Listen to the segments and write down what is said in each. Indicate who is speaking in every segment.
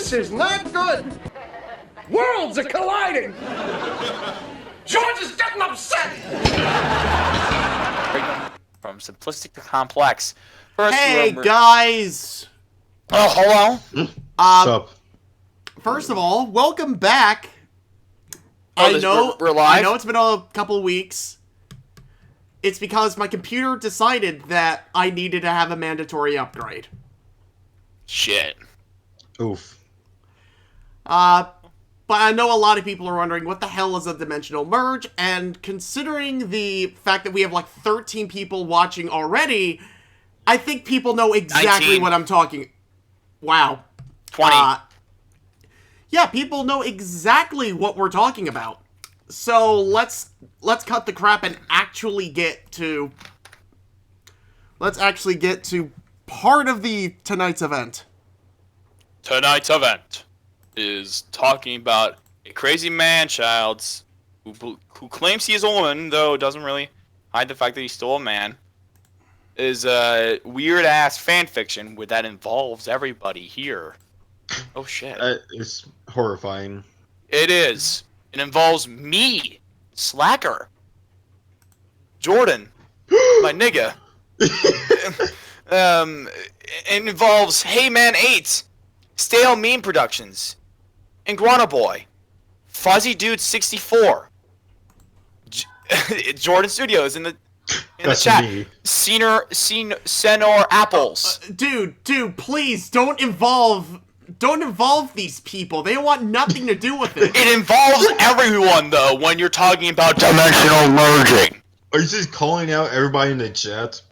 Speaker 1: This is not good. Worlds are colliding. George is getting upset.
Speaker 2: From simplistic to complex. First
Speaker 3: Hey
Speaker 2: rumor.
Speaker 3: guys!
Speaker 2: Oh, hello.
Speaker 4: What's up?
Speaker 3: First of all, welcome back.
Speaker 2: We're live.
Speaker 3: I know it's been a couple weeks. It's because my computer decided that I needed to have a mandatory upgrade.
Speaker 2: Shit.
Speaker 4: Oof.
Speaker 3: But I know a lot of people are wondering, what the hell is a dimensional merge? And considering the fact that we have like 13 people watching already, I think people know exactly
Speaker 2: 19.
Speaker 3: what I'm talking. Wow.
Speaker 2: 20.
Speaker 3: Yeah, people know exactly what we're talking about. So let's cut the crap and actually get to part of the tonight's event.
Speaker 2: Tonight's event is talking about a crazy man-child who claims he is a woman, though doesn't really hide the fact that he's still a man. Is a weird-ass fanfiction that involves everybody here. Oh shit.
Speaker 4: It's horrifying.
Speaker 2: It is. It involves me, Slacker, Jordan, my nigga. It involves Hey Man 8, Stale Meme Productions, Iguana Boy, Fuzzy Dude 64, Jordan Studios in the chat.
Speaker 4: Me.
Speaker 2: Senor Apples.
Speaker 3: Dude, please don't involve these people. They want nothing to do with it.
Speaker 2: It involves everyone though when you're talking about dimensional merging.
Speaker 4: Are you just calling out everybody in the chat?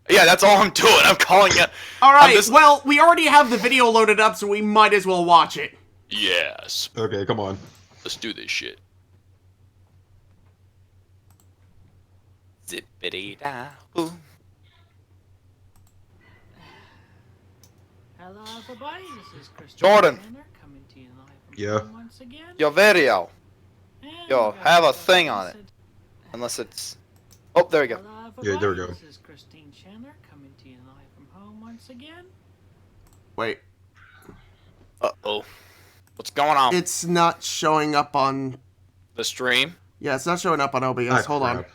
Speaker 2: Yeah, that's all I'm doing. I'm calling it.
Speaker 3: Alright, well, we already have the video loaded up, so we might as well watch it.
Speaker 2: Yes.
Speaker 4: Okay, come on.
Speaker 2: Let's do this shit. Zippity-da-boo.
Speaker 5: Hello everybody, this is Chris
Speaker 2: Jordan.
Speaker 5: coming to you live from
Speaker 4: Yeah.
Speaker 5: home once again.
Speaker 2: Your video.
Speaker 5: And
Speaker 2: Yo,
Speaker 5: we
Speaker 2: have a
Speaker 5: got
Speaker 2: thing on it. Unless it's... Oh, there we go.
Speaker 5: Hello
Speaker 4: Yeah, there we
Speaker 5: everybody,
Speaker 4: go.
Speaker 5: This is Christine Chandler coming to you live from home once again.
Speaker 3: Wait,
Speaker 2: Uh-oh. What's going on?
Speaker 3: it's not showing up on...
Speaker 2: The stream?
Speaker 3: Yeah, it's not showing up on OBS.
Speaker 4: Ah,
Speaker 3: Hold on.
Speaker 4: crap.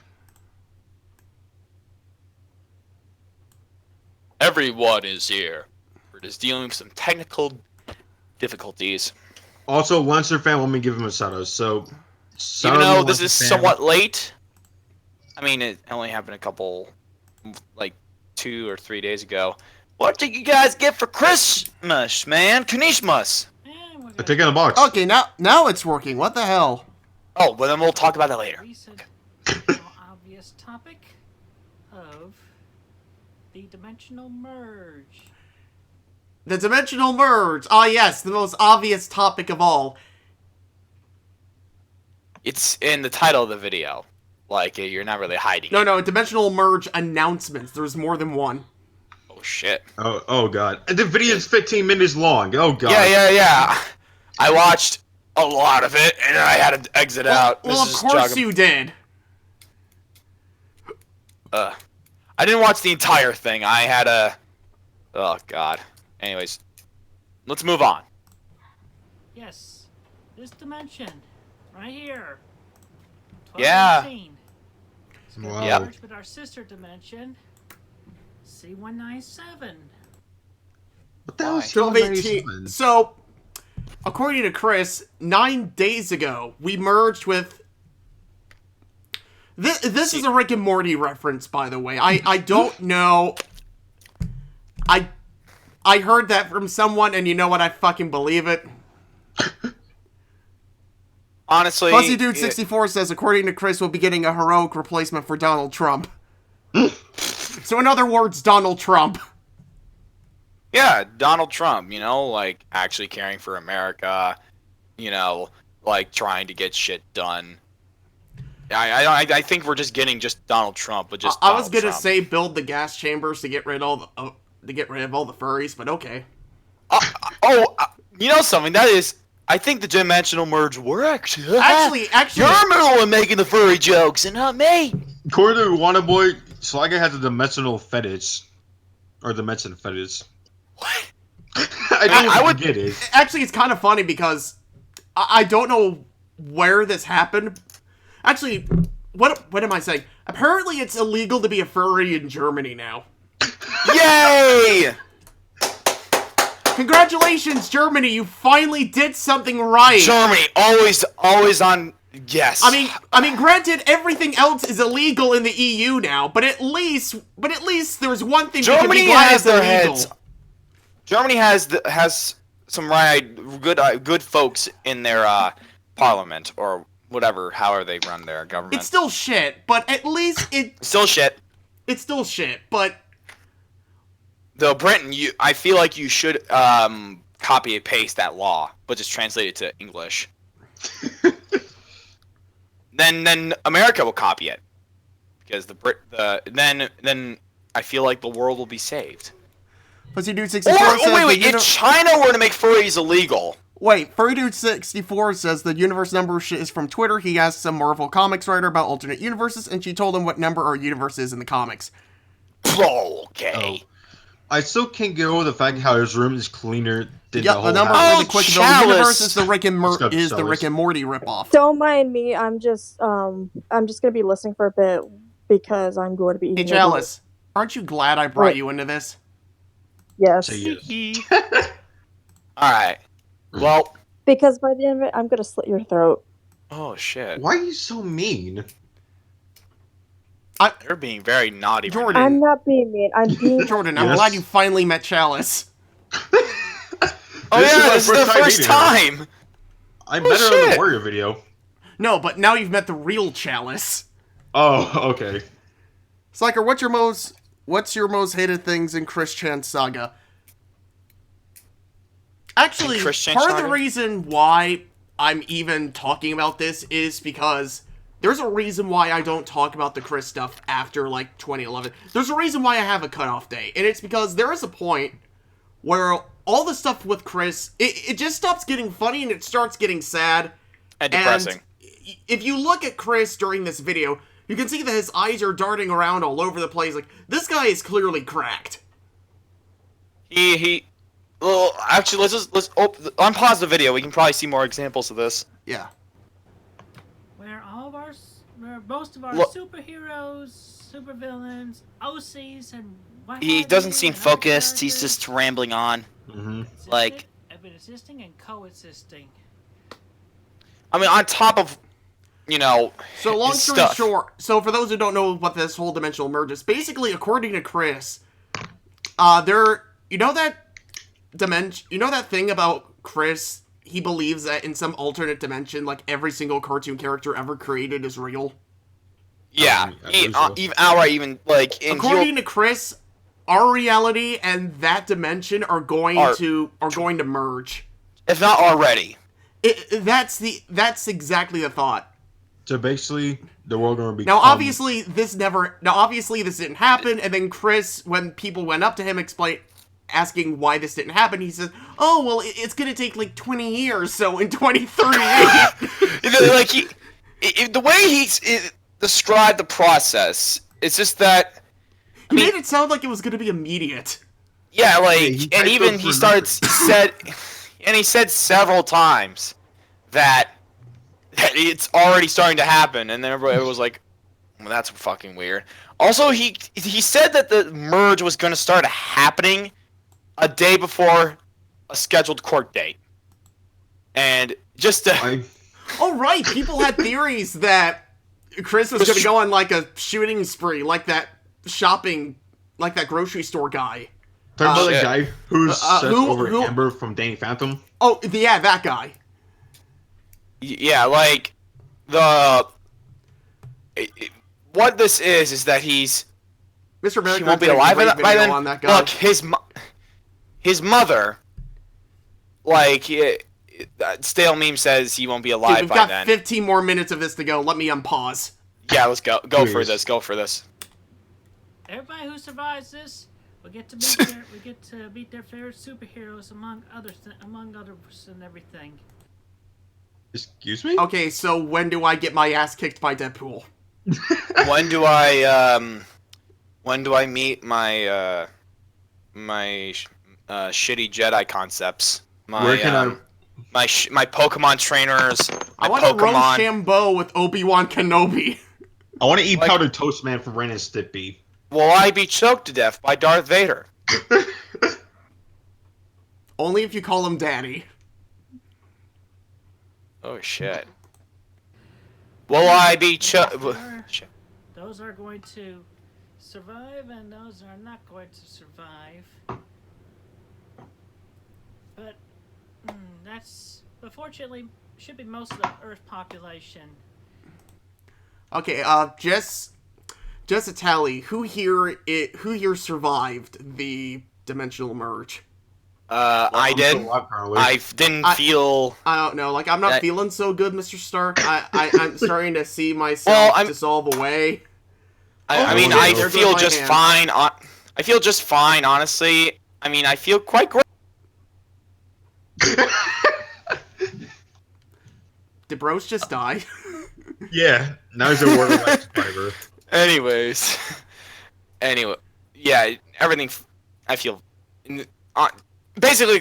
Speaker 2: Everyone is here. We're just dealing with some technical difficulties.
Speaker 4: Also, Lancer fan, let me give him a shout out. So,
Speaker 2: Even though
Speaker 4: Lancer
Speaker 2: this is
Speaker 4: fan-
Speaker 2: somewhat late. I mean, it only happened a couple, like, 2 or 3 days ago. What did you guys get for Christmas, man? Kanishmas.
Speaker 5: And we're
Speaker 4: I
Speaker 5: gonna
Speaker 4: take it in a box.
Speaker 3: Okay, now it's working. What the hell?
Speaker 2: Oh, well then we'll talk about that later.
Speaker 5: recent, obvious topic of the dimensional merge.
Speaker 3: The dimensional merge. Ah, yes, the most obvious topic of all.
Speaker 2: It's in the title of the video. Like, you're not really hiding it.
Speaker 3: No, dimensional merge announcements. There's more than one.
Speaker 2: Oh, shit.
Speaker 4: Oh god. And the video is 15 minutes long. Oh god.
Speaker 2: Yeah. I watched a lot of it, and I had to exit out.
Speaker 3: Well, of
Speaker 2: Mrs.
Speaker 3: course
Speaker 2: Joggum.
Speaker 3: you did.
Speaker 2: I didn't watch the entire thing. I had a... Oh, God. Anyways, let's move on.
Speaker 5: Yes, this dimension, right here.
Speaker 2: Yeah.
Speaker 5: 1218. It's
Speaker 4: Wow.
Speaker 5: gonna
Speaker 2: Yep.
Speaker 5: merge with our sister dimension, C197.
Speaker 4: What the hell is
Speaker 3: 1218.
Speaker 4: 1218?
Speaker 3: So, according to Chris, 9 days ago, we merged with... This is a Rick and Morty reference, by the way. I don't know... I heard that from someone, and you know what? I fucking believe it.
Speaker 2: Honestly...
Speaker 3: Fuzzy Dude 64 says, according to Chris, we'll be getting a heroic replacement for Donald Trump. So, in other words, Donald Trump.
Speaker 2: Yeah, Donald Trump, you know, like, actually caring for America, you know, like, trying to get shit done. I think we're just getting just Donald Trump, but just
Speaker 3: I was
Speaker 2: Donald
Speaker 3: gonna
Speaker 2: Trump.
Speaker 3: say build the gas chambers to get rid of all the furries, but okay.
Speaker 2: You know something? That is... I think the dimensional merge worked.
Speaker 3: Actually,
Speaker 2: You're the one making the furry jokes, and not me.
Speaker 4: According to Wannaboy, Slaga has a dimensional fetish. Or dimension fetish.
Speaker 2: What?
Speaker 4: I know
Speaker 2: I
Speaker 4: what
Speaker 2: would-
Speaker 4: the get is.
Speaker 3: Actually, it's kind of funny because I don't know where this happened. Actually, what am I saying? Apparently, it's illegal to be a furry in Germany now.
Speaker 2: Yay!
Speaker 3: Congratulations, Germany! You finally did something right.
Speaker 2: Germany, always on. Yes.
Speaker 3: I mean, granted, everything else is illegal in the EU now, but at least there's one thing we can
Speaker 2: Germany
Speaker 3: be glad
Speaker 2: has
Speaker 3: is
Speaker 2: their
Speaker 3: illegal.
Speaker 2: heads. Germany has some good folks in their parliament or whatever, however they run their government.
Speaker 3: It's still shit, but at least
Speaker 2: Still shit.
Speaker 3: it's still shit. But
Speaker 2: Though Britain, I feel like you should copy and paste that law, but just translate it to English. then America will copy it, because then I feel like the world will be saved.
Speaker 3: Pussy Dude
Speaker 2: Or
Speaker 3: 64 says
Speaker 2: wait, if China were to make furries illegal.
Speaker 3: Wait, Furry Dude 64 says the universe number is from Twitter. He asked some Marvel Comics writer about alternate universes, and she told him what number our universe is in the comics.
Speaker 2: Okay.
Speaker 4: I still can't get over the fact how his room is cleaner than
Speaker 3: Yeah,
Speaker 4: the
Speaker 3: the
Speaker 4: whole
Speaker 3: number
Speaker 4: house.
Speaker 3: really quick. The
Speaker 2: Chalice.
Speaker 3: universe is the Rick and
Speaker 4: Let's go,
Speaker 3: is the
Speaker 4: Chalice.
Speaker 3: Rick and Morty ripoff.
Speaker 6: Don't mind me. I'm just gonna be listening for a bit because I'm going to be
Speaker 3: Hey,
Speaker 6: eating.
Speaker 3: Chalice, aren't you glad I brought
Speaker 6: Wait.
Speaker 3: you into this?
Speaker 6: Yes,
Speaker 4: So yes.
Speaker 2: Alright. Well.
Speaker 6: because by the end of it, I'm gonna slit your throat.
Speaker 2: Oh, shit.
Speaker 4: Why are you so mean?
Speaker 2: You're being very naughty. right
Speaker 3: Jordan.
Speaker 6: I'm not being mean. I'm being.
Speaker 3: Jordan, I'm
Speaker 4: Yes.
Speaker 3: glad you finally met Chalice.
Speaker 2: Oh
Speaker 4: This is
Speaker 2: yeah,
Speaker 4: my
Speaker 2: this is the
Speaker 4: first time
Speaker 2: first
Speaker 4: meeting her.
Speaker 2: time.
Speaker 4: I met her on
Speaker 2: shit.
Speaker 4: the Warrior video.
Speaker 3: No, but now you've met the real Chalice.
Speaker 4: Oh, okay.
Speaker 3: Slacker, what's your most hated things in Chris Chan's saga? Actually,
Speaker 2: In Chris Chan's
Speaker 3: part of
Speaker 2: saga?
Speaker 3: the reason why I'm even talking about this is because there's a reason why I don't talk about the Chris stuff after, like, 2011. There's a reason why I have a cutoff date, and it's because there is a point where all the stuff with Chris, it just stops getting funny and it starts getting sad.
Speaker 2: And depressing.
Speaker 3: And if you look at Chris during this video, you can see that his eyes are darting around all over the place. Like, this guy is clearly cracked.
Speaker 2: Well, actually, let's unpause the video. We can probably see more examples of this.
Speaker 3: Yeah.
Speaker 5: Where most of our
Speaker 2: Look.
Speaker 5: superheroes, supervillains, OCs, and what
Speaker 2: He
Speaker 5: have
Speaker 2: doesn't
Speaker 5: you,
Speaker 2: seem
Speaker 5: and other
Speaker 2: focused. He's
Speaker 5: characters
Speaker 2: just rambling on.
Speaker 4: Mm-hmm.
Speaker 2: like-
Speaker 5: have been existing and coexisting.
Speaker 2: I mean, on top of,
Speaker 3: So long
Speaker 2: his
Speaker 3: story
Speaker 2: stuff.
Speaker 3: short, so for those who don't know what this whole dimensional merge is, basically, according to Chris, you know that thing about Chris, he believes that in some alternate dimension, like, every single cartoon character ever created is real?
Speaker 2: Yeah,
Speaker 4: I believe so.
Speaker 2: even outright, even like in
Speaker 3: According to Chris, our reality and that dimension are going
Speaker 2: Are-
Speaker 3: to merge.
Speaker 2: if not already.
Speaker 3: That's exactly the thought.
Speaker 4: So basically, the world gonna be.
Speaker 3: Now, obviously, this didn't happen. And then Chris, when people went up to him, asking why this didn't happen, he says, "Oh, well, it's gonna take like 20 years. So in 2038."
Speaker 2: Like the way he described the process, it's just that.
Speaker 3: He made it sound like it was gonna be immediate.
Speaker 2: Yeah, like,
Speaker 4: he
Speaker 2: and
Speaker 4: typed
Speaker 2: even
Speaker 4: up
Speaker 2: he
Speaker 4: for
Speaker 2: said several times that it's already starting to happen, and then everybody was like, well, that's fucking weird. Also, he said that the merge was going to start happening a day before a scheduled court date. And just to...
Speaker 3: Oh, right. People had theories that Chris was gonna go on like a shooting spree, like that grocery store guy.
Speaker 4: Talking about the
Speaker 2: shit.
Speaker 4: guy who's set over
Speaker 3: who-
Speaker 4: Amber from Danny Phantom.
Speaker 3: Oh, yeah, that guy.
Speaker 2: Yeah, like, what this is that he's...
Speaker 3: Mr. America
Speaker 2: He won't be
Speaker 3: did a
Speaker 2: alive
Speaker 3: great
Speaker 2: by
Speaker 3: video
Speaker 2: then.
Speaker 3: on that guy.
Speaker 2: Look, his mother, like, stale meme says he won't be
Speaker 3: Dude,
Speaker 2: alive
Speaker 3: we've
Speaker 2: by
Speaker 3: got
Speaker 2: then.
Speaker 3: 15 more minutes of this to go. Let me unpause.
Speaker 2: Yeah, let's go. Go for
Speaker 4: Please.
Speaker 2: this. Go for this.
Speaker 5: Everybody who survives this will get to meet their favorite superheroes among others and everything.
Speaker 4: Excuse me?
Speaker 3: Okay, so when do I get my ass kicked by Deadpool?
Speaker 2: When do I meet my shitty Jedi concepts.
Speaker 4: Where can I?
Speaker 2: My Pokemon trainers.
Speaker 3: I
Speaker 2: My
Speaker 3: want to
Speaker 2: Pokemon.
Speaker 3: Rochambeau with Obi-Wan Kenobi.
Speaker 4: I want to eat
Speaker 2: Like-
Speaker 4: powdered toast man from Ren and Stimpy.
Speaker 2: Will I be choked to death by Darth Vader?
Speaker 3: Only if you call him Daddy.
Speaker 2: Oh shit. Will I be choked?
Speaker 5: Those are going to survive, and those are not going to survive. But that's unfortunately should be most of the Earth population.
Speaker 3: Okay, just a tally. Who here survived the dimensional merge?
Speaker 2: I did. I didn't feel.
Speaker 3: I don't know. Like, I'm not
Speaker 2: That-
Speaker 3: feeling so good, Mr. Stark. I'm starting to see myself dissolve away.
Speaker 2: I mean,
Speaker 3: shit,
Speaker 2: I
Speaker 3: there goes
Speaker 2: feel
Speaker 3: my
Speaker 2: just
Speaker 3: hand.
Speaker 2: fine. I feel just fine, honestly. I mean, I feel quite great.
Speaker 3: Did Bros just die?
Speaker 4: Yeah, now he's a World Life survivor.
Speaker 2: Anyways, yeah, everything. I feel. Basically,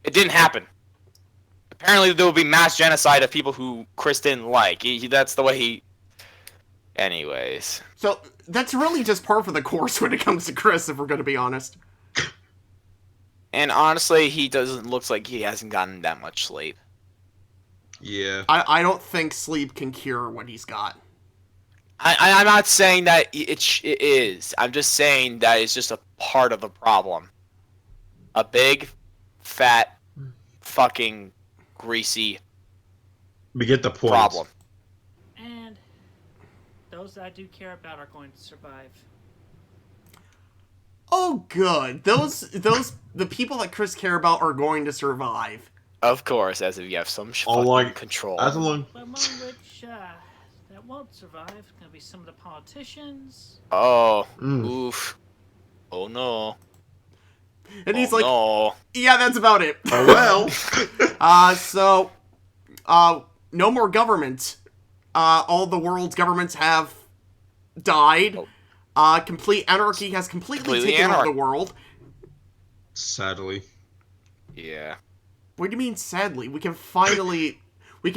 Speaker 2: it didn't happen. Apparently, there will be mass genocide of people who Chris didn't like. That's the way he. Anyways.
Speaker 3: So that's really just par for the course when it comes to Chris, if we're going to be honest.
Speaker 2: And honestly, he doesn't looks like he hasn't gotten that much sleep.
Speaker 4: Yeah.
Speaker 3: I don't think sleep can cure what he's got.
Speaker 2: I'm not saying that it is. I'm just saying that it's just a part of the problem. A big, fat, fucking, greasy
Speaker 4: We get the point.
Speaker 2: problem.
Speaker 5: And those that I do care about are going to survive.
Speaker 3: Oh, good. The people that Chris care about are going to survive.
Speaker 2: Of course, as if you have some
Speaker 4: Oh,
Speaker 2: fucking
Speaker 4: like,
Speaker 2: control.
Speaker 4: As long.
Speaker 5: But among which that won't survive, going to be some of the politicians.
Speaker 2: Oh,
Speaker 4: Mm.
Speaker 2: oof. Oh no.
Speaker 3: And he's
Speaker 2: Oh,
Speaker 3: like,
Speaker 2: no.
Speaker 3: yeah, that's about it.
Speaker 4: Oh well.
Speaker 3: So, no more government. All the world's governments have died. Complete anarchy has completely taken over the world.
Speaker 4: Sadly.
Speaker 2: Yeah.
Speaker 3: What do you mean, sadly? We can finally wear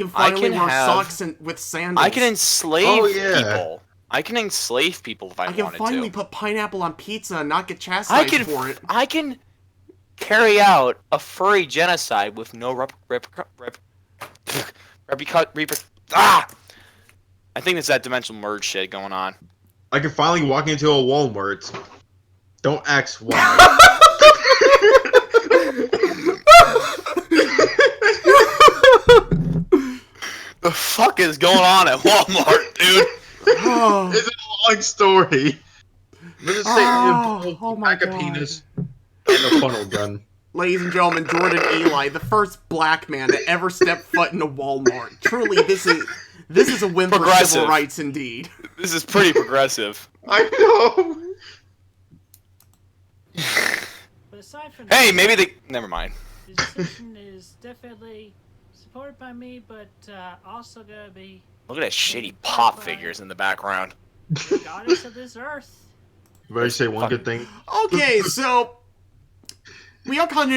Speaker 3: socks with sandals.
Speaker 2: I can enslave
Speaker 4: Oh, yeah.
Speaker 2: people. I can enslave people if I
Speaker 3: I can
Speaker 2: wanted
Speaker 3: finally
Speaker 2: to.
Speaker 3: put pineapple on pizza and not get chastised for it.
Speaker 2: I can carry out a furry genocide with no I think it's that dimensional merge shit going on.
Speaker 4: I can finally walk into a Walmart. Don't ask why.
Speaker 2: The fuck is going on at Walmart, dude?
Speaker 3: Oh,
Speaker 4: It's a long story. Let's just say
Speaker 3: Oh my
Speaker 4: pack a
Speaker 3: God.
Speaker 4: penis and a funnel gun.
Speaker 3: ladies and gentlemen, Jordan Eli, the first black man to ever step foot in a Walmart. Truly, this is a win for
Speaker 2: Progressive.
Speaker 3: civil rights, indeed.
Speaker 2: This is pretty progressive.
Speaker 4: I know.
Speaker 5: But aside from
Speaker 2: Hey,
Speaker 5: that,
Speaker 2: maybe they. Never mind.
Speaker 5: the decision is definitely supported by me, but also gonna be
Speaker 2: Look at that shitty pop figures in the background.
Speaker 5: the goddess of this earth.
Speaker 4: Better say one good thing.
Speaker 3: Okay, so we all kind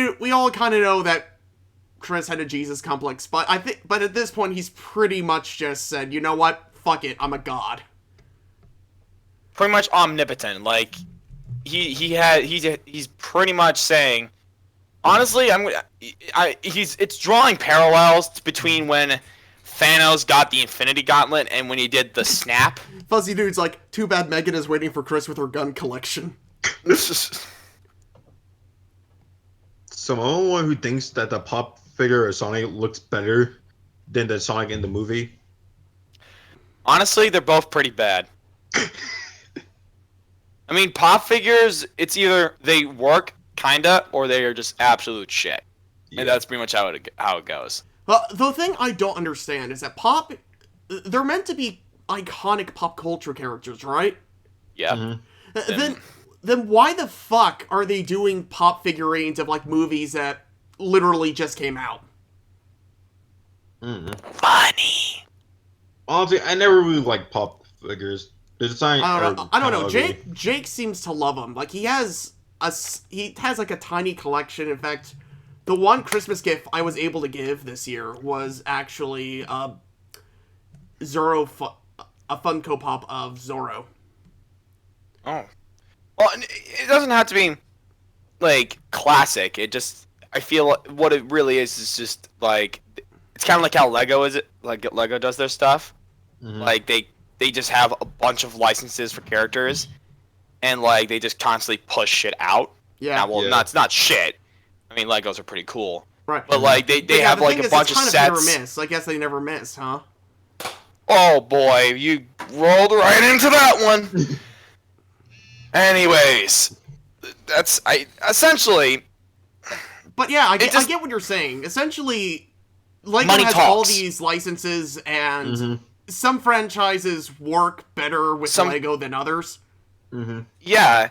Speaker 3: of know that Chris had a Jesus complex, but at this point he's pretty much just said, you know what, fuck it, I'm a god.
Speaker 2: Pretty much omnipotent. Like he's pretty much saying. Honestly, it's drawing parallels between when Thanos got the Infinity Gauntlet and when he did the snap.
Speaker 3: Fuzzy Dude's like, too bad Megan is waiting for Chris with her gun collection.
Speaker 4: So I'm the only one who thinks that the pop figure of Sonic looks better than the Sonic in the movie.
Speaker 2: Honestly, they're both pretty bad. I mean, pop figures, it's either they work kinda or they are just absolute shit.
Speaker 4: Yeah.
Speaker 2: And that's pretty much how it goes.
Speaker 3: The thing I don't understand is that they're meant to be iconic pop culture characters, right?
Speaker 2: Yeah.
Speaker 4: Mhm.
Speaker 3: Then why the fuck are they doing pop figurines of like movies that literally just came out?
Speaker 2: Funny.
Speaker 4: Honestly, I never really liked pop figures. The design.
Speaker 3: I don't know.
Speaker 4: Ugly.
Speaker 3: Jake seems to love them. Like he has he has like a tiny collection. In fact, the one Christmas gift I was able to give this year was actually a Funko Pop of Zorro.
Speaker 2: Oh. Well, it doesn't have to be, like, classic. It just, I feel like what it really is just, like, it's kind of like how Lego is, like, Lego does their stuff.
Speaker 4: Mhm.
Speaker 2: Like, they just have a bunch of licenses for characters, and, like, they just constantly push shit out.
Speaker 3: Yeah.
Speaker 2: Now, well,
Speaker 4: Yeah.
Speaker 2: it's not shit. I mean, Legos are pretty cool.
Speaker 3: Right.
Speaker 2: But, like, they
Speaker 3: But yeah,
Speaker 2: have,
Speaker 3: the
Speaker 2: like,
Speaker 3: thing
Speaker 2: a
Speaker 3: is,
Speaker 2: bunch
Speaker 3: it's
Speaker 2: of
Speaker 3: kind of hit
Speaker 2: sets.
Speaker 3: or miss. I guess they never missed, huh?
Speaker 2: Oh, boy, you rolled right into that one. Anyways, essentially...
Speaker 3: But yeah, I
Speaker 2: just-
Speaker 3: get what you're saying. Essentially, Lego
Speaker 2: Money
Speaker 3: has all
Speaker 2: talks.
Speaker 3: these licenses, and
Speaker 4: Mhm.
Speaker 3: some franchises work better with Lego than others.
Speaker 4: Mhm.
Speaker 2: Yeah,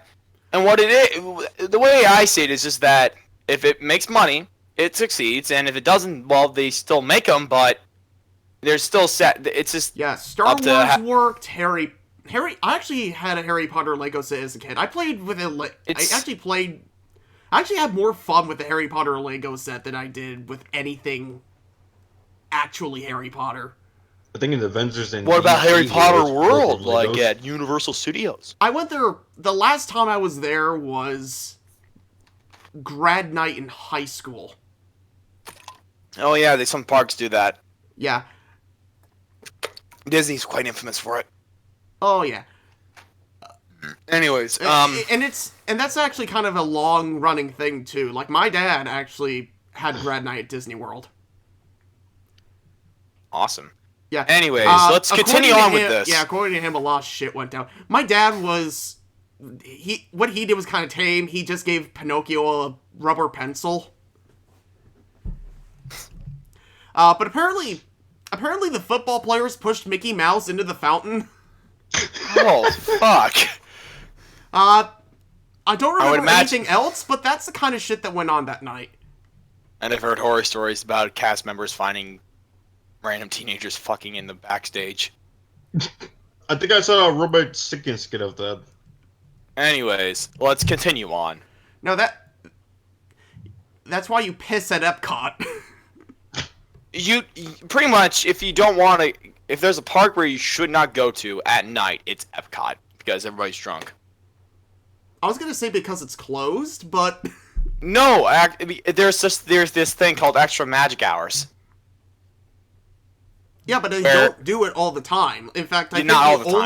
Speaker 2: and what it is, the way I see it is just that if it makes money, it succeeds, and if it doesn't, well, they still make them, but they're still set. It's just
Speaker 3: Yeah, Star
Speaker 2: up to
Speaker 3: Wars worked. Harry. I actually had a Harry Potter Lego set as a kid. I played with it. I actually had more fun with the Harry Potter Lego set than I did with anything actually Harry Potter.
Speaker 4: I think in Avengers and
Speaker 2: what about Harry
Speaker 4: DC,
Speaker 2: Potter
Speaker 4: it's
Speaker 2: World,
Speaker 4: Legos.
Speaker 2: like at Universal Studios?
Speaker 3: I went there. The last time I was there was grad night in high school.
Speaker 2: Oh yeah, some parks do that.
Speaker 3: Yeah.
Speaker 2: Disney's quite infamous for it.
Speaker 3: Oh yeah.
Speaker 2: Anyways,
Speaker 3: and that's actually kind of a long running thing too. Like my dad actually had grad night at Disney World.
Speaker 2: awesome.
Speaker 3: Yeah.
Speaker 2: Anyways, let's
Speaker 3: According
Speaker 2: continue
Speaker 3: to
Speaker 2: on with
Speaker 3: him-
Speaker 2: this.
Speaker 3: Yeah, according to him, a lot of shit went down. My dad was what he did was kind of tame. He just gave Pinocchio a rubber pencil. But apparently the football players pushed Mickey Mouse into the fountain.
Speaker 2: Oh fuck.
Speaker 3: I don't
Speaker 2: would
Speaker 3: remember
Speaker 2: imagine-
Speaker 3: anything else, but that's the kind of shit that went on that night.
Speaker 2: And I've heard horror stories about cast members finding random teenagers fucking in the backstage.
Speaker 4: I think I saw a Robert Sicken skit of that.
Speaker 2: Anyways, let's continue on.
Speaker 3: No, that's why you piss at Epcot.
Speaker 2: You pretty much, if you don't want to, if there's a park where you should not go to at night, it's Epcot because everybody's drunk.
Speaker 3: I was gonna say because it's closed, but
Speaker 2: No, there's this thing called extra magic hours.
Speaker 3: yeah, but they
Speaker 2: Where-
Speaker 3: don't do it all the time. In fact, I think
Speaker 2: Not all the
Speaker 3: the
Speaker 2: time.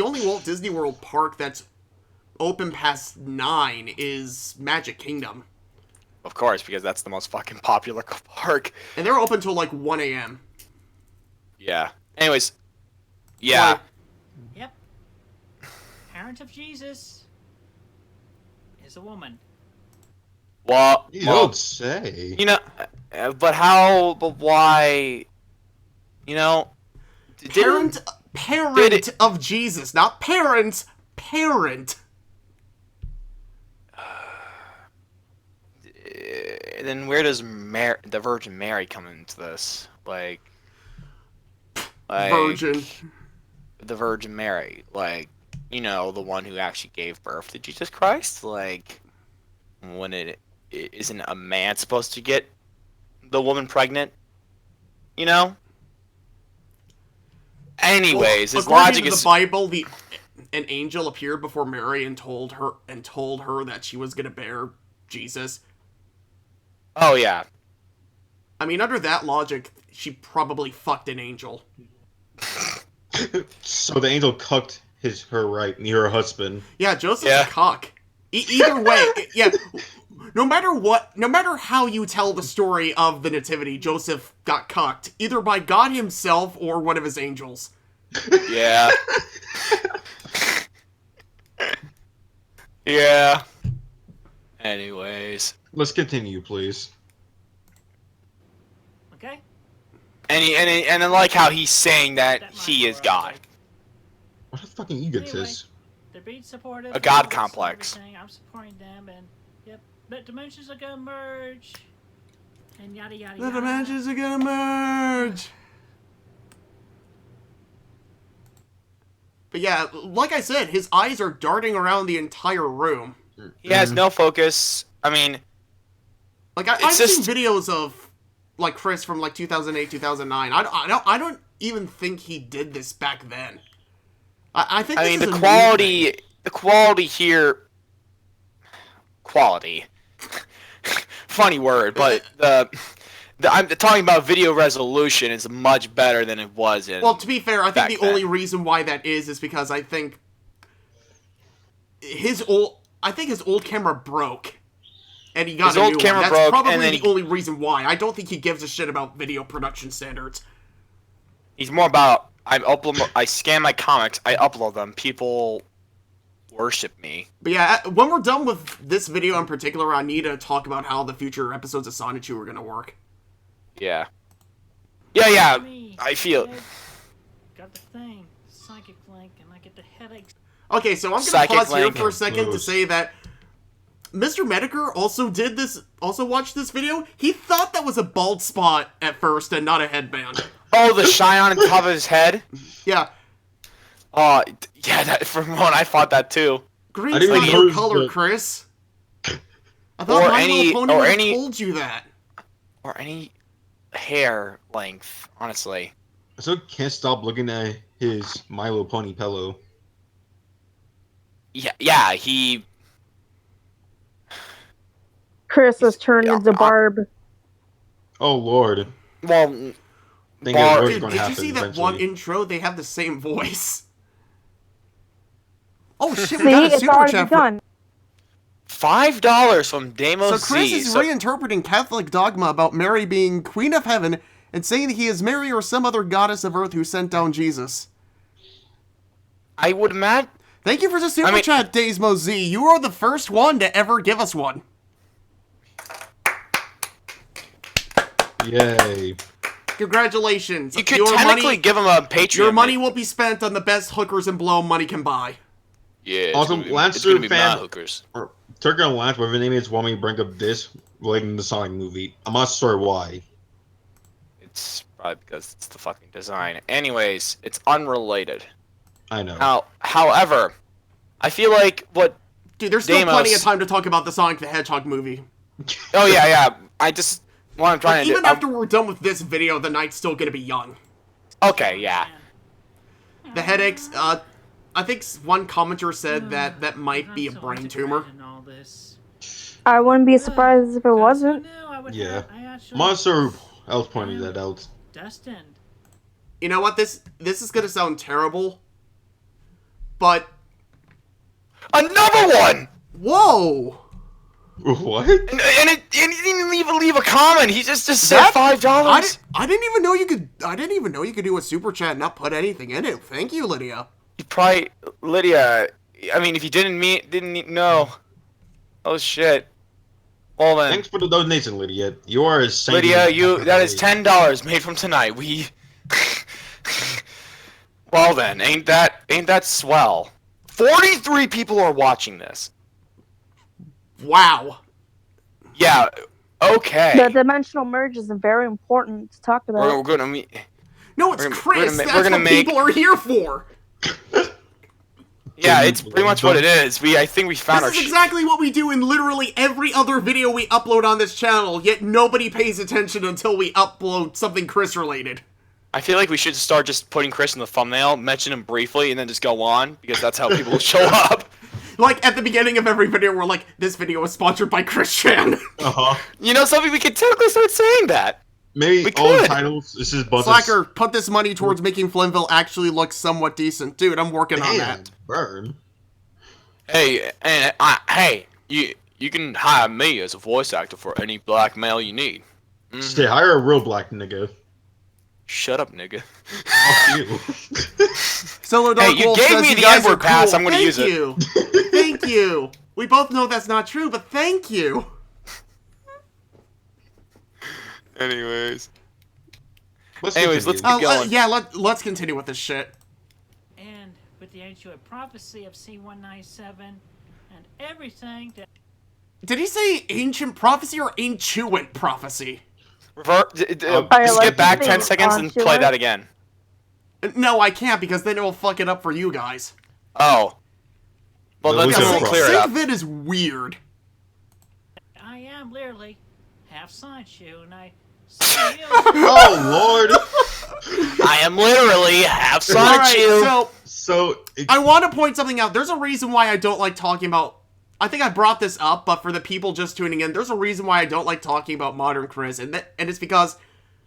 Speaker 3: only Walt Disney World park that's open past 9 is Magic Kingdom,
Speaker 2: Of course, because that's the most fucking popular park.
Speaker 3: and they're open till like 1 a.m.
Speaker 2: Yeah. Anyways, yeah.
Speaker 5: Yep. Parent of Jesus is a woman.
Speaker 2: Well,
Speaker 4: You
Speaker 2: well,
Speaker 4: don't say.
Speaker 2: you know, but how? But why? You know,
Speaker 3: Parent
Speaker 2: Did it-
Speaker 3: of Jesus, not parent.
Speaker 2: then where does the Virgin Mary come into this? Like
Speaker 3: Virgin.
Speaker 2: the Virgin Mary, like, you know, the one who actually gave birth to Jesus Christ. Like, when it isn't a man supposed to get the woman pregnant, you know. Anyways, his
Speaker 3: According
Speaker 2: logic
Speaker 3: to the
Speaker 2: is
Speaker 3: Bible, an angel appeared before Mary and told her that she was gonna bear Jesus.
Speaker 2: oh yeah.
Speaker 3: I mean, under that logic, she probably fucked an angel.
Speaker 4: So the angel cucked her right near her husband.
Speaker 3: Yeah, Joseph's
Speaker 2: Yeah.
Speaker 3: a cock. Either way, yeah. No matter how you tell the story of the Nativity, Joseph got cucked, either by God himself or one of his angels.
Speaker 2: Yeah. Yeah. Anyways.
Speaker 4: Let's continue, please.
Speaker 5: Okay?
Speaker 2: And I like how he's saying that
Speaker 5: That might
Speaker 2: he
Speaker 5: go
Speaker 2: is
Speaker 5: right
Speaker 2: God.
Speaker 5: away.
Speaker 4: What a fucking egotist.
Speaker 5: They're being supportive.
Speaker 2: A god
Speaker 5: of
Speaker 2: complex.
Speaker 5: everything. I'm supporting them, and yep, the dimensions are gonna merge, and yada yada
Speaker 3: The
Speaker 5: yada.
Speaker 3: dimensions are gonna merge. But yeah, like I said, his eyes are darting around the entire room.
Speaker 2: He has no focus. I mean,
Speaker 3: Like I've seen videos of like Chris from like 2008, 2009. I don't even think he did this back then. I think.
Speaker 2: I mean, the quality here. Quality. Funny word, but I'm talking about video resolution is much better than it was in.
Speaker 3: Well, to be fair, I think the only reason why that is because I think his old camera broke, and he got
Speaker 2: his
Speaker 3: a
Speaker 2: old
Speaker 3: new
Speaker 2: camera
Speaker 3: one. That's
Speaker 2: broke,
Speaker 3: probably
Speaker 2: and then
Speaker 3: the only reason why. I don't think he gives a shit about video production standards.
Speaker 2: He's more about I scan my comics, I upload them, people worship me.
Speaker 3: But yeah, when we're done with this video in particular, I need to talk about how the future episodes of Sonichu are gonna work.
Speaker 2: Yeah. Yeah. I feel.
Speaker 5: Got the thing, psychic link, and I get the headaches.
Speaker 3: Okay, so I'm gonna pause here for a second to say that Mr. Medicare also watched this video. He thought that was a bald spot at first and not a headband.
Speaker 2: Oh, the shine on top of his head?
Speaker 3: Yeah.
Speaker 2: Oh, yeah, from when I thought that too.
Speaker 3: Green's not your color, Chris. I thought My Little Pony would have told you that.
Speaker 2: Or any hair length, honestly.
Speaker 4: I still can't stop looking at his My Little Pony pillow.
Speaker 2: Yeah, he...
Speaker 6: Chris was turned into Barb.
Speaker 4: Oh, Lord.
Speaker 2: Well,
Speaker 3: Dude, did you see that one intro? They have the same voice. Oh shit, we got a super chat for
Speaker 2: $5 from Damacy.
Speaker 3: So Chris is reinterpreting Catholic dogma about Mary being Queen of Heaven and saying that he is Mary or some other goddess of earth who sent down Jesus.
Speaker 2: I would imagine...
Speaker 3: Thank you for the super chat, Daysmo Z. You are the first one to ever give us one.
Speaker 4: Yay.
Speaker 3: Congratulations.
Speaker 2: You could technically give him a Patreon.
Speaker 3: Your money will be spent on the best hookers and blow money can buy.
Speaker 2: Yeah.
Speaker 4: Awesome. Lancer fan.
Speaker 2: Hookers.
Speaker 4: Turkey on Lance, whatever name is, want me to bring up this relating to the Sonic movie. I'm not sure why.
Speaker 2: It's probably because it's the fucking design. Anyways, it's unrelated.
Speaker 4: I know.
Speaker 2: However, I feel like what...
Speaker 3: Dude, there's still plenty of time to talk about the Sonic the Hedgehog movie.
Speaker 2: Oh, yeah. I just... What I'm trying to do...
Speaker 3: Even after we're done with this video, the night's still gonna be young.
Speaker 2: Okay, yeah.
Speaker 3: The headaches, I think one commenter said that might be a brain tumor.
Speaker 6: I wouldn't be surprised if it wasn't.
Speaker 4: Yeah. Monster else pointed that out.
Speaker 5: Destined.
Speaker 3: You know what? This is gonna sound terrible, but...
Speaker 2: Another one!
Speaker 3: Whoa!
Speaker 4: What?
Speaker 2: And he didn't even leave a comment. He just said $5.
Speaker 3: I didn't even know you could. I didn't even know you could do a super chat and not put anything in it. Thank you, Lydia.
Speaker 2: You probably Lydia. I mean, if you didn't know. Oh shit. Well then.
Speaker 4: Thanks for the donation, Lydia. You are a saint.
Speaker 2: Lydia, that is $10 made from tonight. We. Well then, ain't that swell? 43 people are watching this.
Speaker 3: Wow.
Speaker 2: Yeah. Okay.
Speaker 6: The dimensional merge is very important to talk about.
Speaker 2: We're gonna meet.
Speaker 3: No, it's Chris. That's what people are here for.
Speaker 2: Yeah, it's pretty much what it is. I think we found
Speaker 3: This is exactly what we do in literally every other video we upload on this channel, yet nobody pays attention until we upload something Chris related.
Speaker 2: I feel like we should start just putting Chris in the thumbnail, mention him briefly, and then just go on, because that's how people show up.
Speaker 3: Like, at the beginning of every video, we're like, this video is sponsored by Chris Chan.
Speaker 2: You know something? We could technically start saying that.
Speaker 4: Maybe all the titles. This is
Speaker 3: Slacker, put this money towards making Flinville actually look somewhat decent. Dude, I'm working on that.
Speaker 4: Burn.
Speaker 2: Hey, and hey, you can hire me as a voice actor for any black male you need.
Speaker 4: Stay, hire a real black nigga.
Speaker 2: Shut up, nigga.
Speaker 4: Fuck you.
Speaker 3: Solo Dark
Speaker 2: Hey, you
Speaker 3: Wolf
Speaker 2: gave
Speaker 3: says
Speaker 2: me
Speaker 3: you
Speaker 2: the
Speaker 3: guys
Speaker 2: N-word
Speaker 3: are
Speaker 2: pass.
Speaker 3: cool.
Speaker 2: I'm gonna use it.
Speaker 3: Thank you. Thank you. We both know that's not true, but thank you.
Speaker 2: Anyways, let's
Speaker 3: keep going. Yeah, let's continue with this shit.
Speaker 5: And with the ancient prophecy of C197 and everything that...
Speaker 3: Did he say ancient prophecy or ancient prophecy?
Speaker 2: Skip back 10 seconds and play that again.
Speaker 3: No, I can't because then it will fuck it up for you guys.
Speaker 2: Oh. Well,
Speaker 4: At
Speaker 2: let's
Speaker 4: least
Speaker 3: Yeah,
Speaker 4: it's
Speaker 2: clear it up.
Speaker 3: Sigvid is weird.
Speaker 5: I am literally half Sonichu, and I see you.
Speaker 4: Oh Lord.
Speaker 2: I am literally half
Speaker 3: Alright,
Speaker 2: Sonichu.
Speaker 3: so
Speaker 4: So
Speaker 3: I want to point something out. There's a reason why I don't like talking about... I think I brought this up, but for the people just tuning in, there's a reason why I don't like talking about Modern Chris, and it's because...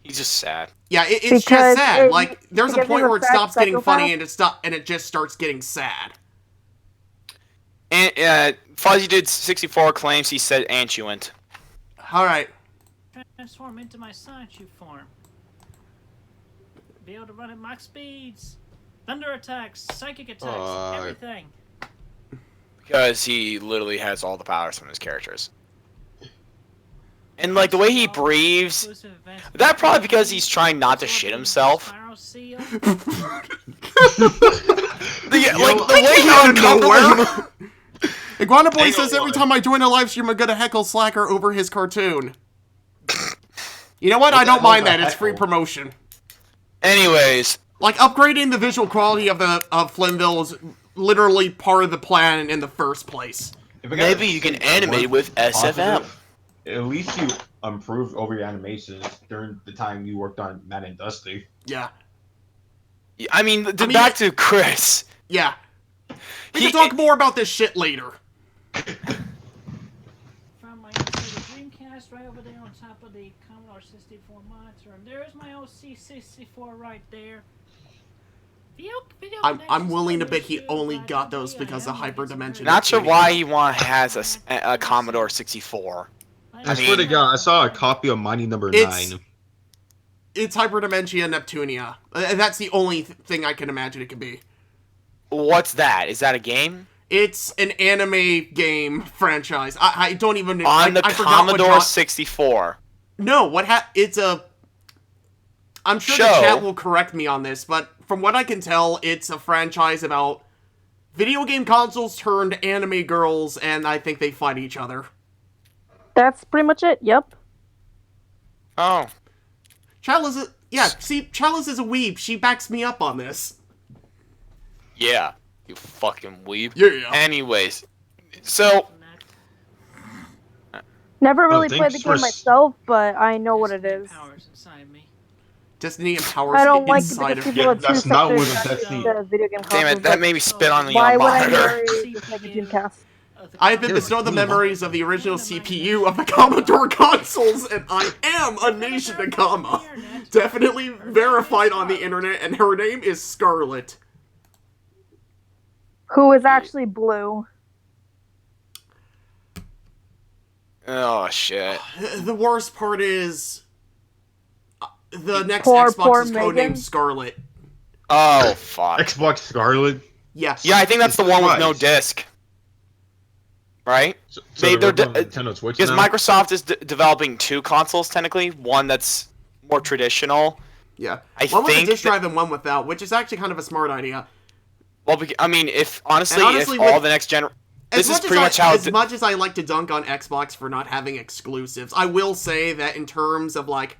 Speaker 2: He's just sad.
Speaker 3: Yeah, it's
Speaker 6: Because
Speaker 3: just sad.
Speaker 6: it-
Speaker 3: Like, there's a
Speaker 6: because
Speaker 3: point
Speaker 6: he's a
Speaker 3: where it
Speaker 6: sad
Speaker 3: stops getting
Speaker 6: psychopath.
Speaker 3: funny, and it just starts getting sad.
Speaker 2: And Fuzzy Dude 64 claims he said Antuant.
Speaker 3: Alright.
Speaker 5: Transform into my Sonichu form. Be able to run at max speeds, thunder attacks, psychic attacks, everything.
Speaker 2: Because he literally has all the powers from his characters. And like the way he breathes,
Speaker 5: Exclusive events.
Speaker 2: that probably because he's trying not to shit himself.
Speaker 5: Spiral seal.
Speaker 2: Like the way he
Speaker 3: Out of
Speaker 2: uncomfortably
Speaker 3: nowhere. Iguana Boy
Speaker 4: Hang
Speaker 3: says
Speaker 4: on,
Speaker 3: every
Speaker 4: what?
Speaker 3: time I join a live stream, I'm gonna heckle Slacker over his cartoon. You know what? I
Speaker 4: What the
Speaker 3: don't mind
Speaker 4: hell's
Speaker 3: that.
Speaker 4: a
Speaker 3: It's free
Speaker 4: heckle?
Speaker 3: promotion.
Speaker 2: Anyways,
Speaker 3: Like, upgrading the visual quality of Flynnville is literally part of the plan in the first place.
Speaker 4: if I gotta
Speaker 2: maybe you can
Speaker 4: say
Speaker 2: animate
Speaker 4: one
Speaker 2: with SFM.
Speaker 4: positive, at least you improved over your animations during the time you worked on Matt and Dusty.
Speaker 3: Yeah.
Speaker 2: I mean, back to Chris.
Speaker 3: Yeah. We
Speaker 2: He-
Speaker 3: can talk more about this shit later.
Speaker 5: From my inside Dreamcast right over there on top of the Commodore 64 monitor, and there's my OC64 right there. Video
Speaker 3: I'm
Speaker 5: connections
Speaker 3: willing to
Speaker 5: to
Speaker 3: bet he
Speaker 5: the
Speaker 3: only
Speaker 5: shield,
Speaker 3: got
Speaker 5: but
Speaker 3: those because of
Speaker 5: I am
Speaker 3: hyperdimension.
Speaker 5: getting
Speaker 2: Not sure
Speaker 3: Tuning.
Speaker 2: why he has a Commodore 64.
Speaker 4: I swear to God, I saw a copy of Mighty Number
Speaker 3: It's-
Speaker 4: 9.
Speaker 3: It's Hyperdimensia Neptunia. That's the only thing I can imagine it could be.
Speaker 2: What's that? Is that a game?
Speaker 3: It's an anime game franchise. I don't even...
Speaker 2: On the
Speaker 3: I forgot what
Speaker 2: Commodore 64.
Speaker 3: No, it's a... I'm sure the
Speaker 2: Show.
Speaker 3: chat will correct me on this, but from what I can tell, it's a franchise about video game consoles turned anime girls, and I think they fight each other.
Speaker 6: That's pretty much it. Yep.
Speaker 2: Oh.
Speaker 3: Chalice is... Yeah, see, Chalice is a weeb. She backs me up on this.
Speaker 2: Yeah. You fucking weeb.
Speaker 3: Yeah.
Speaker 2: Anyways. So,
Speaker 6: Never really
Speaker 4: thanks
Speaker 6: played the
Speaker 4: for
Speaker 6: game myself, but I know what it is.
Speaker 5: Powers inside me.
Speaker 3: Destiny empowers
Speaker 6: I don't like to
Speaker 3: inside
Speaker 6: because
Speaker 3: of
Speaker 6: people
Speaker 4: Yeah,
Speaker 6: are too
Speaker 4: that's not what
Speaker 6: subject
Speaker 4: Destiny-
Speaker 6: to video game
Speaker 2: damn
Speaker 6: consoles.
Speaker 2: it, that made me spit on the
Speaker 6: Why would I
Speaker 2: monitor.
Speaker 6: marry just like a Dreamcast?
Speaker 3: I have bestowed the memories of the original CPU of the Commodore consoles, and I am a Nation Nakama. Definitely verified on the internet, and her name is Scarlet.
Speaker 6: Who is actually blue?
Speaker 2: Oh, shit.
Speaker 3: The worst part is... the next
Speaker 6: Poor
Speaker 3: Xbox is
Speaker 6: Megan.
Speaker 3: codenamed Scarlet.
Speaker 2: Oh, fuck.
Speaker 4: Xbox Scarlet.
Speaker 3: Yes.
Speaker 2: Yeah, I think that's the one with no
Speaker 4: Christ.
Speaker 2: disc. Right?
Speaker 4: So
Speaker 2: They're
Speaker 4: they're working on Nintendo Switch
Speaker 2: Because
Speaker 4: now?
Speaker 2: Microsoft is developing two consoles, technically. One that's more traditional.
Speaker 3: Yeah.
Speaker 2: I
Speaker 3: One with a
Speaker 2: think
Speaker 3: disk
Speaker 2: that-
Speaker 3: drive and one without, which is actually kind of a smart idea.
Speaker 2: Well, I mean, if honestly,
Speaker 3: And honestly,
Speaker 2: if all
Speaker 3: with-
Speaker 2: the next gen,
Speaker 3: As
Speaker 2: this is
Speaker 3: much
Speaker 2: pretty much how.
Speaker 3: as much as I like to dunk on Xbox for not having exclusives, I will say that in terms of like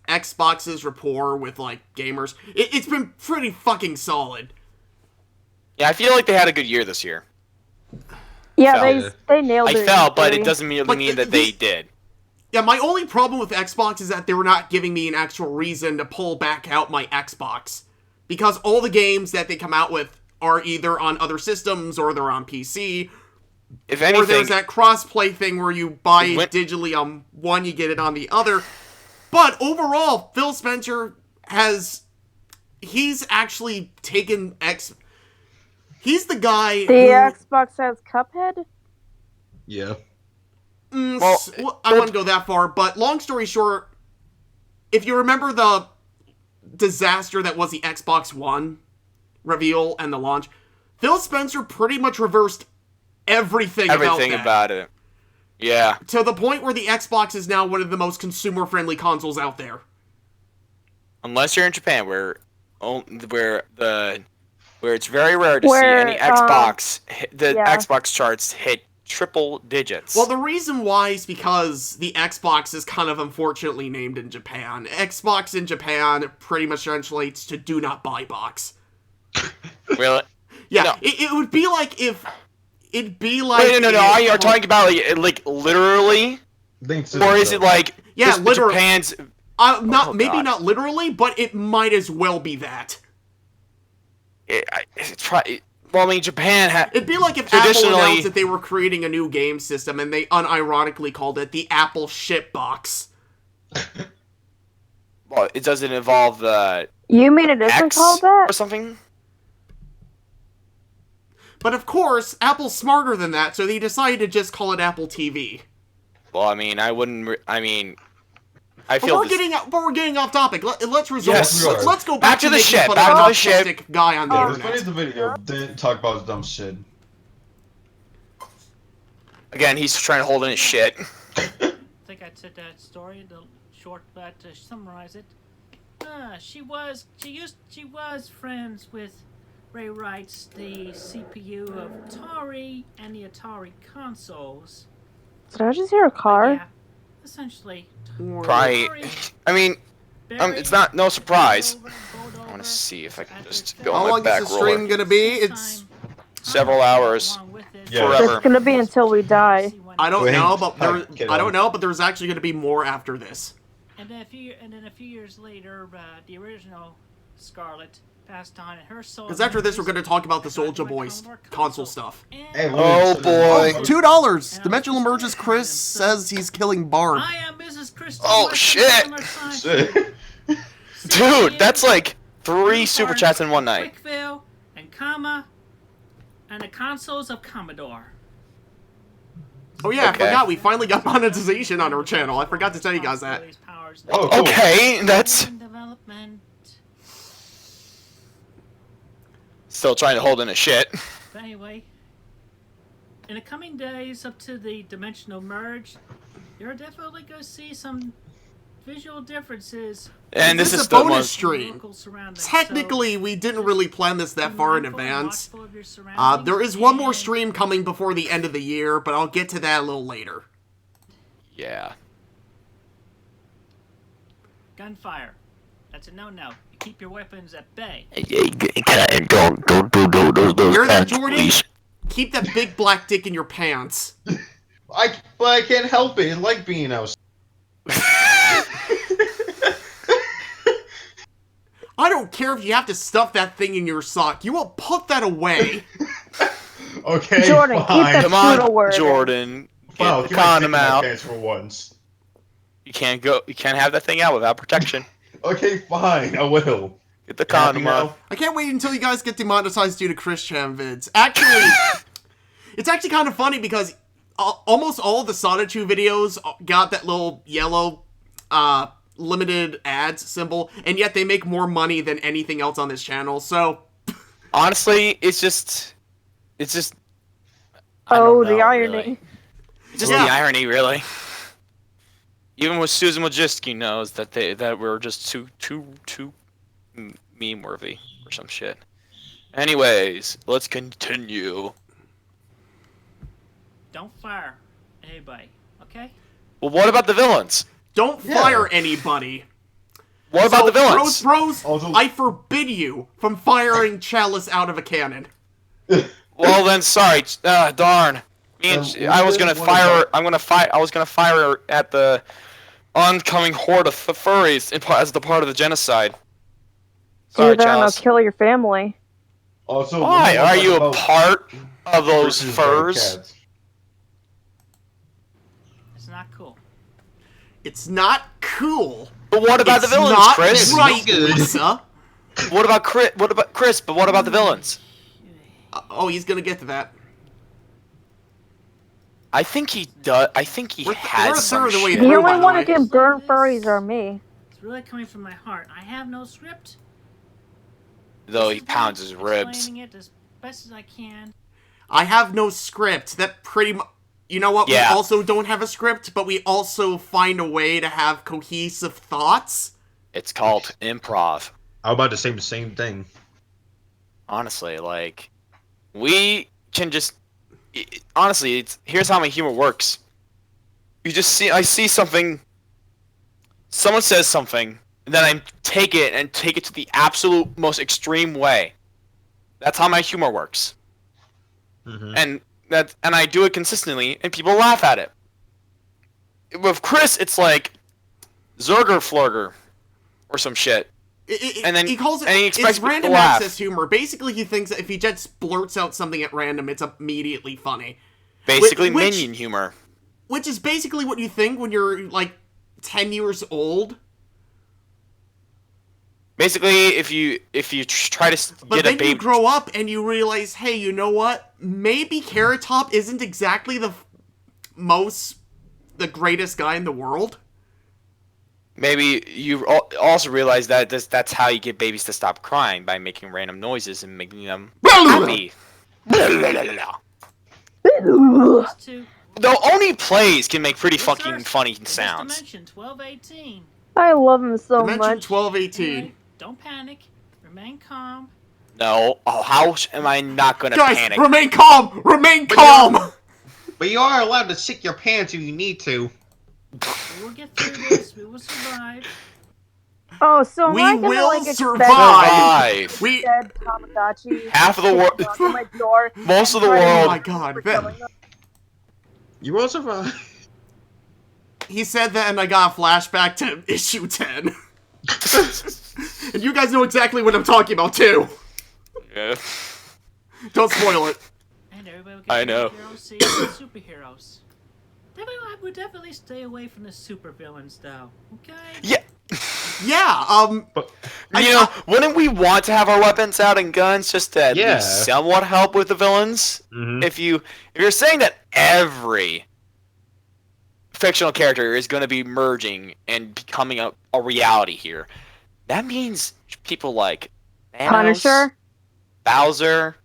Speaker 3: Xbox's rapport with like gamers, it's been pretty fucking solid.
Speaker 2: Yeah, I feel like they had a good year this year.
Speaker 6: Yeah,
Speaker 2: Felt.
Speaker 6: they nailed
Speaker 2: I
Speaker 6: it.
Speaker 2: felt, but it
Speaker 6: really.
Speaker 2: doesn't really
Speaker 3: Like,
Speaker 2: mean that they did.
Speaker 3: Yeah, my only problem with Xbox is that they were not giving me an actual reason to pull back out my Xbox. Because all the games that they come out with are either on other systems or they're on PC.
Speaker 2: If
Speaker 3: Or
Speaker 2: anything,
Speaker 3: there's that cross-play thing where you buy it
Speaker 2: When-
Speaker 3: digitally on one, you get it on the other. But overall, Phil Spencer he's actually taken he's the guy
Speaker 6: The Xbox has Cuphead.
Speaker 4: Yeah.
Speaker 2: Well,
Speaker 3: I wouldn't go that far, but long story short, if you remember the disaster that was the Xbox One reveal and the launch, Phil Spencer pretty much reversed everything
Speaker 2: about it. Yeah.
Speaker 3: to the point where the Xbox is now one of the most consumer-friendly consoles out there.
Speaker 2: Unless you're in Japan, where it's very rare to
Speaker 6: Where,
Speaker 2: see any Xbox, the
Speaker 6: yeah.
Speaker 2: Xbox charts hit triple digits.
Speaker 3: Well, the reason why is because the Xbox is kind of unfortunately named in Japan. Xbox in Japan pretty much translates to do not buy box.
Speaker 2: Really?
Speaker 3: Yeah,
Speaker 2: No.
Speaker 3: it would be like if... It'd be like...
Speaker 2: Wait, no. Are you talking about, like literally? Or is it, like,
Speaker 3: Yeah,
Speaker 2: just
Speaker 3: literally.
Speaker 2: Japan's...
Speaker 3: Maybe
Speaker 2: God.
Speaker 3: not literally, but it might as well be that.
Speaker 2: Well, I mean, Japan had...
Speaker 3: It'd be like if Apple
Speaker 2: Traditionally-
Speaker 3: announced that they were creating a new game system and they unironically called it the Apple Shitbox.
Speaker 2: Well, it doesn't involve the
Speaker 6: You mean it isn't
Speaker 2: X
Speaker 6: called that?
Speaker 2: or something?
Speaker 3: But of course, Apple's smarter than that, so they decided to just call it Apple TV.
Speaker 2: Well, I mean, I wouldn't... I mean... I
Speaker 3: But
Speaker 2: feel
Speaker 3: we're getting off topic. Let's resort.
Speaker 2: Yes.
Speaker 3: Let's go
Speaker 2: Back
Speaker 3: back
Speaker 2: to the
Speaker 3: making
Speaker 2: shit,
Speaker 3: fun
Speaker 2: back
Speaker 3: of
Speaker 2: to
Speaker 3: an
Speaker 2: the shit.
Speaker 3: autistic guy on the
Speaker 4: Yeah, the funny
Speaker 3: internet.
Speaker 4: the video didn't talk about his dumb shit.
Speaker 2: Again, he's trying to hold in his shit.
Speaker 5: I think I said that story in the short, but to summarize it, she was friends with Ray Wright's the CPU of Atari and the Atari consoles.
Speaker 6: Did I just hear a car?
Speaker 5: Yeah, essentially.
Speaker 2: Right. I mean, it's not no surprise. I want to see if I can just go
Speaker 3: How
Speaker 2: on my
Speaker 3: long
Speaker 2: back
Speaker 3: is the stream
Speaker 2: roller.
Speaker 3: gonna be? It's
Speaker 2: Several hours.
Speaker 4: Yeah.
Speaker 2: Forever.
Speaker 6: It's gonna be until we die.
Speaker 3: I don't
Speaker 4: Wait,
Speaker 3: know, but
Speaker 4: get
Speaker 3: I don't
Speaker 4: on.
Speaker 3: know, but there's actually gonna be more after this.
Speaker 5: And then a few years later, the original Scarlet passed on, and her soul.
Speaker 3: Because after this, we're gonna talk about the Soulja Boy's console stuff.
Speaker 4: Hey,
Speaker 2: Oh, boy.
Speaker 3: $2. Dimensional Emerges Chris says he's killing Bard.
Speaker 5: I am Mrs. Christie.
Speaker 2: Oh, shit.
Speaker 4: Shit.
Speaker 2: Dude, that's like 3 super chats in one night.
Speaker 5: Quickville and Comma and the consoles of Commodore.
Speaker 3: Oh yeah, I
Speaker 2: Okay.
Speaker 3: forgot we finally got monetization on our channel. I forgot to tell you guys that.
Speaker 4: Oh, cool.
Speaker 2: Okay, that's
Speaker 5: Development.
Speaker 2: still trying to hold in a shit.
Speaker 5: But anyway, in the coming days up to the dimensional merge, you're definitely going to see some visual differences.
Speaker 2: And
Speaker 3: This
Speaker 2: this
Speaker 3: is
Speaker 2: is
Speaker 3: a
Speaker 2: the
Speaker 3: bonus
Speaker 2: one.
Speaker 3: stream.
Speaker 5: Local surroundings.
Speaker 3: Technically, we didn't really plan this that
Speaker 5: So,
Speaker 3: far in
Speaker 5: be mindful and
Speaker 3: advance.
Speaker 5: watchful of your surroundings
Speaker 3: There is one more
Speaker 5: and
Speaker 3: stream coming before the end of the year, but I'll get to that a little later.
Speaker 2: Yeah.
Speaker 5: Gunfire. That's a no-no. You keep your weapons at bay.
Speaker 2: Don't do those
Speaker 3: Hear that,
Speaker 2: kinds,
Speaker 3: Jordan?
Speaker 2: please.
Speaker 3: Keep that big black dick in your pants.
Speaker 4: But I can't help it. I like being outside.
Speaker 3: I don't care if you have to stuff that thing in your sock. You will put that away.
Speaker 4: Okay,
Speaker 6: Jordan, keep
Speaker 4: fine.
Speaker 6: that
Speaker 2: Come on,
Speaker 6: pseudo word.
Speaker 2: Jordan.
Speaker 4: Wow,
Speaker 2: Get the
Speaker 4: keep my dick in
Speaker 2: condom
Speaker 4: my
Speaker 2: out.
Speaker 4: pants for once.
Speaker 2: You can't have that thing out without protection.
Speaker 4: Okay, fine. I will.
Speaker 2: Get the
Speaker 4: You happy
Speaker 2: condom
Speaker 4: now?
Speaker 2: out.
Speaker 3: I can't wait until you guys get demonetized due to Chris Chan vids. Actually, it's actually kind of funny because almost all of the Sonichu videos got that little yellow limited ads symbol, and yet they make more money than anything else on this channel, so...
Speaker 2: Honestly, it's just. I
Speaker 6: Oh,
Speaker 2: don't
Speaker 6: the
Speaker 2: know,
Speaker 6: irony.
Speaker 2: really. It's just
Speaker 3: Yeah.
Speaker 2: the irony, really. Even with Susan Wojcicki knows that we're just too meme worthy or some shit. Anyways, let's continue.
Speaker 5: Don't fire anybody, okay?
Speaker 2: Well, what about the villains?
Speaker 3: Don't fire anybody.
Speaker 2: What about the villains?
Speaker 3: Bros,
Speaker 4: Also-
Speaker 3: I forbid you from firing Chalice out of a cannon.
Speaker 2: Well then, sorry. Darn. Me and I was gonna fire. I was gonna fire at the oncoming horde of furries as the part of the genocide. Sorry,
Speaker 6: Do that and I'll
Speaker 2: Chalice.
Speaker 6: kill your family.
Speaker 4: Also,
Speaker 2: Why
Speaker 4: what
Speaker 2: are you a
Speaker 4: about
Speaker 2: part of those
Speaker 4: versus
Speaker 2: furs?
Speaker 4: cats?
Speaker 5: It's not cool.
Speaker 3: It's not cool.
Speaker 2: But what about
Speaker 3: It's
Speaker 2: the villains,
Speaker 3: not
Speaker 2: Chris?
Speaker 3: right,
Speaker 4: good.
Speaker 3: Lisa.
Speaker 2: What about Chris? But what about the villains?
Speaker 3: Oh, he's gonna get to that.
Speaker 2: I think he does. I think he
Speaker 3: We're
Speaker 2: has
Speaker 3: a
Speaker 2: some
Speaker 3: third of the way
Speaker 2: shit.
Speaker 6: The
Speaker 3: through, by
Speaker 6: only
Speaker 3: the
Speaker 6: one
Speaker 3: way.
Speaker 6: who can burn furries are me.
Speaker 5: It's really coming from my heart. I have no script.
Speaker 2: Though he
Speaker 5: This is
Speaker 2: pounds
Speaker 5: me
Speaker 2: his ribs.
Speaker 5: Explaining it as best as I can.
Speaker 3: I have no script. That pretty much... You know what?
Speaker 2: Yeah.
Speaker 3: We also don't have a script, but we also find a way to have cohesive thoughts.
Speaker 2: It's called improv.
Speaker 4: I'm about to say the same thing.
Speaker 2: Honestly, like, we can just. Honestly, here's how my humor works. I see something. Someone says something, and then I take it to the absolute most extreme way. That's how my humor works.
Speaker 4: Mhm.
Speaker 2: And I do it consistently, and people laugh at it. With Chris, it's like Zerger Flurger or some shit. And then
Speaker 3: he calls it,
Speaker 2: and he expects
Speaker 3: it's
Speaker 2: people to
Speaker 3: random
Speaker 2: laugh.
Speaker 3: access humor. Basically, he thinks that if he just blurts out something at random, it's immediately funny.
Speaker 2: Basically,
Speaker 3: which-
Speaker 2: minion humor.
Speaker 3: Which is basically what you think when you're, like, 10 years old.
Speaker 2: Basically, if you try to
Speaker 3: But
Speaker 2: get a
Speaker 3: then
Speaker 2: baby,
Speaker 3: you grow up and you realize, hey, you know what? Maybe Carrot Top isn't exactly the greatest guy in the world.
Speaker 2: maybe you also realize that that's how you get babies to stop crying, by making random noises and making them happy.
Speaker 5: Those two.
Speaker 2: Though only plays can make pretty
Speaker 5: Yes,
Speaker 2: fucking
Speaker 5: sir.
Speaker 2: funny
Speaker 5: This
Speaker 2: sounds.
Speaker 5: Dimension 1218.
Speaker 6: I love him so
Speaker 3: Dimension
Speaker 6: much.
Speaker 3: 1218.
Speaker 5: Anyway, don't panic. Remain calm.
Speaker 2: No, oh, how am I not gonna
Speaker 3: Guys,
Speaker 2: panic?
Speaker 3: remain calm! Remain calm!
Speaker 4: But you are allowed to sick your pants if you need to.
Speaker 5: We will get through this. We will survive.
Speaker 6: Oh, so
Speaker 3: We
Speaker 6: am I gonna,
Speaker 3: will
Speaker 6: like, expect
Speaker 2: Survive.
Speaker 3: We...
Speaker 6: dead Tamagotchi?
Speaker 2: Half of the world,
Speaker 6: knock on my door
Speaker 2: most of the
Speaker 6: and try to
Speaker 3: Oh
Speaker 2: world.
Speaker 3: my god,
Speaker 6: for
Speaker 3: that-
Speaker 6: killing them?
Speaker 4: You will survive.
Speaker 3: He said that and I got a flashback to issue 10. And you guys know exactly what I'm talking about, too.
Speaker 2: Yeah.
Speaker 3: Don't spoil it.
Speaker 5: And everybody will get
Speaker 2: I know.
Speaker 5: heroes, see superheroes. I would definitely stay away from the supervillains, though. Okay?
Speaker 2: Yeah.
Speaker 3: Yeah,
Speaker 2: You know, wouldn't we want to have our weapons out and guns just to at
Speaker 4: Yeah.
Speaker 2: least somewhat help with the villains?
Speaker 4: Mhm.
Speaker 2: If you're saying that every fictional character is going to be merging and becoming a reality here, that means people like Thanos,
Speaker 6: Punisher,
Speaker 2: Bowser,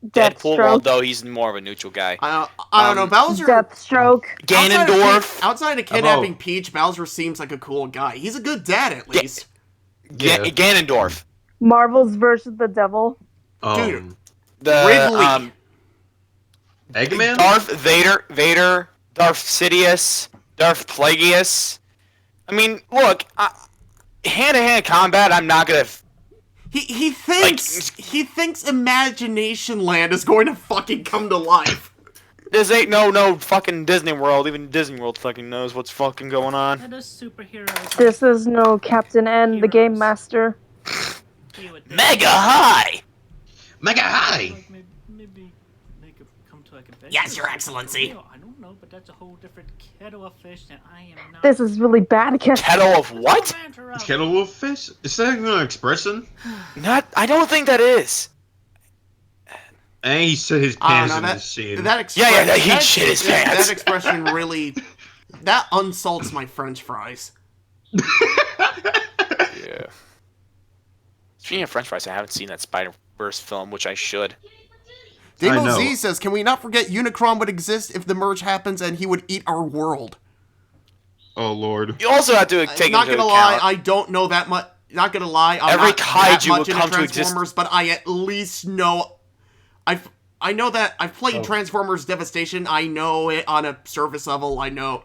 Speaker 2: Deadpool,
Speaker 6: Deathstroke,
Speaker 2: although he's more of a neutral guy.
Speaker 3: I don't know, Bowser...
Speaker 6: Deathstroke.
Speaker 2: Ganondorf,
Speaker 3: Outside of kidnapping Peach, Bowser seems like a cool guy. He's a good dad, at least.
Speaker 4: Yeah.
Speaker 2: Ganondorf,
Speaker 6: Marvel's versus the Devil.
Speaker 3: Dude.
Speaker 2: the
Speaker 3: Ridley.
Speaker 4: Eggman?
Speaker 2: Darth Vader, Darth Sidious, Darth Plagueis. I mean, look, hand-to-hand combat, I'm not gonna.
Speaker 3: He thinks Imagination Land is going to fucking come to life.
Speaker 2: This ain't no fucking Disney World. Even Disney World fucking knows what's fucking going on.
Speaker 5: And the superheroes.
Speaker 6: This is no Captain N, the Game Master.
Speaker 5: deal with this.
Speaker 2: Mega high.
Speaker 4: Mega high!
Speaker 5: Like maybe they could come to like a
Speaker 3: Yes, Your Excellency.
Speaker 5: I don't know, but that's a whole different kettle of fish that I am not.
Speaker 6: This is really bad.
Speaker 2: Kettle of what?
Speaker 5: Banter up.
Speaker 4: Kettle of fish? Is that even an expression?
Speaker 2: Not. I don't think that is.
Speaker 4: And he said his
Speaker 3: I
Speaker 4: pants
Speaker 3: don't
Speaker 4: in
Speaker 3: know,
Speaker 4: the scene.
Speaker 2: Yeah, he shit his pants.
Speaker 3: That expression really... That unsalts my french fries.
Speaker 2: Yeah. Speaking of French fries, I haven't seen that Spider-Verse film, which I should.
Speaker 4: I
Speaker 3: Dingo
Speaker 4: know.
Speaker 3: Z says, can we not forget Unicron would exist if the merge happens and he would eat our world?
Speaker 4: Oh, Lord.
Speaker 2: You also have to take
Speaker 3: Not
Speaker 2: into
Speaker 3: gonna
Speaker 2: account.
Speaker 3: lie, I don't know that much. Not gonna lie, I'm
Speaker 2: Every
Speaker 3: not that
Speaker 2: kaiju
Speaker 3: much
Speaker 2: would
Speaker 3: into
Speaker 2: come to exist-
Speaker 3: Transformers, but I at least know. I know that I've played
Speaker 4: Oh.
Speaker 3: Transformers Devastation. I know it on a surface level. I know.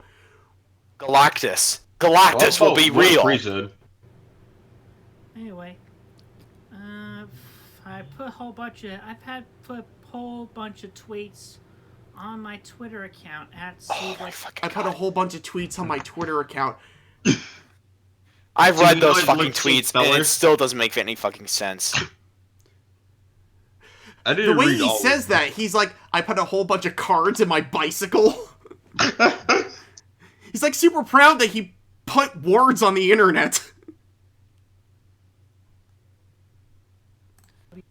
Speaker 2: Galactus. Galactus will be
Speaker 4: What
Speaker 2: real.
Speaker 4: Frieza?
Speaker 5: Anyway, I put a whole bunch of put a whole bunch of tweets on my Twitter account at
Speaker 2: Oh my
Speaker 5: Steve.
Speaker 2: fucking
Speaker 3: I put a
Speaker 2: God.
Speaker 3: whole bunch of tweets on my Twitter account.
Speaker 2: I've
Speaker 4: So
Speaker 2: read
Speaker 4: you know
Speaker 2: those
Speaker 4: it
Speaker 2: fucking
Speaker 4: looks like
Speaker 2: tweets, and it
Speaker 4: fellers?
Speaker 2: still doesn't make any fucking sense.
Speaker 4: I
Speaker 3: The
Speaker 4: didn't
Speaker 3: way
Speaker 4: read
Speaker 3: he
Speaker 4: all of
Speaker 3: says
Speaker 4: them.
Speaker 3: that, he's like, I put a whole bunch of cards in my bicycle. He's like super proud that he put words on the internet.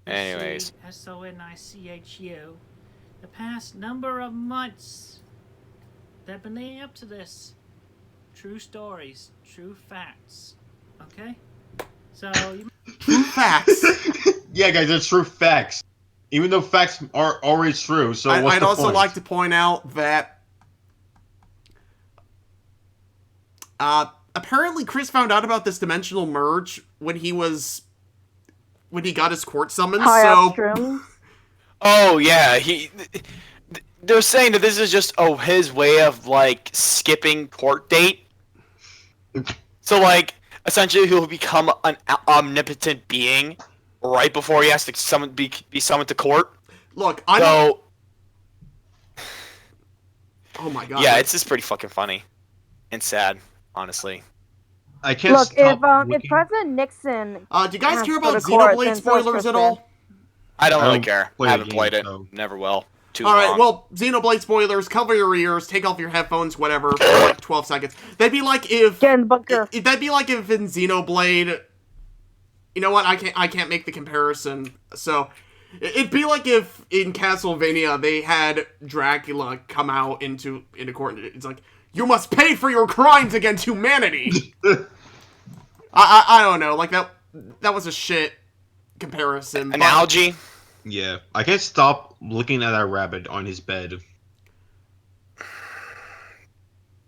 Speaker 2: Anyways.
Speaker 5: Sonichu. The past number of months that have been leading up to this. True stories, true facts. Okay? So, you
Speaker 3: Facts.
Speaker 4: Yeah, guys, that's true facts. Even though facts are already true, so what's
Speaker 3: I'd
Speaker 4: the
Speaker 3: also
Speaker 4: point?
Speaker 3: like to point out that apparently Chris found out about this dimensional merge when he got his court summons.
Speaker 6: High
Speaker 3: So
Speaker 6: upstream.
Speaker 2: Oh yeah, they're saying that this is just his way of like skipping court date. So like essentially he'll become an omnipotent being right before he has to be summoned to court.
Speaker 3: Look,
Speaker 2: So,
Speaker 3: oh my god.
Speaker 2: yeah, it's just pretty fucking funny and sad, honestly.
Speaker 4: I can't
Speaker 6: Look,
Speaker 4: stop
Speaker 6: if
Speaker 4: looking.
Speaker 6: President Nixon,
Speaker 3: do you guys
Speaker 6: has
Speaker 3: care
Speaker 6: to go
Speaker 3: about
Speaker 6: to court,
Speaker 3: Xenoblade
Speaker 6: then so is
Speaker 3: spoilers at
Speaker 6: Kristen.
Speaker 3: all?
Speaker 2: I don't
Speaker 4: I
Speaker 2: really
Speaker 4: don't
Speaker 2: care.
Speaker 4: play
Speaker 2: I
Speaker 4: the
Speaker 2: haven't
Speaker 4: game,
Speaker 2: played it.
Speaker 4: so-
Speaker 2: Never will. Too
Speaker 3: Alright,
Speaker 2: long.
Speaker 3: well, Xenoblade spoilers, cover your ears, take off your headphones, whatever, for like 12 seconds. That'd be like if...
Speaker 6: get in the bunker.
Speaker 3: That'd be like if in Xenoblade... You know what, I can't make the comparison, so... It'd be like if in Castlevania they had Dracula come out into court and it's like, you must pay for your crimes against humanity! I don't know, like that was a shit comparison. but-
Speaker 2: Analogy?
Speaker 4: Yeah, I can't stop looking at that rabbit on his bed.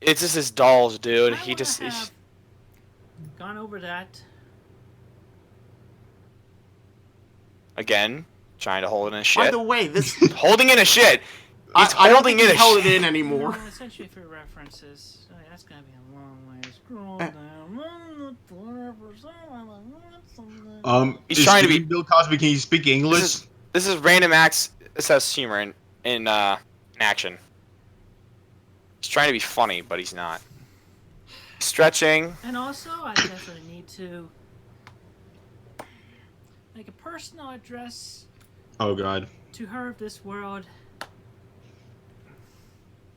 Speaker 2: It's just his dolls, dude.
Speaker 5: I
Speaker 2: He
Speaker 5: wanna
Speaker 2: just...
Speaker 5: have gone over that.
Speaker 2: Again, trying to hold in his
Speaker 3: By
Speaker 2: shit.
Speaker 3: the way, this...
Speaker 2: Holding in his shit! He's
Speaker 3: I don't
Speaker 2: holding
Speaker 3: think
Speaker 2: in
Speaker 3: he
Speaker 2: his
Speaker 3: held it
Speaker 2: shit.
Speaker 3: in anymore.
Speaker 5: No, essentially for references. Oh, that's gonna be a long way. Scroll
Speaker 3: Eh.
Speaker 5: down.
Speaker 2: He's
Speaker 4: is
Speaker 2: trying to be-
Speaker 4: Bill Cosby. Can you speak English?
Speaker 2: This is random acts. This has humor in action. He's trying to be funny, but he's not. Stretching.
Speaker 5: And also, I definitely need to make a personal address
Speaker 4: Oh god.
Speaker 5: to her of this world,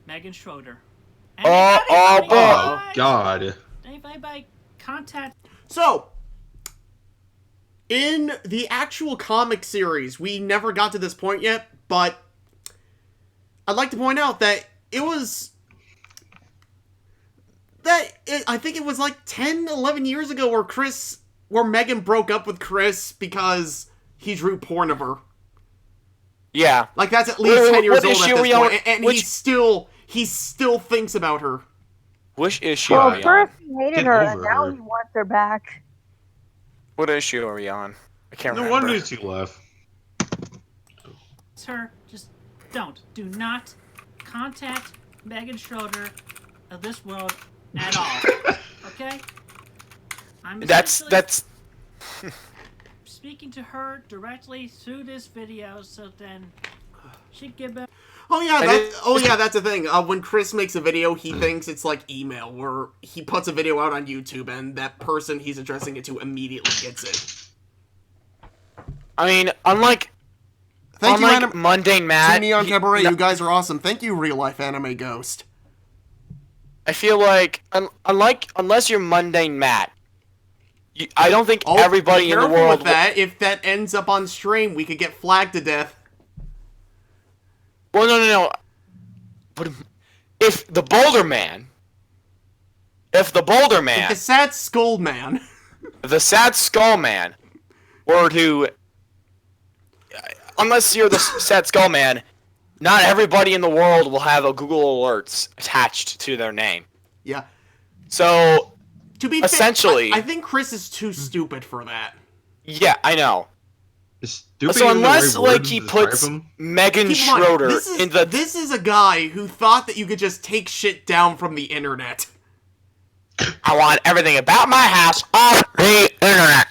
Speaker 5: Megan Schroeder.
Speaker 4: Oh god.
Speaker 5: Anybody contact.
Speaker 3: So, in the actual comic series, we never got to this point yet, but I'd like to point out that it was... I think it was like 10, 11 years ago where Megan broke up with Chris because he drew porn of her.
Speaker 2: Yeah.
Speaker 3: Like, that's at least 10 years
Speaker 2: What
Speaker 3: old
Speaker 2: issue
Speaker 3: at
Speaker 2: were
Speaker 3: this
Speaker 2: you on?
Speaker 3: point, and
Speaker 2: Which-
Speaker 3: he still thinks about her.
Speaker 2: Which issue
Speaker 6: Well,
Speaker 2: are we on?
Speaker 6: first he hated
Speaker 4: Get
Speaker 6: her, and
Speaker 4: over
Speaker 6: now
Speaker 4: her.
Speaker 6: he wants her back.
Speaker 2: What issue are we on? I can't
Speaker 4: No
Speaker 2: remember.
Speaker 4: wonder she left.
Speaker 5: her, just do not contact Megan Schroeder of this world at all. Okay? I'm essentially
Speaker 2: That's
Speaker 5: speaking to her directly through this video, so then she can get back.
Speaker 3: Oh yeah,
Speaker 2: And
Speaker 3: that's the thing. When Chris makes a video, he thinks it's like email, where he puts a video out on YouTube, and that person he's addressing it to immediately gets it.
Speaker 2: I mean, unlike
Speaker 3: Thank you,
Speaker 2: Mundane Matt.
Speaker 3: Neon Cabaret.
Speaker 2: no-
Speaker 3: You guys are awesome. Thank you, Real Life Anime Ghost.
Speaker 2: I feel like unless you're Mundane Matt, I don't think
Speaker 3: Oh,
Speaker 2: everybody
Speaker 3: be
Speaker 2: in the
Speaker 3: careful
Speaker 2: world.
Speaker 3: with that. If that ends up on stream, we could get flagged to death.
Speaker 2: Well, no. But if the Boulder Man,
Speaker 3: If the sad skull man.
Speaker 2: the Sad Skull Man, were to, unless you're the Sad Skull Man, not everybody in the world will have a Google Alerts attached to their name.
Speaker 3: Yeah.
Speaker 2: So,
Speaker 3: To be
Speaker 2: Essentially-
Speaker 3: fair, I think Chris is too stupid for that.
Speaker 2: yeah, I know.
Speaker 4: Is stupid
Speaker 2: So
Speaker 4: even the
Speaker 2: unless
Speaker 4: right word
Speaker 2: like
Speaker 4: to
Speaker 2: he
Speaker 4: describe
Speaker 2: puts
Speaker 4: him?
Speaker 2: Megan
Speaker 3: Keep in mind,
Speaker 2: Schroeder
Speaker 3: this
Speaker 2: in the
Speaker 3: this is a guy who thought that you could just take shit down from the internet.
Speaker 2: I want everything about my house off the internet.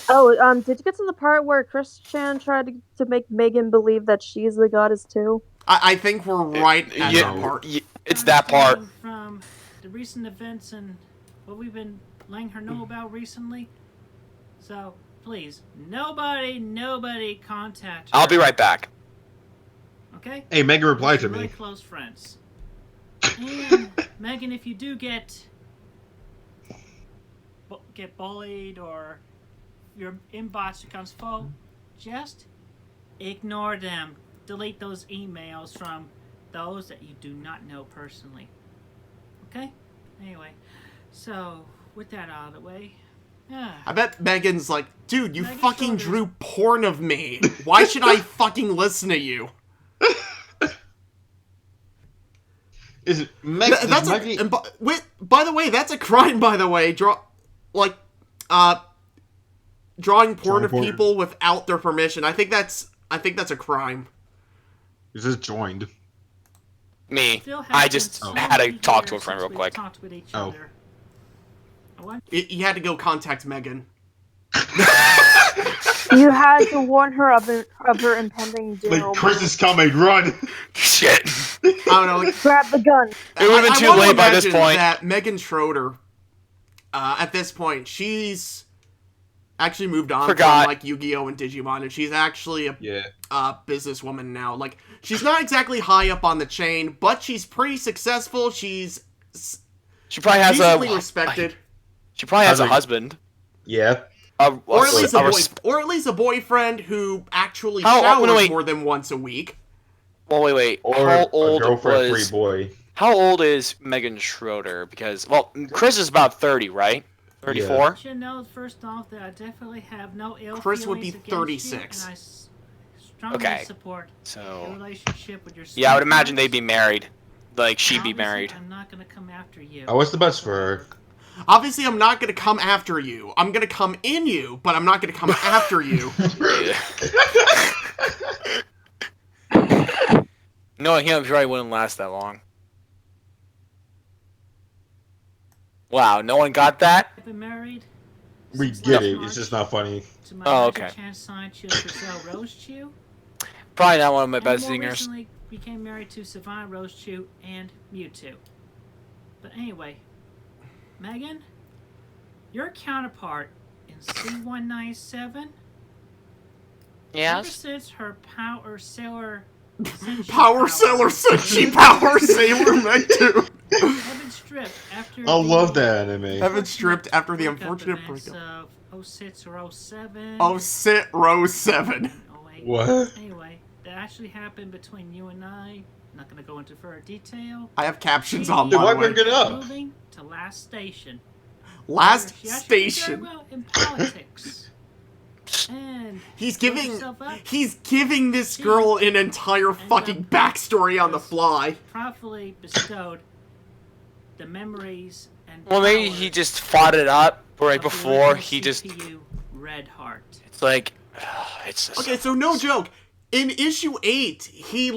Speaker 6: Oh, did you get to the part where Christian tried to make Megan believe that she's the goddess too?
Speaker 3: I think we're right at
Speaker 2: Yeah,
Speaker 3: that part.
Speaker 2: it's that part.
Speaker 5: From the recent events and what we've been letting her know about recently. So, please, nobody contact her.
Speaker 2: I'll be right back.
Speaker 5: Okay?
Speaker 4: Hey, Megan replied
Speaker 5: We're
Speaker 4: to
Speaker 5: really
Speaker 4: me.
Speaker 5: close friends. And, Megan, if you do get bullied or your inbox becomes full, just ignore them. Delete those emails from those that you do not know personally. Okay? Anyway, so with that out of the way,
Speaker 3: I bet Megan's like, dude, you
Speaker 5: Megan
Speaker 3: fucking
Speaker 5: Schroeder's-
Speaker 3: drew porn of me. Why should I fucking listen to you?
Speaker 4: Is it
Speaker 3: That's
Speaker 4: Maggie?
Speaker 3: and by the way, that's a crime. By the way, drawing porn
Speaker 4: Drawing
Speaker 3: of
Speaker 4: porn.
Speaker 3: people without their permission. I think that's a crime.
Speaker 4: Is this joined?
Speaker 2: Me.
Speaker 5: still have
Speaker 2: I
Speaker 5: been
Speaker 2: just
Speaker 5: so
Speaker 2: had to
Speaker 5: many
Speaker 2: talk to a
Speaker 5: years
Speaker 2: friend
Speaker 5: since
Speaker 2: real
Speaker 5: we've
Speaker 2: quick.
Speaker 5: talked with each
Speaker 4: Oh.
Speaker 5: other. What?
Speaker 3: You had to go contact Megan.
Speaker 6: You had to warn her of her impending doom.
Speaker 4: Like, Chris is coming, run!
Speaker 2: Shit.
Speaker 3: I don't know. Like,
Speaker 6: Grab the gun.
Speaker 2: It would've been too
Speaker 3: want to
Speaker 2: late by this
Speaker 3: imagine
Speaker 2: point.
Speaker 3: that Megan Schroeder, at this point, she's actually moved on from like Yu-Gi-Oh and Digimon, and she's actually a businesswoman now. Like, she's not exactly high up on the chain, but she's pretty successful. She
Speaker 2: probably has
Speaker 3: respected.
Speaker 2: She probably has a husband.
Speaker 4: Yeah.
Speaker 3: Or at least a boyfriend who actually showers more than once a week.
Speaker 2: Well, wait.
Speaker 4: Or
Speaker 2: how old
Speaker 4: a girlfriend
Speaker 2: was...
Speaker 4: free boy.
Speaker 2: How old is Megan Schroeder? Because, well, Chris is about 30, right? 34?
Speaker 5: Yeah. You should know, first off, that I definitely have no ill
Speaker 3: Chris would be
Speaker 5: feelings
Speaker 3: 36.
Speaker 5: You, and I strongly support a relationship with your
Speaker 2: yeah, I would imagine they'd be married. Like, she'd be
Speaker 5: Obviously,
Speaker 2: married.
Speaker 5: I'm not going to come after you.
Speaker 4: Oh, what's the best for her?
Speaker 3: Obviously, I'm not going to come after you. I'm going to come in you, but I'm not going to come after you.
Speaker 2: No, he probably wouldn't last that long. Wow, no one got that?
Speaker 5: I've been married.
Speaker 4: We get it, it's just not funny.
Speaker 5: To my
Speaker 2: okay.
Speaker 5: Sonichu and Giselle Rosechew.
Speaker 2: Probably not one of my best
Speaker 5: more
Speaker 2: singers.
Speaker 5: Recently became married to Savannah Rosechew and Mewtwo. But anyway, Megan, your counterpart in C197.
Speaker 2: Yes.
Speaker 5: Ever since her Power Sailor
Speaker 3: Senshi Power Sailor meant to.
Speaker 5: Have been stripped after.
Speaker 4: I love that anime.
Speaker 3: Have been stripped after the unfortunate breakup.
Speaker 5: Of 06 or 07.
Speaker 3: Oh, sit row 7.
Speaker 5: Oh, wait.
Speaker 4: What?
Speaker 5: Anyway, that actually happened between you and I. Not gonna go into further detail.
Speaker 3: I have captions on
Speaker 4: Dude,
Speaker 3: my
Speaker 4: why
Speaker 3: way.
Speaker 4: bring it up?
Speaker 5: Moving to Last Station.
Speaker 3: Last
Speaker 5: She actually did
Speaker 3: Station.
Speaker 5: very well in politics. And
Speaker 3: He's
Speaker 5: built
Speaker 3: giving
Speaker 5: herself up,
Speaker 3: this girl an entire fucking backstory on the fly.
Speaker 5: properly bestowed the memories and
Speaker 2: Well, maybe he just fought it up right
Speaker 5: of the
Speaker 2: before
Speaker 5: original
Speaker 2: he just...
Speaker 5: CPU Red Heart.
Speaker 2: It's like... It's just...
Speaker 3: Okay, so no joke. In issue 8, he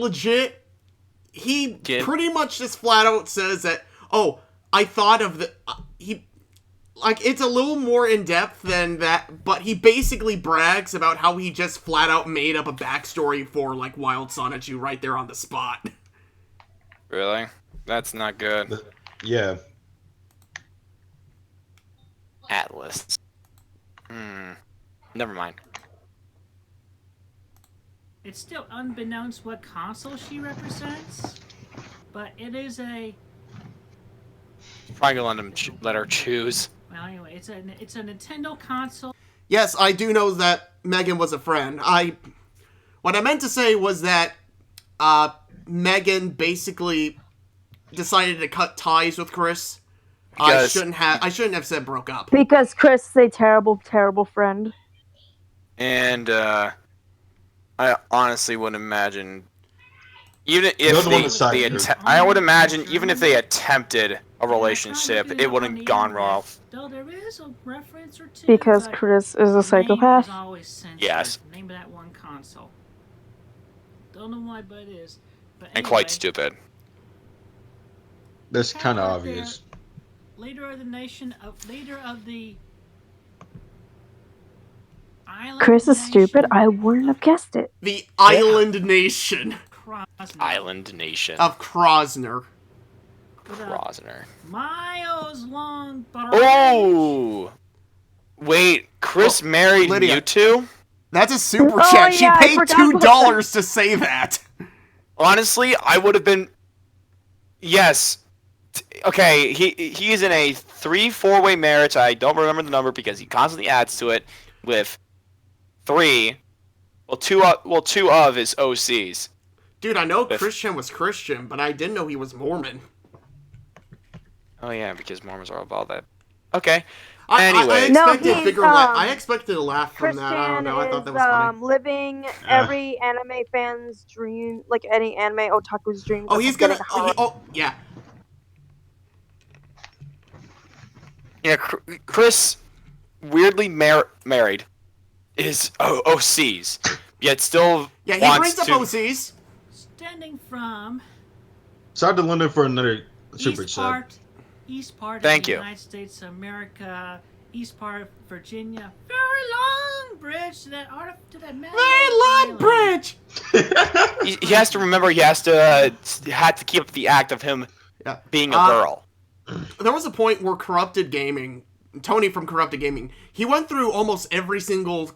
Speaker 3: pretty much just flat out says that, oh, I thought of the... Like, it's a little more in-depth than that, but he basically brags about how he just flat out made up a backstory for, like, Wild Sonichu right there on the spot.
Speaker 2: Really? That's not good.
Speaker 4: Yeah.
Speaker 2: Atlas. Never mind.
Speaker 5: It's still unbeknownst what console she represents, but it is a...
Speaker 2: Probably gonna let her choose.
Speaker 5: Well, anyway, it's a Nintendo console.
Speaker 3: Yes, I do know that Megan was a friend. What I meant to say was that Megan basically decided to cut ties with Chris. I shouldn't have said broke up.
Speaker 6: Because Chris is a terrible, terrible friend.
Speaker 2: And I honestly wouldn't imagine, even if I would imagine even if they attempted a relationship, it wouldn't gone well.
Speaker 5: Though there is a reference or two.
Speaker 6: Because
Speaker 5: but
Speaker 6: Chris is a
Speaker 5: the
Speaker 6: psychopath.
Speaker 5: name is always censored.
Speaker 2: Yes.
Speaker 5: Name of that one console. Don't know why, but it is. But
Speaker 2: And quite
Speaker 5: anyway,
Speaker 2: stupid.
Speaker 4: That's kind of
Speaker 5: Out
Speaker 4: obvious.
Speaker 5: there, leader of the island.
Speaker 6: Chris is
Speaker 5: nation,
Speaker 6: stupid. I wouldn't have guessed it.
Speaker 3: The Island Nation
Speaker 5: Krosner,
Speaker 2: Island Nation.
Speaker 3: of Krosner.
Speaker 5: with a
Speaker 2: Rosner.
Speaker 5: miles long barrage.
Speaker 2: Oh! Wait, Chris married
Speaker 3: Lydia.
Speaker 2: Mewtwo?
Speaker 3: That's a super
Speaker 6: Oh,
Speaker 3: chat. She
Speaker 6: yeah, I
Speaker 3: paid
Speaker 6: forgot about
Speaker 3: $2 to say that.
Speaker 2: Honestly, I would have been... Yes. Okay, he is in a 3-4-way marriage. I don't remember the number because he constantly adds to it with two of his OCs.
Speaker 3: Dude, I know Christian was Christian, but I didn't know he was Mormon.
Speaker 2: Oh yeah, because Mormons are about that. Okay.
Speaker 3: I
Speaker 2: Anyway.
Speaker 3: expected
Speaker 6: No,
Speaker 3: I expected a laugh from
Speaker 6: Christian
Speaker 3: that. I don't know. I thought that was
Speaker 6: is
Speaker 3: funny.
Speaker 6: living every anime fan's dream, like any anime otaku's dream.
Speaker 3: Oh, he's gonna.
Speaker 6: getting hot.
Speaker 3: Oh, yeah.
Speaker 2: Yeah, Chris weirdly married his OCs, yet still
Speaker 3: Yeah, he
Speaker 2: wants
Speaker 3: brings up
Speaker 2: to...
Speaker 3: OCs.
Speaker 5: Standing from
Speaker 4: Shout out to Linda for another super chat.
Speaker 5: East part
Speaker 2: Thank
Speaker 5: of
Speaker 2: you.
Speaker 5: the United States of America east part of Virginia. Very long bridge to that
Speaker 3: Very long bridge!
Speaker 2: He has to remember he had to keep up the act of him being a girl.
Speaker 3: There was a point where Tony from Corrupted Gaming, he went through almost every single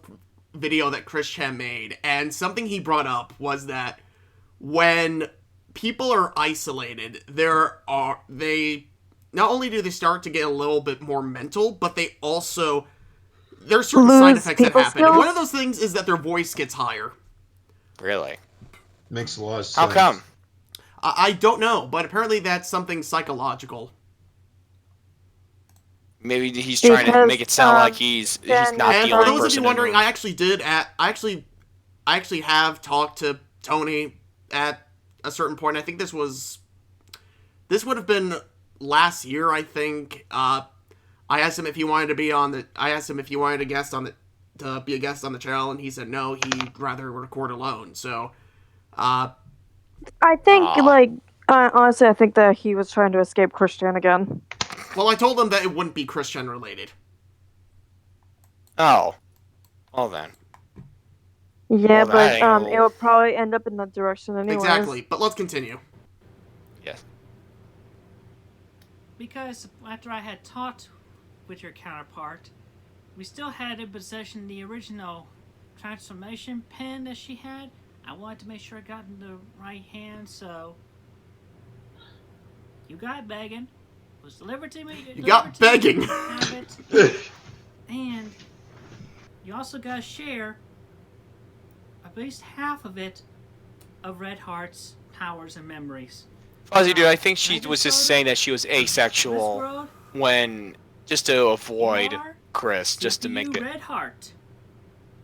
Speaker 3: video that Chris Chan made, and something he brought up was that when people are isolated, they not only do they start to get a little bit more mental, but they also, there's certain side effects that happen. And one of those things is that their voice gets higher.
Speaker 2: Really?
Speaker 4: Makes a lot of sense.
Speaker 2: How come?
Speaker 3: I don't know, but apparently that's something psychological.
Speaker 2: Maybe he's trying to make it sound like he's not the only person.
Speaker 3: For those of you wondering, I actually have talked to Tony at a certain point. I think this would have been last year, I think. I asked him if he wanted to be on the. I asked him if he wanted to be a guest on the channel, and he said no. He'd rather record alone. So,
Speaker 6: I think honestly, I think that he was trying to escape Christian again.
Speaker 3: Well, I told him that it wouldn't be Christian related.
Speaker 2: Oh, well then.
Speaker 6: Yeah, but it would probably end up in that direction anyway.
Speaker 3: Exactly, but let's continue.
Speaker 2: Yes.
Speaker 5: Because after I had talked with your counterpart, we still had in possession the original transformation pen that she had. I wanted to make sure I got in the right hand, so you got begging. It was delivered to me.
Speaker 3: You got begging.
Speaker 5: And you also got to share at least half of it of Red Heart's powers and memories.
Speaker 2: Fuzzy dude, I think she was just saying that she was asexual when just to avoid Chris, just to make it.
Speaker 5: Red Heart,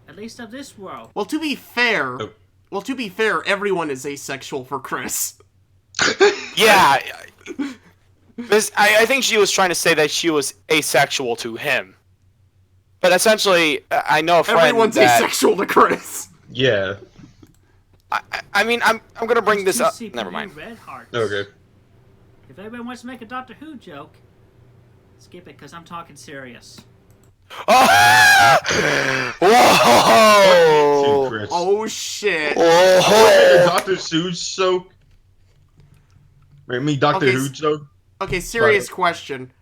Speaker 5: at least of this world.
Speaker 3: Well, to be fair, everyone is asexual for Chris.
Speaker 2: Yeah. I think she was trying to say that she was asexual to him. But essentially, I know a friend
Speaker 3: everyone's asexual to Chris.
Speaker 4: Yeah.
Speaker 2: I mean, I'm gonna bring this up. Never mind.
Speaker 5: Red Hearts.
Speaker 4: Okay.
Speaker 5: If anybody wants to make a Doctor Who joke, skip it, because I'm talking serious.
Speaker 2: Oh! Whoa!
Speaker 3: Oh shit!
Speaker 2: Oh!
Speaker 4: Dr. Seuss joke. I mean, Doctor Who joke.
Speaker 3: Okay, serious question.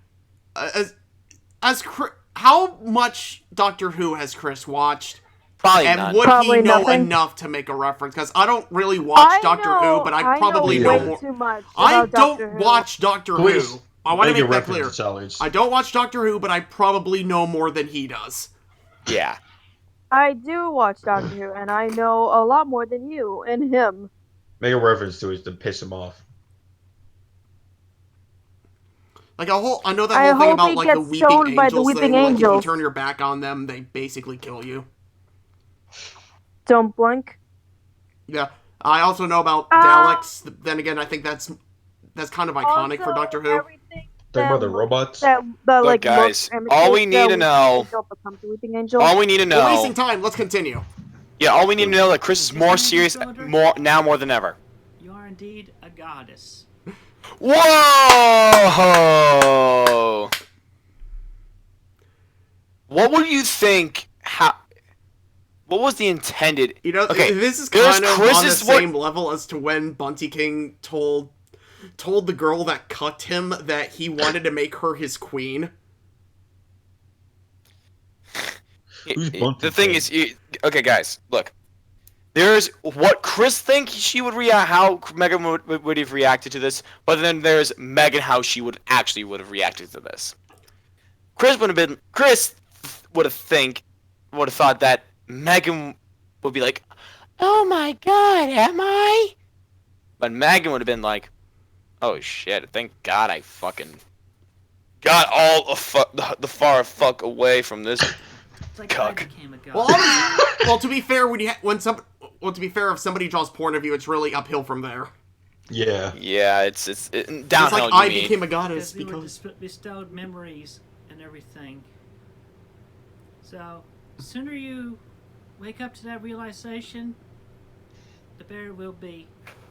Speaker 3: How much Doctor Who has Chris watched?
Speaker 2: Probably
Speaker 3: and
Speaker 2: none.
Speaker 3: would
Speaker 6: Probably
Speaker 3: he know
Speaker 6: nothing.
Speaker 3: enough to make a reference? Because I don't really watch Doctor Who, but I probably know more.
Speaker 6: Too much
Speaker 3: I
Speaker 6: about Doctor
Speaker 3: don't
Speaker 6: Who.
Speaker 3: watch Doctor Who. I want to make that clear.
Speaker 4: Challenge.
Speaker 3: I don't watch Doctor Who, but I probably know more than he does.
Speaker 2: Yeah.
Speaker 6: I do watch Doctor Who, and I know a lot more than you and him.
Speaker 4: Make a reference to it to piss him off.
Speaker 3: Like I know that whole thing about like the weeping angels thing. Like if you turn your back on them, they basically kill you.
Speaker 6: Don't blink.
Speaker 3: Yeah, I also know about Daleks. Then again, I think that's kind of iconic for Doctor Who.
Speaker 4: Talking about the robots.
Speaker 2: Look, guys, all we need to know. All we need to know.
Speaker 3: We're wasting time. Let's continue.
Speaker 2: Yeah, all we need to know that Chris is more serious more than ever.
Speaker 5: You are indeed a goddess.
Speaker 2: Whoa! What would you think? What was the intended?
Speaker 3: You know,
Speaker 2: okay,
Speaker 3: this is kind of on the same level as to when Bunty King told the girl that cucked him that he wanted to make her his queen.
Speaker 2: The thing is, okay, guys, look. There's what Chris thinks she would react, how Megan would have reacted to this, but then there's Megan how she would have reacted to this. Chris would have thought that Megan would be like, "Oh my God, am I?" But Megan would have been like, "Oh shit! Thank God I fucking got all the far fuck away from this cuck."
Speaker 3: Well, to be fair, to be fair, if somebody draws porn of you, it's really uphill from there.
Speaker 4: Yeah.
Speaker 2: Yeah, it's downhill.
Speaker 3: It's like I became a goddess
Speaker 5: because we were bestowed memories and everything. So, the sooner you wake up to that realization, the better it will be.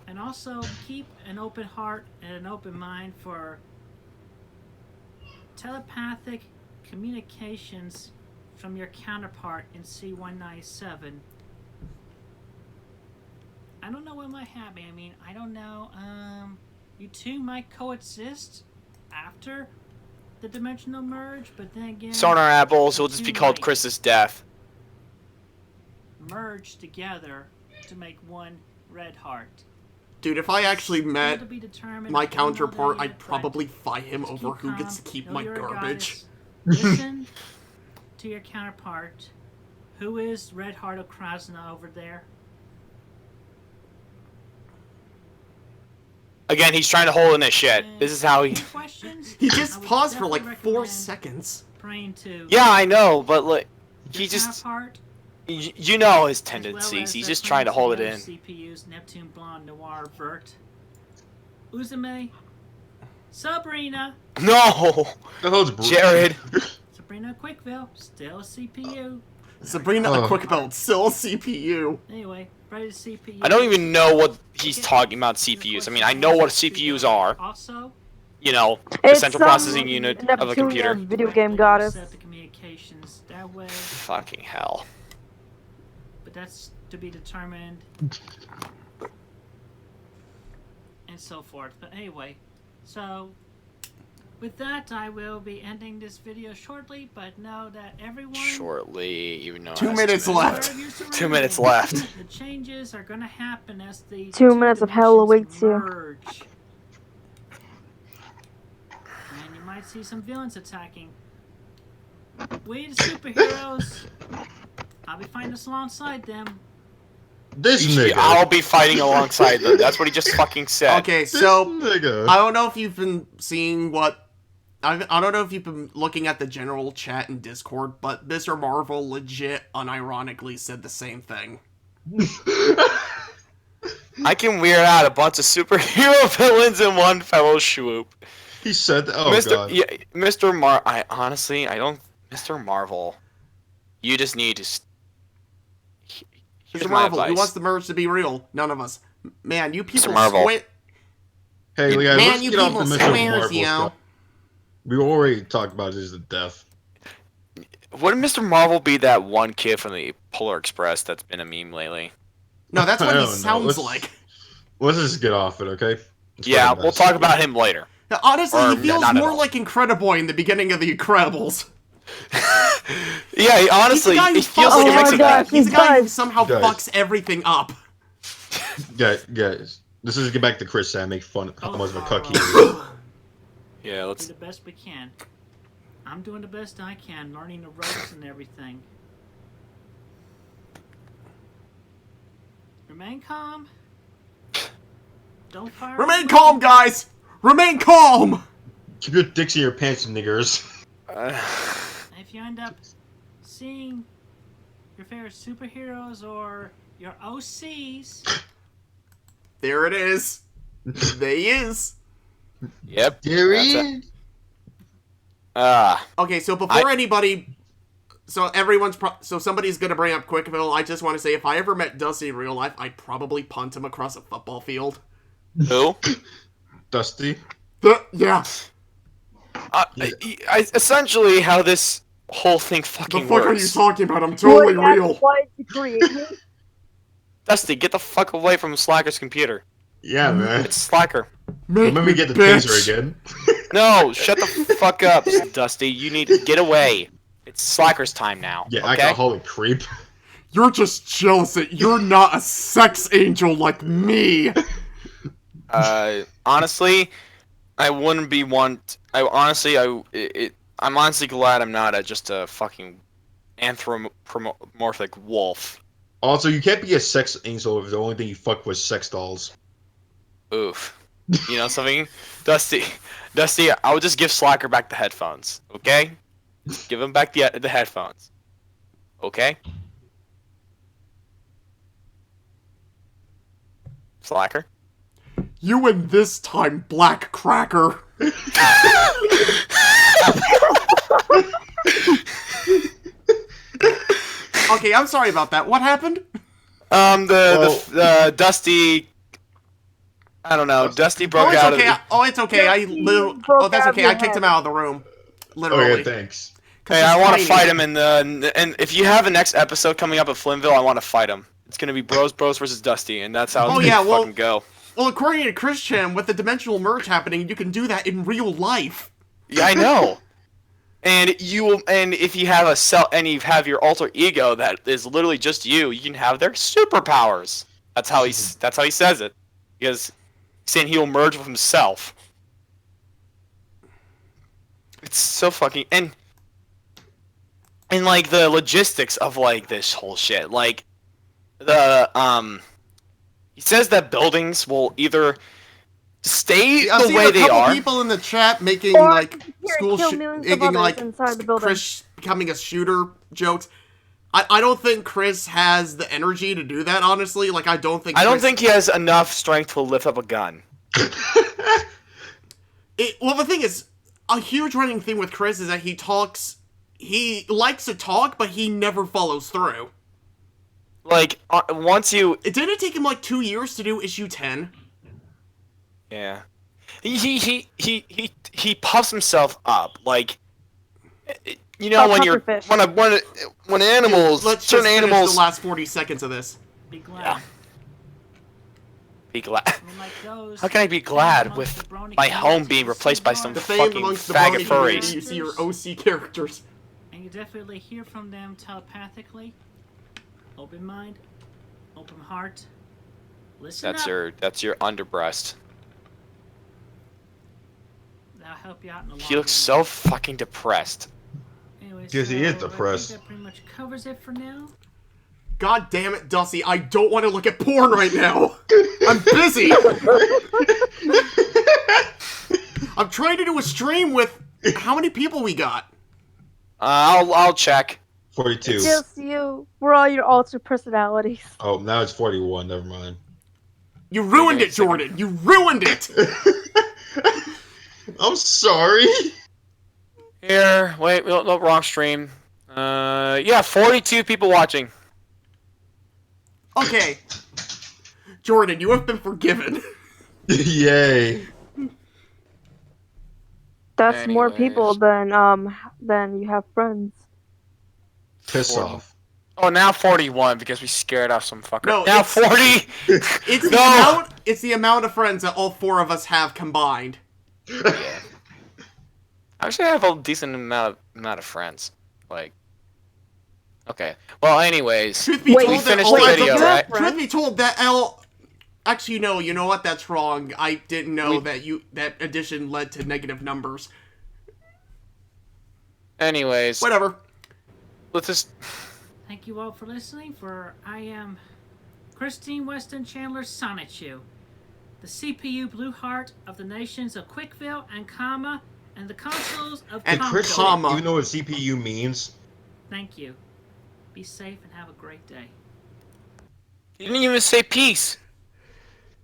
Speaker 5: And also, keep an open heart and an open mind for telepathic communications from your counterpart in C-197. I don't know what might happen. I mean, I don't know. You two might coexist after the dimensional merge, but then again...
Speaker 2: Sonar apples will just be called
Speaker 5: might
Speaker 2: Chris's death.
Speaker 5: merge together to make one red heart.
Speaker 3: Dude, if I actually met
Speaker 5: To be determined.
Speaker 3: my
Speaker 5: I don't know that
Speaker 3: counterpart,
Speaker 5: yet,
Speaker 3: I'd
Speaker 5: but
Speaker 3: probably fight him
Speaker 5: just
Speaker 3: over who
Speaker 5: calm.
Speaker 3: gets to keep
Speaker 5: Know
Speaker 3: my
Speaker 5: you're a
Speaker 3: garbage.
Speaker 5: goddess. Listen to your counterpart. Who is Red Heart of Krasna over there?
Speaker 2: Again, he's trying to hold in this shit. This is how he...
Speaker 5: Any questions?
Speaker 3: He
Speaker 5: I
Speaker 3: just
Speaker 5: would
Speaker 3: paused for
Speaker 5: definitely
Speaker 3: like 4
Speaker 5: recommend
Speaker 3: seconds.
Speaker 5: Praying to
Speaker 2: Yeah, I know, but like, he
Speaker 5: your
Speaker 2: just...
Speaker 5: counterpart,
Speaker 2: You know his
Speaker 5: as well
Speaker 2: tendencies.
Speaker 5: as
Speaker 2: He's
Speaker 5: their
Speaker 2: just trying to hold it in.
Speaker 5: friends, the other CPUs, Neptune Blonde, Noir, Vert, Uzume, Sabrina,
Speaker 2: No!
Speaker 4: The hell's Bruce?
Speaker 2: Jared!
Speaker 5: Sabrina Quickville, still a CPU.
Speaker 3: Sabrina
Speaker 4: Oh.
Speaker 3: a quick belt, still CPU.
Speaker 5: Anyway, right to CPU.
Speaker 2: I don't even know what he's talking about CPUs. I mean, I know what CPUs are.
Speaker 5: Also,
Speaker 2: You know, the
Speaker 6: It's
Speaker 2: central
Speaker 6: some
Speaker 2: processing unit of a
Speaker 6: Neptunia
Speaker 2: computer.
Speaker 6: video game goddess.
Speaker 5: set the communications that way,
Speaker 2: Fucking hell.
Speaker 5: but that's to be determined, and so forth. But anyway, so with that, I will be ending this video shortly. But know that everyone.
Speaker 2: Shortly, even though... it
Speaker 3: 2
Speaker 2: has
Speaker 3: minutes
Speaker 2: minutes.
Speaker 3: left.
Speaker 5: Wherever you're
Speaker 2: 2 minutes
Speaker 5: surrounded,
Speaker 2: left.
Speaker 5: The changes are going to happen as the
Speaker 6: 2 minutes of hell
Speaker 5: dimensions
Speaker 6: awaits you.
Speaker 5: merge. And you might see some villains attacking. We, the superheroes, I'll be fighting us alongside them.
Speaker 4: This nigga.
Speaker 2: I'll be fighting alongside them. That's what he just fucking said.
Speaker 3: Okay,
Speaker 4: This
Speaker 3: so
Speaker 4: nigga.
Speaker 3: I don't know if you've been seeing what. I don't know if you've been looking at the general chat in Discord, but Mr. Marvel legit unironically said the same thing.
Speaker 2: I can weird out a bunch of superhero villains in one fell swoop.
Speaker 4: He said, "Oh
Speaker 2: Mr.
Speaker 4: god."
Speaker 2: Yeah, I honestly, I don't... Mr. Marvel, you just need to... Here's
Speaker 3: Mr.
Speaker 2: my
Speaker 3: Marvel, who
Speaker 2: advice.
Speaker 3: wants the merge to be real? None of us. Man, you people
Speaker 2: Marvel.
Speaker 3: squint.
Speaker 4: Hey, Leah,
Speaker 3: Man,
Speaker 4: let's
Speaker 3: you
Speaker 4: get off the
Speaker 3: people
Speaker 4: Mr.
Speaker 3: swears,
Speaker 4: Marvel
Speaker 3: you know.
Speaker 4: stuff. We already talked about this to death.
Speaker 2: Wouldn't Mr. Marvel be that one kid from the Polar Express that's been a meme lately?
Speaker 3: No, that's what
Speaker 4: I
Speaker 3: he
Speaker 4: don't know.
Speaker 3: sounds
Speaker 4: Let's-
Speaker 3: like.
Speaker 4: Let's just get off it, okay? It's
Speaker 2: Yeah,
Speaker 4: for the
Speaker 2: we'll
Speaker 4: best.
Speaker 2: talk about him later.
Speaker 3: Now, honestly,
Speaker 2: Or,
Speaker 3: he feels
Speaker 2: not at
Speaker 3: more
Speaker 2: all.
Speaker 3: like Incrediboy in the beginning of the Incredibles.
Speaker 2: Yeah, he, honestly,
Speaker 3: He's the guy who
Speaker 2: it feels
Speaker 3: fucks
Speaker 2: like a
Speaker 6: Oh
Speaker 2: mix
Speaker 6: my
Speaker 2: of
Speaker 6: gosh.
Speaker 2: that.
Speaker 3: He's the guy who
Speaker 6: does.
Speaker 3: somehow
Speaker 4: Guys.
Speaker 3: fucks everything up.
Speaker 4: Guys, this is get back to Chris and make fun of how much of a cuck he is.
Speaker 2: Yeah,
Speaker 5: Do
Speaker 2: let's...
Speaker 5: the best we can. I'm doing the best I can, learning the ropes and everything. Remain calm. Don't fire.
Speaker 3: Remain calm, guys! Remain calm!
Speaker 4: Keep your dicks in your pants, niggers.
Speaker 5: If you end up seeing your favorite superheroes or your OCs,
Speaker 3: There it is. There he is.
Speaker 2: Yep.
Speaker 4: There
Speaker 2: that's
Speaker 4: he
Speaker 2: it.
Speaker 4: is.
Speaker 3: Okay, so before anybody... So everyone's... so somebody's gonna bring up Quickville. I just want to say, if I ever met Dusty in real life, I'd probably punt him across a football field.
Speaker 2: Who?
Speaker 4: Dusty.
Speaker 3: Yeah.
Speaker 2: Essentially, how this whole thing
Speaker 3: The
Speaker 2: fucking
Speaker 3: fuck are you
Speaker 2: works.
Speaker 3: talking about? I'm totally
Speaker 6: What
Speaker 3: real.
Speaker 6: applied to create me?
Speaker 2: Dusty, get the fuck away from Slacker's computer.
Speaker 4: Yeah, man.
Speaker 2: It's Slacker.
Speaker 3: Make
Speaker 4: Let me get the
Speaker 3: bitch.
Speaker 4: taser again.
Speaker 2: No, shut the fuck up, Dusty. You need to get away. It's Slacker's time now.
Speaker 4: Yeah,
Speaker 2: okay?
Speaker 4: alcoholic creep.
Speaker 3: You're just jealous that you're not a sex angel like me.
Speaker 2: Honestly, I wouldn't be one. I'm honestly glad I'm not just a fucking anthropomorphic wolf.
Speaker 4: Also, you can't be a sex angel if the only thing you fuck was sex dolls.
Speaker 2: Oof. You know something, Dusty? I will just give Slacker back the headphones. Okay? Give him back the headphones. Okay? Slacker.
Speaker 3: You win this time, Black Cracker. Okay, I'm sorry about that. What happened?
Speaker 2: The Dusty. I don't know. Dusty broke
Speaker 3: Oh, it's
Speaker 2: out
Speaker 3: okay.
Speaker 2: of the.
Speaker 3: Oh, it's okay. I
Speaker 6: Dusty
Speaker 3: literally.
Speaker 6: broke
Speaker 3: Oh, that's
Speaker 6: out of
Speaker 3: okay.
Speaker 6: your
Speaker 3: I kicked
Speaker 6: head.
Speaker 3: him out of the room. Literally.
Speaker 4: Okay, thanks.
Speaker 2: Hey, I want to fight him and if you have a next episode coming up at Flynnville, I want to fight him. It's gonna be Bros versus Dusty, and that's how it's gonna fucking go.
Speaker 3: Well, according to Christian, with the dimensional merge happening, you can do that in real life.
Speaker 2: Yeah, I know. And if you have you have your alter ego that is literally just you, you can have their superpowers. That's how he says it, because he's saying he will merge with himself. It's so fucking and like the logistics of like this whole shit, like the he says that buildings will either stay the way they are.
Speaker 3: I've seen a couple people in the chat making like Chris becoming a shooter jokes. I don't think Chris has the energy to do that, honestly. Like, I don't think
Speaker 2: he has enough strength to lift up a gun.
Speaker 3: Well, the thing is, a huge running thing with Chris is that he likes to talk, but he never follows through.
Speaker 2: Like,
Speaker 3: It didn't take him like 2 years to do issue 10.
Speaker 2: Yeah. He puffs himself up, like, you know, when animals,
Speaker 3: Dude, let's
Speaker 2: certain
Speaker 3: just finish
Speaker 2: animals.
Speaker 3: the last 40 seconds of this.
Speaker 5: Be glad.
Speaker 2: Yeah. Be glad.
Speaker 5: Like those,
Speaker 2: How can I be glad with my home being replaced by some fucking faggot furries?
Speaker 3: You see your OC characters.
Speaker 5: And you definitely hear from them telepathically. Open mind, open heart. Listen up.
Speaker 2: That's your underbreast.
Speaker 5: That'll help you out in the long
Speaker 2: He looks
Speaker 5: run.
Speaker 2: so fucking depressed.
Speaker 5: Anyway,
Speaker 4: Yes, he is
Speaker 5: I think
Speaker 4: depressed.
Speaker 5: that pretty much covers it for now.
Speaker 3: God damn it, Dusty, I don't want to look at porn right now. I'm busy. I'm trying to do a stream with how many people we got?
Speaker 2: I'll check.
Speaker 4: 42.
Speaker 6: Just you. We're all your alter personalities.
Speaker 4: Oh, now it's 41. Never mind.
Speaker 3: You ruined it, Jordan. You ruined it.
Speaker 4: I'm sorry.
Speaker 2: Here, wait, no, wrong stream. Yeah, 42 people watching.
Speaker 3: Okay. Jordan, you have been forgiven.
Speaker 4: Yay.
Speaker 6: That's more
Speaker 2: Anyways.
Speaker 6: people than you have friends.
Speaker 4: Piss off.
Speaker 2: Oh, now 41 because we scared off some fucker.
Speaker 3: No,
Speaker 2: now
Speaker 3: it's-
Speaker 2: 40.
Speaker 3: It's the amount of friends that all four of us have combined.
Speaker 2: Yeah. Actually, I have a decent amount of friends. Like, okay. Well, anyways,
Speaker 3: Truth be
Speaker 6: Wait,
Speaker 3: told,
Speaker 2: we finished the
Speaker 3: that
Speaker 2: video, right?
Speaker 3: Truth be told, that L. Actually, no. You know what? That's wrong. I didn't know that addition led to negative numbers.
Speaker 2: Anyways,
Speaker 3: Whatever.
Speaker 2: let's just.
Speaker 5: Thank you all for listening. I am Christine Weston Chandler Sonichu, the CPU Blue Heart of the nations of Quickville and Kama, and the consuls of
Speaker 4: And
Speaker 5: Congo.
Speaker 4: Chris,
Speaker 3: Comma.
Speaker 4: you know what CPU means?
Speaker 5: Thank you. Be safe and have a great day.
Speaker 2: You didn't even say peace.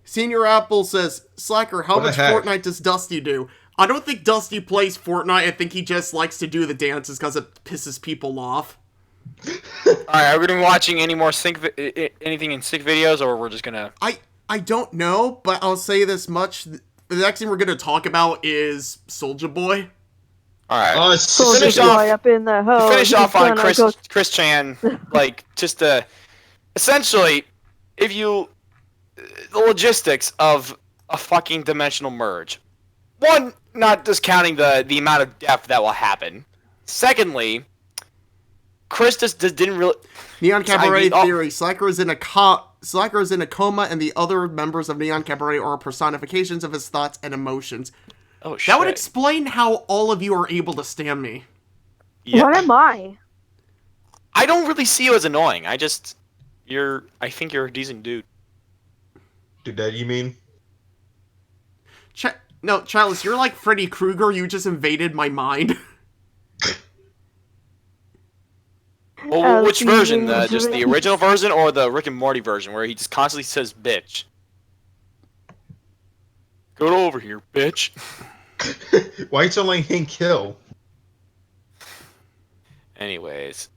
Speaker 3: Senior Apple says, Slacker, how
Speaker 4: What the
Speaker 3: much
Speaker 4: heck?
Speaker 3: Fortnite does Dusty do? I don't think Dusty plays Fortnite. I think he just likes to do the dances because it pisses people off.
Speaker 2: All right, are we gonna be watching any more anything in sync videos, or we're just gonna?
Speaker 3: I don't know, but I'll say this much. The next thing we're going to talk about is Soulja Boy.
Speaker 2: All right.
Speaker 6: Soldier
Speaker 2: finish
Speaker 6: boy
Speaker 2: off-
Speaker 6: up in the hole.
Speaker 2: To finish
Speaker 6: he's
Speaker 2: off on
Speaker 6: gonna go-
Speaker 2: Chris Chan, like, just essentially, if you, the logistics of a fucking dimensional merge. One, not discounting the amount of depth that will happen. Secondly, Chris just didn't really.
Speaker 3: Neon Cabaret
Speaker 2: I mean,
Speaker 3: theory. Slacker is in a coma, and the other members of Neon Cabaret are personifications of his thoughts and emotions.
Speaker 2: Oh shit.
Speaker 3: That would explain how all of you are able to stand me.
Speaker 2: Yeah.
Speaker 6: What am I?
Speaker 2: I don't really see you as annoying. I think you're a decent dude.
Speaker 4: Dude, that you mean?
Speaker 3: No, Chalice, you're like Freddy Krueger. You just invaded my mind.
Speaker 2: Well, which version?
Speaker 6: the
Speaker 2: Just the
Speaker 6: dream.
Speaker 2: original version or the Rick and Morty version, where he just constantly says "bitch"? Go over here, bitch.
Speaker 4: Why you like Hank Hill?
Speaker 2: Anyways,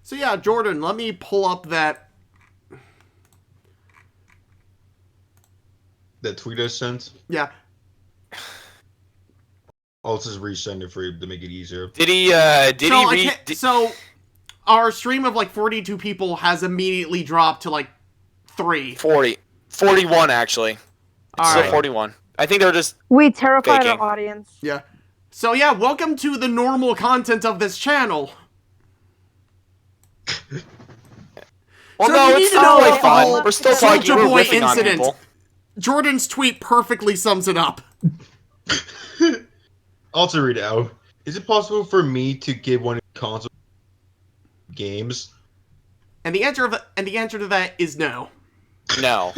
Speaker 3: So yeah, Jordan, let me pull up that.
Speaker 4: That tweet I sent?
Speaker 3: Yeah.
Speaker 4: I'll just resend it for you to make it easier.
Speaker 2: Did he?
Speaker 3: So our stream of like 42 people has immediately dropped to like 3.
Speaker 2: 41 actually. It's still
Speaker 3: Alright.
Speaker 2: 41. I think they're just.
Speaker 6: We terrified
Speaker 2: Faking.
Speaker 6: our audience.
Speaker 3: Yeah. So yeah, welcome to the normal content of this channel.
Speaker 2: Well,
Speaker 3: So
Speaker 2: no,
Speaker 3: you
Speaker 2: it's
Speaker 3: need to
Speaker 2: still
Speaker 3: know
Speaker 2: really
Speaker 3: about the
Speaker 2: fun.
Speaker 3: whole
Speaker 2: We're still
Speaker 3: Soulja
Speaker 2: talking. We're
Speaker 3: Boy
Speaker 2: riffing on
Speaker 3: incident.
Speaker 2: people.
Speaker 3: Jordan's tweet perfectly sums it up.
Speaker 4: Also read it out. Is it possible for me to get one of the console games?
Speaker 3: And the answer to that is no.
Speaker 2: No.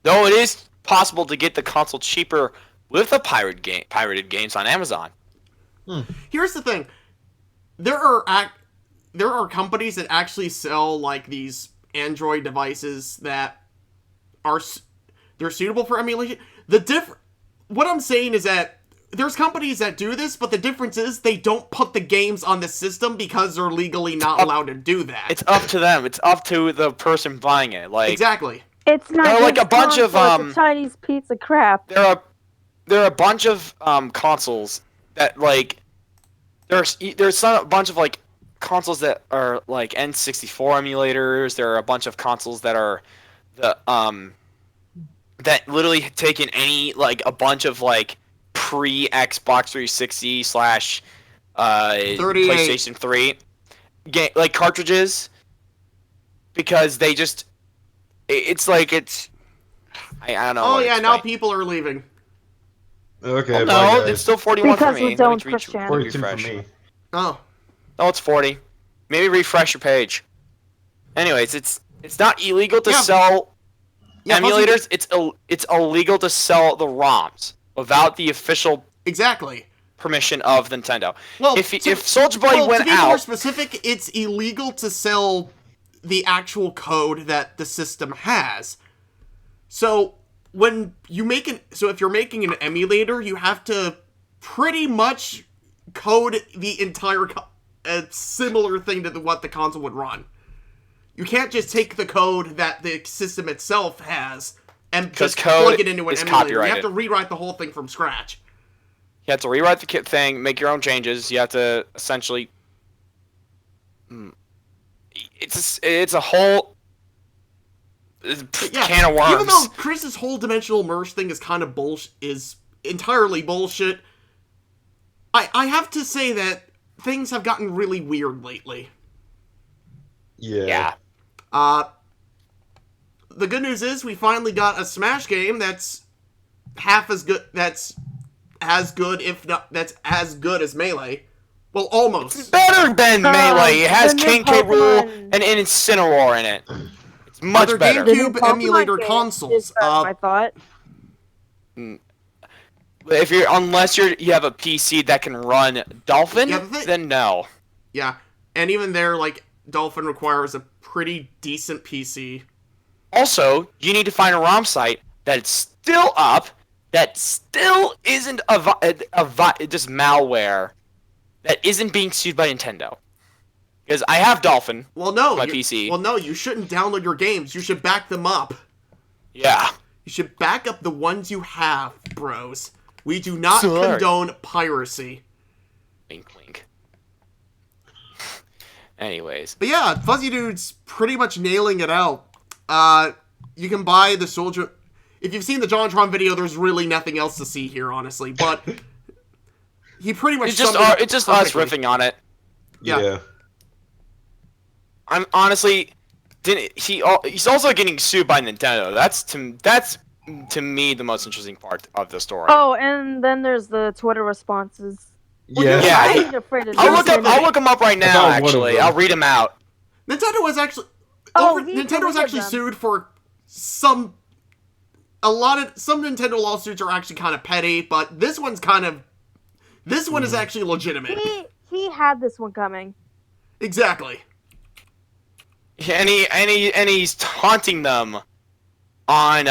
Speaker 2: Though it is possible to get the console cheaper with the pirated games on Amazon.
Speaker 3: Here's the thing. There are companies that actually sell like these Android devices that they're suitable for emulation. What I'm saying is that there's companies that do this, but the difference is they don't put the games on the system because they're legally not allowed to do that.
Speaker 2: It's up to them. It's up to the person buying it. Like
Speaker 3: Exactly.
Speaker 6: It's not
Speaker 2: There are, like,
Speaker 6: his
Speaker 2: a bunch of,
Speaker 6: console, it's a Chinese pizza crap.
Speaker 2: there are a bunch of consoles that like there's a bunch of like consoles that are like N64 emulators. There are a bunch of consoles that are the that literally take in any like a bunch of like pre Xbox 360 slash
Speaker 3: 38.
Speaker 2: PlayStation 3 game like cartridges because they just it's like it's I don't know.
Speaker 3: Oh
Speaker 2: what to
Speaker 3: yeah, now
Speaker 2: explain.
Speaker 3: people are leaving.
Speaker 4: Okay,
Speaker 2: Well,
Speaker 4: bye,
Speaker 2: no,
Speaker 4: guys.
Speaker 2: it's still 41
Speaker 6: Because
Speaker 2: for me.
Speaker 6: we don't,
Speaker 2: Let me
Speaker 6: Christian.
Speaker 4: 42 for
Speaker 2: refresh.
Speaker 4: me.
Speaker 3: Oh.
Speaker 2: Oh, it's 40. Maybe refresh your page. Anyways, it's not illegal to
Speaker 3: Yeah.
Speaker 2: sell
Speaker 3: Yeah, plus you
Speaker 2: emulators. It's illegal to sell the ROMs without the official
Speaker 3: Exactly.
Speaker 2: permission of Nintendo.
Speaker 3: Well,
Speaker 2: if Soulja Boy
Speaker 3: to
Speaker 2: went
Speaker 3: be more
Speaker 2: out,
Speaker 3: specific, it's illegal to sell the actual code that the system has. So when you if you're making an emulator, you have to pretty much code the entire a similar thing to what the console would run. You can't just take the code that the system itself has and just plug it into an
Speaker 2: is
Speaker 3: emulator. You have
Speaker 2: copyrighted.
Speaker 3: to rewrite the whole thing from scratch.
Speaker 2: you have to rewrite the kit thing, make your own changes. You have to essentially. It's a whole
Speaker 3: Yeah,
Speaker 2: can of worms.
Speaker 3: even though Chris's whole dimensional merge thing is kind of is entirely bullshit, I have to say that things have gotten really weird lately.
Speaker 2: yeah.
Speaker 3: The good news is we finally got a Smash game that's half as good. That's as good, if not that's as good as Melee. Well, almost.
Speaker 2: Better than Melee. It has
Speaker 6: the new
Speaker 2: King K. Rool
Speaker 6: Pokemon-
Speaker 2: and Incineroar in it. It's much
Speaker 3: Other
Speaker 2: better.
Speaker 6: The new
Speaker 3: GameCube
Speaker 6: Pokemon
Speaker 3: emulator
Speaker 6: game
Speaker 3: consoles.
Speaker 6: is better, I thought.
Speaker 2: If unless you have a PC that can run Dolphin,
Speaker 3: Yeah, the thing-
Speaker 2: then no.
Speaker 3: Yeah, and even there, like Dolphin requires a pretty decent PC.
Speaker 2: Also, you need to find a ROM site that's still up, that still isn't just malware, that isn't being sued by Nintendo. Because I have Dolphin.
Speaker 3: Well, no,
Speaker 2: My
Speaker 3: you-
Speaker 2: PC.
Speaker 3: Well, no, you shouldn't download your games. You should back them up.
Speaker 2: Yeah.
Speaker 3: You should back up the ones you have, bros. We do not
Speaker 2: Sorry.
Speaker 3: condone piracy.
Speaker 2: Wink, wink. Anyways.
Speaker 3: But yeah, Fuzzy Dude's pretty much nailing it out. You can buy the Soldier. If you've seen the JonTron video, there's really nothing else to see here, honestly. But he pretty much
Speaker 2: It's just
Speaker 3: summed it up
Speaker 2: it's just us
Speaker 3: perfectly.
Speaker 2: riffing on it.
Speaker 3: Yeah.
Speaker 2: I'm honestly he's also getting sued by Nintendo. That's to me the most interesting part of the story.
Speaker 6: Oh, and then there's the Twitter responses.
Speaker 4: Yeah.
Speaker 2: Yeah,
Speaker 6: I
Speaker 2: he-
Speaker 6: ain't afraid to
Speaker 2: I'll
Speaker 6: say that.
Speaker 2: look him up right now.
Speaker 4: found one of
Speaker 2: Actually,
Speaker 4: them.
Speaker 2: I'll read him out.
Speaker 3: Nintendo was actually
Speaker 6: Oh,
Speaker 3: Nintendo was
Speaker 6: deleted
Speaker 3: actually
Speaker 6: them.
Speaker 3: sued for some Nintendo lawsuits are actually kind of petty, but this one is actually legitimate.
Speaker 6: He had this one coming.
Speaker 3: Exactly.
Speaker 2: And he's taunting them on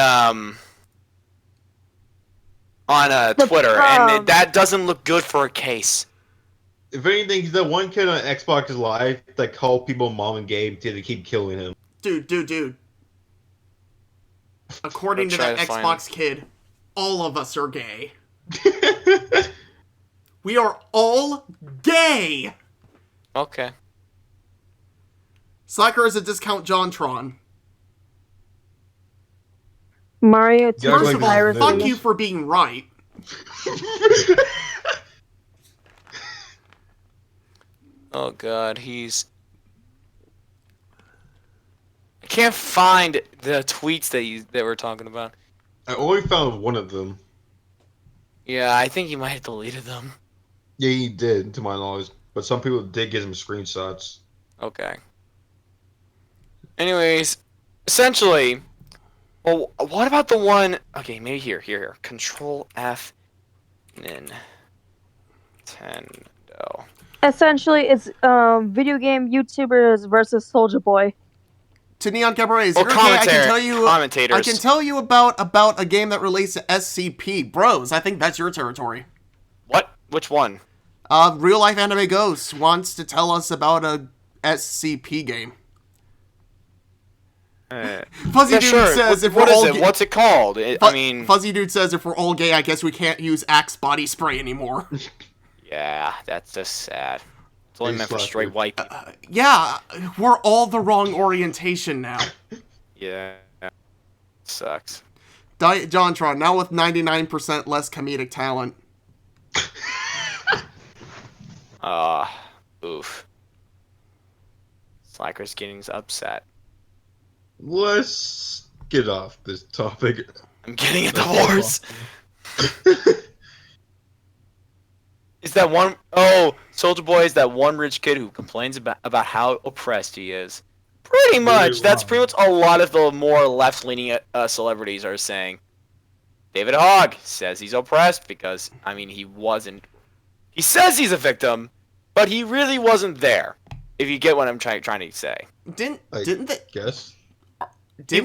Speaker 2: Twitter, and that doesn't look good for a case.
Speaker 4: If anything, he's the one kid on Xbox Live that called people mom and gay to keep killing him.
Speaker 3: Dude. According to
Speaker 2: I'll try
Speaker 3: that
Speaker 2: to find
Speaker 3: Xbox kid, all of us are gay. We are all gay!
Speaker 2: Okay.
Speaker 3: Slacker is a discount JonTron.
Speaker 6: Mario
Speaker 4: Yeah,
Speaker 6: 2
Speaker 3: First
Speaker 4: like
Speaker 3: of all,
Speaker 4: this
Speaker 3: fuck
Speaker 4: news.
Speaker 3: you for being right.
Speaker 2: Oh god, he's... I can't find the tweets that we're talking about.
Speaker 4: I only found one of them.
Speaker 2: Yeah, I think he might have deleted them.
Speaker 4: Yeah, he did, to my knowledge. But some people did give him screenshots.
Speaker 2: Okay. Anyways, essentially, well, what about the one? Okay, maybe here. Control F, Nintendo.
Speaker 6: Essentially, it's video game YouTubers versus Soldier Boy.
Speaker 3: To Neon Cabaret, is
Speaker 2: Or
Speaker 3: it okay? I can
Speaker 2: commentator-
Speaker 3: tell you.
Speaker 2: commentators.
Speaker 3: I can tell you about a game that relates to SCP. Bros, I think that's your territory.
Speaker 2: What? Which one?
Speaker 3: Real Life Anime Ghost wants to tell us about a SCP game. Fuzzy
Speaker 2: Yeah,
Speaker 3: Dude
Speaker 2: sure.
Speaker 3: says if
Speaker 2: What
Speaker 3: we're
Speaker 2: is
Speaker 3: all
Speaker 2: it?
Speaker 3: gay,
Speaker 2: What's it called? I mean,
Speaker 3: Fuzzy Dude says if we're all gay, I guess we can't use Axe body spray anymore.
Speaker 2: yeah, that's just sad. It's only
Speaker 4: Hey,
Speaker 2: meant for
Speaker 4: Slacker.
Speaker 2: straight white people.
Speaker 3: Yeah, we're all the wrong orientation now.
Speaker 2: Yeah, sucks.
Speaker 3: JonTron, now with 99% less comedic talent.
Speaker 2: Oof. Slacker's getting upset.
Speaker 4: Let's get off this topic.
Speaker 2: I'm getting a divorce. Is that one? Oh, Soldier Boy is that one rich kid who complains about how oppressed he is. Pretty much. That's pretty much a lot of the more left-leaning celebrities are saying. David Hogg says he's oppressed because, I mean, he wasn't. He says he's a victim, but he really wasn't there. If you get what I'm trying to say.
Speaker 3: Didn't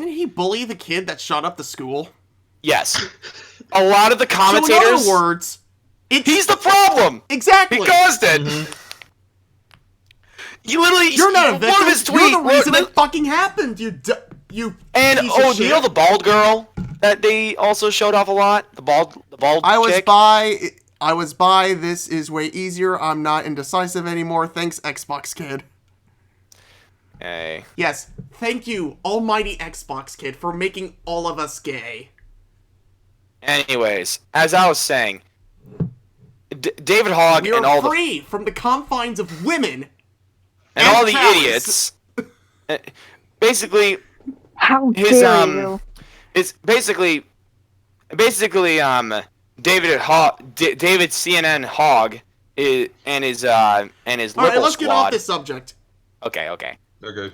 Speaker 3: he bully the kid that shot up the school?
Speaker 2: Yes. A lot of the
Speaker 3: So
Speaker 2: commentators.
Speaker 3: in other words,
Speaker 2: He's the problem.
Speaker 3: Exactly.
Speaker 2: He caused it. He literally.
Speaker 3: You're not a
Speaker 2: One
Speaker 3: victim.
Speaker 2: of his
Speaker 3: You're
Speaker 2: tweets.
Speaker 3: the reason it fucking happened. You
Speaker 2: And
Speaker 3: piece of
Speaker 2: you know
Speaker 3: shit.
Speaker 2: the bald girl that they also showed off a lot. The bald chick.
Speaker 3: I was by. This is way easier. I'm not indecisive anymore. Thanks, Xbox Kid.
Speaker 2: Hey.
Speaker 3: Yes, thank you, almighty Xbox Kid, for making all of us gay.
Speaker 2: Anyways, as I was saying, David Hogg
Speaker 3: We
Speaker 2: and
Speaker 3: are
Speaker 2: all
Speaker 3: free from the confines of women
Speaker 2: and all the
Speaker 3: cowards.
Speaker 2: idiots. Basically,
Speaker 6: How
Speaker 2: his
Speaker 6: dare you?
Speaker 2: it's basically David CNN Hogg and his
Speaker 3: All
Speaker 2: liberal
Speaker 3: right, let's
Speaker 2: squad.
Speaker 3: get off this subject.
Speaker 2: Okay.
Speaker 4: Okay.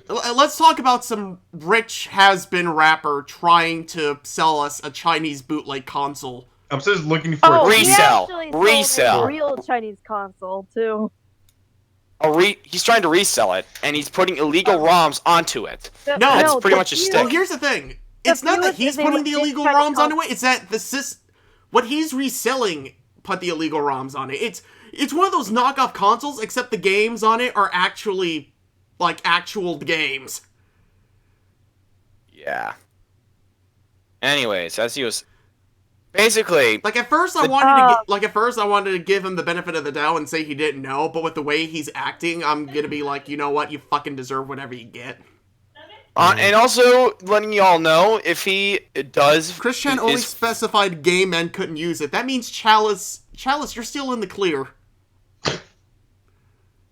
Speaker 3: Let's talk about some rich has-been rapper trying to sell us a Chinese bootleg console.
Speaker 4: I'm just looking for
Speaker 6: Oh, he
Speaker 2: resell.
Speaker 6: actually sold
Speaker 2: Resell.
Speaker 6: a real Chinese console too.
Speaker 2: He's trying to resell it, and he's putting illegal ROMs onto it.
Speaker 3: No,
Speaker 2: That's pretty
Speaker 6: the
Speaker 2: much his
Speaker 6: feud-
Speaker 2: stick.
Speaker 3: Well, here's the thing. It's not that
Speaker 6: feud
Speaker 3: he's
Speaker 6: is they
Speaker 3: putting
Speaker 6: would
Speaker 3: the
Speaker 6: take
Speaker 3: illegal
Speaker 6: Chinese
Speaker 3: ROMs onto it. It's that what he's reselling put the illegal ROMs on it. It's one of those knockoff consoles, except the games on it are actually like actual games.
Speaker 2: Yeah. Anyways, as he was basically
Speaker 3: Like at first I wanted to give him the benefit of the doubt and say he didn't know, but with the way he's acting, I'm gonna be like, you know what, you fucking deserve whatever you get.
Speaker 2: and also letting y'all know if he does.
Speaker 3: Christian only specified gay men couldn't use it. That means Chalice, you're still in the clear.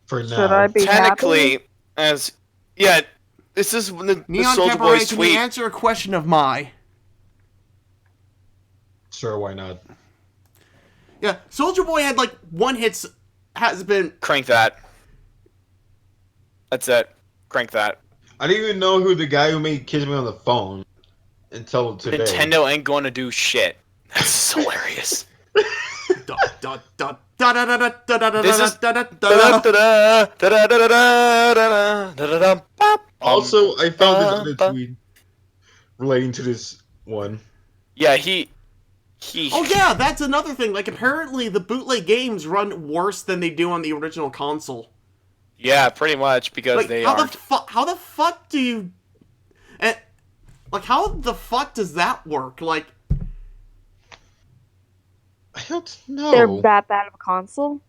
Speaker 4: for now.
Speaker 6: Should I be
Speaker 2: technically
Speaker 6: happy?
Speaker 2: this is the
Speaker 3: Neon
Speaker 2: Soldier
Speaker 3: Cabaret,
Speaker 2: Boy's
Speaker 3: can you
Speaker 2: tweet.
Speaker 3: answer a question of my?
Speaker 4: Sure, why not?
Speaker 3: Yeah, Soldier Boy had like one hits, has been.
Speaker 2: Crank that. That's it. Crank that.
Speaker 4: I didn't even know who the guy who made Kiss Me on the Phone until today.
Speaker 2: Nintendo ain't going to do shit. That's hilarious. This is.
Speaker 4: Also, I found this other tweet relating to this one.
Speaker 2: Yeah, he.
Speaker 3: Oh yeah, that's another thing. Like apparently the bootleg games run worse than they do on the original console.
Speaker 2: Yeah, pretty much because
Speaker 3: Like
Speaker 2: they
Speaker 3: how
Speaker 2: aren't.
Speaker 3: how the fuck do you, like how the fuck does that work? Like
Speaker 4: I don't
Speaker 6: They're
Speaker 4: know.
Speaker 6: that bad of a console.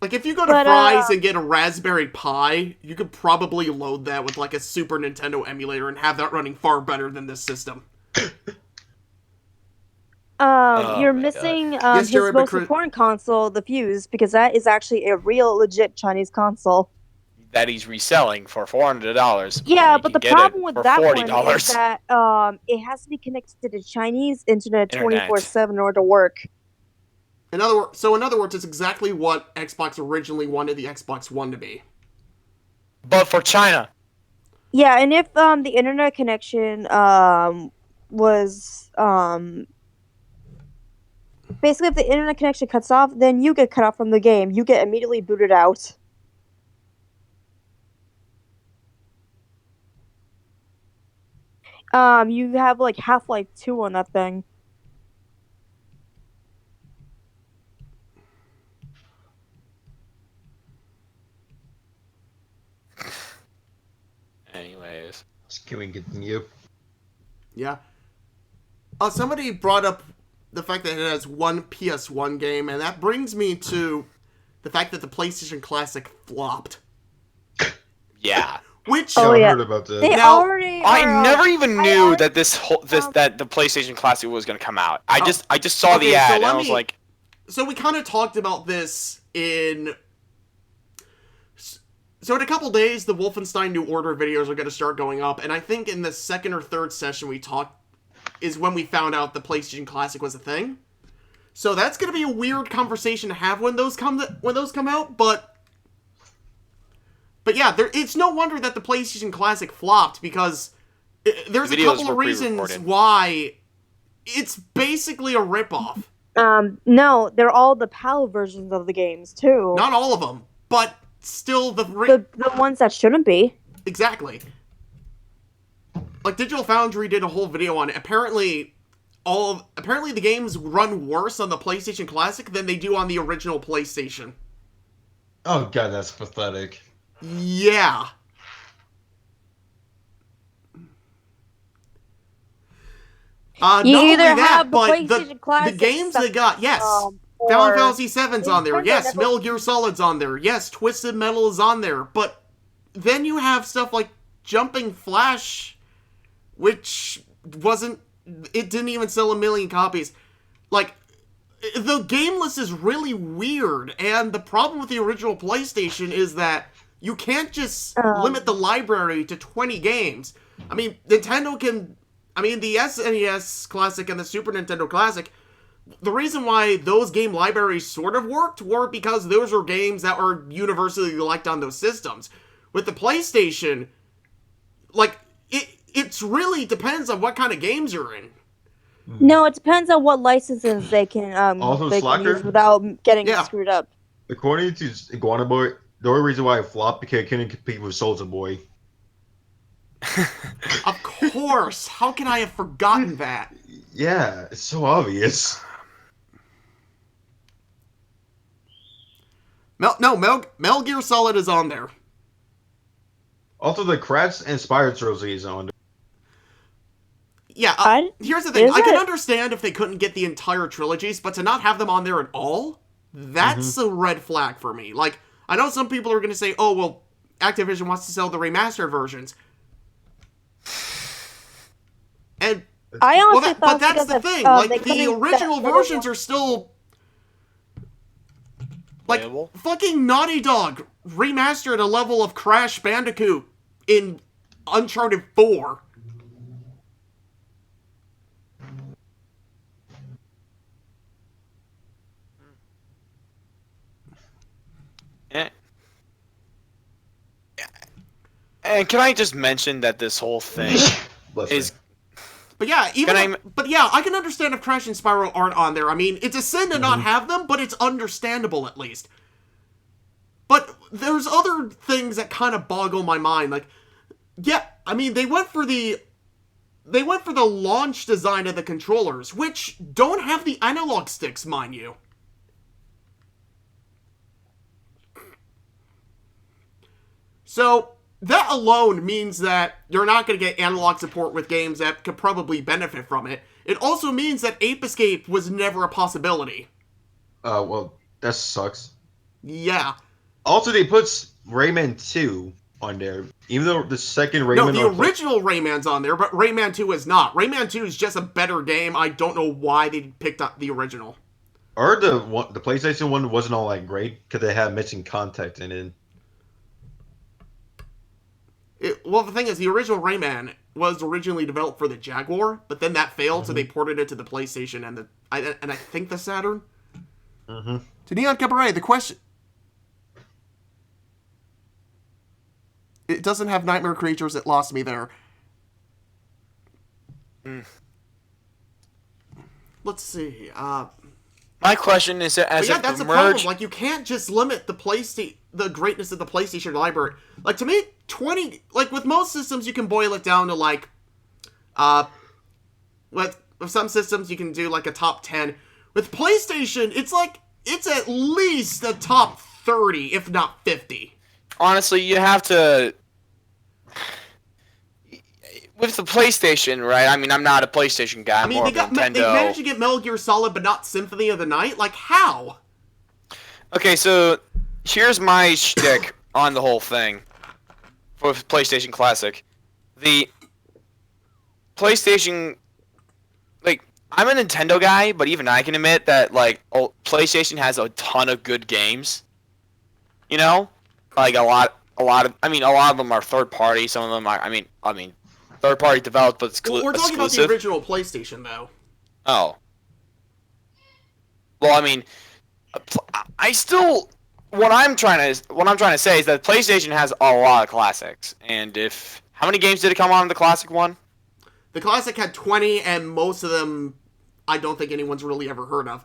Speaker 3: Like, if you go to
Speaker 6: But,
Speaker 3: Fry's and get a Raspberry Pi, you could probably load that with, like, a Super Nintendo emulator and have that running far better than this system.
Speaker 6: You're
Speaker 2: my
Speaker 6: missing
Speaker 3: Yes,
Speaker 6: his
Speaker 3: Jared, but
Speaker 6: most important console, the Fuse, because that is actually a real, legit Chinese console.
Speaker 2: That he's reselling for $400.
Speaker 6: Yeah,
Speaker 2: when he
Speaker 6: but
Speaker 2: can
Speaker 6: the
Speaker 2: get it
Speaker 6: problem with
Speaker 2: for
Speaker 6: that
Speaker 2: $40.
Speaker 6: one is that it has to be connected to Chinese internet
Speaker 2: Internet.
Speaker 6: 24/7 in order to work.
Speaker 3: In other words, it's exactly what Xbox originally wanted the Xbox One to be.
Speaker 2: But for China.
Speaker 6: Yeah, and if the internet connection was basically if the internet connection cuts off, then you get cut off from the game. You get immediately booted out. You have like Half-Life 2 on that thing.
Speaker 2: Anyways.
Speaker 4: Can we continue?
Speaker 3: Yeah. Somebody brought up the fact that it has one PS1 game, and that brings me to the fact that the PlayStation Classic flopped.
Speaker 2: Yeah.
Speaker 3: Which,
Speaker 6: Oh,
Speaker 4: I
Speaker 6: yeah.
Speaker 4: heard about that.
Speaker 6: They
Speaker 3: Now,
Speaker 6: already
Speaker 2: I
Speaker 6: are,
Speaker 2: never even knew
Speaker 6: already-
Speaker 2: that that the PlayStation Classic was gonna come out. I just saw
Speaker 3: Okay,
Speaker 2: the
Speaker 3: so
Speaker 2: ad and
Speaker 3: let
Speaker 2: I was
Speaker 3: me-
Speaker 2: like,
Speaker 3: so we kind of talked about this in... So in a couple days, the Wolfenstein New Order videos are going to start going up, and I think in the second or third session we talked is when we found out the PlayStation Classic was a thing. So that's going to be a weird conversation to have when those come out, but yeah, it's no wonder that the PlayStation Classic flopped, because there's
Speaker 2: The
Speaker 3: a
Speaker 2: videos
Speaker 3: couple
Speaker 2: were
Speaker 3: of reasons
Speaker 2: pre-recorded.
Speaker 3: why it's basically a ripoff.
Speaker 6: No, they're all the PAL versions of the games too.
Speaker 3: Not all of them, but still
Speaker 6: the ones that shouldn't be.
Speaker 3: Exactly. Like, Digital Foundry did a whole video on it. Apparently the games run worse on the PlayStation Classic than they do on the original PlayStation.
Speaker 4: Oh god, that's pathetic.
Speaker 3: Yeah. Not
Speaker 6: You
Speaker 3: only
Speaker 6: either
Speaker 3: that,
Speaker 6: have the
Speaker 3: but
Speaker 6: PlayStation
Speaker 3: the
Speaker 6: Classic
Speaker 3: games they got, yes.
Speaker 6: or-
Speaker 3: Final Fantasy VII's on there.
Speaker 6: Nintendo
Speaker 3: Yes,
Speaker 6: never-
Speaker 3: Metal Gear Solid's on there. Yes, Twisted Metal is on there. But then you have stuff like Jumping Flash, which it didn't even sell 1 million copies. Like, the game list is really weird, and the problem with the original PlayStation is that you can't just limit the library to 20 games. I mean, the SNES Classic and the Super Nintendo Classic, the reason why those game libraries sort of worked were because those are games that are universally liked on those systems. With the PlayStation, like, it's really depends on what kind of games you're in.
Speaker 6: No, it depends on what licenses they can
Speaker 4: Also,
Speaker 6: they can
Speaker 4: Slacker?
Speaker 6: use without getting
Speaker 3: Yeah.
Speaker 6: screwed up.
Speaker 4: According to Iguana Boy, the only reason why it flopped because it couldn't compete with Soulja Boy.
Speaker 3: Of course. How can I have forgotten that?
Speaker 4: Yeah, it's so obvious.
Speaker 3: Metal Gear Solid is on there.
Speaker 4: Also, the Crash and Spyro trilogy is on there.
Speaker 3: Yeah, here's the thing.
Speaker 6: Is
Speaker 3: I can
Speaker 6: it?
Speaker 3: understand if they couldn't get the entire trilogies, but to not have them on there at all, that's a red flag for me. Like, I know some people are going to say, oh, well, Activision wants to sell the remastered versions. And,
Speaker 6: I honestly
Speaker 3: but
Speaker 6: thought
Speaker 3: that's
Speaker 6: because
Speaker 3: the
Speaker 6: of,
Speaker 3: thing.
Speaker 6: they
Speaker 3: Like, the
Speaker 6: couldn't
Speaker 3: original
Speaker 6: get-
Speaker 3: versions are still... Like,
Speaker 2: Available?
Speaker 3: fucking Naughty Dog remastered a level of Crash Bandicoot in Uncharted 4.
Speaker 2: eh. And can I just mention that this whole thing is
Speaker 3: But yeah,
Speaker 2: Can
Speaker 3: I can understand if Crash and Spyro aren't on there. I mean, it's a sin to not have them, but it's understandable at least. But there's other things that kind of boggle my mind. Like, yeah, I mean, they went for the launch design of the controllers, which don't have the analog sticks, mind you. So that alone means that you're not going to get analog support with games that could probably benefit from it. it also means that Ape Escape was never a possibility.
Speaker 4: Well, that sucks.
Speaker 3: Yeah.
Speaker 4: Also, they put Rayman 2 on there, even though the second Rayman...
Speaker 3: No, the original Rayman's on there, but Rayman 2 is not. Rayman 2 is just a better game. I don't know why they picked up the original.
Speaker 4: Or the PlayStation one wasn't all that great, because they had missing content in it.
Speaker 3: Well, the thing is, the original Rayman was originally developed for the Jaguar, but then that failed, so they ported it to the PlayStation and I think the Saturn.
Speaker 4: Mm-hmm.
Speaker 3: To Neon Cabaret, the question... It doesn't have Nightmare Creatures. It lost me there. Let's see.
Speaker 2: My question is, as
Speaker 3: yeah,
Speaker 2: it
Speaker 3: that's the
Speaker 2: emerged...
Speaker 3: problem. Like, you can't just limit the greatness of the PlayStation library. Like, to me, 20... Like, with most systems, you can boil it down to, like... With some systems, you can do, like, a top 10. With PlayStation, it's like... It's at least a top 30, if not 50.
Speaker 2: Honestly, you have to... With the PlayStation, right? I mean, I'm not a PlayStation guy. I'm more of a Nintendo.
Speaker 3: They managed to get Metal Gear Solid, but not Symphony of the Night? Like, how?
Speaker 2: Okay, so here's my shtick on the whole thing for PlayStation Classic. The PlayStation... Like, I'm a Nintendo guy, but even I can admit that, like, PlayStation has a ton of good games. You know? Like, a lot of... I mean, a lot of them are third-party. Some of them are... I mean, third-party developed, but exclusive.
Speaker 3: We're talking about the original PlayStation, though.
Speaker 2: Oh. Well, I mean, I still... What I'm trying to say is that PlayStation has a lot of classics. And if... How many games did it come on in the Classic one?
Speaker 3: The Classic had 20, and most of them I don't think anyone's really ever heard of.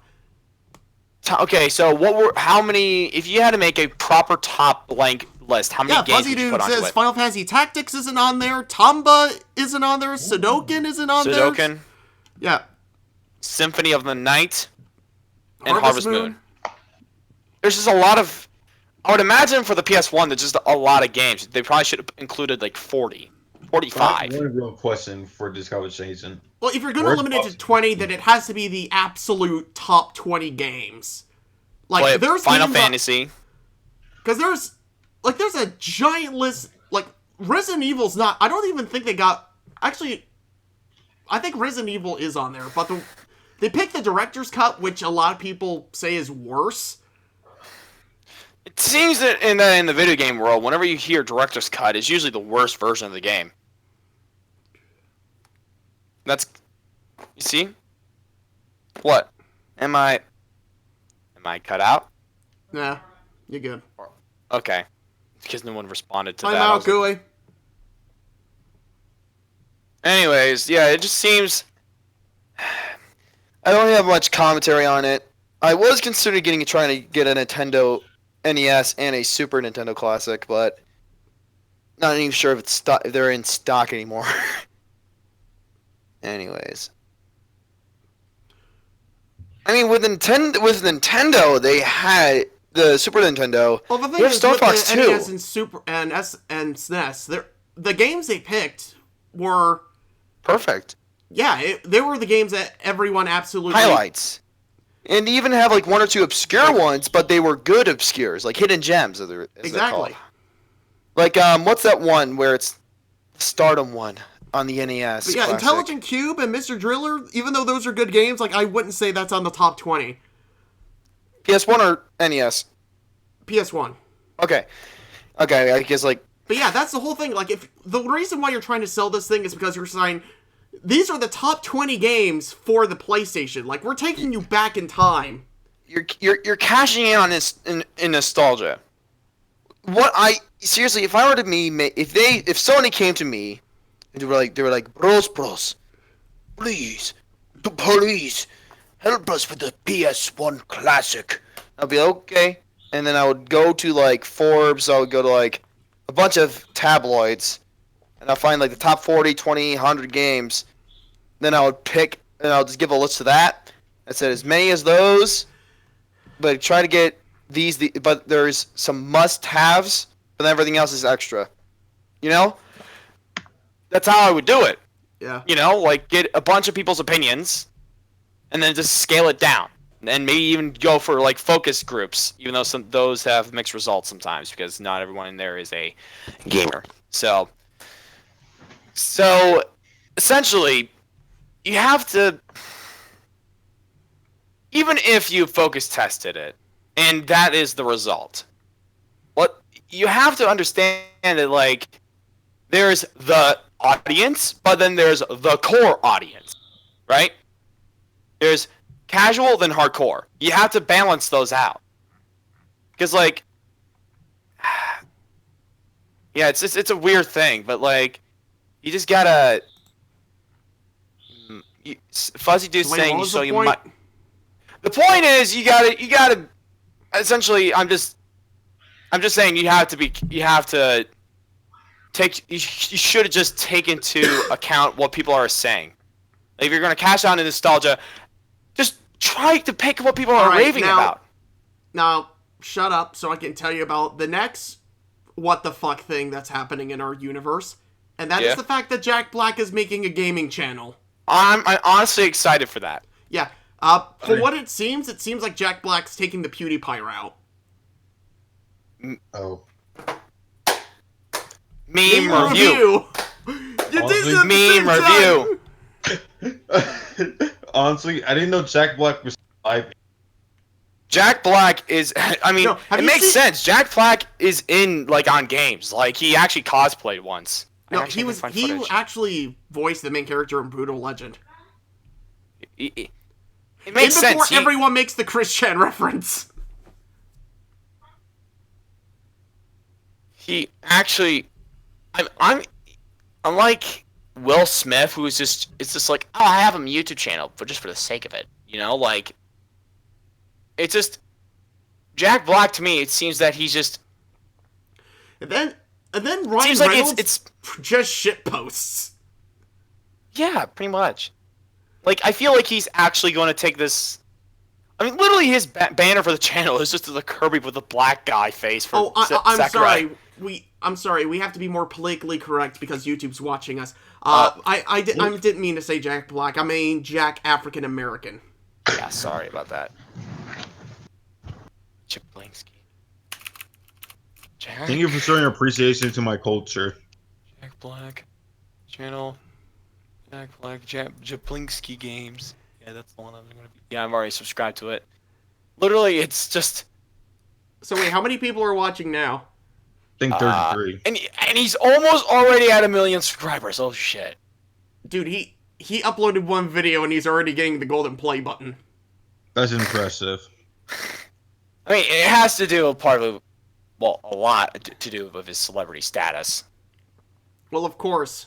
Speaker 2: Okay, so how many... If you had to make a proper top blank list, how many games would you put onto it?
Speaker 3: Fuzzy Dude says Final Fantasy Tactics isn't on there, Tomba isn't on there, Sudoken isn't on there.
Speaker 2: Sudoken?
Speaker 3: Yeah.
Speaker 2: Symphony of the Night? And Harvest Moon. There's just a lot of... I would imagine for the PS1, there's just a lot of games. They probably should have included like 40. 45.
Speaker 4: One real question for this conversation.
Speaker 3: Well, if you're going to limit it to 20, then it has to be the absolute top 20 games. Like, there's
Speaker 2: Final Fantasy.
Speaker 3: Because there's a giant list. Like, Resident Evil's not... I don't even think they got... Actually, I think Resident Evil is on there, but they picked the director's cut, which a lot of people say is worse.
Speaker 2: It seems that in the video game world, whenever you hear director's cut, it's usually the worst version of the game. That's... You see? What? Am I cut out?
Speaker 3: Nah, you're good.
Speaker 2: Okay. Because no one responded to
Speaker 3: Time
Speaker 2: that.
Speaker 3: out, Gooey.
Speaker 2: Anyways, yeah, it just seems... I don't have much commentary on it. I was considering trying to get a Nintendo NES and a Super Nintendo Classic, but not even sure if they're in stock anymore. Anyways, I mean, with Nintendo, they had the Super Nintendo.
Speaker 3: Well, the thing is,
Speaker 2: Star
Speaker 3: with
Speaker 2: Fox
Speaker 3: the
Speaker 2: 2.
Speaker 3: NES and Super and SNES, the games they picked were
Speaker 2: Perfect.
Speaker 3: Yeah, they were the games that everyone absolutely
Speaker 2: Highlights. And they even have like one or two obscure ones, but they were good obscures, like hidden gems, as they're
Speaker 3: Exactly.
Speaker 2: called. Like what's that one where it's the Stardom one on the NES?
Speaker 3: But yeah,
Speaker 2: Classic.
Speaker 3: Intelligent Cube and Mr. Driller, even though those are good games, like I wouldn't say that's on the top 20.
Speaker 2: PS1 or NES?
Speaker 3: PS1.
Speaker 2: Okay, I guess like.
Speaker 3: But yeah, that's the whole thing. Like, if the reason why you're trying to sell this thing is because you're saying these are the top 20 games for the PlayStation. Like, we're taking you back in time.
Speaker 2: You're cashing in on this in nostalgia. Seriously, if I were to if Sony came to me and they were like bros, please, help us with the PS1 Classic. I'd be like, okay, and then I would go to like Forbes. I would go to like a bunch of tabloids, and I'll find like the top 40, 20, 100 games. Then I would pick, and I'll just give a list of that. I said as many as those, but try to get but there's some must-haves, but then everything else is extra. You know? That's how I would do it.
Speaker 3: Yeah.
Speaker 2: You know, like get a bunch of people's opinions, and then just scale it down, and maybe even go for like focus groups, even though some those have mixed results sometimes because not everyone in there is a gamer. So essentially, you have to, even if you focus tested it, and that is the result. What you have to understand that like there's the audience, but then there's the core audience, right? There's casual, then hardcore. You have to balance those out. Because, like, yeah, it's a weird thing, but, like, you just gotta... Fuzzy Dude's
Speaker 3: Wait,
Speaker 2: saying
Speaker 3: what
Speaker 2: you
Speaker 3: was
Speaker 2: so
Speaker 3: the
Speaker 2: you
Speaker 3: point?
Speaker 2: might... The point is, you gotta... Essentially, I'm just saying you have to take... You should have just taken into account what people are saying. Like, if you're gonna cash out in nostalgia, just try to pick what people are raving about.
Speaker 3: Now, shut up so I can tell you about the next what the fuck thing that's happening in our universe. And that is the fact that Jack Black is making a gaming channel.
Speaker 2: I'm honestly excited for that.
Speaker 3: Yeah. From what it seems like Jack Black's taking the PewDiePie route.
Speaker 4: Oh.
Speaker 2: Meme review.
Speaker 3: You did it at the
Speaker 2: Meme
Speaker 3: same
Speaker 2: review.
Speaker 4: Honestly, I didn't know Jack Black was live.
Speaker 2: Jack Black is, I mean,
Speaker 3: No, have
Speaker 2: it
Speaker 3: you
Speaker 2: makes
Speaker 3: seen-
Speaker 2: sense. Jack Black is in, like, on games. Like, he actually cosplayed once.
Speaker 3: No, he actually voiced the main character in Brutal Legend.
Speaker 2: It makes
Speaker 3: And before
Speaker 2: sense.
Speaker 3: everyone makes the Chris Chan reference.
Speaker 2: He actually, I'm like Will Smith, who's just, it's just like, oh, I have a YouTube channel, but just for the sake of it, you know, like, it's just, Jack Black to me, it seems that he's just,
Speaker 3: And then Ryan
Speaker 2: seems like
Speaker 3: Reynolds
Speaker 2: it's
Speaker 3: just shit posts.
Speaker 2: yeah, pretty much. Like, I feel like he's actually going to take this. I mean, literally, his banner for the channel is just the Kirby with the black guy face for
Speaker 3: I'm
Speaker 2: Sakurai.
Speaker 3: sorry. I'm sorry. We have to be more politically correct because YouTube's watching us. I didn't mean to say Jack Black. I mean Jack African American.
Speaker 2: Yeah, sorry about that. Chaplinsky. Jack.
Speaker 4: Thank you for showing your appreciation to my culture.
Speaker 2: Jack Black channel. Jack Black Chaplinsky games. Yeah, that's the one I'm gonna be. Yeah, I'm already subscribed to it. Literally, it's just.
Speaker 3: So wait, how many people are watching now?
Speaker 4: I think 33.
Speaker 2: And he's almost already at 1 million subscribers. Oh shit.
Speaker 3: Dude, he uploaded one video and he's already getting the golden play button.
Speaker 4: That's impressive.
Speaker 2: I mean, it has to do with part of, well, a lot to do with his celebrity status.
Speaker 3: Well, of course.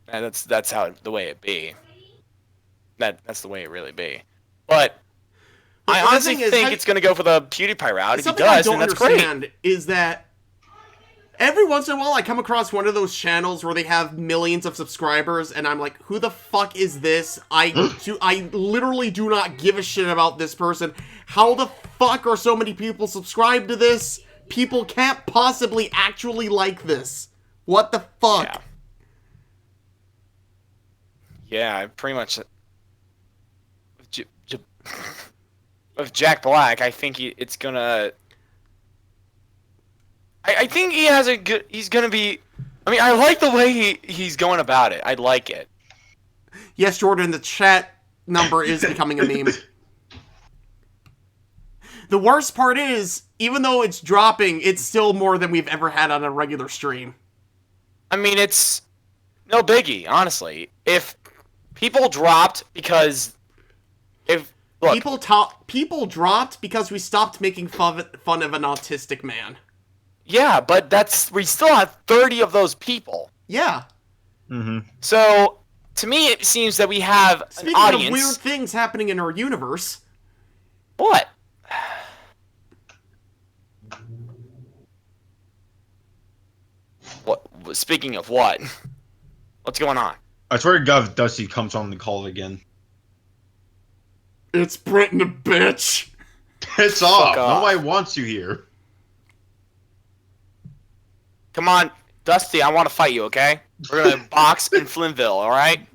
Speaker 2: And that's how the way it be. That's the way it really be. But I
Speaker 3: the
Speaker 2: honestly
Speaker 3: thing is,
Speaker 2: think it's gonna go for the PewDiePie route. If he
Speaker 3: something I
Speaker 2: does,
Speaker 3: don't
Speaker 2: then that's great.
Speaker 3: understand is that every once in a while I come across one of those channels where they have millions of subscribers, and I'm like, who the fuck is this? I literally do not give a shit about this person. How the fuck are so many people subscribed to this? People can't possibly actually like this. What the fuck?
Speaker 2: Yeah, pretty much. With Jack Black, I think it's gonna. I think he has a good. He's gonna be. I mean, I like the way he's going about it. I like it.
Speaker 3: Yes, Jordan, the chat number is becoming a meme. The worst part is, even though it's dropping, it's still more than we've ever had on a regular stream.
Speaker 2: I mean, it's no biggie, honestly. If people dropped because look,
Speaker 3: people dropped because we stopped making fun of an autistic man.
Speaker 2: Yeah, but we still have 30 of those people.
Speaker 3: Yeah.
Speaker 4: Mm-hmm.
Speaker 2: So to me, it seems that we have
Speaker 3: Speaking
Speaker 2: an audience.
Speaker 3: of weird things happening in our universe.
Speaker 2: What? What? Speaking of what? What's going on?
Speaker 4: I swear to God, if Dusty comes on the call again.
Speaker 3: It's Brenton a bitch.
Speaker 4: It's off.
Speaker 2: off.
Speaker 4: Nobody wants you here.
Speaker 2: Come on, Dusty, I want to fight you, okay? We're gonna box in Flintville, all right?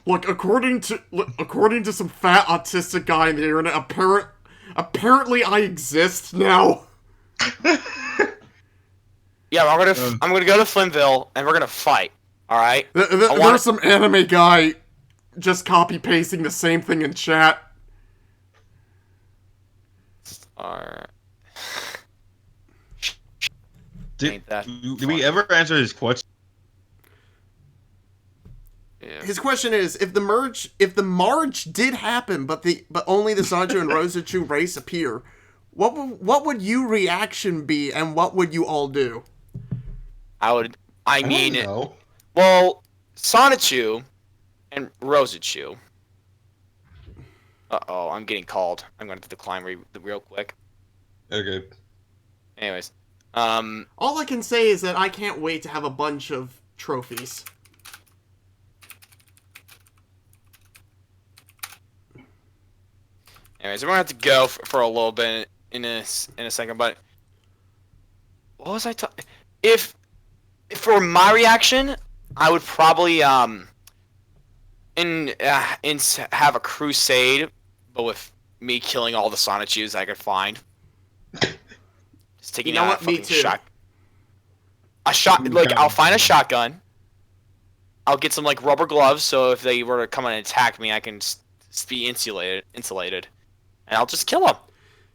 Speaker 3: Look, according to some fat autistic guy on the internet, apparently I exist now.
Speaker 2: Yeah, I'm gonna go to Flintville and we're gonna fight. All right.
Speaker 3: There's some anime guy just copy pasting the same thing in chat.
Speaker 4: Did we ever answer his question?
Speaker 2: Yeah.
Speaker 3: His question is, if the marge did happen, but only the Sonichu and Rosicru race appear, what would your reaction be, and what would you all do?
Speaker 2: Well, Sonichu and Rosicru. Uh-oh, I'm getting called. I'm going to decline real quick.
Speaker 4: Okay.
Speaker 2: Anyways.
Speaker 3: All I can say is that I can't wait to have a bunch of trophies.
Speaker 2: Anyways, we're going to have to go for a little bit in a second, but... What was I talking... If for my reaction, I would probably, have a crusade, but with me killing all the Sonichus I could find. Just taking out a fucking shot. I'll find a shotgun. I'll get some, like, rubber gloves, so if they were to come and attack me, I can be insulated. And I'll just kill them.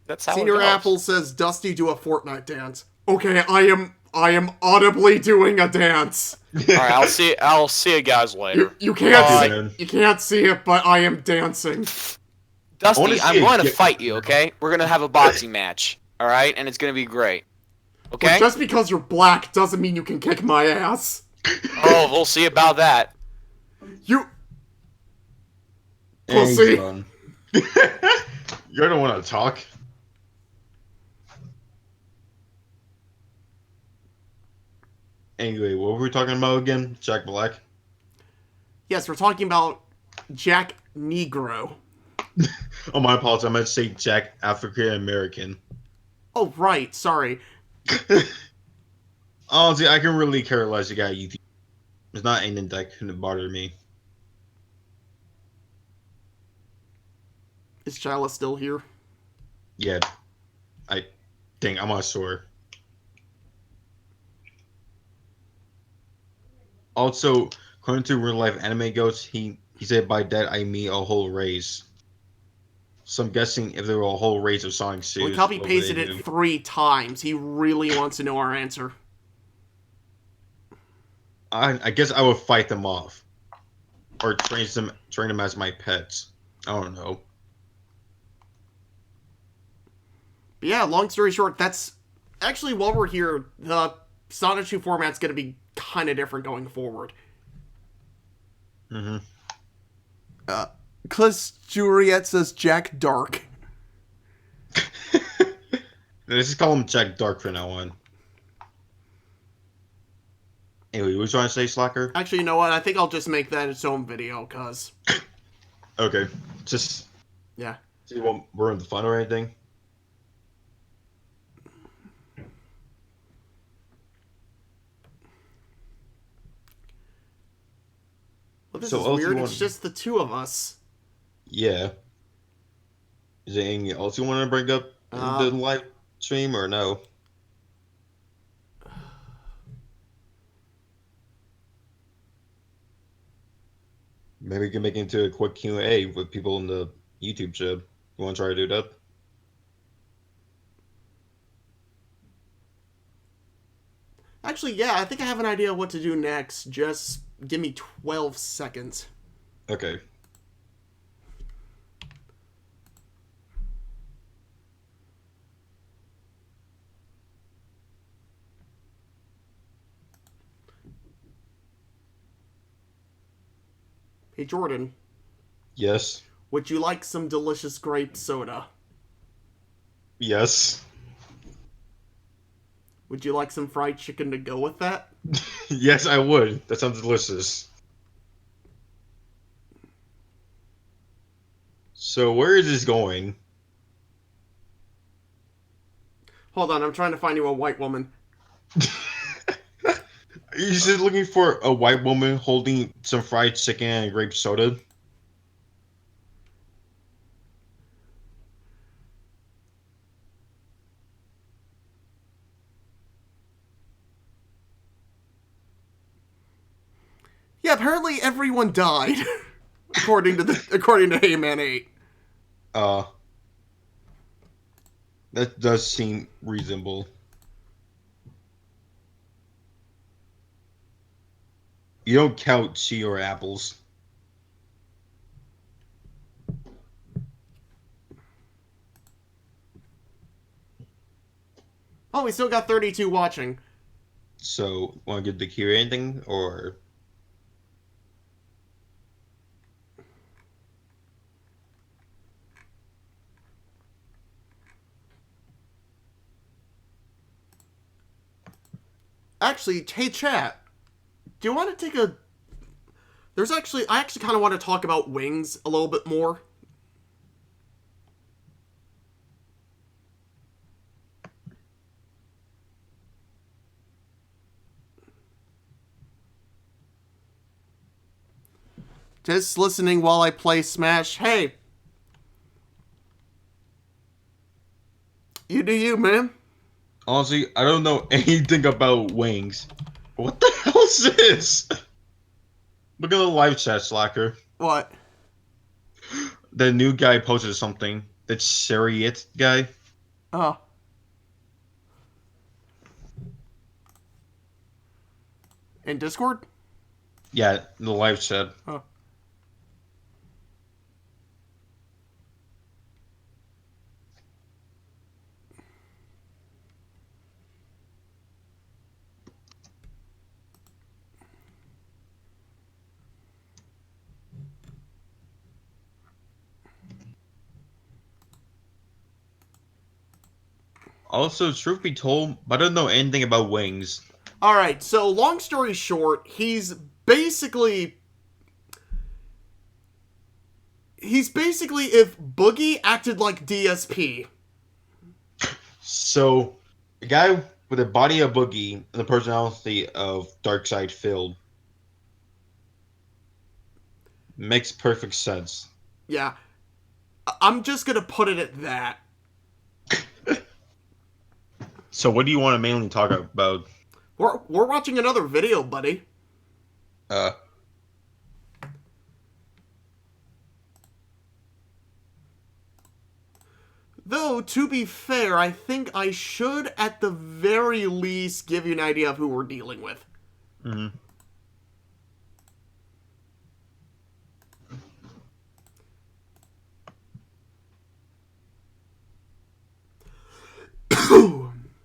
Speaker 2: That's how
Speaker 3: Senior
Speaker 2: it goes.
Speaker 3: Apple says, Dusty, do a Fortnite dance. Okay, I am audibly doing a dance.
Speaker 2: Alright, I'll see you guys later.
Speaker 3: You can't see it, but I am dancing.
Speaker 2: Dusty, I'm going to fight you, okay? We're going to have a boxing match, alright? And it's going to be great. Okay?
Speaker 3: But just because you're black doesn't mean you can kick my ass.
Speaker 2: Oh, we'll see about that.
Speaker 3: You... Pussy.
Speaker 4: You don't want to talk. Anyway, what were we talking about again? Jack Black?
Speaker 3: Yes, we're talking about Jack Negro.
Speaker 4: Oh, my apologies. I meant to say Jack African American.
Speaker 3: Oh, right. Sorry.
Speaker 4: Honestly, I can really care less you got YouTube. It's not anything that couldn't bother me.
Speaker 3: Is Shyla still here?
Speaker 4: Yeah. I'm not sure. Also, according to real life anime ghosts, he said by that I mean a whole race. So I'm guessing if there were a whole race of Sonic series...
Speaker 3: We copy pasted it 3 times. He really wants to know our answer.
Speaker 4: I guess I would fight them off. Or train them as my pets. I don't know.
Speaker 3: But yeah, long story short, that's... Actually, while we're here, the Sonichu format's gonna be kind of different going forward.
Speaker 4: Mm-hmm.
Speaker 3: Cause Juliet says Jack Dark.
Speaker 4: Let's just call him Jack Dark from now on. Anyway, what were you trying to say, Slacker?
Speaker 3: Actually, you know what? I think I'll just make that its own video, cause...
Speaker 4: Okay. Just...
Speaker 3: Yeah.
Speaker 4: So you won't ruin the fun or anything?
Speaker 3: Well, this is weird. It's just the 2 of us.
Speaker 4: Yeah. Is there anything else you want to bring up in the live stream, or no? Maybe we can make it into a quick Q&A with people in the YouTube chat. You want to try to do that?
Speaker 3: Actually, yeah, I think I have an idea of what to do next. Just give me 12 seconds.
Speaker 4: Okay.
Speaker 3: Hey, Jordan.
Speaker 4: Yes.
Speaker 3: Would you like some delicious grape soda?
Speaker 4: Yes.
Speaker 3: Would you like some fried chicken to go with that?
Speaker 4: Yes, I would. That sounds delicious. So, where is this going?
Speaker 3: Hold on, I'm trying to find you a white woman.
Speaker 4: He's just looking for a white woman holding some fried chicken and grape soda.
Speaker 3: Yeah, apparently everyone died, according to Heyman 8.
Speaker 4: That does seem reasonable. You don't count tea or apples.
Speaker 3: Oh, we still got 32 watching.
Speaker 4: So, want to give the Kira anything, or...
Speaker 3: Actually, hey chat, do you want to take a... I actually kind of want to talk about wings a little bit more. Just listening while I play Smash. Hey. You do you, man.
Speaker 4: Honestly, I don't know anything about wings. What the hell is this? Look at the live chat, Slacker.
Speaker 3: What?
Speaker 4: The new guy posted something. That Chariot guy.
Speaker 3: Oh. In Discord?
Speaker 4: Yeah, the live chat.
Speaker 3: Oh.
Speaker 4: Also, truth be told, I don't know anything about wings.
Speaker 3: Alright, so long story short, he's basically if Boogie acted like DSP.
Speaker 4: So, a guy with the body of Boogie and the personality of Darkseid Phil makes perfect sense.
Speaker 3: Yeah. I'm just gonna put it at that.
Speaker 4: So, what do you want to mainly talk about?
Speaker 3: We're watching another video, buddy. Though, to be fair, I think I should, at the very least, give you an idea of who we're dealing with.
Speaker 4: Mm-hmm.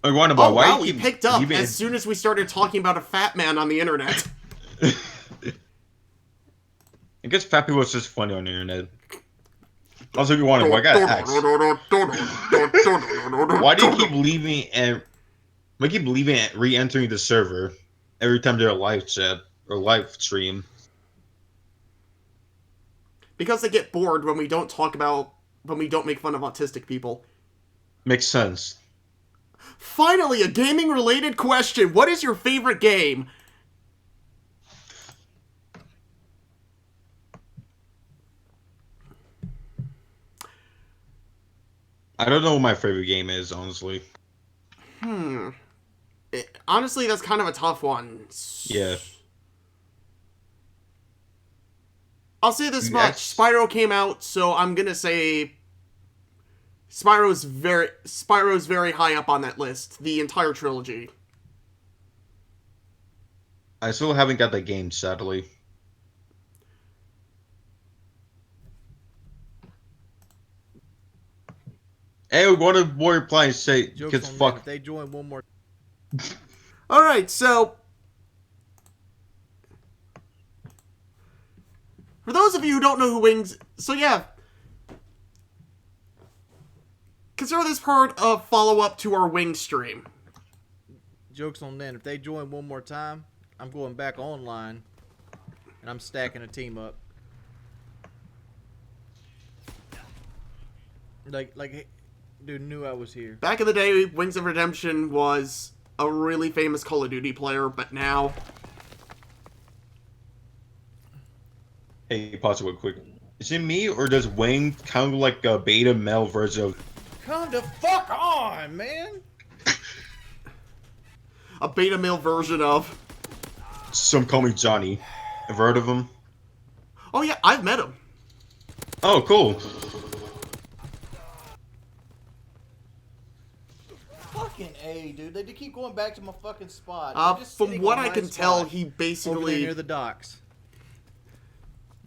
Speaker 4: I wonder about why
Speaker 3: wow, we picked up as soon as we started talking about a fat man on the internet.
Speaker 4: I guess fat people is just funny on the internet. Also, if you want to, I gotta ask. Why do you keep leaving and re-entering the server every time they're live chat or live stream?
Speaker 3: Because they get bored when we don't make fun of autistic people.
Speaker 4: Makes sense.
Speaker 3: Finally, a gaming-related question. What is your favorite game?
Speaker 4: I don't know what my favorite game is, honestly.
Speaker 3: Honestly, that's kind of a tough one.
Speaker 4: Yeah.
Speaker 3: I'll say this much. Spyro came out, so I'm gonna say Spyro's very high up on that list. The entire trilogy.
Speaker 4: I still haven't got the game, sadly. Hey, what did Warrior Plan say? Because fuck.
Speaker 7: If they join one more.
Speaker 3: Alright, so for those of you who don't know who Wings... So yeah. Consider this part of follow-up to our Wing stream.
Speaker 7: Joke's on them. If they join one more time, I'm going back online. And I'm stacking a team up. Like, dude knew I was here.
Speaker 3: Back in the day, Wings of Redemption was a really famous Call of Duty player, but now
Speaker 4: Hey, pause it real quick. Is it me, or does Wayne kind of like a beta male version of...
Speaker 7: Come the fuck on, man!
Speaker 3: A beta male version of...
Speaker 4: Some call me Johnny. Ever heard of him?
Speaker 3: Oh yeah, I've met him.
Speaker 4: Oh, cool.
Speaker 7: Fucking A, dude. They keep going back to my fucking spot.
Speaker 3: From what I can tell, he
Speaker 7: over there
Speaker 3: basically...
Speaker 7: near the docks.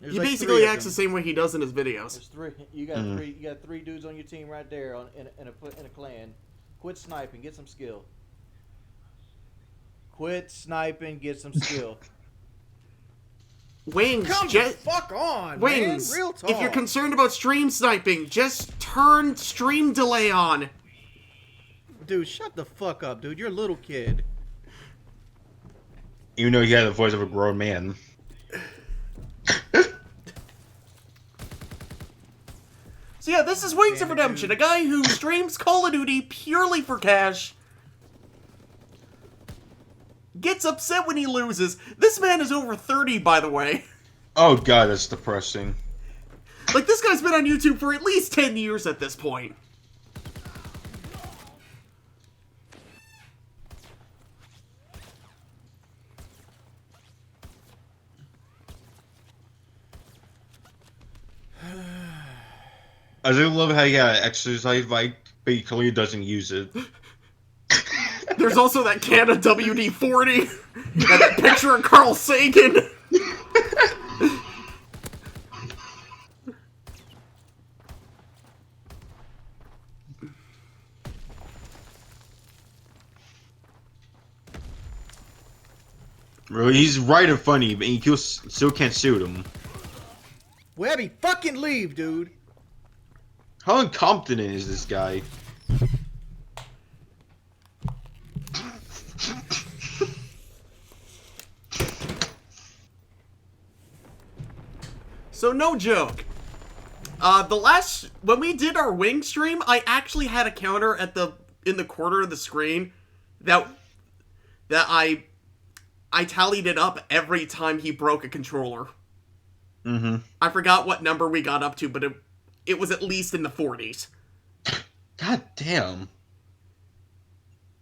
Speaker 7: There's
Speaker 3: He
Speaker 7: like
Speaker 3: basically
Speaker 7: three of
Speaker 3: acts the
Speaker 7: them.
Speaker 3: same way he does in his videos.
Speaker 7: There's three. You got three. You got 3 dudes on your team right there in a clan. Quit sniping. Get some skill. Quit sniping. Get some skill.
Speaker 3: Wings,
Speaker 7: Come the fuck on,
Speaker 3: Wings,
Speaker 7: man. Real talk.
Speaker 3: if you're concerned about stream sniping, just turn stream delay on.
Speaker 7: Dude, shut the fuck up, dude. You're a little kid.
Speaker 4: Even though he had the voice of a grown man.
Speaker 3: So yeah, this is Wings of Redemption, a guy who streams Call of Duty purely for cash. Gets upset when he loses. This man is over 30, by the way.
Speaker 4: Oh god, that's depressing.
Speaker 3: Like, this guy's been on YouTube for at least 10 years at this point.
Speaker 4: I do love how he got an exercise bike, but he clearly doesn't use it.
Speaker 3: There's also that can of WD-40, and that picture of Carl Sagan.
Speaker 4: Really, he's right and funny, but he still can't shoot him.
Speaker 7: Webby, fucking leave, dude.
Speaker 4: How incompetent is this guy?
Speaker 3: So no joke. When we did our wing stream, I actually had a counter in the corner of the screen that I tallied it up every time he broke a controller.
Speaker 4: Mm-hmm.
Speaker 3: I forgot what number we got up to, but it was at least in the 40s.
Speaker 4: God damn.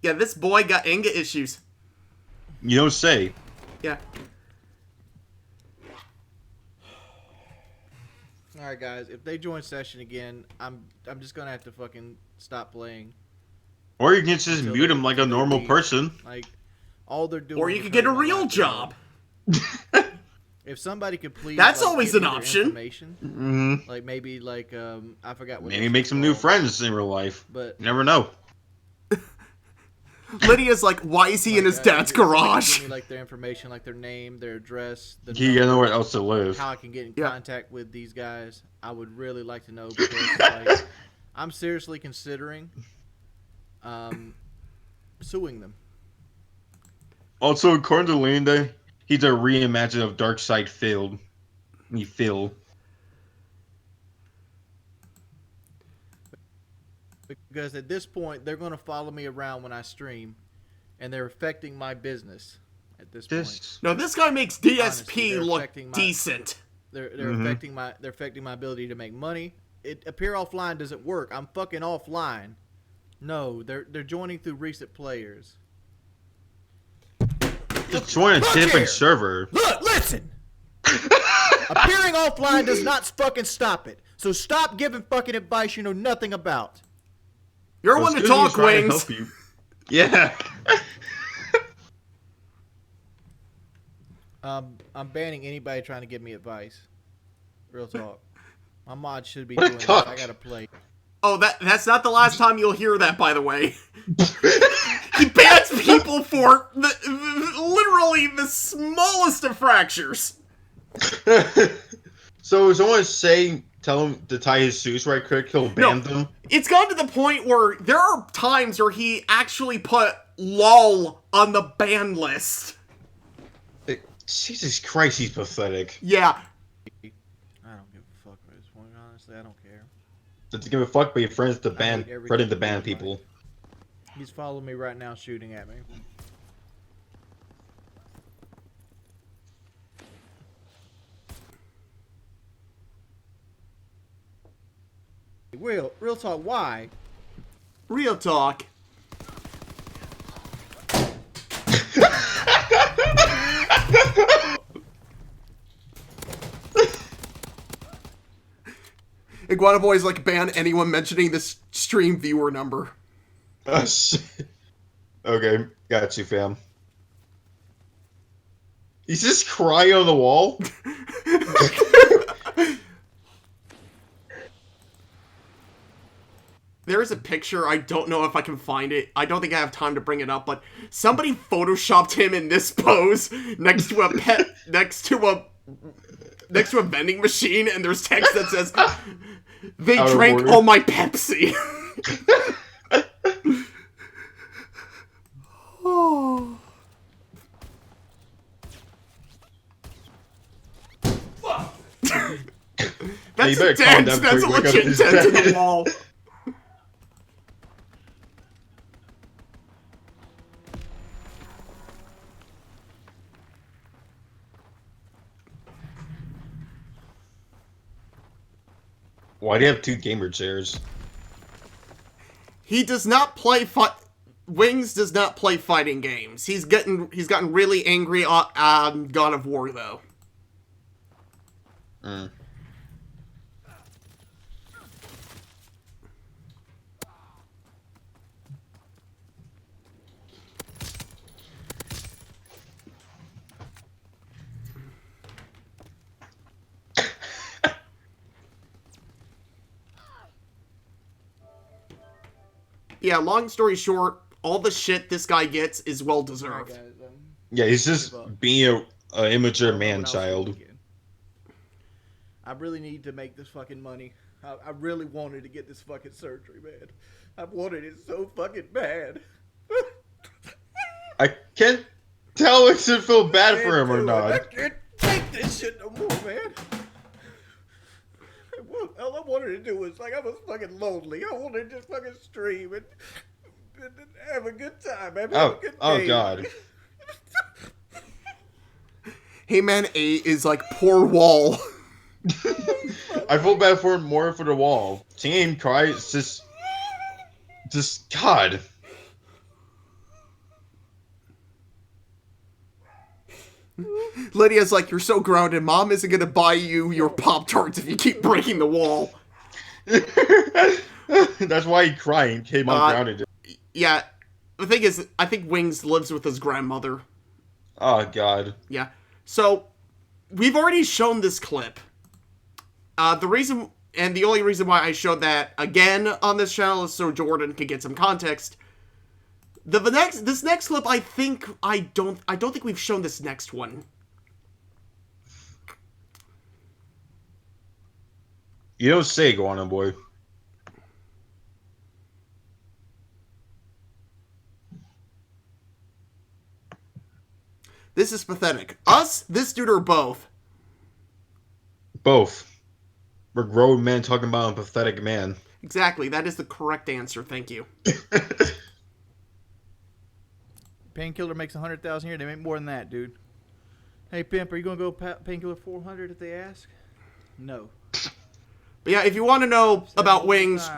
Speaker 3: Yeah, this boy got anger issues.
Speaker 4: You don't say.
Speaker 3: Yeah.
Speaker 7: Alright guys, if they join session again, I'm just gonna have to fucking stop playing.
Speaker 4: Or you can just
Speaker 7: Until
Speaker 4: mute
Speaker 7: they-
Speaker 4: him like a
Speaker 7: until they
Speaker 4: normal
Speaker 7: leave.
Speaker 4: person.
Speaker 7: Like, all they're doing
Speaker 3: Or you
Speaker 7: is
Speaker 3: could get a
Speaker 7: hurting my
Speaker 3: real
Speaker 7: life.
Speaker 3: job.
Speaker 7: If somebody could please,
Speaker 3: That's
Speaker 7: like,
Speaker 3: always
Speaker 7: give
Speaker 3: an
Speaker 7: me their
Speaker 3: option.
Speaker 7: information,
Speaker 4: Mm-hmm.
Speaker 7: like maybe like I forgot what.
Speaker 4: Maybe
Speaker 7: it's
Speaker 4: make some new
Speaker 7: called,
Speaker 4: friends in real life.
Speaker 7: But
Speaker 4: You never know.
Speaker 3: Lydia's like, why is he in his dad's
Speaker 7: if somebody could
Speaker 3: garage?
Speaker 7: Give me like their information, like their name, their address, the
Speaker 4: You got nowhere else to live.
Speaker 7: how I can get in
Speaker 3: Yeah.
Speaker 7: contact with these guys. I would really like to know because like, I'm seriously considering suing them.
Speaker 4: Also, according to Linda, he's a reimagining of Darkside Phil. Phil.
Speaker 7: Because at this point, they're going to follow me around when I stream, and they're affecting my business at this point.
Speaker 3: No, this guy makes
Speaker 7: Honestly,
Speaker 3: DSP
Speaker 7: they're
Speaker 3: look
Speaker 7: affecting my-
Speaker 3: decent.
Speaker 7: They're
Speaker 4: Mhm.
Speaker 7: affecting my ability to make money. Appear offline doesn't work. I'm fucking offline. No, they're joining through recent players.
Speaker 4: Just join a different
Speaker 7: here.
Speaker 4: server.
Speaker 7: Look, listen. Appearing offline does not fucking stop it. So stop giving fucking advice you know nothing about.
Speaker 3: You're
Speaker 4: Well,
Speaker 3: one to
Speaker 4: excuse me,
Speaker 3: talk,
Speaker 4: trying to
Speaker 3: Wings.
Speaker 4: help you. Yeah.
Speaker 7: I'm banning anybody trying to give me advice. Real talk. My mod should be
Speaker 4: What a
Speaker 7: doing this.
Speaker 4: cuck.
Speaker 7: I gotta play.
Speaker 3: Oh, that's not the last time you'll hear that, by the way. He bans people for literally the smallest of fractures.
Speaker 4: So, is someone saying, tell him to tie his shoes right quick, he'll ban them?
Speaker 3: It's gone to the point where there are times where he actually put LOL on the ban list.
Speaker 4: Jesus Christ, he's pathetic.
Speaker 3: Yeah.
Speaker 7: I don't give a fuck at this point. Honestly, I don't care.
Speaker 4: Doesn't give a fuck, but your friends to ban,
Speaker 7: hate every
Speaker 4: friendly to
Speaker 7: goddamn
Speaker 4: ban
Speaker 7: anybody.
Speaker 4: people.
Speaker 7: He's following me right now, shooting at me. Real talk. Why?
Speaker 3: Real talk. Iguana Boy's like, ban anyone mentioning this stream viewer number.
Speaker 4: Oh, shit. Okay, got you, fam. He's just crying on the wall?
Speaker 3: There's a picture, I don't know if I can find it. I don't think I have time to bring it up, but somebody photoshopped him in this pose next to a next to a vending machine, and there's text that says, "They
Speaker 4: Out of
Speaker 3: drank
Speaker 4: order.
Speaker 3: all my Pepsi." Oh. That's
Speaker 4: better
Speaker 3: a
Speaker 4: calm
Speaker 3: dent.
Speaker 4: down
Speaker 3: That's a
Speaker 4: before you wake up
Speaker 3: legit
Speaker 4: this
Speaker 3: dent in the
Speaker 4: dad.
Speaker 3: wall.
Speaker 4: Why do you have two gamer chairs?
Speaker 3: He does not play Wings does not play fighting games. He's gotten really angry on God of War though. Yeah, long story short, all the shit this guy gets is well deserved.
Speaker 4: Yeah, he's just being a immature
Speaker 7: I
Speaker 4: man-child.
Speaker 7: really need to make this fucking money. I really wanted to get this fucking surgery, man. I wanted it so fucking bad.
Speaker 4: I can't tell if to feel bad for him or
Speaker 7: I
Speaker 4: not.
Speaker 7: can't take this shit no more, man. All I wanted to do was, like, I was fucking lonely. I wanted to just fucking stream and have a good time. Have a good day.
Speaker 4: God.
Speaker 3: Hey man, A is like poor wall.
Speaker 4: I feel bad for him more for the wall. Seeing him cry is just God.
Speaker 3: Lydia's like, you're so grounded. Mom isn't gonna buy you your Pop-Tarts if you keep breaking the wall.
Speaker 4: That's why he crying came on grounded.
Speaker 3: Yeah, the thing is, I think Wings lives with his grandmother.
Speaker 4: Oh God.
Speaker 3: Yeah. So, we've already shown this clip. The only reason why I showed that again on this channel is so Jordan could get some context. This next clip, I don't think we've shown this next one.
Speaker 4: You don't say, Iguana Boy.
Speaker 3: This is pathetic. Us, this dude, or both?
Speaker 4: Both. We're grown men talking about a pathetic man.
Speaker 3: Exactly, that is the correct answer, thank you.
Speaker 7: Painkiller makes 100,000 a year. They make more than that, dude. Hey, pimp, are you gonna go Painkiller 400 if they ask? No.
Speaker 3: But yeah, if you want to know about Wings,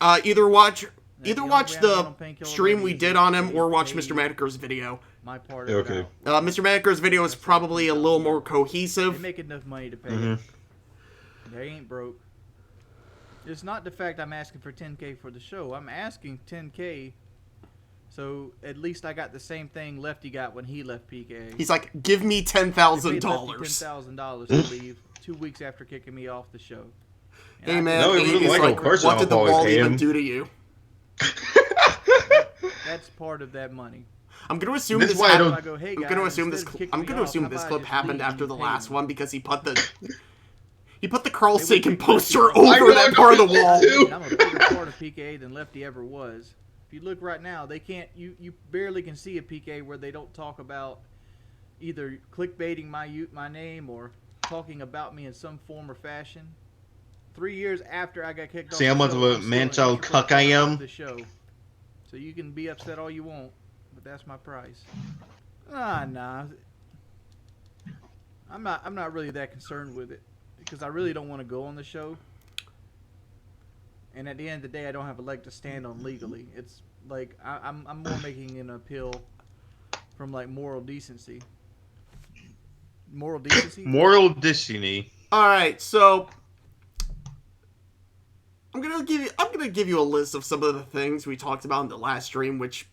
Speaker 3: either watch the stream we did on him or watch Mr. Manaker's video.
Speaker 7: My part of
Speaker 4: Okay.
Speaker 7: it out.
Speaker 3: Mr. Manaker's video is probably a little more
Speaker 7: They
Speaker 3: cohesive.
Speaker 7: make enough money to pay it. They ain't broke. It's not the fact I'm asking for 10K for the show. I'm asking 10K so at least I got the same thing Lefty got when he left PKA.
Speaker 3: He's like, give me
Speaker 7: They paid
Speaker 3: $10,000.
Speaker 7: Lefty $10,000 to leave 2 weeks after kicking me off the show. And
Speaker 3: Hey
Speaker 7: I
Speaker 3: man,
Speaker 4: No, it
Speaker 3: Abe
Speaker 4: wasn't
Speaker 3: is
Speaker 4: like
Speaker 3: like,
Speaker 4: a person
Speaker 3: what did the
Speaker 4: I'll probably
Speaker 3: wall
Speaker 4: pay
Speaker 3: even
Speaker 4: him.
Speaker 3: do to you?
Speaker 7: That's part of that money.
Speaker 3: I'm gonna assume
Speaker 4: This
Speaker 3: this.
Speaker 4: is why I
Speaker 3: happened-
Speaker 4: don't-
Speaker 7: I go, hey
Speaker 3: I'm
Speaker 7: guys,
Speaker 3: gonna assume this.
Speaker 7: instead of kicking
Speaker 3: I'm
Speaker 7: me
Speaker 3: gonna
Speaker 7: off,
Speaker 3: assume
Speaker 7: how
Speaker 3: this
Speaker 7: about I
Speaker 3: clip
Speaker 7: just
Speaker 3: happened
Speaker 7: leave
Speaker 3: after
Speaker 7: and
Speaker 3: the
Speaker 7: pay
Speaker 3: last
Speaker 7: me?
Speaker 3: one because he put the Carl
Speaker 7: They would
Speaker 3: Sagan
Speaker 7: think
Speaker 3: poster
Speaker 7: Lefty-
Speaker 3: over
Speaker 4: know,
Speaker 3: that
Speaker 4: I
Speaker 3: part of the
Speaker 4: know
Speaker 3: wall.
Speaker 4: that too.
Speaker 7: I'm a bigger part of PKA than Lefty ever was. If you look right now, they can't. You barely can see a PKA where they don't talk about either clickbaiting my name or talking about me in some form or fashion. 3 years after I got kicked off
Speaker 4: See
Speaker 7: the
Speaker 4: how much
Speaker 7: show,
Speaker 4: of a
Speaker 7: I'm still
Speaker 4: man-child
Speaker 7: an integral
Speaker 4: cuck I
Speaker 7: part of
Speaker 4: am?
Speaker 7: The show. So you can be upset all you want, but that's my price. Nah. I'm not really that concerned with it because I really don't want to go on the show. And at the end of the day, I don't have a leg to stand on legally. It's like I'm more making an appeal from like moral decency. Moral decency.
Speaker 4: Moral Disney.
Speaker 3: All right, so I'm gonna give you a list of some of the things we talked about in the last stream, which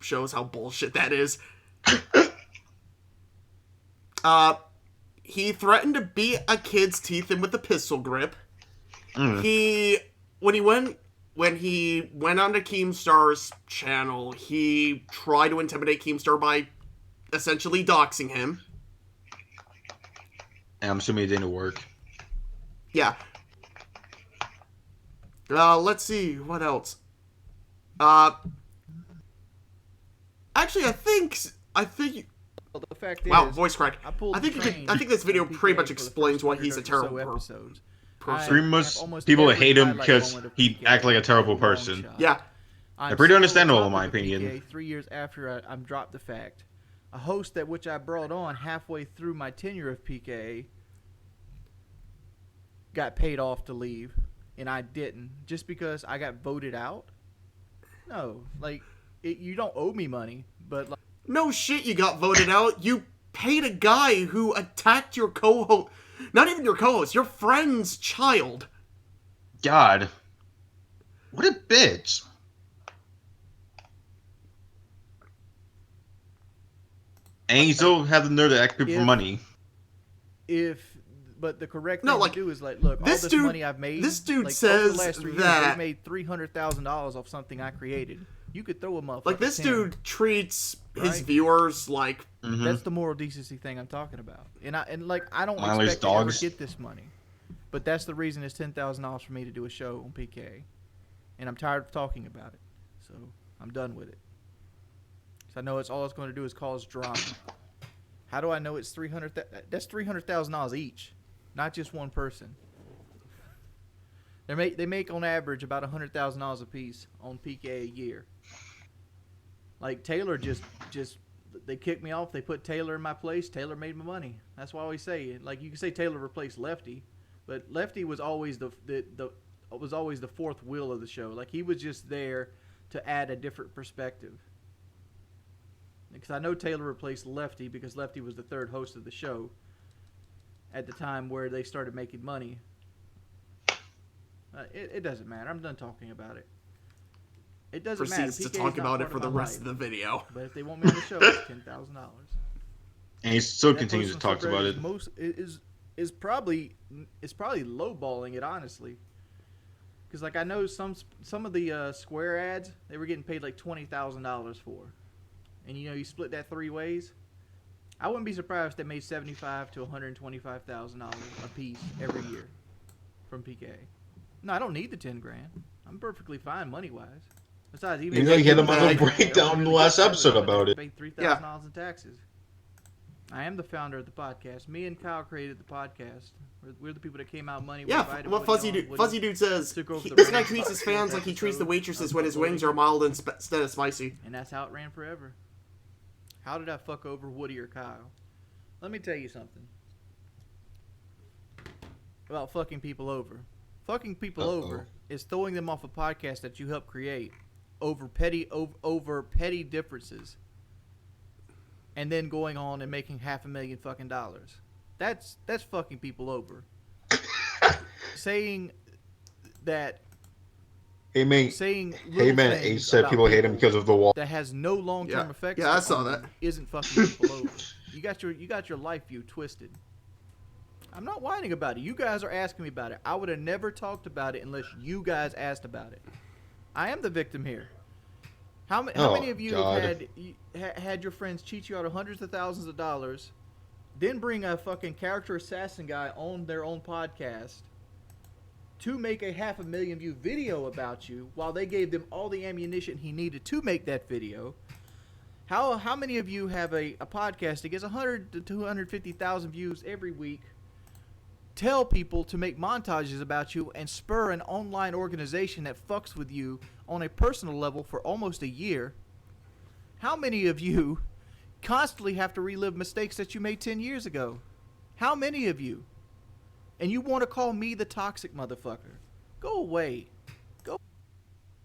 Speaker 3: shows how bullshit that is. He threatened to beat a kid's teeth in with a pistol grip. When he went onto Keemstar's channel, he tried to intimidate Keemstar by essentially doxing him.
Speaker 4: And I'm assuming it didn't work.
Speaker 3: Yeah. Let's see, what else? Actually, I think
Speaker 7: Well, the fact
Speaker 3: wow,
Speaker 7: is,
Speaker 3: voice crack. I think this video pretty much explains why he's a terrible person.
Speaker 4: Pretty much people hate him because he acts like a terrible person.
Speaker 3: Yeah.
Speaker 4: They're pretty understandable in my opinion.
Speaker 7: PK 3 years after I'm dropped the fact, a host that which I brought on halfway through my tenure of PK got paid off to leave, and I didn't, just because I got voted out. No, like you don't owe me money, but like,
Speaker 3: No shit, you got voted out. You paid a guy who attacked your co-host. Not even your co-host, your friend's child.
Speaker 4: God. What a bitch. And you still have the nerve to ask people for money.
Speaker 7: But the correct thing to do is like, look, all this money I've made.
Speaker 3: This dude
Speaker 7: like,
Speaker 3: says
Speaker 7: over the last 3 years,
Speaker 3: that
Speaker 7: they made $300,000 off something I created. You could throw a motherfucker.
Speaker 3: Like this dude treats his viewers like.
Speaker 7: That's the moral decency thing I'm talking about. And I don't
Speaker 4: Mindless
Speaker 7: expect to ever
Speaker 4: dogs.
Speaker 7: get this money, but that's the reason it's $10,000 for me to do a show on PK, and I'm tired of talking about it, so I'm done with it. So I know it's all it's going to do is cause drama. How do I know it's That's $300,000 each, not just one person. They make on average about $100,000 a piece on PK a year. Like Taylor just they kicked me off. They put Taylor in my place. Taylor made my money. That's why I always say, like, you can say Taylor replaced Lefty, but Lefty was always the fourth wheel of the show. Like, he was just there to add a different perspective. Because I know Taylor replaced Lefty because Lefty was the third host of the show at the time where they started making money. It doesn't matter. I'm done talking about it. It doesn't matter.
Speaker 3: Proceeds to
Speaker 7: PK is
Speaker 3: talk
Speaker 7: not
Speaker 3: about it
Speaker 7: part
Speaker 3: for the
Speaker 7: my
Speaker 3: rest
Speaker 7: life.
Speaker 3: of the video.
Speaker 7: But if they want me on the show, it's $10,000.
Speaker 4: And he still
Speaker 7: That
Speaker 4: continues to
Speaker 7: personal
Speaker 4: talk about
Speaker 7: subreddit
Speaker 4: it.
Speaker 7: is probably lowballing it, honestly. Because like I know some of the Square ads they were getting paid like $20,000 for, and you know you split that 3 ways. I wouldn't be surprised if they made $75,000 to $125,000 a piece every year from PK. No, I don't need the $10,000. I'm perfectly fine money wise. Besides, even
Speaker 4: You know, you had him on the breakdown in the last episode about it.
Speaker 7: I paid $3,000 in taxes. I am the founder of the podcast. Me and Kyle created the podcast. We're the people that came out money.
Speaker 3: Yeah, what Fuzzy Dude says, this guy treats his fans like he treats the waitresses when his wings are mild instead of spicy.
Speaker 7: And that's how it ran forever. How did I fuck over Woody or Kyle? Let me tell you something about fucking people over. Fucking people over is throwing them off a podcast that you helped create over petty differences, and then going on and making $500,000 fucking dollars. That's fucking people over. Saying that.
Speaker 4: Hey man, H said people hate him because of the wall.
Speaker 7: That has no long-term effects.
Speaker 3: Yeah, I saw that.
Speaker 7: Isn't fucking people over. You got your life view twisted. I'm not whining about it. You guys are asking me about it. I would have never talked about it unless you guys asked about it. I am the victim here. How many of you have had your friends cheat you out of hundreds of thousands of dollars, then bring a fucking character assassin guy on their own podcast to make a 500,000 view video about you while they gave them all the ammunition he needed to make that video? How many of you have a podcast that gets 100 to 250,000 views every week, tell people to make montages about you, and spur an online organization that fucks with you on a personal level for almost a year? How many of you constantly have to relive mistakes that you made 10 years ago? How many of you? And you want to call me the toxic motherfucker? Go away.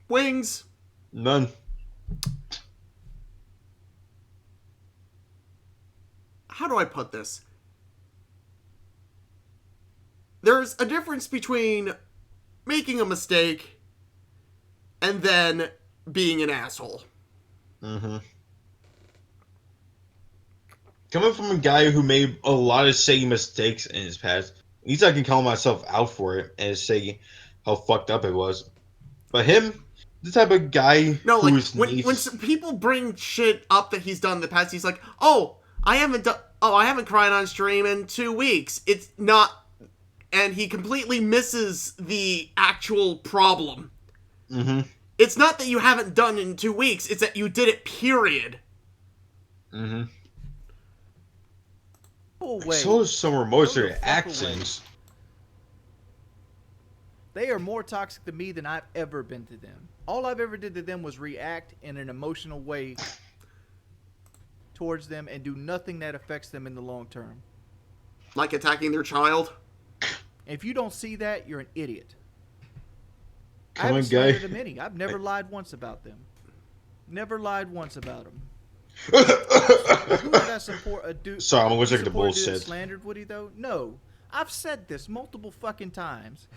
Speaker 3: Wings.
Speaker 4: None.
Speaker 3: How do I put this? There's a difference between making a mistake and then being an asshole.
Speaker 4: Mm-hmm. Coming from a guy who made a lot of same mistakes in his past, at least I can call myself out for it and say how fucked up it was. But him, the type of guy
Speaker 3: No, like,
Speaker 4: who's
Speaker 3: when some people bring shit up that he's done in the past, he's like, I haven't cried on stream in 2 weeks. It's not... And he completely misses the actual problem.
Speaker 4: Mm-hmm.
Speaker 3: It's not that you haven't done it in 2 weeks, it's that you did it, period.
Speaker 4: Mm-hmm.
Speaker 7: Oh, wait.
Speaker 4: So some remorse
Speaker 7: Go
Speaker 4: to
Speaker 7: the fuck
Speaker 4: actions.
Speaker 7: They are more toxic to me than I've ever been to them. All I've ever did to them was react in an emotional way towards them and do nothing that affects them in the long term.
Speaker 3: Like attacking their child.
Speaker 7: If you don't see that, you're an idiot. I
Speaker 4: Come on,
Speaker 7: haven't
Speaker 4: guy.
Speaker 7: slandered them any. I've never lied once about them. Never lied once about them. Who did I support? A dude?
Speaker 4: Sorry, I'm allergic to
Speaker 7: support a dude that
Speaker 4: bullshit.
Speaker 7: Slandered Woody though? No, I've said this multiple fucking times.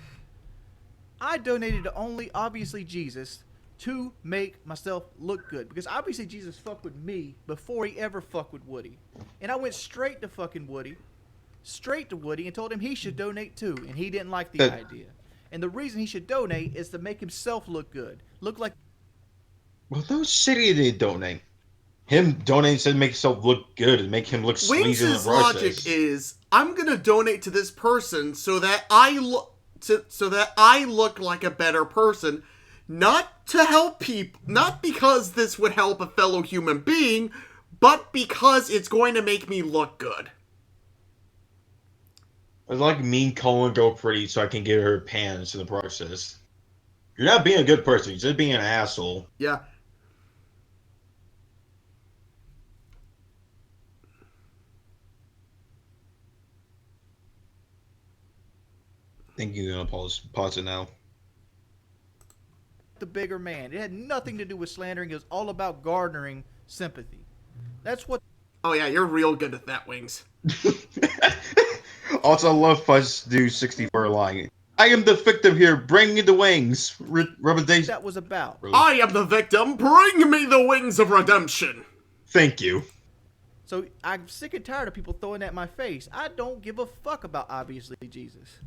Speaker 7: I donated to only obviously Jesus to make myself look good because obviously Jesus fucked with me before he ever fucked with Woody, and I went straight to fucking Woody, and told him he should donate too, and he didn't like the idea. And the reason he should donate is to make himself look good, look like.
Speaker 4: Well, no shitty they donate. Him donating to make himself look good and make him look sleazy in the
Speaker 3: Wings'
Speaker 4: process.
Speaker 3: logic is, I'm gonna donate to this person so that I look like a better person, not to help people, not because this would help a fellow human being, but because it's going to make me look good.
Speaker 4: It's like me calling girl pretty so I can get her pants in the process. You're not being a good person. You're just being an asshole.
Speaker 3: Yeah.
Speaker 4: I think you're gonna pause it now.
Speaker 7: The bigger man. It had nothing to do with slandering. It was all about garnering sympathy. That's what.
Speaker 3: Oh yeah, you're real good at that, Wings.
Speaker 4: Also, I love Fuzz do 64 line. I am the victim here. Bring me the wings. Representation.
Speaker 7: That was about.
Speaker 3: I am the victim. Bring me the wings of redemption.
Speaker 4: Thank you.
Speaker 7: So I'm sick and tired of people throwing that in my face. I don't give a fuck about obviously Jesus.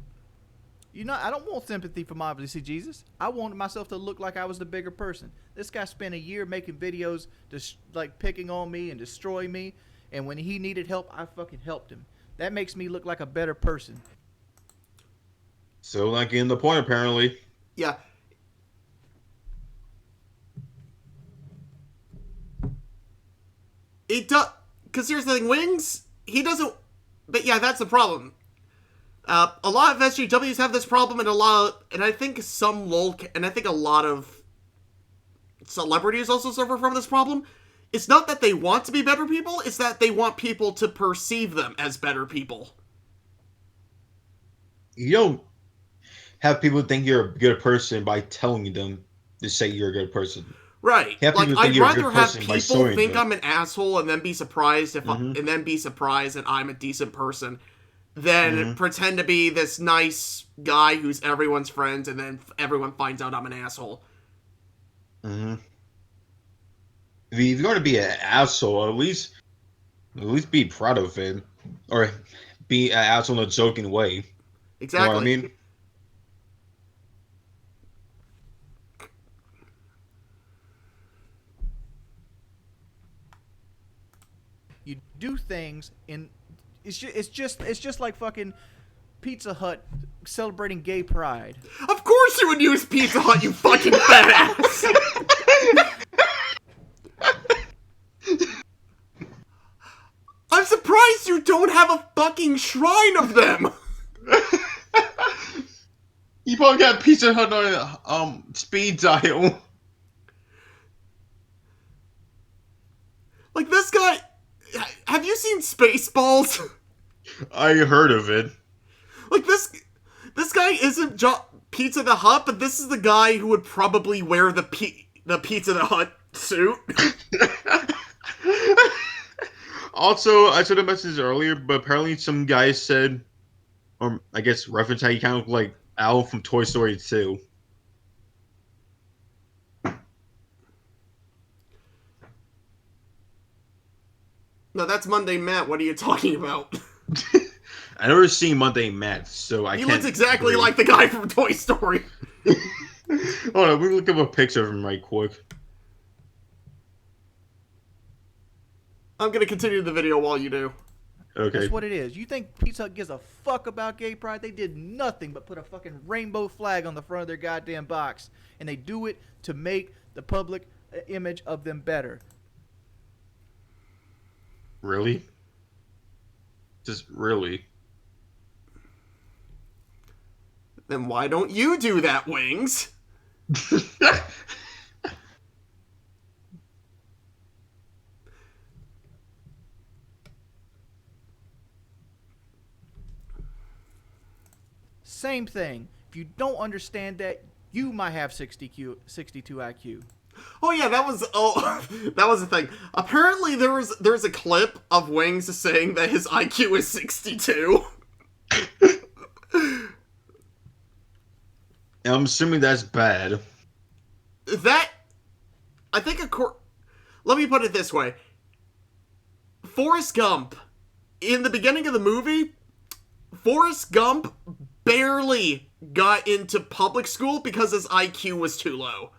Speaker 7: I don't want sympathy from obviously Jesus. I wanted myself to look like I was the bigger person. This guy spent a year making videos just like picking on me and destroying me. And when he needed help, I fucking helped him. That makes me look like a better person.
Speaker 4: Still not getting the point, apparently.
Speaker 3: Yeah. It does, because here's the thing, Wings, he doesn't, but yeah, that's the problem. A lot of SJWs have this problem, and I think a lot of celebrities also suffer from this problem. It's not that they want to be better people, it's that they want people to perceive them as better people.
Speaker 4: You don't have people think you're a good person by telling them to say you're a good person.
Speaker 3: Right.
Speaker 4: Have
Speaker 3: Like,
Speaker 4: people think
Speaker 3: I'd
Speaker 4: you're a good
Speaker 3: rather have
Speaker 4: person by
Speaker 3: people
Speaker 4: showing
Speaker 3: think
Speaker 4: them.
Speaker 3: I'm an asshole and then be surprised that I'm a decent person than pretend to be this nice guy who's everyone's friend and then everyone finds out I'm an asshole.
Speaker 4: Mm-hmm. If you're going to be an asshole, at least be proud of it, or be an asshole in a joking way.
Speaker 3: Exactly.
Speaker 4: You know what I mean?
Speaker 7: You do things in. It's just like fucking Pizza Hut celebrating gay pride.
Speaker 3: Of course you would use Pizza Hut, you fucking fat ass! I'm surprised you don't have a fucking shrine of them!
Speaker 4: You probably got Pizza Hut on speed dial.
Speaker 3: Like, this guy... Have you seen Spaceballs?
Speaker 4: I heard of it.
Speaker 3: Like, this guy isn't Pizza the Hut, but this is the guy who would probably wear the Pizza the Hut suit.
Speaker 4: Also, I said a message earlier, but apparently some guy said, or I guess reference how you kind of look like Al from Toy Story 2.
Speaker 3: No, that's Monday Matt. What are you talking about?
Speaker 4: I never seen Monday Matt, so I
Speaker 3: He
Speaker 4: can't.
Speaker 3: looks exactly
Speaker 4: agree.
Speaker 3: like the guy from Toy Story.
Speaker 4: Hold on, let me look up a picture of him right quick.
Speaker 3: I'm gonna continue the video while you do.
Speaker 4: Okay.
Speaker 7: That's what it is. You think Pizza Hut gives a fuck about gay pride? They did nothing but put a fucking rainbow flag on the front of their goddamn box. And they do it to make the public image of them better.
Speaker 4: Really? Just really?
Speaker 3: Then why don't you do that, Wings?
Speaker 7: Same thing. If you don't understand that, you might have 62 IQ.
Speaker 3: Oh yeah, that was the thing. Apparently there's a clip of Wings saying that his IQ is 62.
Speaker 4: I'm assuming that's bad.
Speaker 3: That I think let me put it this way. Forrest Gump, in the beginning of the movie, Forrest Gump barely got into public school because his IQ was too low.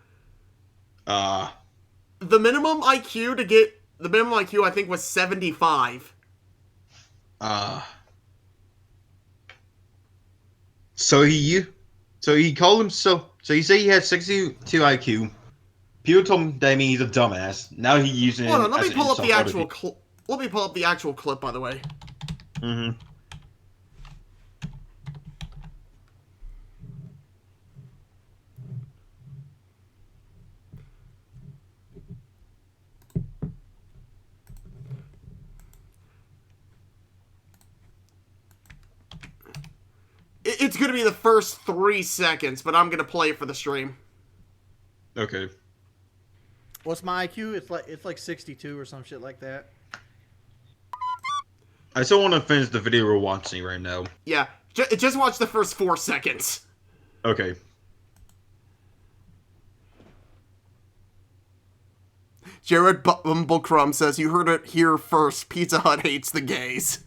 Speaker 3: The minimum IQ I think was 75.
Speaker 4: So he called himself. So he said he had 62 IQ. People told him that he's a dumbass. Now he's using it.
Speaker 3: Hold on, let
Speaker 4: as
Speaker 3: me
Speaker 4: an
Speaker 3: pull up
Speaker 4: insult
Speaker 3: the
Speaker 4: to other
Speaker 3: actual
Speaker 4: people.
Speaker 3: let me pull up the actual clip, by the way.
Speaker 4: Mm-hmm.
Speaker 3: It's gonna be the first 3 seconds, but I'm gonna play it for the stream.
Speaker 4: Okay.
Speaker 7: What's my IQ? It's like 62 or some shit like that.
Speaker 4: I still want to finish the video we're watching right now.
Speaker 3: Yeah, just watch the first 4 seconds.
Speaker 4: Okay.
Speaker 3: Jared Bumblecrum says, "You heard it here first. Pizza Hut hates the gays."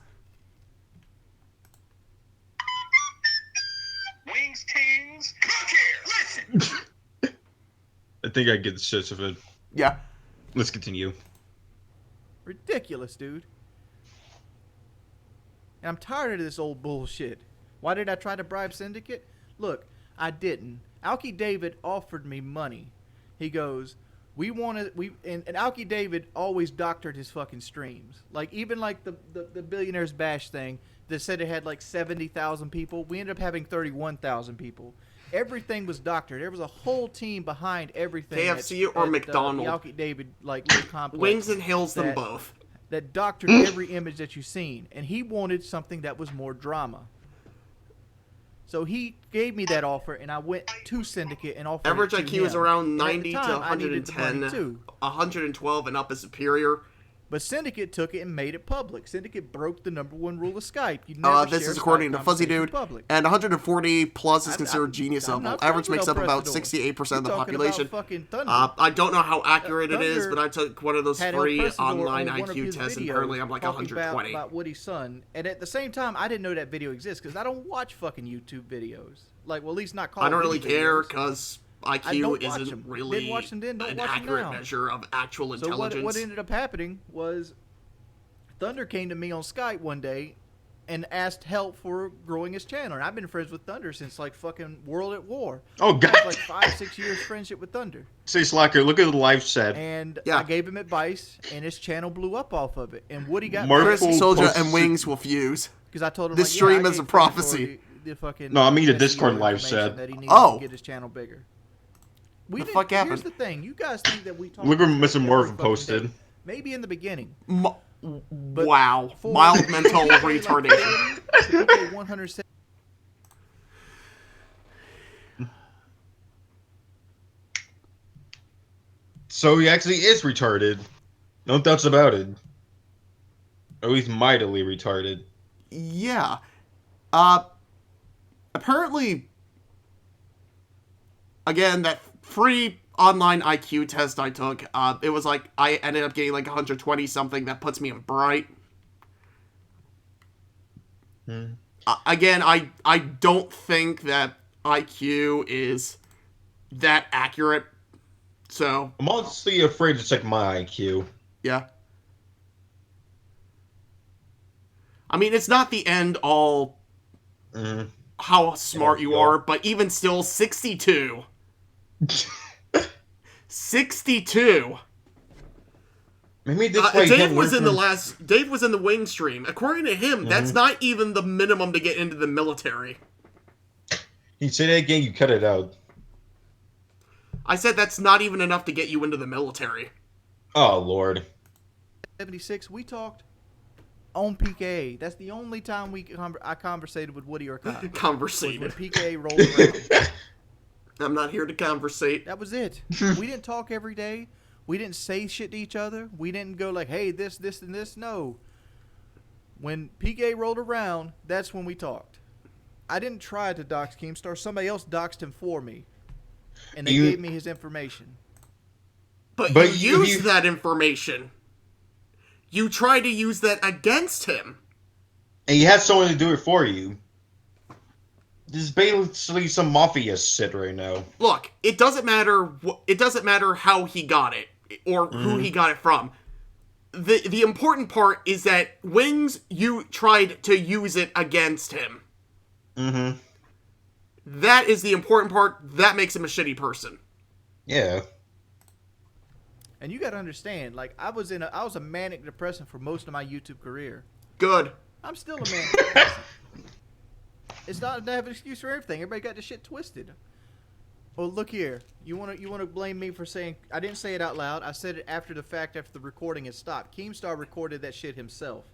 Speaker 1: Wings, tings. Look here, listen.
Speaker 4: I think I get the gist of it.
Speaker 3: Yeah.
Speaker 4: Let's continue.
Speaker 7: Ridiculous, dude. And I'm tired of this old bullshit. Why did I try to bribe Syndicate? Look, I didn't. Alki David offered me money. He goes, and Alki David always doctored his fucking streams. Like, even like the Billionaires Bash thing that said it had like 70,000 people. We ended up having 31,000 people. Everything was doctored. There was a whole team behind everything.
Speaker 3: KFC or McDonald's.
Speaker 7: The Alki David like little complex.
Speaker 3: Wings and Hills them both.
Speaker 7: That doctored every image that you've seen, and he wanted something that was more drama. So he gave me that offer, and I went to Syndicate and offered
Speaker 3: Average
Speaker 7: it to
Speaker 3: IQ is
Speaker 7: him.
Speaker 3: around
Speaker 7: And at the
Speaker 3: 90 to
Speaker 7: time, I needed the money
Speaker 3: 110.
Speaker 7: too.
Speaker 3: 112 and up is superior.
Speaker 7: But Syndicate took it and made it public. Syndicate broke the #1 rule of Skype. You never
Speaker 3: This
Speaker 7: share
Speaker 3: is according
Speaker 7: Skype
Speaker 3: to Fuzzy
Speaker 7: conversations
Speaker 3: Dude.
Speaker 7: public.
Speaker 3: And 140 plus is
Speaker 7: I'm
Speaker 3: considered genius
Speaker 7: I'm
Speaker 3: level.
Speaker 7: not
Speaker 3: Average
Speaker 7: talking
Speaker 3: makes up about
Speaker 7: Prestador.
Speaker 3: 68% of the
Speaker 7: You're talking
Speaker 3: population.
Speaker 7: about fucking Thunder.
Speaker 3: I don't know how accurate it is,
Speaker 7: Thunder
Speaker 3: but I took one of those
Speaker 7: had El
Speaker 3: free
Speaker 7: Prestador
Speaker 3: online
Speaker 7: on one of
Speaker 3: IQ
Speaker 7: his
Speaker 3: tests, and
Speaker 7: videos
Speaker 3: apparently I'm like
Speaker 7: talking
Speaker 3: 120.
Speaker 7: about Woody's son, and at the same time, I didn't know that video exists because I don't watch fucking YouTube videos. Like, well, at least not Call
Speaker 3: I
Speaker 7: of
Speaker 3: don't really
Speaker 7: Duty
Speaker 3: care
Speaker 7: videos.
Speaker 3: because
Speaker 7: I
Speaker 3: IQ
Speaker 7: don't watch
Speaker 3: isn't
Speaker 7: them.
Speaker 3: really
Speaker 7: Didn't watch them then, don't
Speaker 3: an
Speaker 7: watch them
Speaker 3: accurate
Speaker 7: now.
Speaker 3: measure of actual
Speaker 7: So
Speaker 3: intelligence.
Speaker 7: what ended up happening was Thunder came to me on Skype one day and asked help for growing his channel. And I've been friends with Thunder since like fucking World at War.
Speaker 4: Oh,
Speaker 7: I
Speaker 4: God.
Speaker 7: have like 5-6 years friendship with Thunder.
Speaker 4: Say, Slacker, look at the live chat.
Speaker 7: And
Speaker 3: Yeah.
Speaker 7: I gave him advice, and his channel blew up off of it. And Woody got
Speaker 4: Marvel
Speaker 3: Chris, Soldier,
Speaker 4: posted-
Speaker 3: and Wings will fuse.
Speaker 7: because I told him
Speaker 3: This
Speaker 7: like,
Speaker 3: stream
Speaker 7: I
Speaker 3: is a
Speaker 7: gave
Speaker 3: prophecy.
Speaker 7: Prestador the fucking
Speaker 4: No, I mean the
Speaker 7: SEO
Speaker 4: Discord live
Speaker 7: information
Speaker 4: chat.
Speaker 7: that he needed
Speaker 3: Oh.
Speaker 7: to get his channel bigger. We
Speaker 3: The
Speaker 7: didn't-
Speaker 3: fuck
Speaker 7: Here's
Speaker 3: happened?
Speaker 7: the thing: you guys think that we talk.
Speaker 4: Look what
Speaker 7: about
Speaker 4: Mr.
Speaker 7: every
Speaker 4: Marvin
Speaker 7: fucking
Speaker 4: posted.
Speaker 7: day. Maybe in the beginning.
Speaker 3: Wow.
Speaker 7: For-
Speaker 3: Mild mental
Speaker 7: like
Speaker 3: retardation.
Speaker 7: 30 to PK 107.
Speaker 4: So he actually is retarded. No doubts about it. Or at least mightily retarded.
Speaker 3: Yeah. Apparently, again, that free online IQ test I took, it was like, I ended up getting like 120 something. That puts me in bright. Again, I don't think that IQ is that accurate. So
Speaker 4: I'm honestly afraid to check my IQ.
Speaker 3: yeah. I mean, it's not the end all how smart you are, but even still, 62. 62.
Speaker 4: Maybe that's why
Speaker 3: Dave was in the wing stream. According to him, that's not even the minimum to get into the military.
Speaker 4: You say that again, you cut it out.
Speaker 3: I said that's not even enough to get you into the military.
Speaker 4: Oh, Lord.
Speaker 7: 76, we talked on PK. That's the only time I conversated with Woody or Kyle.
Speaker 3: Conversated.
Speaker 7: When PK rolled around.
Speaker 3: I'm not here to conversate.
Speaker 7: That was it. We didn't talk every day. We didn't say shit to each other. We didn't go like, hey, this, and this. No. When PK rolled around, that's when we talked. I didn't try to dox Keemstar. Somebody else doxed him for me. And they gave me his information.
Speaker 3: But you used that information. You tried to use that against him.
Speaker 4: And you had someone to do it for you. This is basically some mafia shit right now.
Speaker 3: Look, it doesn't matter. It doesn't matter how he got it or who he got it from. The important part is that Wings, you tried to use it against him.
Speaker 4: Mm-hmm.
Speaker 3: That is the important part. That makes him a shitty person.
Speaker 4: Yeah.
Speaker 7: And you got to understand, like I was a manic depressive for most of my YouTube career.
Speaker 3: Good.
Speaker 7: I'm still a manic depressive. It's not to have an excuse for everything. Everybody got the shit twisted. Well, look here. You want to blame me for saying I didn't say it out loud. I said it after the fact, after the recording had stopped. Keemstar recorded that shit himself.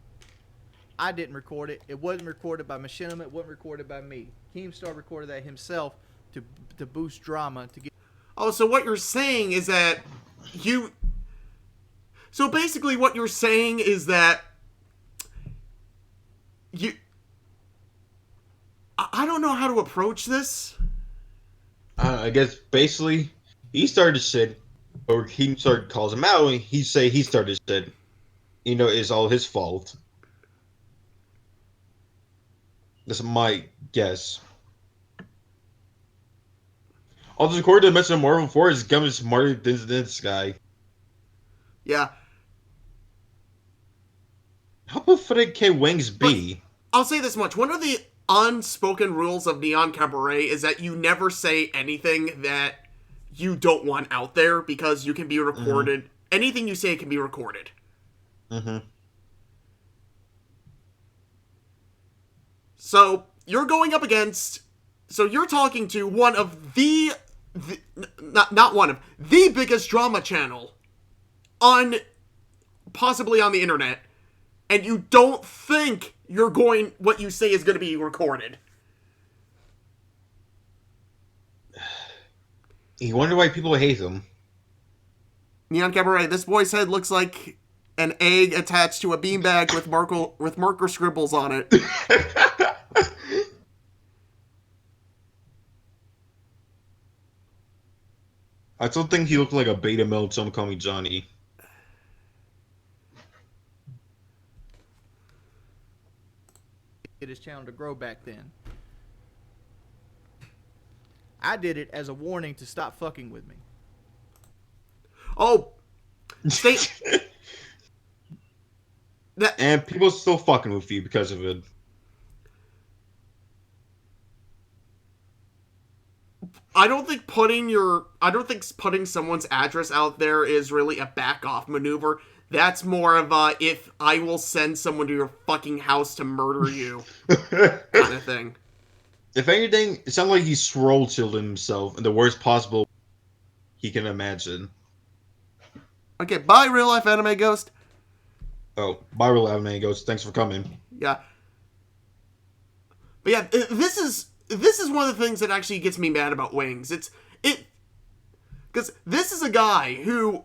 Speaker 7: I didn't record it. It wasn't recorded by Machinima. It wasn't recorded by me. Keemstar recorded that himself to boost drama to get.
Speaker 3: Oh, so what you're saying is that you. So basically, what you're saying is that you. I don't know how to approach this.
Speaker 4: I guess basically he started shit, or he started calls him out, and he say he started shit. You know, it's all his fault. That's my guess. Also, according to the mention of Marvel 4, his gun is smarter than this guy.
Speaker 3: Yeah.
Speaker 4: How pathetic can Wings be?
Speaker 3: But I'll say this much. One of the unspoken rules of Neon Cabaret is that you never say anything that you don't want out there because you can be recorded. Mm-hmm. Anything you say can be recorded.
Speaker 4: Mm-hmm.
Speaker 3: So you're going up against. So you're talking to one of not one of the biggest drama channel possibly on the internet, and you don't think what you say is going to be recorded.
Speaker 4: You wonder why people hate him.
Speaker 3: Neon Cabaret, this boy's head looks like an egg attached to a beanbag with marker scribbles on it.
Speaker 4: I still think he looked like a beta male. Someone call me Johnny.
Speaker 7: Get his channel to grow back then. I did it as a warning to stop fucking with me.
Speaker 3: Oh,
Speaker 4: and people still fucking with you because of it.
Speaker 3: I don't think putting someone's address out there is really a back off maneuver. That's more of a if I will send someone to your fucking house to murder you kind of thing.
Speaker 4: If anything, it sounds like he troll chilled himself in the worst possible he can imagine.
Speaker 3: Okay, bye, real life anime ghost.
Speaker 4: Oh, bye, real life anime ghost. Thanks for coming.
Speaker 3: Yeah. But yeah, this is one of the things that actually gets me mad about Wings. Because this is a guy who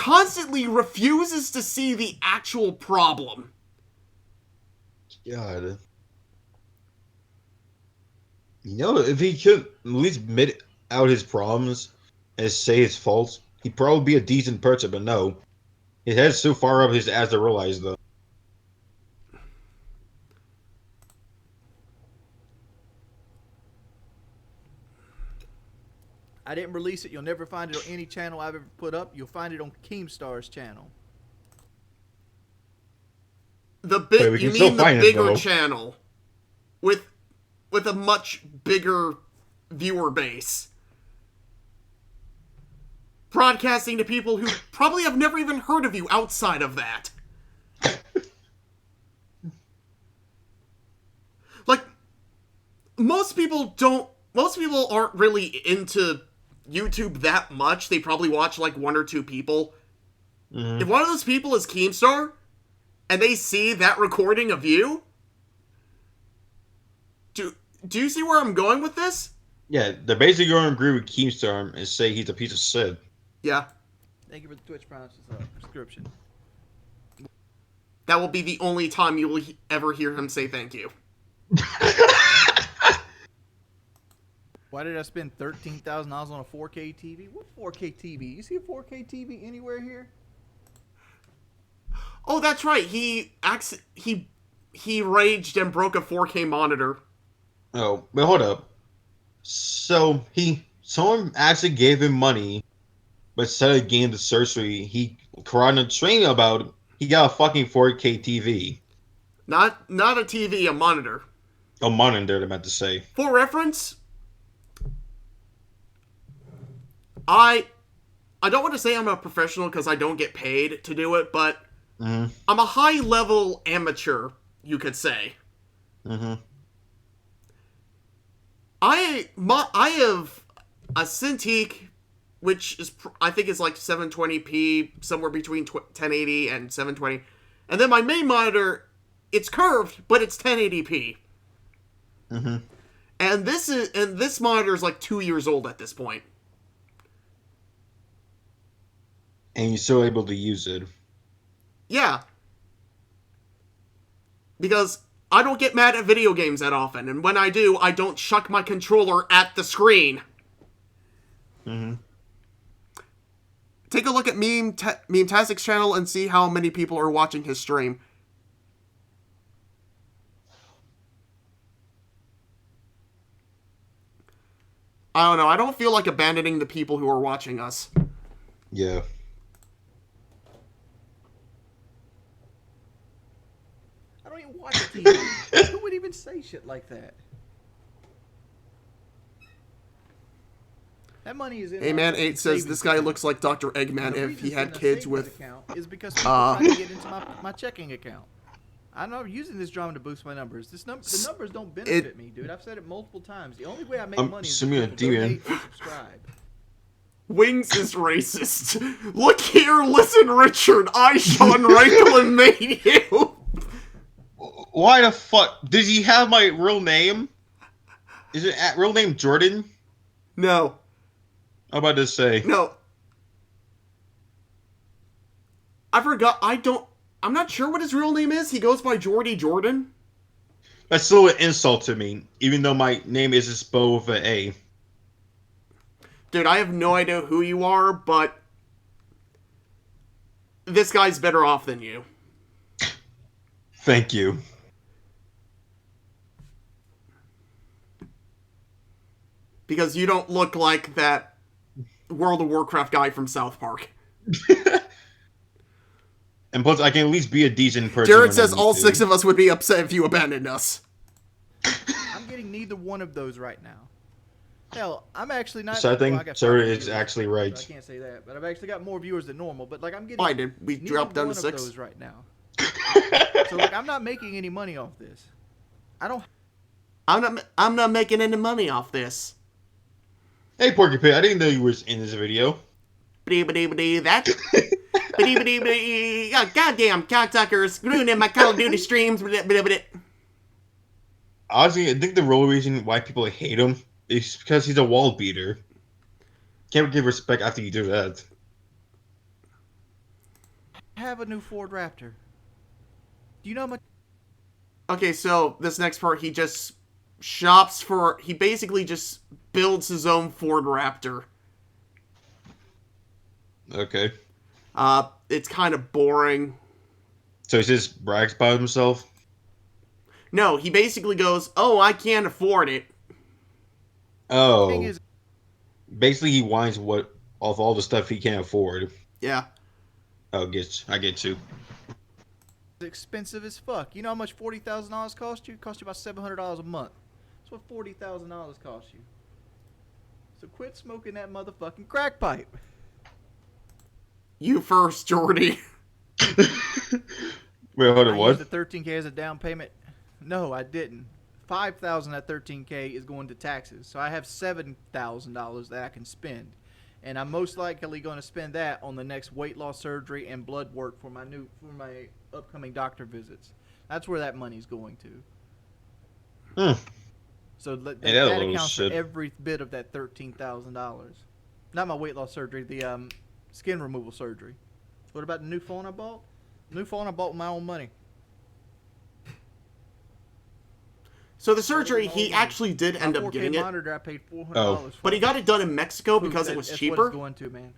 Speaker 3: constantly refuses to see the actual problem.
Speaker 4: God. You know, if he could at least admit out his problems and say his faults, he'd probably be a decent person, but no. His head's so far up his ass to realize, though.
Speaker 7: I didn't release it. You'll never find it on any channel I've ever put up. You'll find it on Keemstar's channel.
Speaker 3: You
Speaker 4: can
Speaker 3: mean
Speaker 4: still
Speaker 3: the
Speaker 4: find it,
Speaker 3: bigger
Speaker 4: though.
Speaker 3: channel with a much bigger viewer base, broadcasting to people who probably have never even heard of you outside of that. Like, most people aren't really into YouTube that much. They probably watch like one or two people. If one of those people is Keemstar, and they see that recording of you, do you see where I'm going with this?
Speaker 4: Yeah, they're basically going to agree with Keemstar and say he's a piece of shit.
Speaker 3: Yeah.
Speaker 7: Thank you for the Twitch Prime subscription.
Speaker 3: That will be the only time you will ever hear him say thank you.
Speaker 7: Why did I spend $13,000 on a 4K TV? What 4K TV? You see a 4K TV anywhere here?
Speaker 3: Oh, that's right. He raged and broke a 4K monitor.
Speaker 4: Oh, but hold up. So someone actually gave him money, but instead of getting the surgery he cried on train about, he got a fucking 4K TV.
Speaker 3: Not a TV, a monitor.
Speaker 4: A monitor, I meant to say.
Speaker 3: For reference, I don't want to say I'm a professional because I don't get paid to do it, but I'm a high-level amateur, you could say. I have a Cintiq, which is I think is like 720p, somewhere between 1080 and 720, and then my main monitor, it's curved, but it's 1080p. And this monitor is like 2 years old at this point.
Speaker 4: And you're still able to use it.
Speaker 3: Yeah. Because I don't get mad at video games that often, and when I do, I don't chuck my controller at the screen. Take a look at Meme-tastic's channel and see how many people are watching his stream. I don't know, I don't feel like abandoning the people who are watching us.
Speaker 4: Yeah.
Speaker 7: I don't even watch TV. Who would even say shit like that? That money is in.
Speaker 3: Hey man, 8 says this guy looks like Dr. Eggman if he had kids with.
Speaker 7: Is because people trying to get into my checking account. I'm not using this drama to boost my numbers. The numbers don't benefit me, dude. I've said it multiple times. The only way I make money is to donate and subscribe.
Speaker 3: Wings is racist. Look here, listen, Richard. I, Sean Ranklin, made you.
Speaker 4: Why the fuck? Does he have my real name? Is it real name Jordan?
Speaker 3: No.
Speaker 4: I'm about to say.
Speaker 3: No. I forgot. I'm not sure what his real name is. He goes by Jordy Jordan.
Speaker 4: That's still an insult to me, even though my name isn't spelled with an A.
Speaker 3: Dude, I have no idea who you are, but this guy's better off than you.
Speaker 4: Thank you.
Speaker 3: Because you don't look like that World of Warcraft guy from South Park.
Speaker 4: And plus, I can at least be a decent person.
Speaker 3: Jared says all 6 of us would be upset if you abandoned us.
Speaker 7: I'm getting neither one of those right now. Hell, I'm actually not.
Speaker 4: So I think Jared is
Speaker 7: viewers,
Speaker 4: actually right.
Speaker 7: so I can't say that, but I've actually got more viewers than normal. But like, I'm getting.
Speaker 3: Why did we
Speaker 7: neither
Speaker 3: drop down
Speaker 7: one
Speaker 3: to
Speaker 7: of
Speaker 3: 6?
Speaker 7: those right now. So like, I'm not making any money off this.
Speaker 3: I'm not making any money off this.
Speaker 4: Hey, Porky Pig, I didn't know you was in this video.
Speaker 3: That. Goddamn cocksuckers ruining my Call of Duty streams.
Speaker 4: Honestly, I think the real reason why people hate him is because he's a wall beater. Can't give respect after you do that.
Speaker 7: have a new Ford Raptor. Do you know how much?
Speaker 3: Okay, so this next part, he just shops for... He basically just builds his own Ford Raptor.
Speaker 4: Okay.
Speaker 3: It's kind of boring.
Speaker 4: So he just brags about himself?
Speaker 3: No, he basically goes, oh, I can't afford it.
Speaker 4: Oh.
Speaker 7: Thing is,
Speaker 4: Basically, he whines what off all the stuff he can't afford.
Speaker 3: Yeah.
Speaker 4: Oh, I get you.
Speaker 7: it's expensive as fuck. You know how much $40,000 cost you? It cost you about $700 a month. That's what $40,000 cost you. So quit smoking that motherfucking crack pipe.
Speaker 3: You first, Jordy.
Speaker 4: Wait, hold
Speaker 7: I
Speaker 4: on, what?
Speaker 7: used the 13K as a down payment. No, I didn't. $5,000 at 13K is going to taxes, so I have $7,000 that I can spend, and I'm most likely going to spend that on the next weight loss surgery and blood work for my upcoming doctor visits. That's where that money's going to. So that accounts for every bit of that $13,000. Not my weight loss surgery, the skin removal surgery. What about the new phone I bought? The new phone I bought with my own money.
Speaker 3: So the surgery, he actually did end up getting it.
Speaker 7: Monitor, I paid $400 for.
Speaker 3: But he got it done in Mexico because it was cheaper.
Speaker 7: That's what it's going to, man.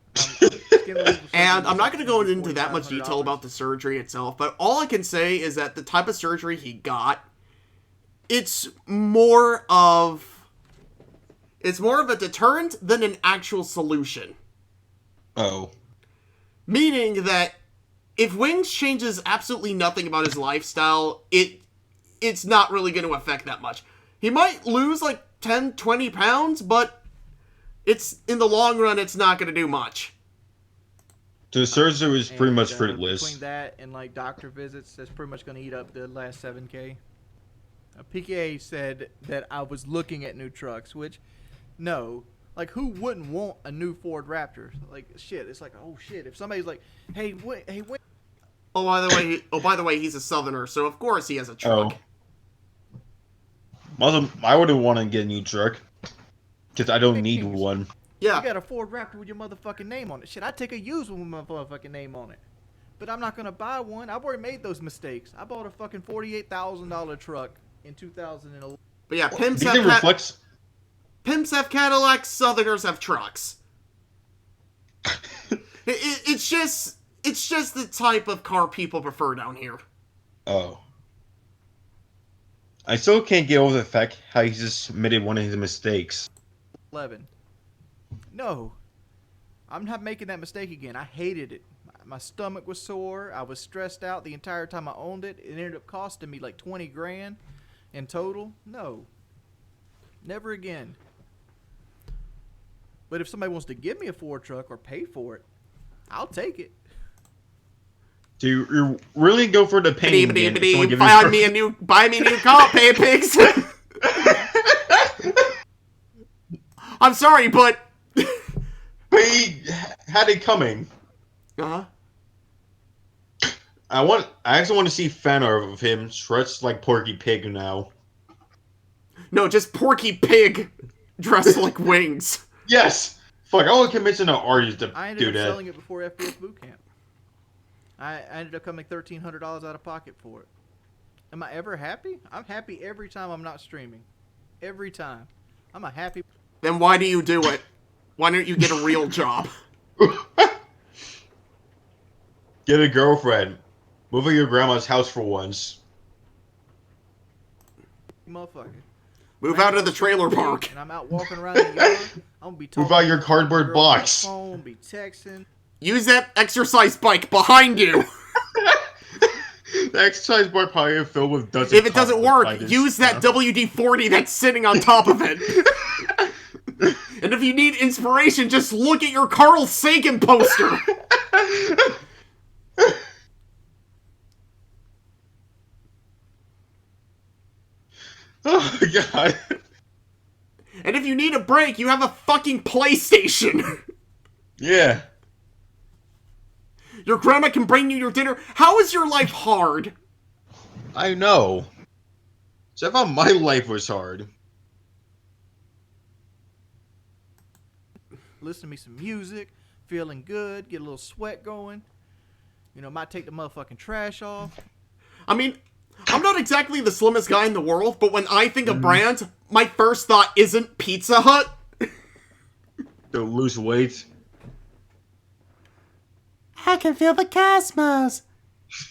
Speaker 3: And I'm not going to go into that much detail about the surgery itself, but all I can say is that the type of surgery he got, it's more of a deterrent than an actual solution.
Speaker 4: Oh.
Speaker 3: Meaning that if Wings changes absolutely nothing about his lifestyle, it's not really going to affect that much. He might lose like 10, 20 pounds, but it's in the long run, it's not going to do much.
Speaker 4: The surgery was pretty much fruitless.
Speaker 7: Between that and like doctor visits, that's pretty much going to eat up the last 7K. PKA said that I was looking at new trucks, which, no. Like, who wouldn't want a new Ford Raptor? Like, shit, it's like, oh shit, if somebody's like, hey, wait.
Speaker 3: Oh, by the way, he's a Southerner, so of course he has a truck.
Speaker 4: Also, I wouldn't want to get a new truck because I don't need one.
Speaker 3: Yeah.
Speaker 7: You got a Ford Raptor with your motherfucking name on it. Shit, I'd take a used one with my motherfucking name on it. But I'm not going to buy one. I've already made those mistakes. I bought a fucking $48,000 truck in 2011.
Speaker 3: But yeah, Pimps have Cadillacs, Southerners have trucks. It's just the type of car people prefer down here.
Speaker 4: Oh. I still can't get over the fact how he just admitted one of his mistakes.
Speaker 7: 11. No. I'm not making that mistake again. I hated it. My stomach was sore. I was stressed out the entire time I owned it. It ended up costing me like 20 grand in total. No. Never again. But if somebody wants to give me a Ford truck or pay for it, I'll take it.
Speaker 4: Do you really go for the pain?
Speaker 3: Buy me a new car, pay pigs. I'm sorry, but
Speaker 4: he had it coming.
Speaker 3: Uh-huh.
Speaker 4: I actually want to see fan art of him dressed like Porky Pig now.
Speaker 3: No, just Porky Pig dressed like Wings.
Speaker 4: Yes! Fuck, I want to convince an artist to do that.
Speaker 7: I ended up selling it before FPS boot camp. I ended up coming $1,300 out of pocket for it. Am I ever happy? I'm happy every time I'm not streaming. Every time. I'm a happy...
Speaker 3: Then why do you do it? Why don't you get a real job?
Speaker 4: Get a girlfriend. Move to your grandma's house for once.
Speaker 7: Motherfucker.
Speaker 3: Move out of the trailer park.
Speaker 7: And I'm out walking around the yard. I'm gonna be talking.
Speaker 4: Move out your cardboard box.
Speaker 7: Phone, be texting.
Speaker 3: Use that exercise bike behind you.
Speaker 4: The exercise bar probably filled with dozens.
Speaker 3: If it doesn't work, use that WD-40 that's sitting on top of it. And if you need inspiration, just look at your Carl Sagan poster.
Speaker 4: Oh, God.
Speaker 3: And if you need a break, you have a fucking PlayStation.
Speaker 4: Yeah.
Speaker 3: Your grandma can bring you your dinner. How is your life hard?
Speaker 4: I know. So I thought my life was hard.
Speaker 7: Listen to me some music, feeling good, get a little sweat going. You know, might take the motherfucking trash off.
Speaker 3: I mean, I'm not exactly the slimmest guy in the world, but when I think of brands, my first thought isn't Pizza Hut.
Speaker 4: To lose weight.
Speaker 3: I can feel the cosmos.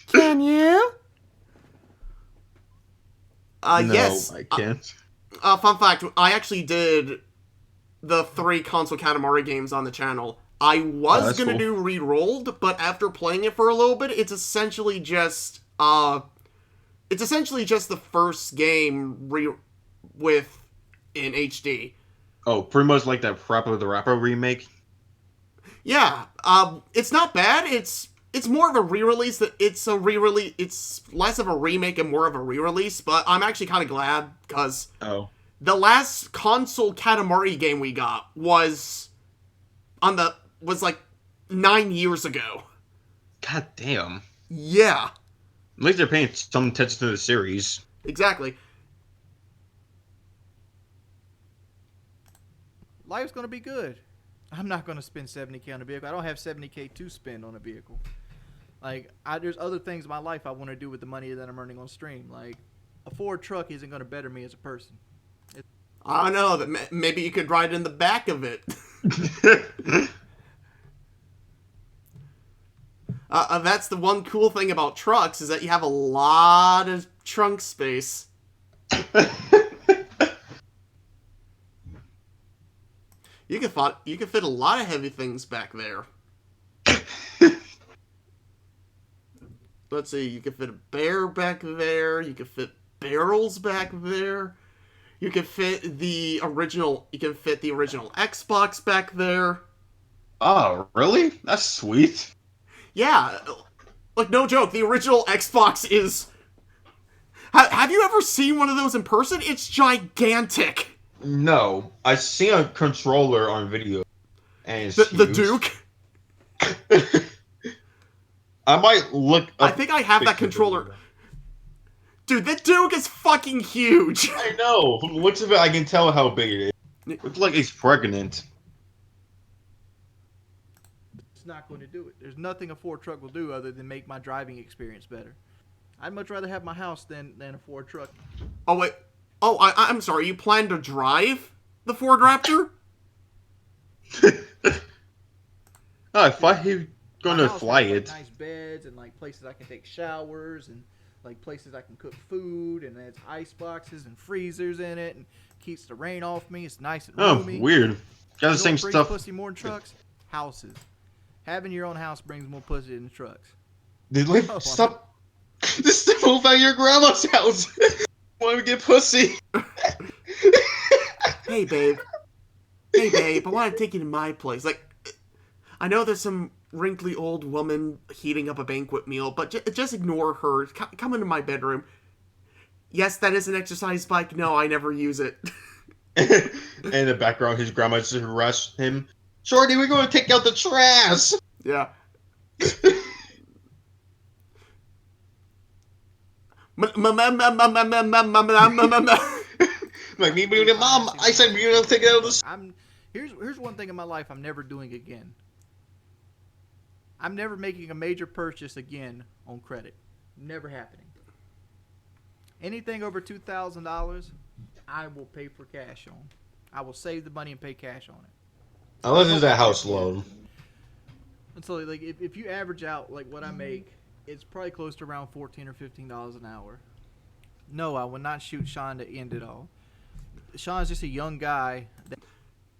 Speaker 3: Can you?
Speaker 4: No,
Speaker 3: Yes.
Speaker 4: I can't.
Speaker 3: Fun fact, I actually did the 3 console Katamari games on the channel. I was gonna
Speaker 4: cool.
Speaker 3: do Rerolled, but after playing it for a little bit, it's essentially just the first game with in HD.
Speaker 4: Oh, pretty much like that Prop the Rapper remake.
Speaker 3: Yeah, it's not bad. It's more of a re-release. It's less of a remake and more of a re-release. But I'm actually kind of glad because the last console Katamari game we got was like 9 years ago.
Speaker 4: God damn.
Speaker 3: Yeah,
Speaker 4: At least they're paying some attention to the series.
Speaker 3: exactly.
Speaker 7: Life's gonna be good. I'm not gonna spend $70K on a vehicle. I don't have $70K to spend on a vehicle. Like, there's other things in my life I want to do with the money that I'm earning on stream. Like, a Ford truck isn't gonna better me as a person.
Speaker 3: I don't know that maybe you could ride in the back of it. That's the one cool thing about trucks is that you have a lot of trunk space. You can fit a lot of heavy things back there. Let's see, you can fit a bear back there. You can fit barrels back there. You can fit the original Xbox back there.
Speaker 4: Oh, really? That's sweet.
Speaker 3: Yeah, like no joke, the original Xbox is... Have you ever seen one of those in person? It's gigantic.
Speaker 4: No, I seen a controller on video, and it's
Speaker 3: The
Speaker 4: huge.
Speaker 3: Duke?
Speaker 4: I might look up
Speaker 3: I think I have that controller. Dude, the Duke is fucking huge.
Speaker 4: I know. From the looks of it, I can tell how big it is. It looks like he's pregnant.
Speaker 7: It's not going to do it. There's nothing a Ford truck will do other than make my driving experience better. I'd much rather have my house than a Ford truck.
Speaker 3: Oh, wait. Oh, I'm sorry. You plan to drive the Ford Raptor?
Speaker 4: Oh, if I going
Speaker 7: My
Speaker 4: to
Speaker 7: house
Speaker 4: fly
Speaker 7: has, like,
Speaker 4: it.
Speaker 7: nice beds and like places I can take showers and like places I can cook food, and it has ice boxes and freezers in it and keeps the rain off me. It's nice and
Speaker 4: Oh,
Speaker 7: roomy.
Speaker 4: weird. Got the
Speaker 7: You know
Speaker 4: same
Speaker 7: what brings
Speaker 4: stuff.
Speaker 7: pussy more than trucks? Houses. Having your own house brings more pussy than trucks.
Speaker 4: Dude, like,
Speaker 7: Oh,
Speaker 4: stop. Just move out of your grandma's house. Want to get pussy?
Speaker 3: Hey, babe. Hey, babe. I want to take you to my place. Like, I know there's some wrinkly old woman heating up a banquet meal, but just ignore her. Come into my bedroom. Yes, that is an exercise bike. No, I never use it.
Speaker 4: In the background, his grandma just rushed him. Shorty, we're going to take out the trash.
Speaker 3: Yeah.
Speaker 4: Like me being your mom, I said we're going to take it out of the...
Speaker 7: Here's one thing in my life I'm never doing again. I'm never making a major purchase again on credit. Never happening. Anything over $2,000, I will pay for cash on. I will save the money and pay cash on it.
Speaker 4: Unless it's a house loan.
Speaker 7: And so, like, if you average out like what I make, it's probably close to around $14 or $15 an hour. No, I will not shoot Sean to end it all. Sean's just a young guy.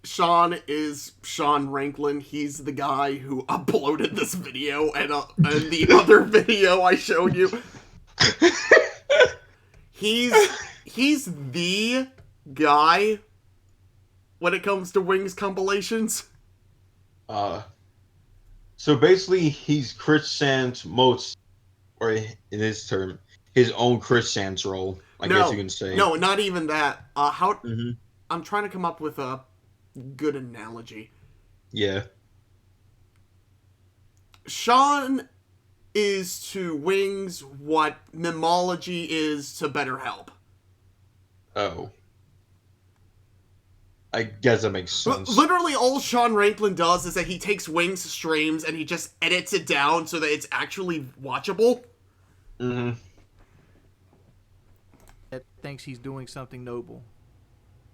Speaker 3: Sean is Sean Ranklin. He's the guy who uploaded this video and the other video I showed you. He's the guy when it comes to Wings compilations.
Speaker 4: So basically, he's Chris Sands' most, or in his term, his own Chris Sands role. I guess you can say.
Speaker 3: No, not even that. I'm trying to come up with a good analogy.
Speaker 4: Yeah.
Speaker 3: Sean is to Wings what Memology is to BetterHelp.
Speaker 4: Oh. I guess that makes sense.
Speaker 3: Literally, all Sean Ranklin does is that he takes Wings streams and he just edits it down so that it's actually watchable.
Speaker 4: Mm-hmm.
Speaker 7: That thinks he's doing something noble.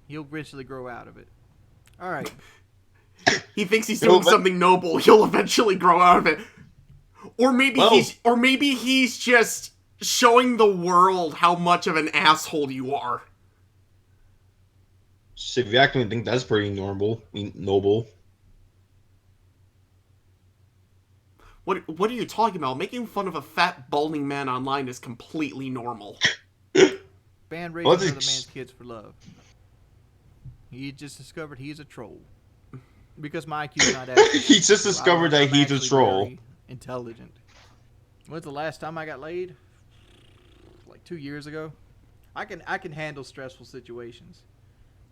Speaker 7: He'll eventually grow out of it. All right.
Speaker 3: He thinks he's doing something noble. He'll eventually grow out of it. Or maybe he's just showing the world how much of an asshole you are.
Speaker 4: So if you actually think that's pretty noble.
Speaker 3: What are you talking about? Making fun of a fat, balding man online is completely normal.
Speaker 7: Ban raising another man's kids for love. He just discovered he's a troll. Because my IQ is not actually...
Speaker 4: He just discovered that he's a troll.
Speaker 7: Intelligent. When's the last time I got laid? Like 2 years ago. I can handle stressful situations.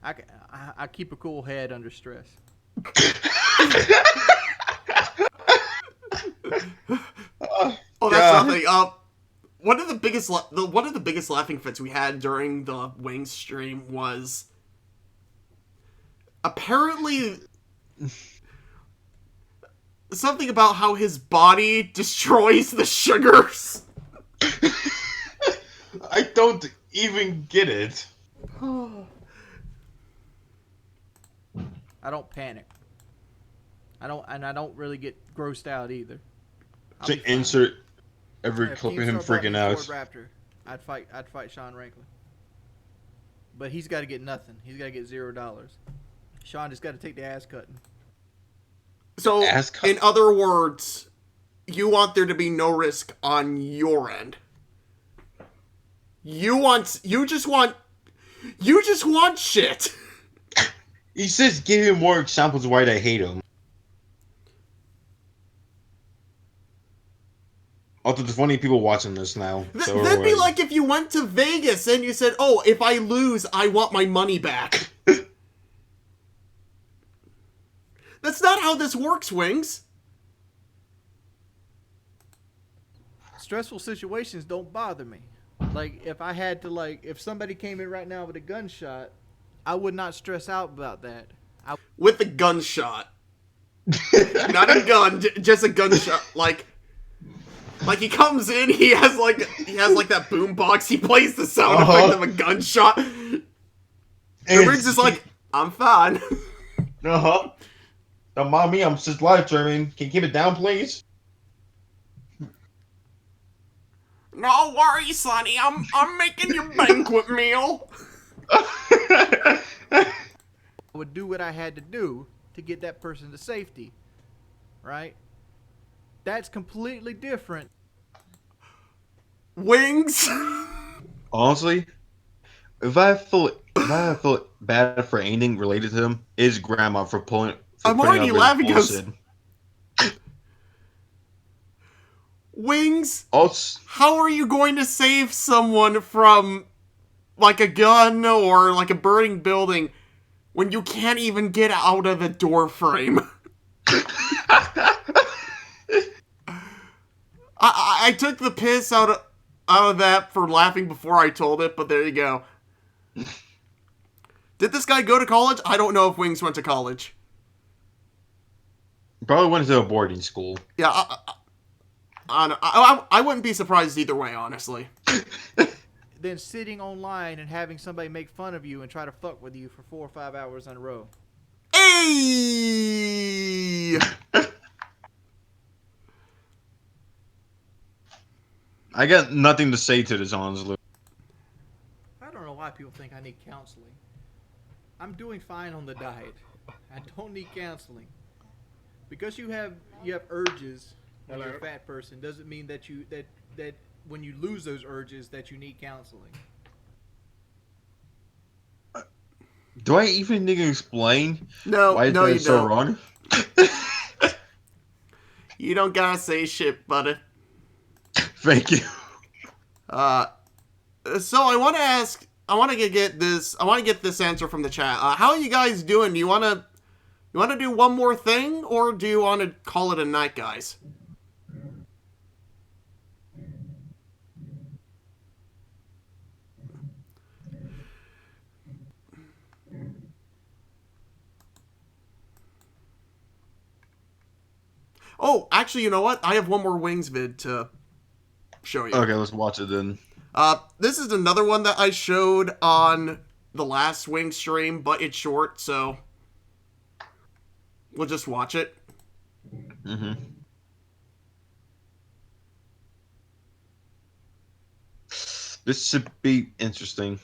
Speaker 7: I keep a cool head under stress.
Speaker 3: Oh, that's nothing. One of the biggest laughing fits we had during the Wings stream was apparently something about how his body destroys the sugars.
Speaker 4: I don't even get it.
Speaker 7: I don't panic. I don't really get grossed out either.
Speaker 4: To insert every clip of him freaking out.
Speaker 7: Raptor, I'd fight Sean Ranklin. But he's got to get nothing. He's got to get $0. Sean just got to take the ass cutting.
Speaker 3: So, in other words, you want there to be no risk on your end. You just want shit.
Speaker 4: He says give him more examples of why they hate him. Also, there's funny people watching this now. So
Speaker 3: that'd be like if you went to Vegas and you said, "Oh, if I lose, I want my money back." That's not how this works, Wings.
Speaker 7: Stressful situations don't bother me. Like, if I had to, if somebody came in right now with a gunshot, I would not stress out about that.
Speaker 3: With a gunshot. Not a gun, just a gunshot. Like he comes in, he has that boom box, he plays the sound effect of a gunshot. And Riggs is like, I'm fine.
Speaker 4: Don't mind me, I'm just live streaming. Can you keep it down, please?
Speaker 3: No worries, Sonny. I'm making your banquet meal.
Speaker 7: I would do what I had to do to get that person to safety. Right? That's completely different.
Speaker 3: Wings.
Speaker 4: Honestly, if I feel bad for anything related to him, is Grandma for pulling.
Speaker 3: I'm already laughing because Wings. How are you going to save someone from like a gun or like a burning building when you can't even get out of the door frame? I took the piss out of that for laughing before I told it, but there you go. Did this guy go to college? I don't know if Wings went to college.
Speaker 4: Probably went to a boarding school.
Speaker 3: Yeah, I wouldn't be surprised either way, honestly.
Speaker 7: Then sitting online and having somebody make fun of you and try to fuck with you for 4 or 5 hours in a row.
Speaker 3: Hey!
Speaker 4: I got nothing to say to this, honestly.
Speaker 7: I don't know why people think I need counseling. I'm doing fine on the diet. I don't need counseling. Because you have urges when you're a fat person doesn't mean that that when you lose those urges that you need counseling.
Speaker 4: Do I even need to explain
Speaker 3: why
Speaker 4: you
Speaker 3: don't.
Speaker 4: So wrong?
Speaker 3: You don't gotta say shit, buddy.
Speaker 4: Thank you.
Speaker 3: So I want to get this answer from the chat. How are you guys doing? Do you want to do one more thing, or do you want to call it a night, guys? Oh, actually, you know what? I have one more Wings vid to show you.
Speaker 4: Okay, let's watch it then.
Speaker 3: This is another one that I showed on the last Wings stream, but it's short, so we'll just watch it.
Speaker 4: Mm-hmm. This should be interesting.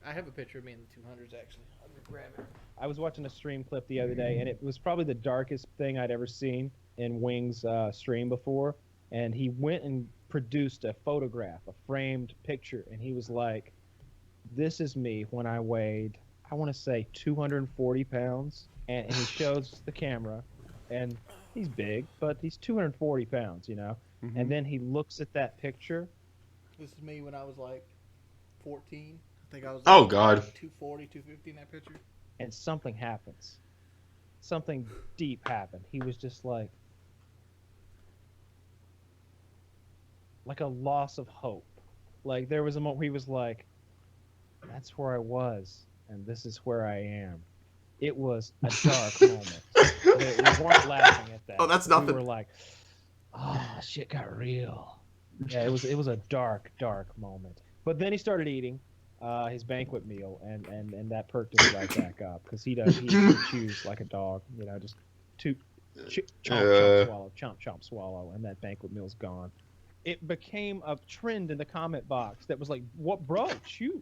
Speaker 7: I have a picture of me in the 200s, actually. I'll just grab it.
Speaker 8: I was watching a stream clip the other day, and it was probably the darkest thing I'd ever seen in Wings' stream before. And he went and produced a photograph, a framed picture, and he was like, "This is me when I weighed, I want to say 240 pounds." And he shows the camera, and he's big, but he's 240 pounds, you know?
Speaker 9: Mm-hmm.
Speaker 8: And then he looks at that picture.
Speaker 7: This is me when I was like 14. I think I was
Speaker 4: Oh,
Speaker 7: like
Speaker 4: God.
Speaker 7: 240, 250 in that picture.
Speaker 8: And something happens. Something deep happened. He was just like a loss of hope. Like there was a moment where he was like, that's where I was, and this is where I am. It was a dark moment. We weren't laughing at that.
Speaker 3: Oh, that's nothing.
Speaker 8: We were like, oh, shit got real. Yeah, it was a dark, dark moment. But then he started eating his banquet meal, and that perked him right back up, because he chews like a dog, you know, just chomp, chomp, swallow, chomp, chomp, swallow, and that banquet meal's gone. It became a trend in the comment box that was like, what, bro, chew.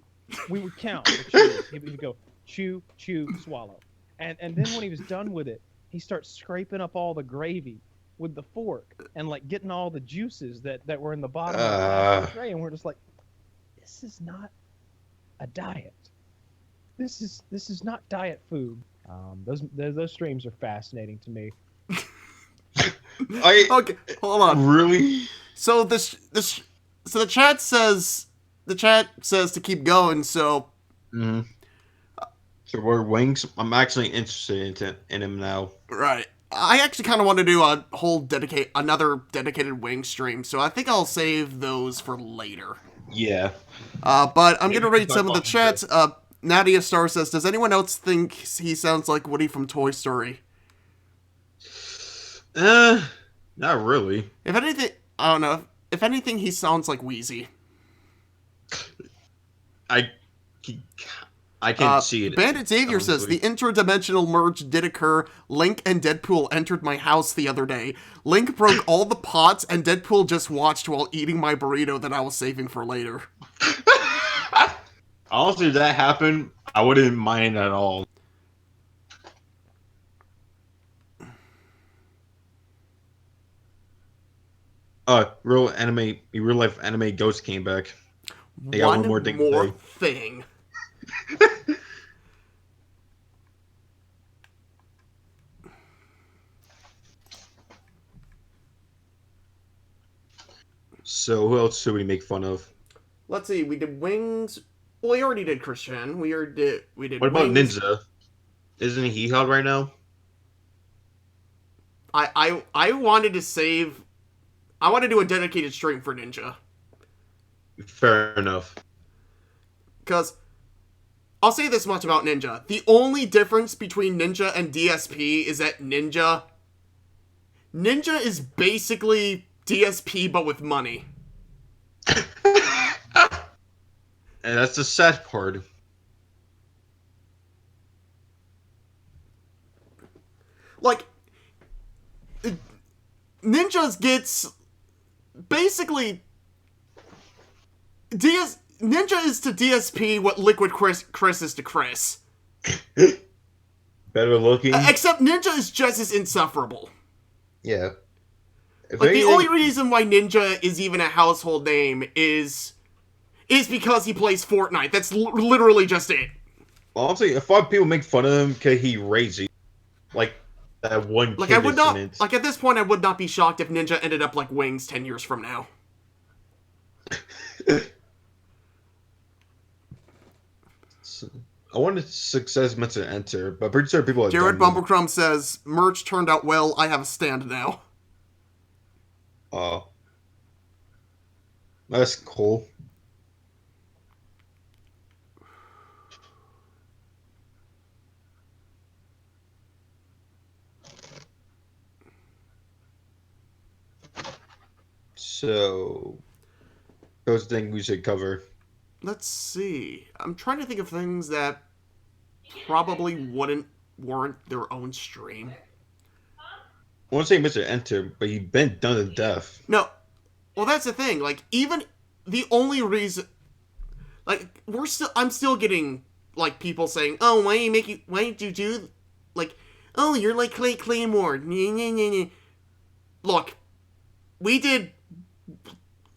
Speaker 8: We would count the chews. He would go, chew, chew, swallow. And then when he was done with it, he starts scraping up all the gravy with the fork and like getting all the juices that were in the bottom of the tray, and we're just like, this is not a diet. This is not diet food. Those streams are fascinating to me.
Speaker 3: Okay, hold on.
Speaker 4: Really?
Speaker 3: So the chat says to keep going. So
Speaker 4: Mm-hmm. So we're Wings. I'm actually interested in him now.
Speaker 3: right, I actually kind of want to do a whole another dedicated Wings stream. So I think I'll save those for later.
Speaker 4: Yeah.
Speaker 3: But I'm gonna read some of the chats. Nadia Star says, "Does anyone else think he sounds like Woody from Toy Story?"
Speaker 4: Not really.
Speaker 3: If anything, I don't know. If anything, he sounds like Wheezy.
Speaker 4: I can see it.
Speaker 3: Bandit Xavier says, the interdimensional merge did occur. Link and Deadpool entered my house the other day. Link broke all the pots, and Deadpool just watched while eating my burrito that I was saving for later.
Speaker 4: Honestly, if that happened, I wouldn't mind at all. Real life anime Ghost came back. They got one more
Speaker 3: thing.
Speaker 4: So who else should we make fun of?
Speaker 3: Let's see. We did Wings. Well, we already did Christian. We did.
Speaker 4: What about
Speaker 3: Wings.
Speaker 4: Ninja? Isn't he hot right now?
Speaker 3: I wanted to save. I want to do a dedicated stream for Ninja.
Speaker 4: Fair enough.
Speaker 3: Because I'll say this much about Ninja. The only difference between Ninja and DSP is that Ninja is basically DSP but with money.
Speaker 4: And that's the sad part.
Speaker 3: Like, Ninja's gets basically Ninja is to DSP what Liquid Chris is to Chris.
Speaker 4: Better looking.
Speaker 3: Except Ninja is just as insufferable.
Speaker 4: Yeah.
Speaker 3: Like, the only reason why Ninja is even a household name is because he plays Fortnite. That's literally just it.
Speaker 4: Honestly, if five people make fun of him because he crazy, like that one.
Speaker 3: Like, I would not. Like, at this point, I would not be shocked if Ninja ended up like Wings 10 years from now.
Speaker 4: I wanted success meant to enter, but pretty sure people have
Speaker 3: Jared
Speaker 4: done
Speaker 3: Bumblecrumb says, merch turned out well, I have a stand now.
Speaker 4: Oh, that's cool. So, those things we should cover.
Speaker 3: Let's see. I'm trying to think of things that probably wouldn't warrant their own stream.
Speaker 4: I want to say Mr. Enter, but you've been done to death.
Speaker 3: No. Well, that's the thing. Like, even the only reason, like, I'm still getting like people saying, "Oh, why did you do, like, oh, you're like Claymore." Look, we did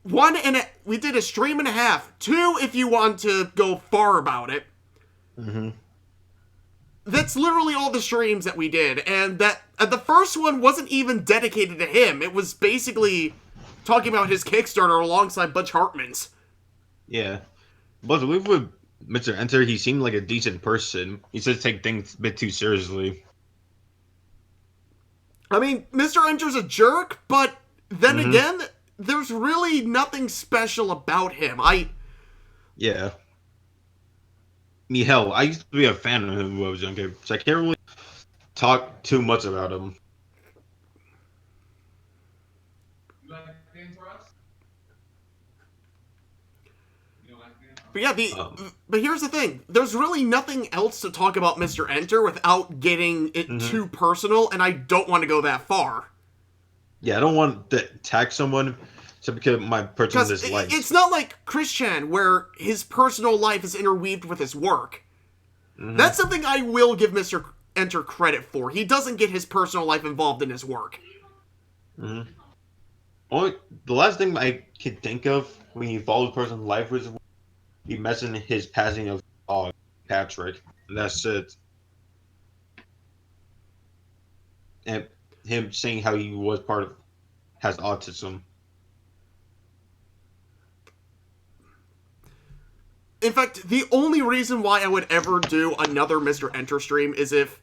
Speaker 3: we did a stream and a half, 2 if you want to go far about it.
Speaker 4: Mm-hmm.
Speaker 3: That's literally all the streams that we did, and that the first one wasn't even dedicated to him. It was basically talking about his Kickstarter alongside Butch Hartman's.
Speaker 4: Yeah. But with Mr. Enter, he seemed like a decent person. He said take things a bit too seriously.
Speaker 3: I mean, Mr. Enter's a jerk, but then again, there's really nothing special about him.
Speaker 4: Yeah. I mean, hell, I used to be a fan of him when I was younger, so I can't really talk too much about him.
Speaker 3: But yeah, but here's the thing. There's really nothing else to talk about Mr. Enter without getting it too personal, and I don't want to go that far.
Speaker 4: Yeah, I don't want to attack someone just because my personal dislikes.
Speaker 3: It's not like Chris Chan, where his personal life is interweaved with his work. That's something I will give Mr. Enter credit for. He doesn't get his personal life involved in his work.
Speaker 4: Only the last thing I could think of when he followed a person's life was he mentioned his passing of dog, Patrick, and that's it. And him saying how he was has autism.
Speaker 3: In fact, the only reason why I would ever do another Mr. Enter stream is if,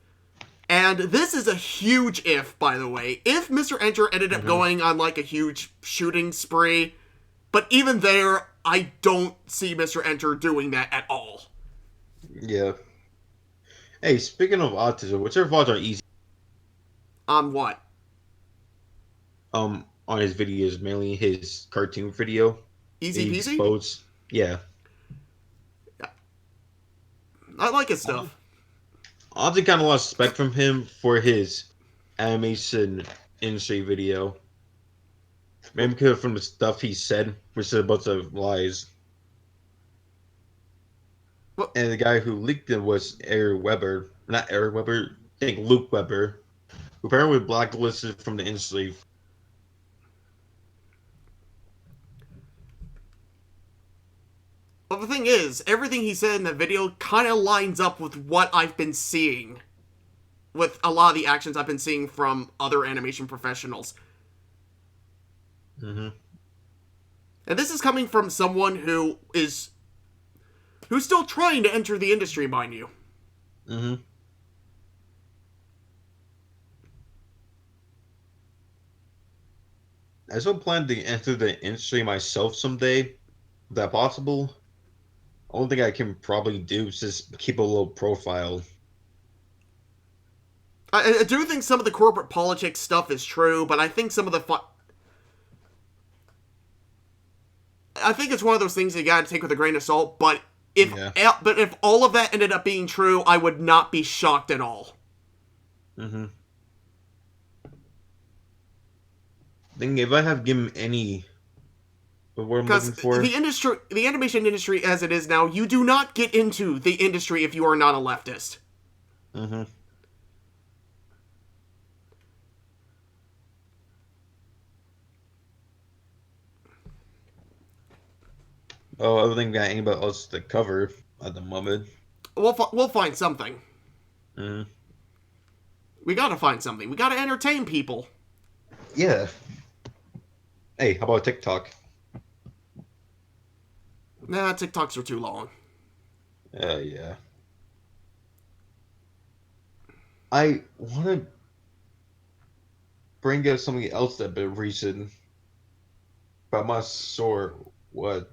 Speaker 3: and this is a huge if, by the way, if Mr. Enter ended up going on like a huge shooting spree, but even there, I don't see Mr. Enter doing that at all.
Speaker 4: Yeah. Hey, speaking of autism, what's your thoughts on easy?
Speaker 3: On what?
Speaker 4: On his videos, mainly his cartoon video.
Speaker 3: Easy peasy?
Speaker 4: Yeah.
Speaker 3: I like his stuff.
Speaker 4: I honestly kind of lost respect from him for his animation industry video. Maybe because from the stuff he said, which is a bunch of lies.
Speaker 3: Well,
Speaker 4: and the guy who leaked it was Eric Weber. Not Eric Weber, I think Luke Weber. Who apparently was blacklisted from the industry.
Speaker 3: Well, the thing is, everything he said in the video kind of lines up with what I've been seeing. With a lot of the actions I've been seeing from other animation professionals. And this is coming from someone who's still trying to enter the industry, mind you.
Speaker 4: I still plan to enter the industry myself someday. Is that possible? Only thing I can probably do is just keep a low profile.
Speaker 3: I do think some of the corporate politics stuff is true, but I think some of the I think it's one of those things that you gotta take with a grain of salt, but if all of that ended up being true, I would not be shocked at all.
Speaker 4: I think if I have given any what I'm looking for,
Speaker 3: the animation industry as it is now, you do not get into the industry if you are not a leftist.
Speaker 4: Oh, I don't think we got anybody else to cover at the moment.
Speaker 3: We'll find something. We gotta find something. We gotta entertain people.
Speaker 4: Yeah. Hey, how about TikTok?
Speaker 3: Nah, TikToks are too long.
Speaker 4: Yeah. I want to bring up something else that's been recent. About my sword, what?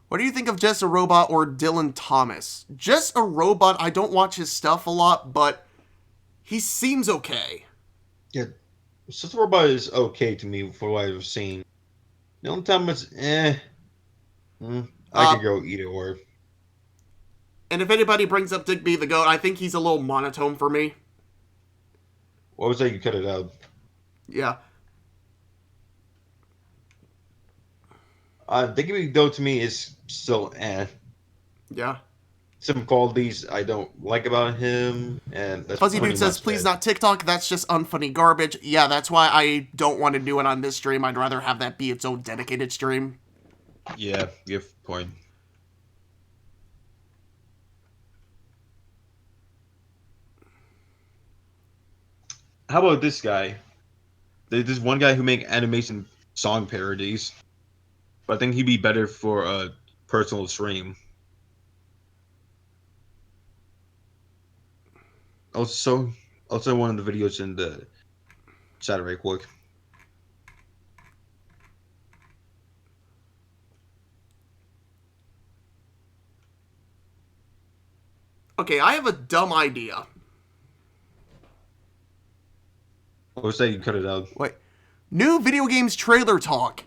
Speaker 3: What do you think of Just a Robot or Dylan Thomas? Just a Robot, I don't watch his stuff a lot, but he seems okay.
Speaker 4: Yeah, Just a Robot is okay to me for what I've seen. The only time it's I could go either or.
Speaker 3: And if anybody brings up Digby the Goat, I think he's a little monotone for me.
Speaker 4: What was that? You cut it out.
Speaker 3: Yeah.
Speaker 4: Digby though to me is still
Speaker 3: Yeah.
Speaker 4: Some qualities I don't like about him, and that's
Speaker 3: Fuzzy
Speaker 4: pretty
Speaker 3: Dude says,
Speaker 4: much
Speaker 3: please
Speaker 4: it.
Speaker 3: not TikTok, that's just unfunny garbage. Yeah, that's why I don't want to do it on this stream. I'd rather have that be its own dedicated stream.
Speaker 4: Yeah, you have a point. How about this guy? There's one guy who make animation song parodies, but I think he'd be better for a personal stream. Also one of the videos in the chat right quick.
Speaker 3: Okay, I have a dumb idea.
Speaker 4: What was that? You cut it out.
Speaker 3: Wait. New video games trailer talk.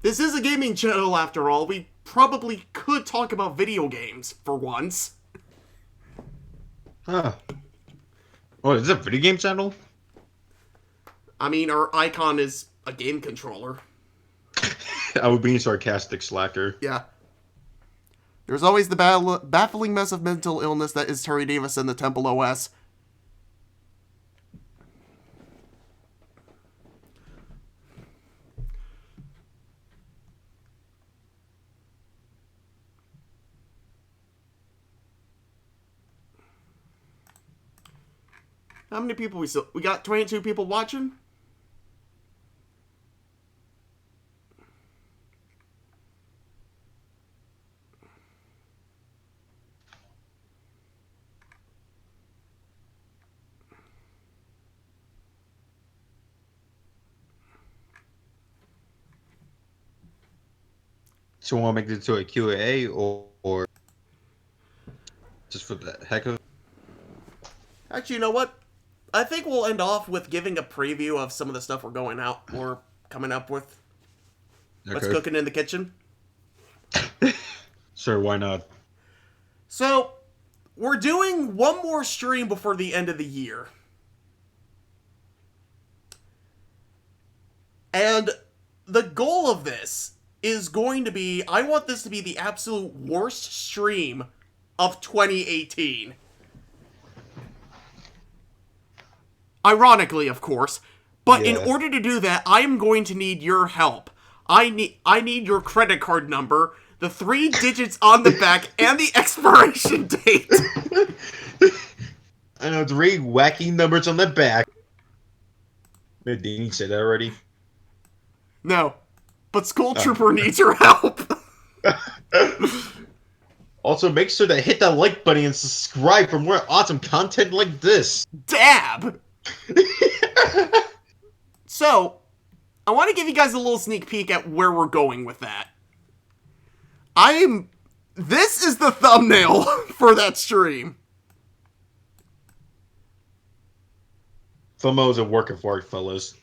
Speaker 3: This is a gaming channel after all. We probably could talk about video games for once.
Speaker 4: Huh. Oh, is this a video game channel?
Speaker 3: I mean, our icon is a game controller.
Speaker 4: I was being sarcastic, slacker.
Speaker 3: Yeah. There's always the baffling mess of mental illness that is Terry Davis and the Temple OS. How many people we got 22 people watching?
Speaker 4: So want to make it to a Q&A or just for the heck of it?
Speaker 3: Actually, you know what? I think we'll end off with giving a preview of some of the stuff we're coming up with. What's
Speaker 4: Okay.
Speaker 3: cooking in the kitchen.
Speaker 4: Sure, why not?
Speaker 3: So, we're doing one more stream before the end of the year. And the goal of this is going to be, I want this to be the absolute worst stream of 2018. Ironically, of course. But in
Speaker 4: Yeah.
Speaker 3: order to do that, I am going to need your help. I need your credit card number, the 3 digits on the back, and the expiration date.
Speaker 4: I know 3 wacky numbers on the back. Didn't you say that already?
Speaker 3: No. But Skull Trooper needs your help.
Speaker 4: Also, make sure to hit that like button and subscribe for more awesome content like this.
Speaker 3: Dab! So, I want to give you guys a little sneak peek at where we're going with that. This is the thumbnail for that stream.
Speaker 4: FOMO is a work of art, fellas.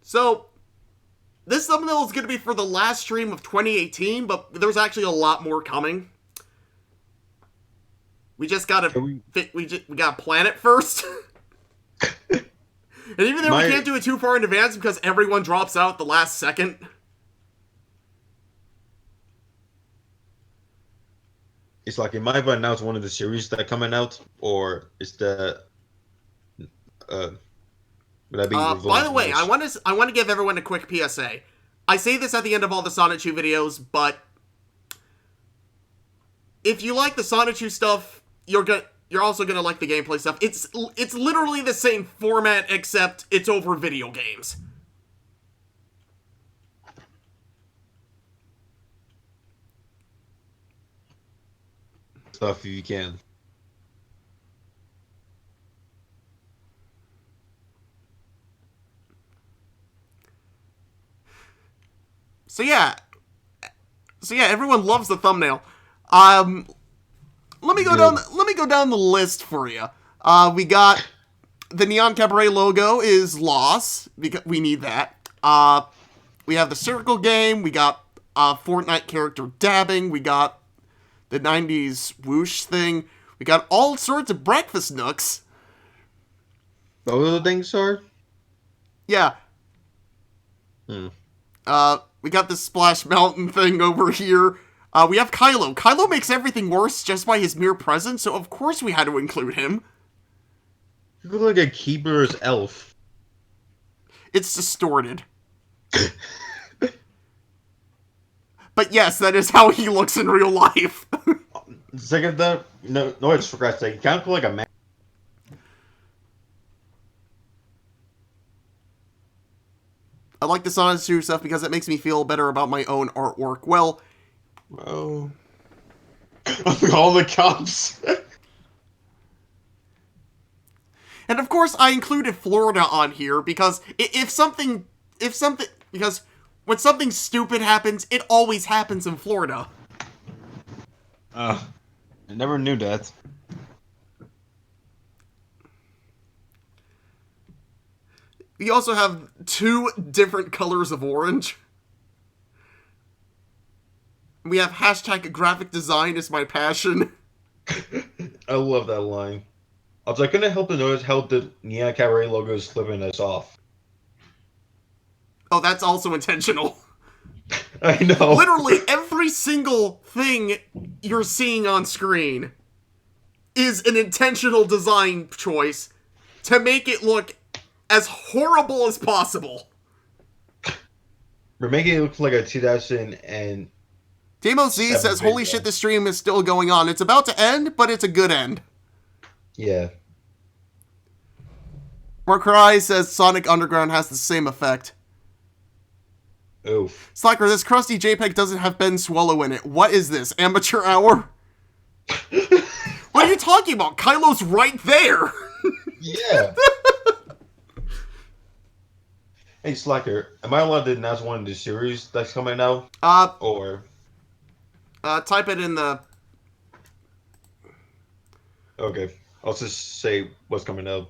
Speaker 3: So, this thumbnail is going to be for the last stream of 2018, but there's actually a lot more coming. We just gotta we gotta plan it first. And even though we can't do it too far in advance because everyone drops out at the last second.
Speaker 4: It's like, am I to announce one of the series that are coming out, or is the would I be?
Speaker 3: By the way, I want to give everyone a quick PSA. I say this at the end of all the Sonichu videos, but if you like the Sonichu stuff, You're also gonna like the gameplay stuff. It's literally the same format, except it's over video games.
Speaker 4: Stuff if you can.
Speaker 3: So yeah, everyone loves the thumbnail. Let me go down the list for you. We got the Neon Cabaret logo is lost because we need that. We have the circle game. We got Fortnite character dabbing. We got the 90s whoosh thing. We got all sorts of breakfast nooks.
Speaker 4: What were the things, sir?
Speaker 3: Yeah. We got this Splash Mountain thing over here. We have Kylo. Kylo makes everything worse just by his mere presence, so of course we had to include him.
Speaker 4: You look like a keeper's elf.
Speaker 3: It's distorted. But yes, that is how he looks in real life.
Speaker 4: Second that, no, it's for Christ's sake. You kind of look like a man.
Speaker 3: I like the Sonichu stuff because it makes me feel better about my own artwork. Well,
Speaker 4: Oh. All the cops.
Speaker 3: and of course I included Florida on here because because when something stupid happens, it always happens in Florida.
Speaker 4: I never knew that.
Speaker 3: We also have 2 different colors of orange. We have hashtag graphic design is my passion.
Speaker 4: I love that line. I was like, couldn't help to notice how the Neon Cabaret logo is flipping us off.
Speaker 3: Oh, that's also intentional.
Speaker 4: I know.
Speaker 3: Literally every single thing you're seeing on screen is an intentional design choice to make it look as horrible as possible.
Speaker 4: We're making it look like a 2000 and...
Speaker 3: Damacy says, holy shit, the stream is still going on. It's about to end, but it's a good end.
Speaker 4: Yeah.
Speaker 3: Marcry says Sonic Underground has the same effect.
Speaker 4: Oof.
Speaker 3: Slacker, this crusty JPEG doesn't have Ben Swallow in it. What is this, amateur hour? What are you talking about? Kylo's right there!
Speaker 4: Yeah. Hey, Slacker, am I allowed to announce one of the series that's coming out? Or...
Speaker 3: type it in the...
Speaker 4: Okay. I'll just say what's coming out.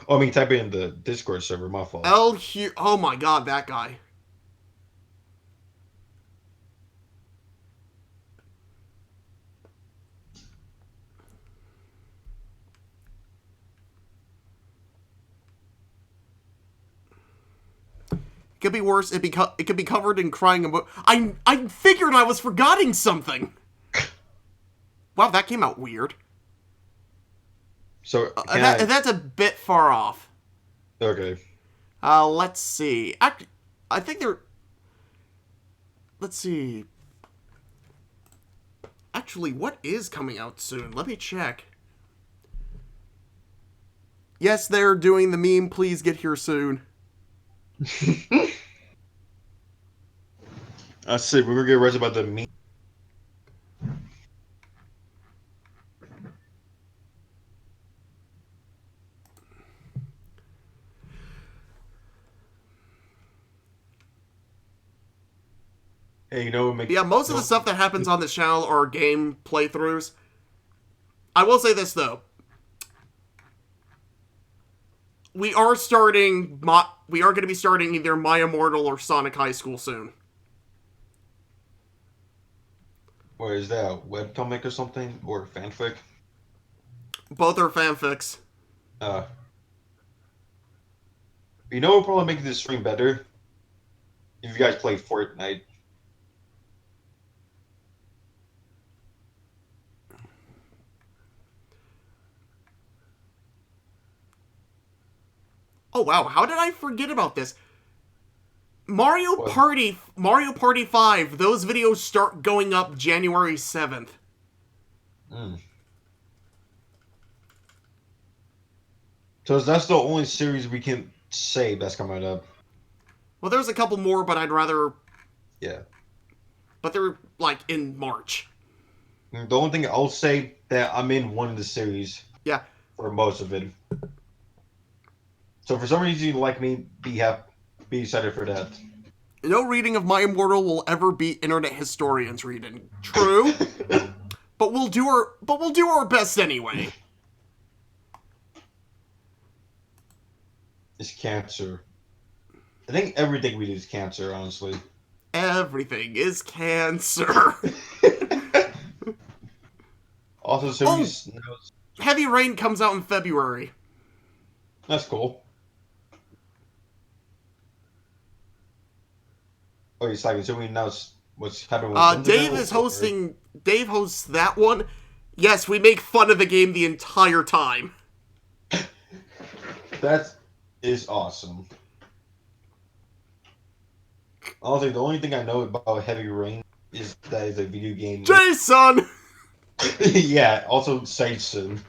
Speaker 4: Oh, I mean, type it in the Discord server, my fault.
Speaker 3: Oh my god, that guy. It could be worse. It could be covered in crying about. I figured I was forgetting something. Wow, that came out weird.
Speaker 4: So
Speaker 3: that's a bit far off.
Speaker 4: Okay.
Speaker 3: Let's see. I think they're. Let's see. Actually, what is coming out soon? Let me check. Yes, they're doing the meme. Please get here soon.
Speaker 4: I said we were getting read about the meme. Hey, you know,
Speaker 3: yeah, most of the stuff that happens on this channel are game playthroughs. I will say this though. We are going to be starting either My Immortal or Sonic High School soon.
Speaker 4: Or is that a webcomic or something? Or fanfic?
Speaker 3: Both are fanfics.
Speaker 4: You know what will probably make this stream better? If you guys play Fortnite.
Speaker 3: Oh wow, how did I forget about this? Mario Party 5, those videos start going up January 7th.
Speaker 4: Mm. So that's the only series we can say that's coming up.
Speaker 3: Well, there's a couple more, but I'd rather...
Speaker 4: Yeah.
Speaker 3: But they're, like, in March.
Speaker 4: The only thing I'll say that I'm in one of the series.
Speaker 3: Yeah.
Speaker 4: For most of it. So for some reason you like me, be excited for that.
Speaker 3: No reading of My Immortal will ever beat internet historians reading. True. But we'll do our best anyway.
Speaker 4: It's cancer. I think everything we do is cancer, honestly.
Speaker 3: Everything is cancer.
Speaker 4: Also, series knows.
Speaker 3: Heavy Rain comes out in February.
Speaker 4: That's cool. Oh, it's like, so we know what's happening with
Speaker 3: Dave is hosting... Dave hosts that one. Yes, we make fun of the game the entire time.
Speaker 4: That is awesome. Honestly, the only thing I know about Heavy Rain is that it's a video game.
Speaker 3: Jason!
Speaker 4: Yeah, also Satan.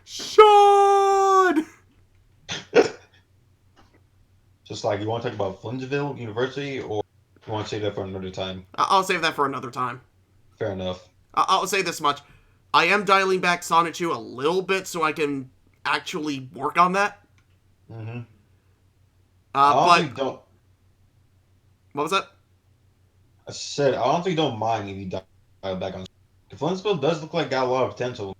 Speaker 3: Sean!
Speaker 4: Just like, you want to talk about Flinsville University, or you want to save that for another time?
Speaker 3: I'll save that for another time.
Speaker 4: Fair enough.
Speaker 3: I'll say this much. I am dialing back Sonichu a little bit so I can actually work on that.
Speaker 4: Mm-hmm.
Speaker 3: But...
Speaker 4: Don't...
Speaker 3: What was that?
Speaker 4: I said, I honestly don't mind if you dial back on... Flinsville does look like got a lot of potential.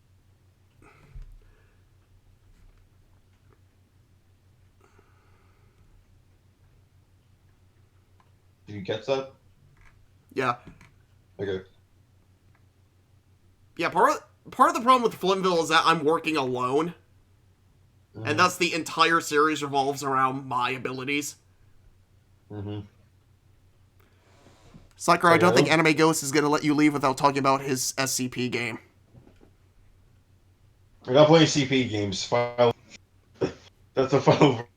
Speaker 4: Did you catch that?
Speaker 3: Yeah.
Speaker 4: Okay.
Speaker 3: Yeah, part of the problem with Flintville is that I'm working alone.
Speaker 4: Mm-hmm.
Speaker 3: And thus the entire series revolves around my abilities.
Speaker 4: Mm-hmm.
Speaker 3: Sucker, I don't think Anime Ghost is going to let you leave without talking about his SCP game.
Speaker 4: We're not playing CP games. File. That's a file.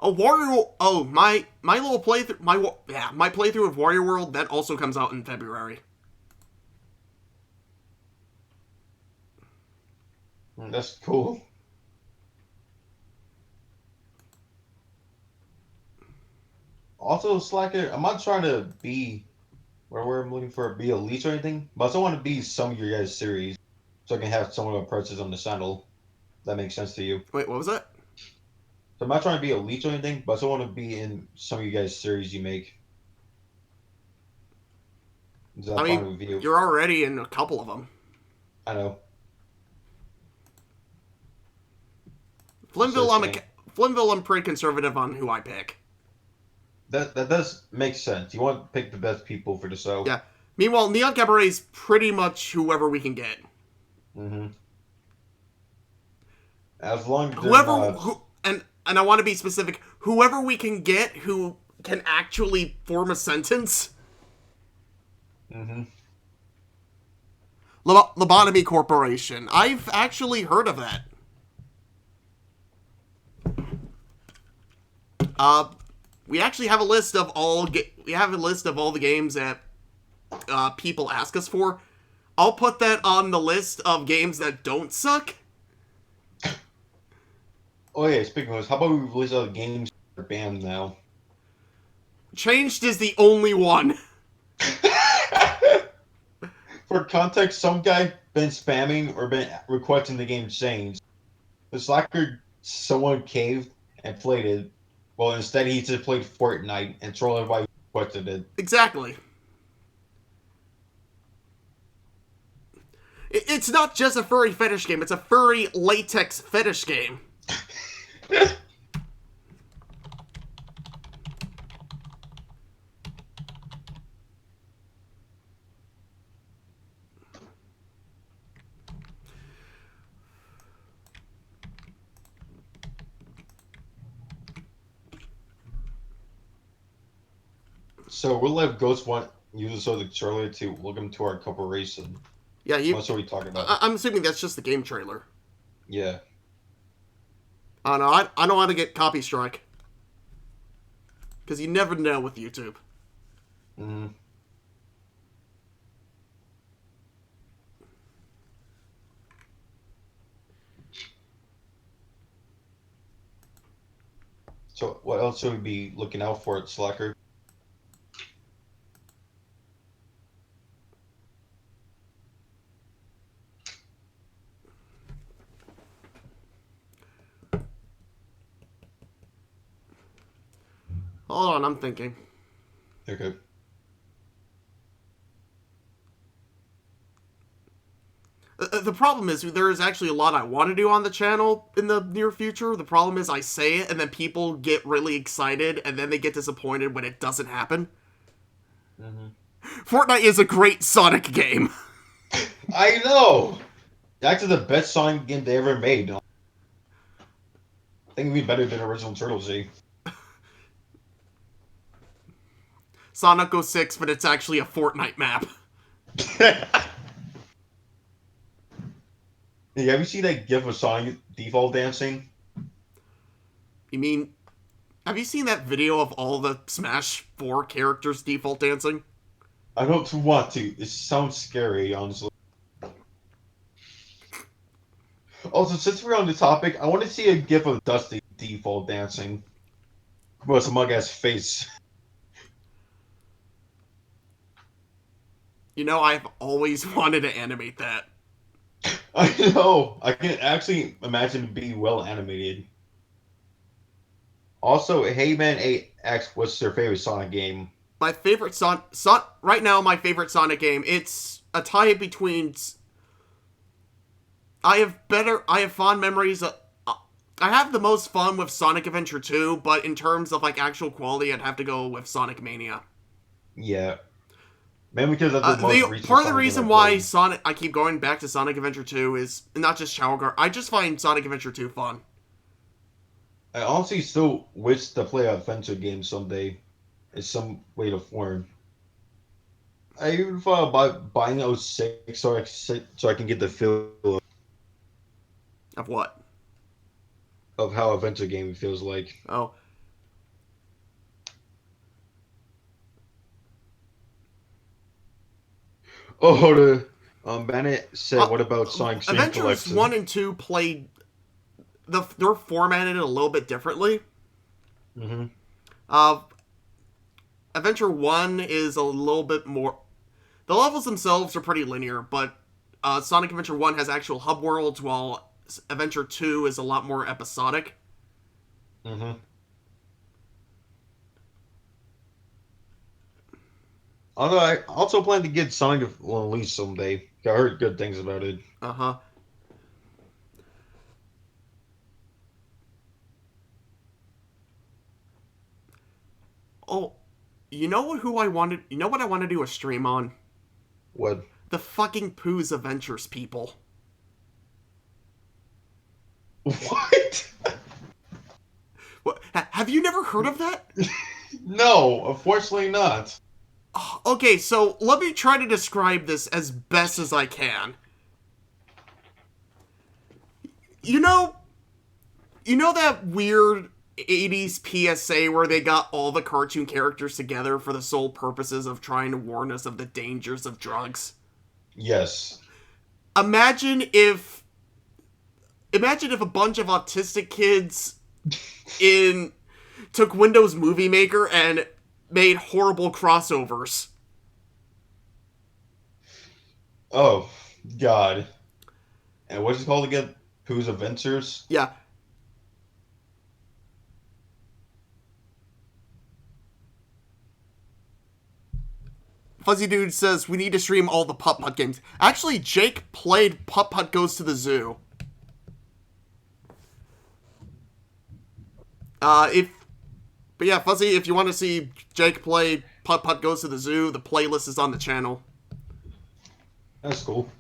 Speaker 3: My little playthrough, my playthrough of Warrior World, that also comes out in February.
Speaker 4: That's cool. Also, Slacker, I'm not trying to be where I'm looking for be a leech or anything, but I still want to be some of your guys' series, so I can have some of the purchases on the channel. That makes sense to you.
Speaker 3: Wait, what was that?
Speaker 4: So I'm not trying to be a leech or anything, but I still want to be in some of you guys' series you make. Is that fine with you?
Speaker 3: You're already in a couple of them.
Speaker 4: I know.
Speaker 3: Flintville, I'm pretty conservative on who I pick.
Speaker 4: That does make sense. You want to pick the best people for the show.
Speaker 3: Yeah. Meanwhile, Neon Cabaret is pretty much whoever we can get.
Speaker 4: Mm-hmm. As long as
Speaker 3: and I want to be specific, whoever we can get who can actually form a sentence.
Speaker 4: Mm-hmm.
Speaker 3: Lobotomy Corporation. I've actually heard of that. We actually have a list of all the games that people ask us for. I'll put that on the list of games that don't suck.
Speaker 4: Oh yeah, speaking of this, how about we release other games that are banned now?
Speaker 3: Changed is the only one.
Speaker 4: For context, some guy been spamming or been requesting the game changed. The Slacker, someone caved and played it. Well, instead he just played Fortnite and trolled everybody who requested it.
Speaker 3: Exactly. It's not just a furry fetish game, it's a furry latex fetish game.
Speaker 4: So we'll let Ghost want users of the trailer to welcome to our corporation.
Speaker 3: Yeah,
Speaker 4: That's what we talking about.
Speaker 3: I'm assuming that's just the game trailer.
Speaker 4: Yeah.
Speaker 3: Oh no, I don't want to get copy strike. Because you never know with YouTube.
Speaker 4: Mm-hmm. So what else should we be looking out for at Slacker?
Speaker 3: Hold on, I'm thinking.
Speaker 4: Okay.
Speaker 3: The problem is there is actually a lot I want to do on the channel in the near future. The problem is I say it and then people get really excited and then they get disappointed when it doesn't happen. Fortnite is a great Sonic game.
Speaker 4: I know! That's the best Sonic game they ever made. I think it'd be better than original Turtles.
Speaker 3: Sonic 06, but it's actually a Fortnite map.
Speaker 4: Hey, have you seen that GIF of Sonic default dancing?
Speaker 3: You mean, have you seen that video of all the Smash 4 characters default dancing?
Speaker 4: I don't want to. It sounds scary, honestly. Also, since we're on the topic, I want to see a GIF of Dusty default dancing. With some mug-ass face.
Speaker 3: You know, I've always wanted to animate that.
Speaker 4: I know. I can actually imagine it being well animated. Also, Heyman 8X, what's their favorite Sonic game?
Speaker 3: My favorite right now, my favorite Sonic game, it's a tie between... I have fond memories of... I have the most fun with Sonic Adventure 2, but in terms of, like, actual quality, I'd have to go with Sonic Mania.
Speaker 4: Yeah. Maybe because that's the most recent
Speaker 3: part of the
Speaker 4: Sonic
Speaker 3: reason
Speaker 4: game
Speaker 3: why
Speaker 4: played.
Speaker 3: I keep going back to Sonic Adventure 2 is not just Shower Guard. I just find Sonic Adventure 2 fun.
Speaker 4: I honestly still wish to play an adventure game someday. It's some way to form. I even thought about buying 06 so I can get the feel
Speaker 3: Of what?
Speaker 4: of how a adventure game feels like.
Speaker 3: Oh.
Speaker 4: Oh, the Bennett said, "What about Sonic Stream
Speaker 3: Adventures
Speaker 4: Collection?"
Speaker 3: 1 and 2 played... They're formatted a little bit differently.
Speaker 4: Mm-hmm.
Speaker 3: Adventure 1 is a little bit more... The levels themselves are pretty linear, but Sonic Adventure 1 has actual hub worlds, while Adventure 2 is a lot more episodic.
Speaker 4: Mm-hmm. Although I also plan to get Sonic Unleashed someday. I heard good things about it.
Speaker 3: Uh-huh. Oh, you know what I want to do a stream on?
Speaker 4: What?
Speaker 3: The fucking Pooh's Adventures people.
Speaker 4: What?
Speaker 3: What? Have you never heard of that?
Speaker 4: No, unfortunately not.
Speaker 3: Okay, so let me try to describe this as best as I can. You know that weird 80s PSA where they got all the cartoon characters together for the sole purposes of trying to warn us of the dangers of drugs?
Speaker 4: Yes.
Speaker 3: Imagine if a bunch of autistic kids took Windows Movie Maker and made horrible crossovers.
Speaker 4: Oh, God. And what's it called again? Pooh's Adventures?
Speaker 3: Yeah. Fuzzy Dude says, we need to stream all the Putt Putt games. Actually, Jake played Putt Putt Goes to the Zoo. But yeah, Fuzzy, if you want to see Jake play Putt Putt Goes to the Zoo, the playlist is on the channel.
Speaker 4: That's cool.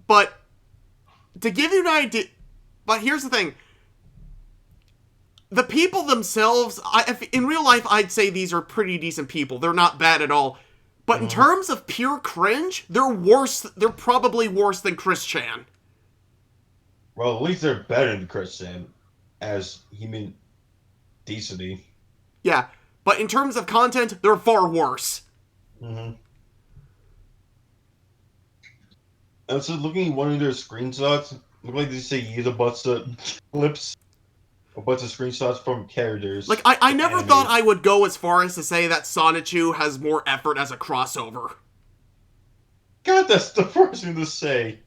Speaker 3: But, to give you an idea... But here's the thing. The people themselves, in real life, I'd say these are pretty decent people. They're not bad at all. But in terms of pure cringe, they're worse. They're probably worse than Chris Chan.
Speaker 4: Well, at least they're better than Christian as human decency.
Speaker 3: Yeah, but in terms of content, they're far worse.
Speaker 4: Mm-hmm. I was just looking at one of their screenshots. Look like they say use a bunch of clips, a bunch of screenshots from characters.
Speaker 3: Like, I never
Speaker 4: anime.
Speaker 3: thought I would go as far as to say that Sonichu has more effort as a crossover.
Speaker 4: God, that's the first thing to say.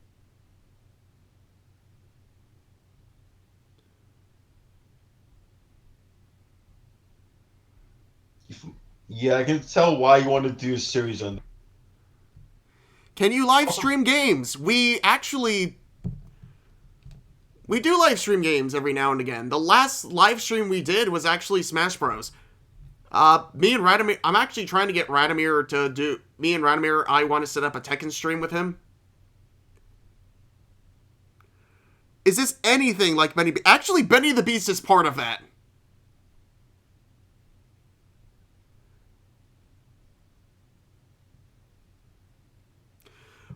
Speaker 4: Yeah, I can tell why you want to do a series on.
Speaker 3: Can you live stream games? We do live stream games every now and again. The last live stream we did was actually Smash Bros. Me and Radomir, I'm actually trying to get Radomir to do, I want to set up a Tekken stream with him. Is this anything like Benny? Actually, Benny the Beast is part of that.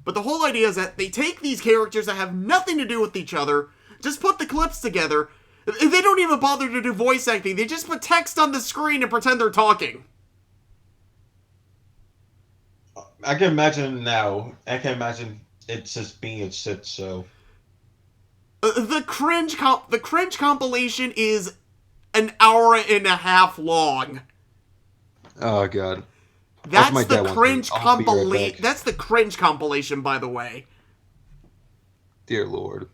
Speaker 3: But the whole idea is that they take these characters that have nothing to do with each other, just put the clips together. They don't even bother to do voice acting. They just put text on the screen and pretend they're talking.
Speaker 4: I can imagine now. I can imagine it's just being a shit show.
Speaker 3: The cringe compilation is an hour and a half long.
Speaker 4: Oh god.
Speaker 3: That's the cringe compilation. That's the cringe compilation, by the way.
Speaker 4: Dear Lord.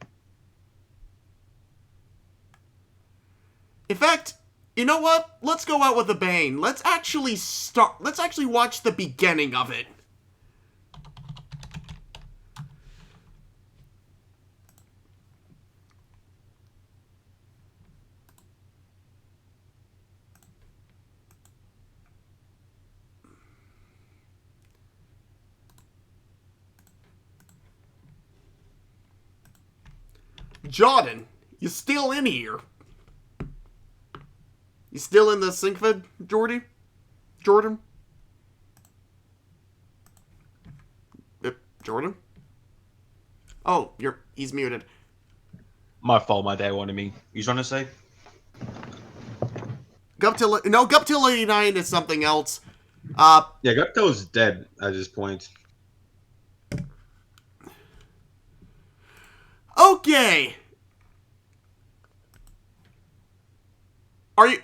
Speaker 3: In fact, you know what? Let's go out with a bang. Let's actually watch the beginning of it. Jordan, you still in here? You still in the sync fed, Jordan? Jordan? Oh, he's muted.
Speaker 4: My fault, my dad wanted me. You trying to say?
Speaker 3: Guptil 89 is something else.
Speaker 4: Yeah, Guptil is dead at this point.
Speaker 3: Okay. Are you...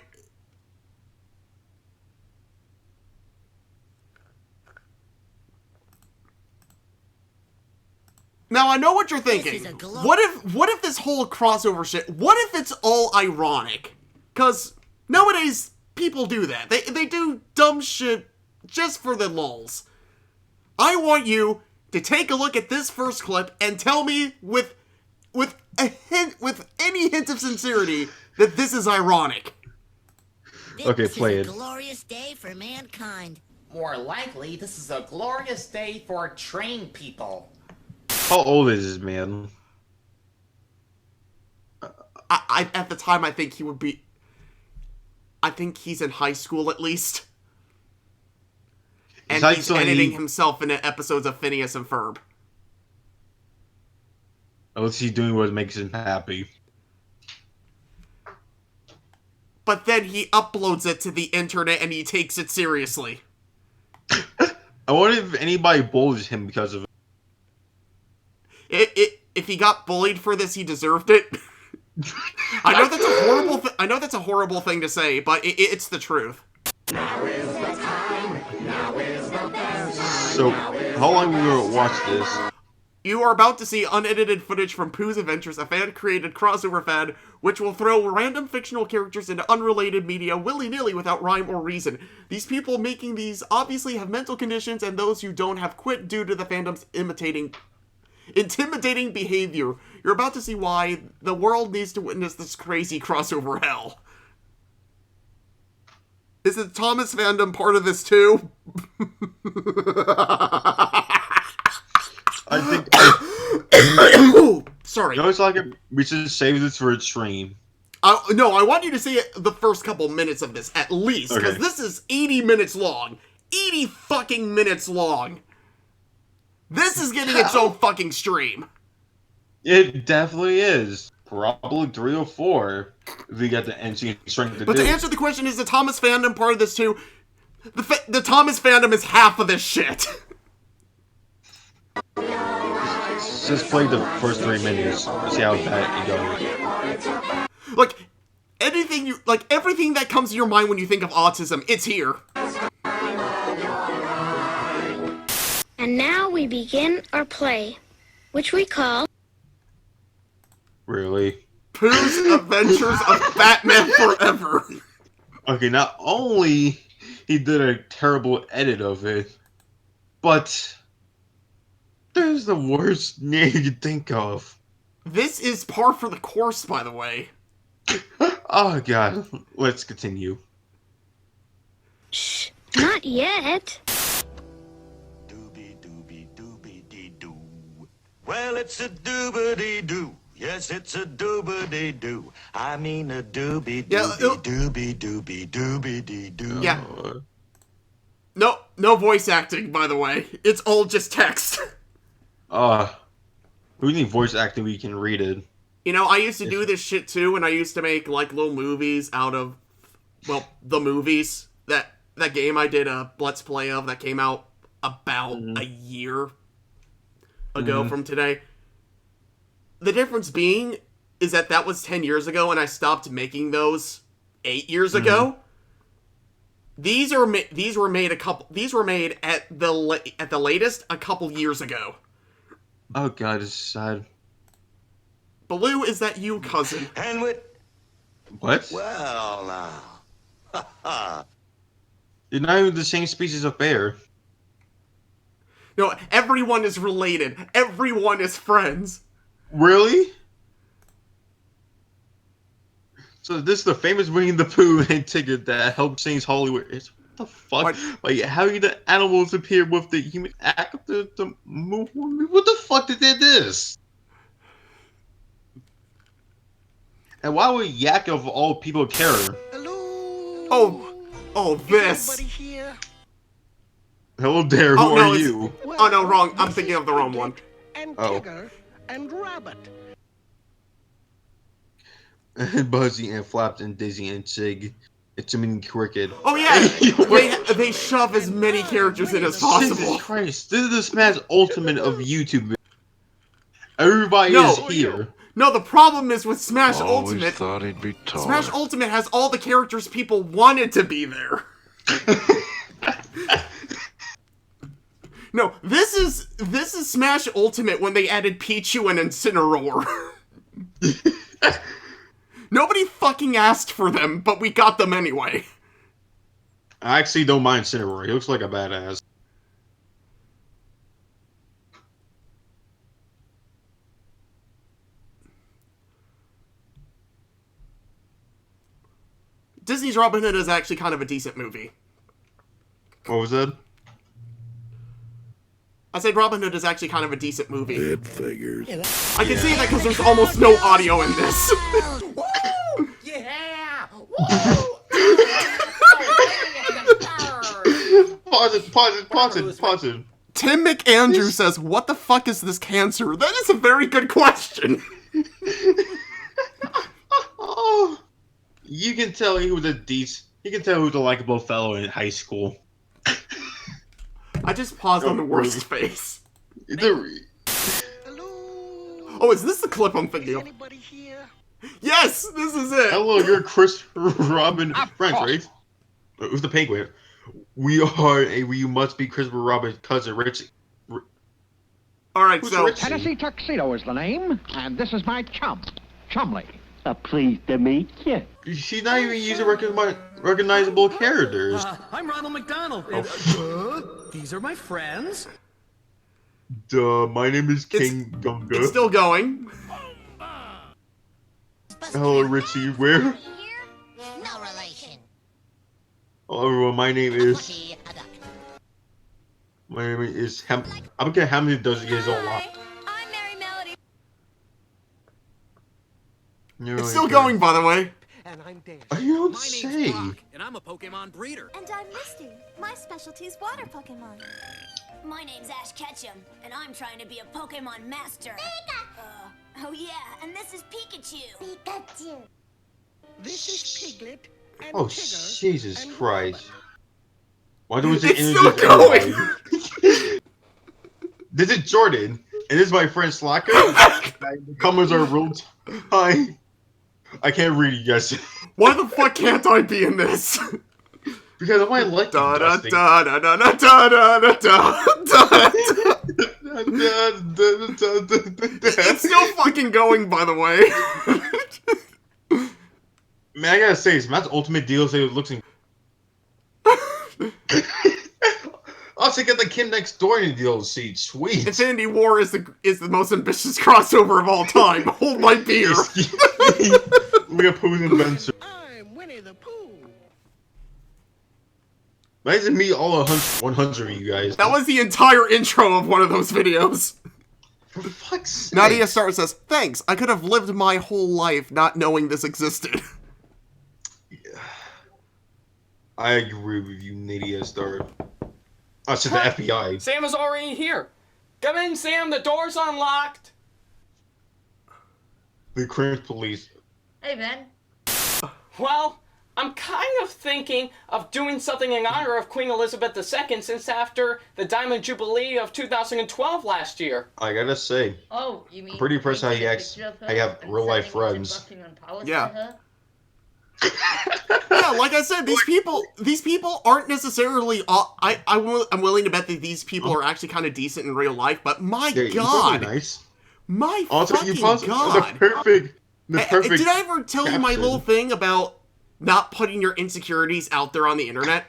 Speaker 3: Now, I know what you're thinking. What if this whole crossover shit, what if it's all ironic? Because nowadays, people do that. They do dumb shit just for the lulz. I want you to take a look at this first clip and tell me with any hint of sincerity that this is ironic.
Speaker 4: Okay, play it.
Speaker 9: This is a glorious day for mankind.
Speaker 10: More likely, this is a glorious day for train people.
Speaker 4: How old is this man?
Speaker 3: At the time, I think he would be... I think he's in high school, at least. And he's editing himself in episodes of Phineas and Ferb.
Speaker 4: What's he doing what makes him happy?
Speaker 3: But then he uploads it to the internet and he takes it seriously.
Speaker 4: I wonder if anybody bullies him because of
Speaker 3: it. If he got bullied for this, he deserved it. I know that's a horrible. I know that's a horrible thing to say, but it's the truth.
Speaker 1: Now is the time. Now is the best.
Speaker 4: So, how long are we gonna watch this?
Speaker 3: You are about to see unedited footage from Pooh's Adventures, a fan-created crossover fan, which will throw random fictional characters into unrelated media willy-nilly without rhyme or reason. These people making these obviously have mental conditions, and those who don't have quit due to the fandom's intimidating behavior. You're about to see why the world needs to witness this crazy crossover hell. Is the Thomas fandom part of this too?
Speaker 4: I think.
Speaker 3: Sorry.
Speaker 4: No, it's like we should save this for a stream.
Speaker 3: No, I want you to see the first couple minutes of this, at least. Because this is 80 minutes long. 80 fucking minutes long. This is getting its own fucking stream.
Speaker 4: It definitely is. Probably 3 or 4. If we get the NC strength to
Speaker 3: But to answer the question, is the Thomas fandom part of this too? The Thomas fandom is half of this shit.
Speaker 4: So, just play the first 3 minutes. See how bad it goes.
Speaker 3: Like, everything that comes to your mind when you think of autism, it's here.
Speaker 11: And now we begin our play, which we call...
Speaker 4: Really?
Speaker 3: Pooh's Adventures of Batman Forever.
Speaker 4: Okay, not only he did a terrible edit of it, but there's the worst name you could think of.
Speaker 3: This is par for the course, by the way.
Speaker 4: Oh god, let's continue.
Speaker 11: Shh, not yet.
Speaker 12: Doobie doobie doobie dee doo. Well, it's a doobie doo. Yes, it's a doobie doo. I mean a doobie doobie doobie doobie dee doo.
Speaker 3: Yeah. No voice acting, by the way. It's all just text.
Speaker 4: We need voice acting, we can read it.
Speaker 3: You know, I used to do this shit too, and I used to make, like, little movies out of, well, the movies. That game I did a Let's Play of that came out about a year ago from today. The difference being is that was 10 years ago, and I stopped making those 8 years ago. These were made at the latest a couple years ago.
Speaker 4: Oh god, it's sad.
Speaker 3: Baloo, is that you, cousin?
Speaker 12: And with...
Speaker 4: What?
Speaker 12: Well, now.
Speaker 4: You're not even the same species of bear.
Speaker 3: No, everyone is related. Everyone is friends.
Speaker 4: Really? So this is the famous Winnie the Pooh ticket that helped change Hollywood. What the fuck?
Speaker 3: What?
Speaker 4: Like, how did the animals appear with the human actor? What the fuck did they do this? And why would Yak of all people care?
Speaker 3: Oh, this.
Speaker 4: Hello there, who are you?
Speaker 3: Oh no, wrong. I'm thinking of the wrong one.
Speaker 13: And
Speaker 4: Oh.
Speaker 13: Tigger and Rabbit.
Speaker 4: And Buzzy and Flaps and Dizzy and Sig. It's a mini cricket.
Speaker 3: Oh yeah, they shove as many characters in as possible.
Speaker 4: Jesus Christ, this is the Smash Ultimate of YouTube. Everybody is here.
Speaker 3: No, the problem is with Smash
Speaker 14: Always
Speaker 3: Ultimate.
Speaker 14: thought he'd be taller.
Speaker 3: Smash Ultimate has all the characters people wanted to be there. No, this is Smash Ultimate when they added Pichu and Incineroar. Nobody fucking asked for them, but we got them anyway.
Speaker 4: I actually don't mind Incineroar. He looks like a badass.
Speaker 3: Disney's Robin Hood is actually kind of a decent movie.
Speaker 4: What was that?
Speaker 3: I said Robin Hood is actually kind of a decent movie.
Speaker 14: It figures.
Speaker 3: I can say that because there's almost no audio in this.
Speaker 10: Yeah!
Speaker 4: Pause it.
Speaker 3: Tim McAndrew says, "What the fuck is this cancer?" That is a very good question.
Speaker 4: Oh, you can tell he was a decent. You can tell he was a likable fellow in high school.
Speaker 3: I just paused on the worst face.
Speaker 4: Hello?
Speaker 3: Oh, is this the clip I'm thinking of? Yes, this is it.
Speaker 4: Hello, you're Chris Robin French, right? Who's the penguin? We must be Christopher Robin's cousin, Rich.
Speaker 3: Alright, so...
Speaker 15: Tennessee Tuxedo is the name, and this is my chum, Chumley.
Speaker 16: Pleased to meet you.
Speaker 4: She's not even using recognizable characters.
Speaker 17: I'm Ronald McDonald. These are my friends.
Speaker 4: Duh, my name is King Gunga.
Speaker 3: It's still going.
Speaker 4: Hello, Richie. Where?
Speaker 9: No relation.
Speaker 4: Hello, everyone. My name is Ham. I'm gonna how many does his own lot.
Speaker 18: I'm Mary Melody.
Speaker 3: It's still going, by the way.
Speaker 17: And I'm Dan.
Speaker 4: You don't say.
Speaker 17: And I'm a Pokemon breeder.
Speaker 18: And I'm Misty. My specialty's water Pokemon.
Speaker 11: My name's Ash Ketchum, and I'm trying to be a Pokemon master. Oh yeah, and this is Pikachu.
Speaker 18: Pikachu.
Speaker 13: This is Piglet and
Speaker 4: Oh,
Speaker 13: Tigger.
Speaker 4: Jesus
Speaker 13: and
Speaker 4: Christ. Why do we say
Speaker 3: It's still going!
Speaker 4: This is Jordan. It is my friend Slacker. The comments are real high. I can't read you guys.
Speaker 3: Why the fuck can't I be in this?
Speaker 4: Because I might like
Speaker 3: da da da da da da da da da. It's still fucking going, by the way.
Speaker 4: Man, I gotta say, it's Matt's ultimate DLC looks. Also, get the Kid Next Door in the DLC. Sweet.
Speaker 3: Infinity War is the most ambitious crossover of all time. Hold my beer.
Speaker 4: Look at Pooh's invention.
Speaker 13: I'm Winnie the Pooh.
Speaker 4: Nice to meet all 100 of you guys.
Speaker 3: That was the entire intro of one of those videos.
Speaker 4: For fuck's sake.
Speaker 3: Nadia Star says, "Thanks. I could have lived my whole life not knowing this existed."
Speaker 4: I agree with you, Nadia Star. Oh, to the FBI.
Speaker 14: Sam is already here. Come in, Sam. The door's unlocked.
Speaker 4: The cringe police.
Speaker 19: Hey, Ben.
Speaker 14: Well, I'm kind of thinking of doing something in honor of Queen Elizabeth II since after the Diamond Jubilee of 2012 last year.
Speaker 4: I gotta say.
Speaker 19: Oh, you mean?
Speaker 4: I'm pretty impressed how you have real life friends.
Speaker 3: Yeah. Yeah, like I said, these people aren't necessarily. I'm willing to bet that these people are actually kind of decent in real life. But my God,
Speaker 4: nice.
Speaker 3: My
Speaker 4: also,
Speaker 3: fucking
Speaker 4: God, the perfect.
Speaker 3: Did I ever tell you my little thing about not putting your insecurities out there on the internet?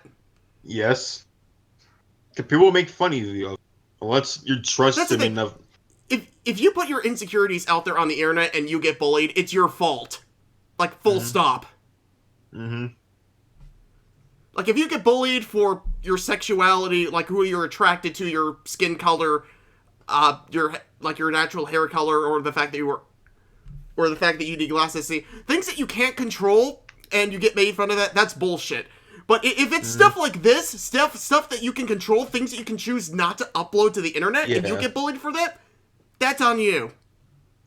Speaker 4: Yes. People make fun of you unless you trust them enough.
Speaker 3: If you put your insecurities out there on the internet and you get bullied, it's your fault. Like, full stop.
Speaker 4: Mm-hmm.
Speaker 3: Like, if you get bullied for your sexuality, like who you're attracted to, your skin color, your natural hair color, or the fact that you need glasses, see, things that you can't control, and you get made fun of that's bullshit. But if it's stuff like this, stuff that you can control, things that you can choose not to upload to the internet, and you get bullied for that, that's on you.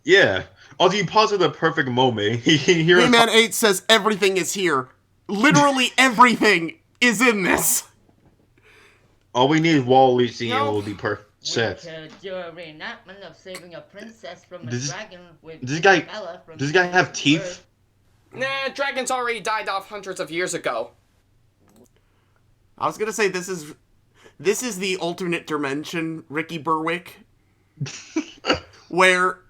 Speaker 4: Yeah. Also, you pause at the perfect moment.
Speaker 3: Hey Man 8 says everything is here. Literally everything is in this.
Speaker 4: All we need is Wall-E scene and we'll be perfect.
Speaker 19: We could do a reenactment of saving a princess from a dragon with
Speaker 4: Does
Speaker 19: Bella from
Speaker 4: this guy have teeth?
Speaker 14: Nah, dragons already died off hundreds of years ago.
Speaker 3: I was gonna say this is the alternate dimension Ricky Berwick, where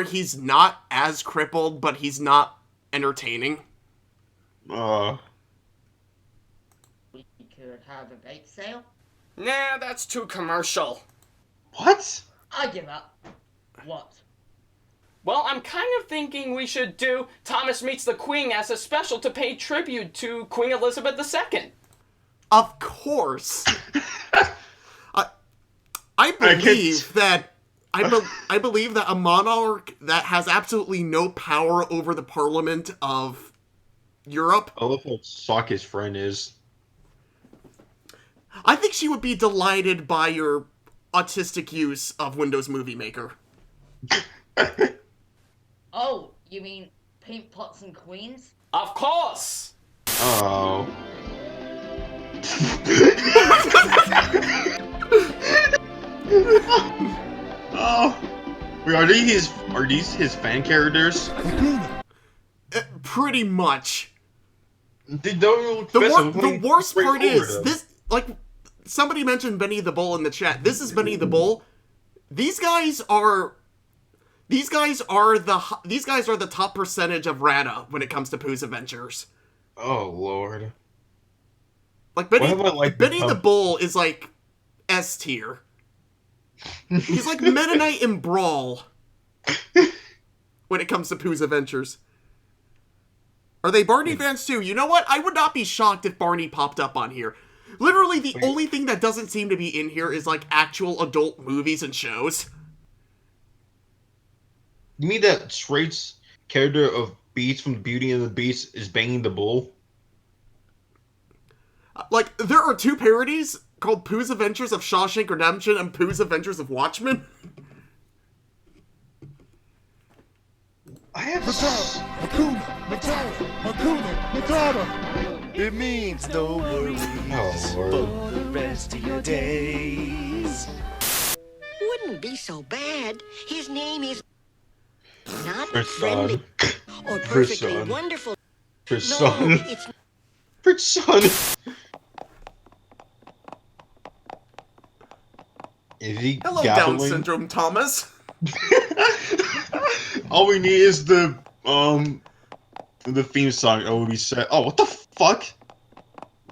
Speaker 3: he's not as crippled, but he's not entertaining.
Speaker 19: We could have a bake sale.
Speaker 14: Nah, that's too commercial.
Speaker 4: What?
Speaker 19: I give up. What?
Speaker 14: Well, I'm kind of thinking we should do Thomas Meets the Queen as a special to pay tribute to Queen Elizabeth II.
Speaker 3: Of course. I believe that I believe that a monarch that has absolutely no power over the Parliament of Europe.
Speaker 4: I love how sock his friend is.
Speaker 3: I think she would be delighted by your autistic use of Windows Movie Maker.
Speaker 19: Oh, you mean paint pots and queens?
Speaker 14: Of course!
Speaker 4: Oh. Oh. Wait, are these his fan characters?
Speaker 3: Pretty much.
Speaker 4: They don't look
Speaker 3: the worst part is this. Like somebody mentioned Benny the Bull in the chat. This is Benny the Bull. These guys are the top percentage of Rata when it comes to Pooh's Adventures.
Speaker 4: Oh Lord.
Speaker 3: Like Benny the Bull is like S tier. He's like Meta Knight in Brawl when it comes to Pooh's Adventures. Are they Barney fans too? You know what? I would not be shocked if Barney popped up on here. Literally, the only thing that doesn't seem to be in here is like actual adult movies and shows.
Speaker 4: You mean that Straight's character of Beast from Beauty and the Beast is banging the bull?
Speaker 3: Like, there are two parodies called Pooh's Adventures of Shawshank Redemption and Pooh's Adventures of Watchmen.
Speaker 12: I have Hakuna Matata. It means no worries for the rest of your days.
Speaker 13: Wouldn't couldn't be so bad. His name is not
Speaker 4: Her
Speaker 13: friendly
Speaker 4: son.
Speaker 13: or
Speaker 4: Her
Speaker 13: perfectly
Speaker 4: son.
Speaker 13: wonderful.
Speaker 4: Her
Speaker 13: No,
Speaker 4: son.
Speaker 13: it's
Speaker 4: Her son. Is he
Speaker 3: Hello, Down
Speaker 4: gabbling?
Speaker 3: syndrome, Thomas.
Speaker 4: All we need is the theme song. Oh, we said. Oh, what the fuck?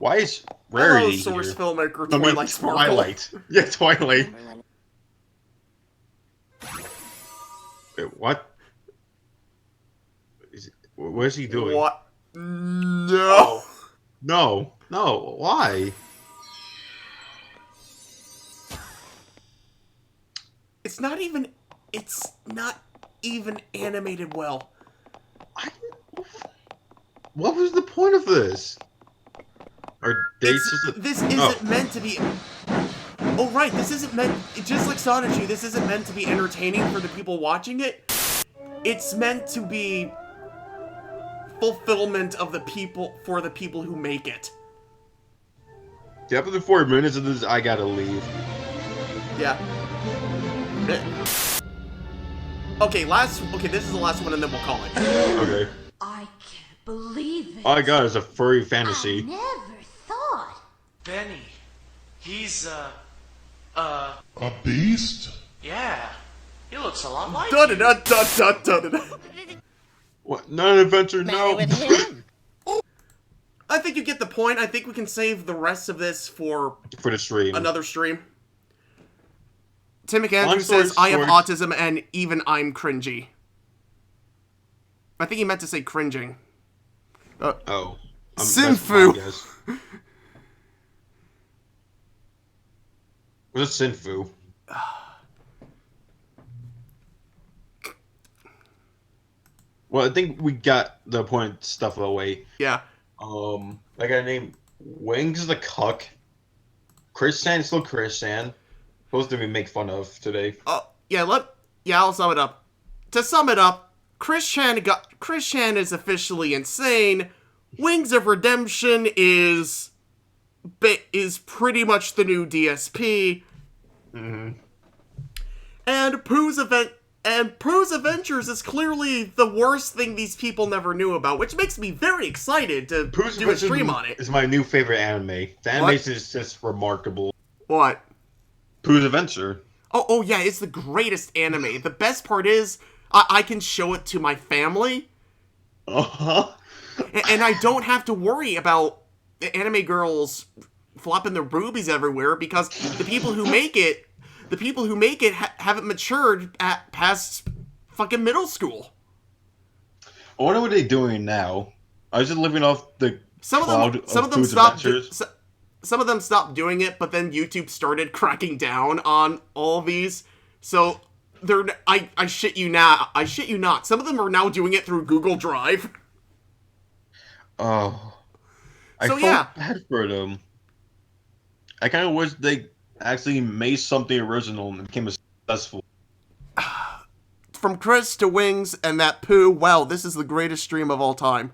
Speaker 4: Why is
Speaker 3: Hello,
Speaker 4: Rarity
Speaker 3: source
Speaker 4: here?
Speaker 3: filmmaker
Speaker 4: I mean,
Speaker 3: Twilight Sparkle.
Speaker 4: Twilight. Yeah, Twilight. Wait, what? What is he doing?
Speaker 3: What? No.
Speaker 4: No. No. Why?
Speaker 3: It's not even animated well.
Speaker 4: What was the point of this? Are dates just
Speaker 3: This isn't meant to be. Oh right, this isn't meant. Just like Sonichu, this isn't meant to be entertaining for the people watching it. It's meant to be fulfillment of the people for the people who make it.
Speaker 4: After 4 minutes of this, I gotta leave.
Speaker 3: Yeah. Okay, this is the last one and then we'll call it.
Speaker 4: Okay.
Speaker 9: I can't believe it.
Speaker 4: All I got is a furry fantasy.
Speaker 9: Never thought.
Speaker 17: Benny, he's
Speaker 12: A beast?
Speaker 17: yeah. He looks a lot like
Speaker 3: Da da da da da da da.
Speaker 4: What? Not an adventure, no.
Speaker 3: I think you get the point. I think we can save the rest of this for
Speaker 4: the stream.
Speaker 3: Another stream. Tim
Speaker 4: Long
Speaker 3: McAndrew
Speaker 4: story
Speaker 3: says, I have
Speaker 4: short-
Speaker 3: autism and even I'm cringy. I think he meant to say cringing.
Speaker 4: Oh.
Speaker 3: Sinfu.
Speaker 4: That's my guess. What's a Sinfu? Well, I think we got the point stuff away.
Speaker 3: Yeah.
Speaker 4: I got named Wings the Cuck. Chris San is still Chris San. Supposed to be make fun of today.
Speaker 3: I'll sum it up. To sum it up, Chris Chan is officially insane. Wings of Redemption is pretty much the new DSP.
Speaker 4: Mm-hmm.
Speaker 3: And Pooh's Adventures is clearly the worst thing these people never knew about, which makes me very excited to do a stream on it.
Speaker 4: It's my new favorite anime. The animation is just remarkable.
Speaker 3: What?
Speaker 4: Pooh's Adventure.
Speaker 3: Oh yeah, it's the greatest anime. The best part is, I can show it to my family.
Speaker 4: Uh-huh.
Speaker 3: And I don't have to worry about the anime girls flopping their boobies everywhere because the people who make it haven't matured past fucking middle school.
Speaker 4: I wonder what they're doing now. I was just living off the
Speaker 3: Some of them stopped doing it, but then YouTube started cracking down on all these. So I shit you not. Some of them are now doing it through Google Drive.
Speaker 4: Oh. I felt bad for them. I kind of wish they actually made something original and became successful.
Speaker 3: From Chris to Wings and that Pooh, wow, this is the greatest stream of all time.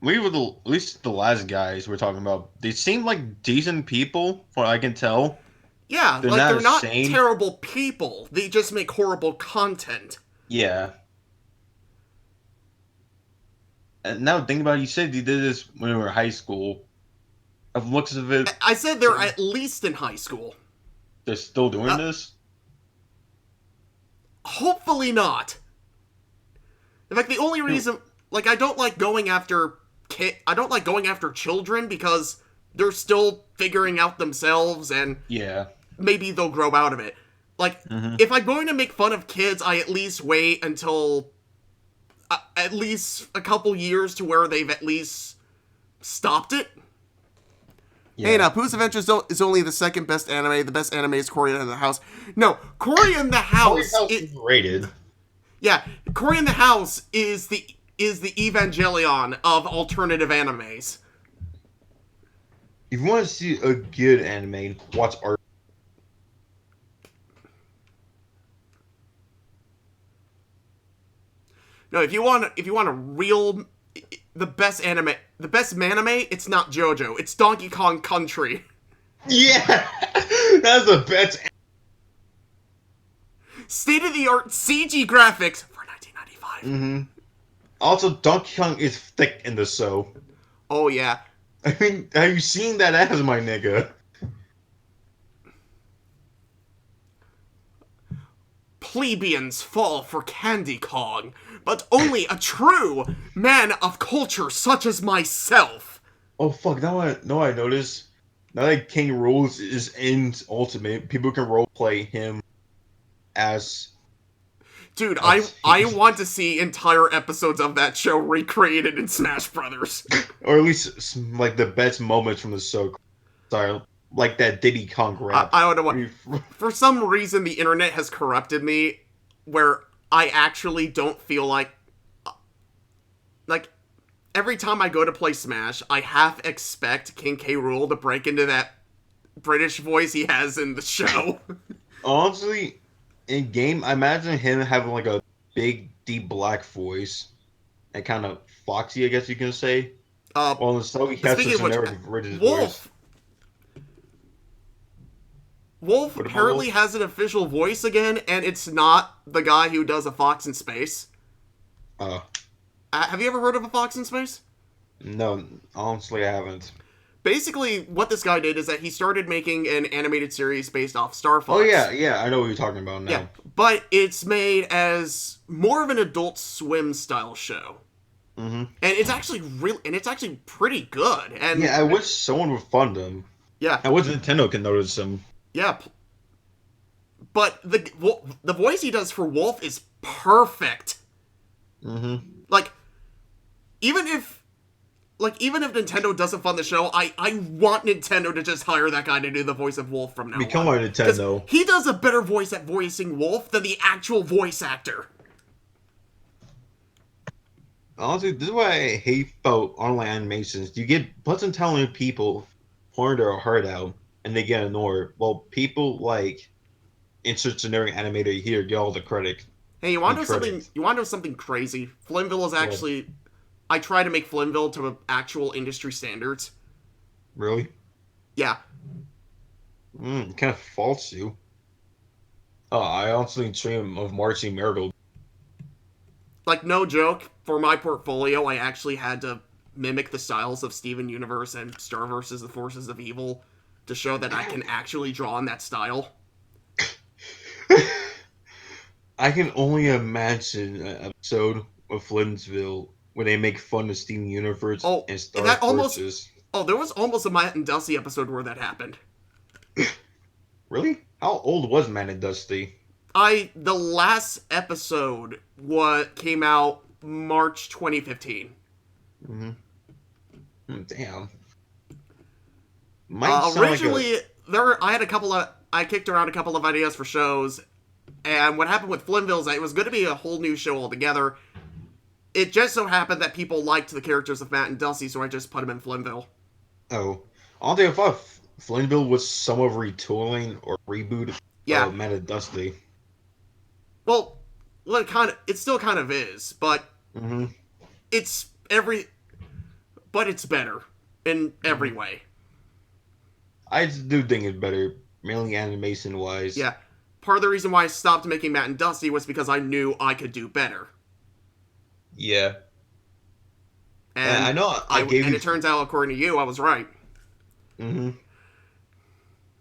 Speaker 4: At least the last guys we're talking about, they seem like decent people, from what I can tell.
Speaker 3: Yeah, they're not terrible people. They just make horrible content.
Speaker 4: Yeah. And now thinking about it, you said you did this when you were in high school. Of looks of it,
Speaker 3: I said they're at least in high school.
Speaker 4: They're still doing this?
Speaker 3: Hopefully not. In fact, the only reason, I don't like going after children because they're still figuring out themselves and maybe they'll grow out of it. If I'm going to make fun of kids, I at least wait until at least a couple years to where they've at least stopped it. Yeah. Hey, now, Pooh's Adventures is only the second best anime. The best anime is Cory in the House. No, Cory in the House
Speaker 4: is rated.
Speaker 3: Yeah, Cory in the House is the Evangelion of alternative animes.
Speaker 4: If you want to see a good anime, watch Art.
Speaker 3: No, if you want a real the best manime, it's not JoJo, it's Donkey Kong Country.
Speaker 4: Yeah, that's the best.
Speaker 3: state-of-the-art CG graphics for 1995.
Speaker 4: Mm-hmm. Also, Donkey Kong is thick in the show.
Speaker 3: Oh, yeah.
Speaker 4: I mean, have you seen that ass, my nigga?
Speaker 3: Plebeians fall for Candy Kong, but only a true man of culture such as myself.
Speaker 4: Oh, fuck, now I noticed. Now that King Rules is in Ultimate, people can roleplay him as...
Speaker 3: Dude, I want to see entire episodes of that show recreated in Smash Brothers.
Speaker 4: Or at least, like, the best moments from the show. Sorry, like that Diddy Kong rap.
Speaker 3: I don't know what... For some reason, the internet has corrupted me, where I actually don't feel like... Like, every time I go to play Smash, I half expect King K. Rool to break into that British voice he has in the show.
Speaker 4: Honestly, in game, I imagine him having like a big, deep black voice. And kind of foxy, I guess you can say. Well, in the show, he has such a narrative British voice.
Speaker 3: Wolf apparently has an official voice again, and it's not the guy who does A Fox in Space. Have you ever heard of A Fox in Space?
Speaker 4: No, honestly, I haven't.
Speaker 3: Basically, what this guy did is that he started making an animated series based off Star Fox.
Speaker 4: Oh, yeah, I know what you're talking about now.
Speaker 3: Yeah, but it's made as more of an Adult Swim style show.
Speaker 4: Mm-hmm.
Speaker 3: And it's actually pretty good. And
Speaker 4: yeah, I wish someone would fund him.
Speaker 3: Yeah.
Speaker 4: I wish Nintendo can notice him.
Speaker 3: Yeah. But the voice he does for Wolf is perfect.
Speaker 4: Mm-hmm.
Speaker 3: Like, even if Nintendo doesn't fund the show, I want Nintendo to just hire that guy to do the voice of Wolf from now on.
Speaker 4: Become our Nintendo.
Speaker 3: He does a better voice at voicing Wolf than the actual voice actor.
Speaker 4: Honestly, this is why I hate about online animations. You get a bunch of talented people pouring their heart out, and they get ignored. Well, people like insert generic animator here get all the credit.
Speaker 3: Hey, you want to know something? You want to know something crazy? Flimville is actually... Yeah. I try to make Flimville to actual industry standards.
Speaker 4: Really?
Speaker 3: Yeah.
Speaker 4: Kind of faults you. I honestly dream of Marcy Marigold.
Speaker 3: Like, no joke, for my portfolio, I actually had to mimic the styles of Steven Universe and Starversus The Forces of Evil to show that I can actually draw in that style.
Speaker 4: I can only imagine an episode of Flimsville where they make fun of Steven Universe and Starversus.
Speaker 3: There was almost a Matt and Dusty episode where that happened.
Speaker 4: Really? How old was Matt and Dusty?
Speaker 3: The last episode came out March 2015.
Speaker 4: Mm-hmm. Damn.
Speaker 3: Originally, I kicked around a couple of ideas for shows, and what happened with Flimville is that it was going to be a whole new show altogether. It just so happened that people liked the characters of Matt and Dusty, so I just put them in Flimville.
Speaker 4: Oh. I thought Flimville was some of retooling or reboot of Matt and Dusty.
Speaker 3: Well, it still kind of is, but it's better in every way.
Speaker 4: I do think it's better, mainly animation-wise.
Speaker 3: Yeah. Part of the reason why I stopped making Matt and Dusty was because I knew I could do better.
Speaker 4: Yeah.
Speaker 3: And
Speaker 4: I know
Speaker 3: it turns out, according to you, I was right.
Speaker 4: Mm-hmm.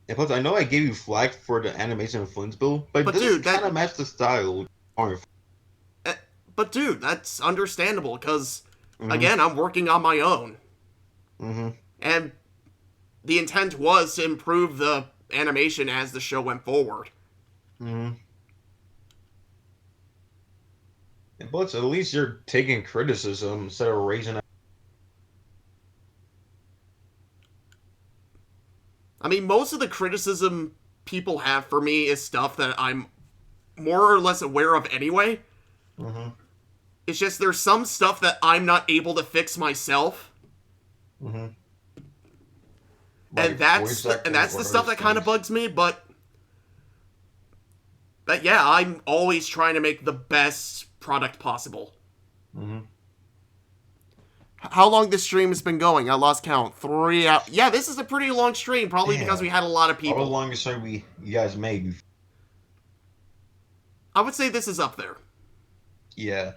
Speaker 4: Yeah, plus, I know I gave you flack for the animation of Flimsville, but this kind of matched the style.
Speaker 3: But dude, that's understandable, because, again, I'm working on my own.
Speaker 4: Mm-hmm.
Speaker 3: And the intent was to improve the animation as the show went forward.
Speaker 4: Mm-hmm. But at least you're taking criticism instead of raising it.
Speaker 3: I mean, most of the criticism people have for me is stuff that I'm more or less aware of anyway.
Speaker 4: Mm-hmm.
Speaker 3: It's just there's some stuff that I'm not able to fix myself.
Speaker 4: Mm-hmm.
Speaker 3: And that's the stuff that kind of bugs me, but yeah, I'm always trying to make the best product possible.
Speaker 4: Mm-hmm.
Speaker 3: How long this stream has been going? I lost count. 3 hours. Yeah, this is a pretty long stream, probably because we had a lot of people.
Speaker 4: How long is you guys made?
Speaker 3: I would say this is up there.
Speaker 4: Yeah.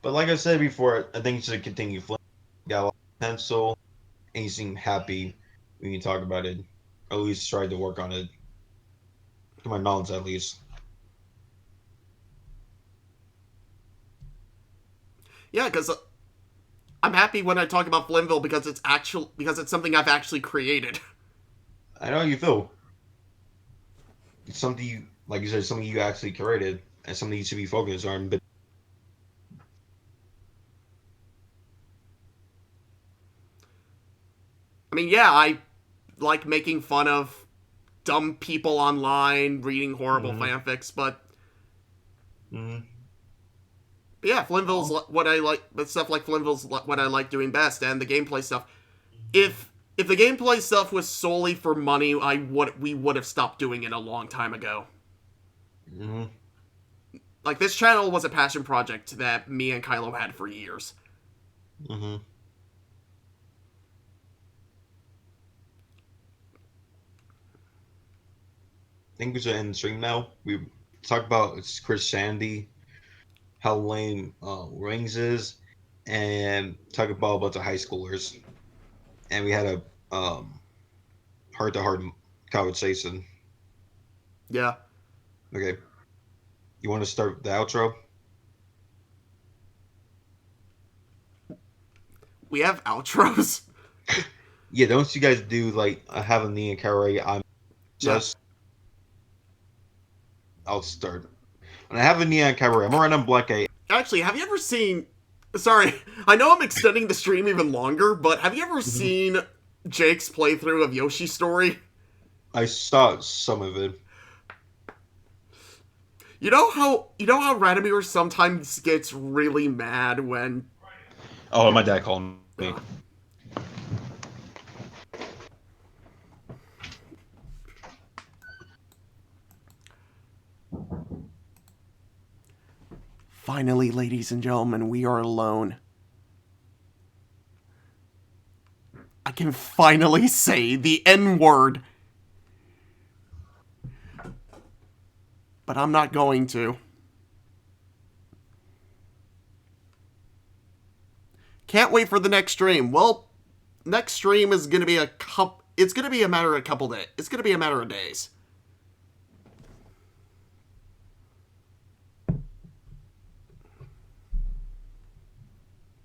Speaker 4: But like I said before, I think you should continue. Flynn got a lot of potential, and you seem happy when you talk about it. Or at least try to work on it. To my knowledge, at least.
Speaker 3: Yeah, because I'm happy when I talk about Flynnville because it's something I've actually created.
Speaker 4: I know how you feel. It's something you, like you said, something you actually created, and something you should be focused on. But
Speaker 3: I mean, yeah, I like making fun of dumb people online, reading horrible fanfics, but yeah, Flynnville's what I like. But stuff like Flynnville's what I like doing best, and the gameplay stuff. If the gameplay stuff was solely for money, we would have stopped doing it a long time ago. Like, this channel was a passion project that me and Kylo had for years.
Speaker 4: I think we should end the stream now. We talked about Christianity, how lame Rings is, and talk about a bunch of high schoolers. And we had a heart-to-heart conversation.
Speaker 3: Yeah.
Speaker 4: Okay. You want to start the outro?
Speaker 3: We have outros?
Speaker 4: Yeah, don't you guys do, like, have a Nia Cabaret? Just... I'll start. And I have a Neon Cabaret. I'm gonna run on Black 8.
Speaker 3: Actually, have you ever seen... Sorry, I know I'm extending the stream even longer, but have you ever seen Jake's playthrough of Yoshi's Story?
Speaker 4: I saw some of it.
Speaker 3: You know how Radomir sometimes gets really mad when...
Speaker 4: Oh, my dad called me.
Speaker 3: Finally, ladies and gentlemen, we are alone. I can finally say the N-word. But I'm not going to. Can't wait for the next stream. Well, next stream is going to be it's going to be a matter of days. It's going to be a matter of days.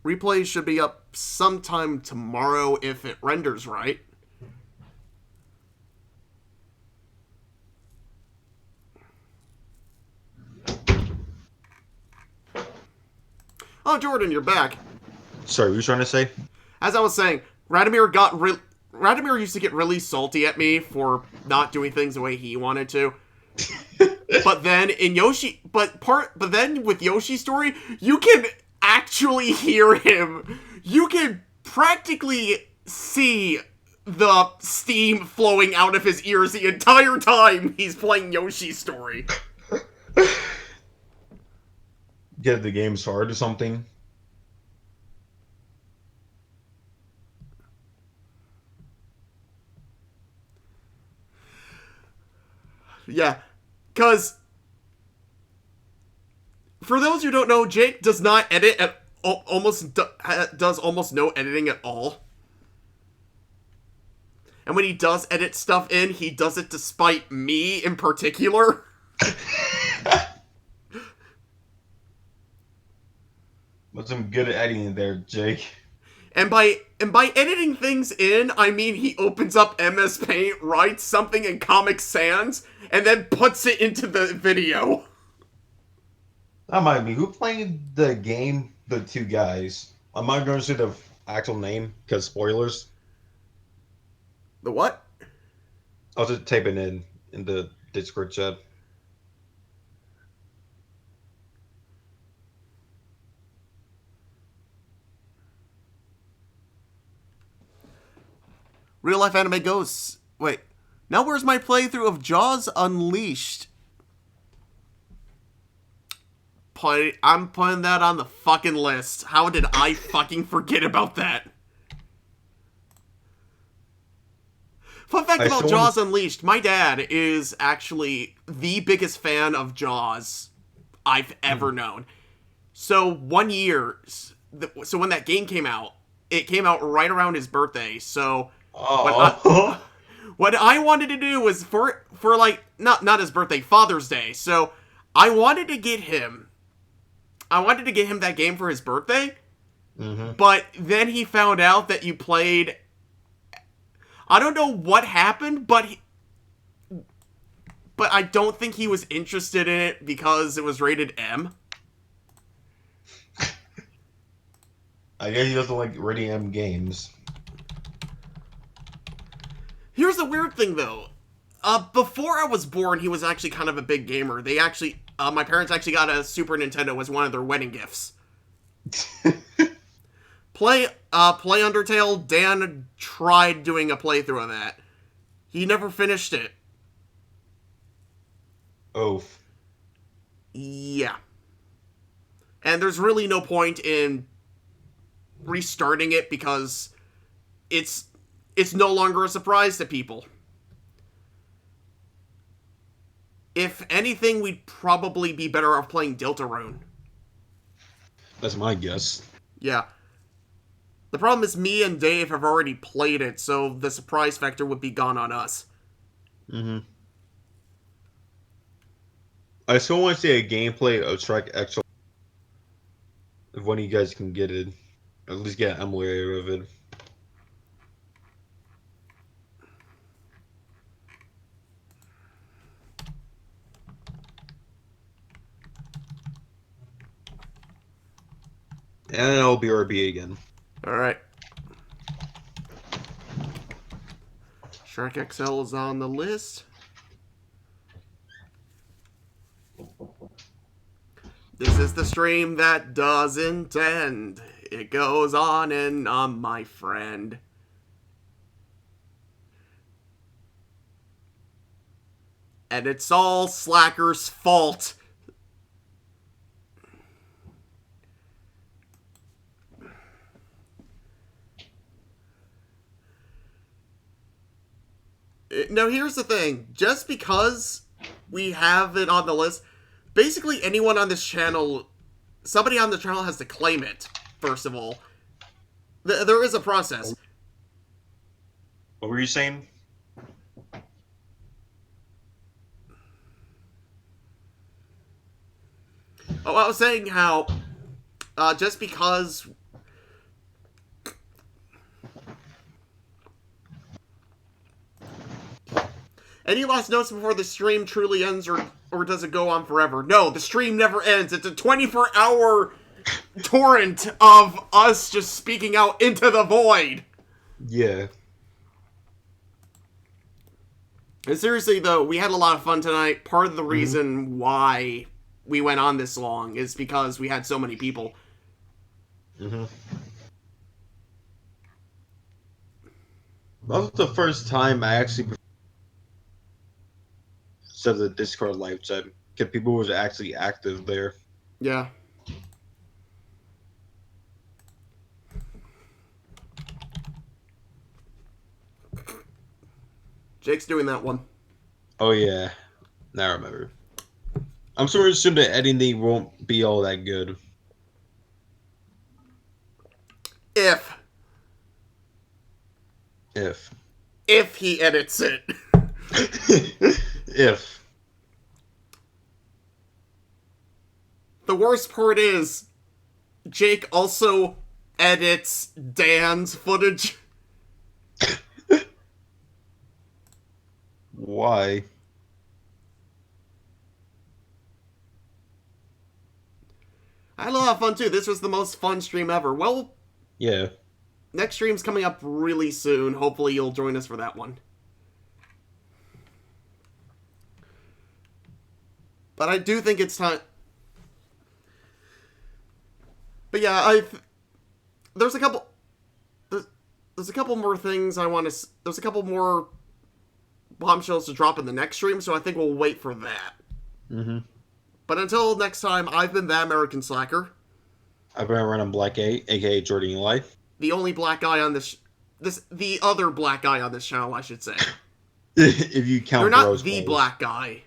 Speaker 3: Replays should be up sometime tomorrow if it renders right. Oh, Jordan, you're back.
Speaker 4: Sorry, what were you trying to say?
Speaker 3: As I was saying, Radomir used to get really salty at me for not doing things the way he wanted to. But then with Yoshi's Story, you can actually hear him. You can practically see the steam flowing out of his ears the entire time he's playing Yoshi's Story.
Speaker 4: Get the game's hard or something.
Speaker 3: Yeah, because for those who don't know, Jake does not edit at does almost no editing at all. And when he does edit stuff in, he does it despite me in particular.
Speaker 4: But some good editing there, Jake.
Speaker 3: And by editing things in, I mean he opens up MS Paint, writes something in Comic Sans, and then puts it into the video.
Speaker 4: That might be. Who played the game? The two guys. I'm not going to say the actual name because spoilers.
Speaker 3: The what?
Speaker 4: I'll just type it in the Discord chat.
Speaker 3: Real Life Anime Ghosts. Wait. Now where's my playthrough of Jaws Unleashed? I'm putting that on the fucking list. How did I fucking forget about that? Fun fact
Speaker 4: I
Speaker 3: about
Speaker 4: still
Speaker 3: Jaws Unleashed, my dad is actually the biggest fan of Jaws I've ever known. So 1 year, so when that game came out, it came out right around his birthday. So what I wanted to do was for like not his birthday, Father's Day. So I wanted to get him that game for his birthday. But then he found out that you played. I don't know what happened, but I don't think he was interested in it because it was rated M.
Speaker 4: I guess he doesn't like rated M games.
Speaker 3: Here's the weird thing, though. Before I was born, he was actually kind of a big gamer. They actually, my parents actually got a Super Nintendo as one of their wedding gifts. Play Undertale. Dan tried doing a playthrough of that. He never finished it.
Speaker 4: Oh.
Speaker 3: Yeah. And there's really no point in restarting it because it's no longer a surprise to people. If anything, we'd probably be better off playing Deltarune.
Speaker 4: That's my guess.
Speaker 3: Yeah. The problem is me and Dave have already played it, so the surprise factor would be gone on us.
Speaker 4: I still want to see a gameplay of Shrek X. If one of you guys can get it. At least get an emulator of it. And I'll BRB again.
Speaker 3: Alright. Shrek XL is on the list. This is the stream that doesn't end. It goes on and on, my friend. And it's all Slacker's fault. Now, here's the thing. Just because we have it on the list, basically anyone on this channel, somebody on the channel has to claim it, first of all. There is a process.
Speaker 4: What were you saying?
Speaker 3: Oh, I was saying how, just because... Any last notes before the stream truly ends, or does it go on forever? No, the stream never ends. It's a 24-hour torrent of us just speaking out into the void.
Speaker 4: Yeah.
Speaker 3: And seriously, though, we had a lot of fun tonight. Part of the reason why we went on this long is because we had so many people.
Speaker 4: That was the first time I actually set the Discord live chat because people was actually active there.
Speaker 3: Yeah. Jake's doing that one.
Speaker 4: Oh yeah, now I remember. I'm sort of assuming that editing won't be all that good.
Speaker 3: If he edits it.
Speaker 4: If.
Speaker 3: The worst part is, Jake also edits Dan's footage.
Speaker 4: Why?
Speaker 3: I had a lot of fun too. This was the most fun stream ever. Well,
Speaker 4: yeah.
Speaker 3: Next stream's coming up really soon. Hopefully you'll join us for that one. But I do think it's time. But yeah, there's a couple. There's a couple more things I want to. There's a couple more bombshells to drop in the next stream, so I think we'll wait for that. But until next time, I've been That American Slacker.
Speaker 4: I've been running Black 8, aka Jordan Life.
Speaker 3: The only black guy on this the other black guy on this channel, I should say.
Speaker 4: If you count
Speaker 3: You're not
Speaker 4: Bros
Speaker 3: the
Speaker 4: Balls.
Speaker 3: black guy.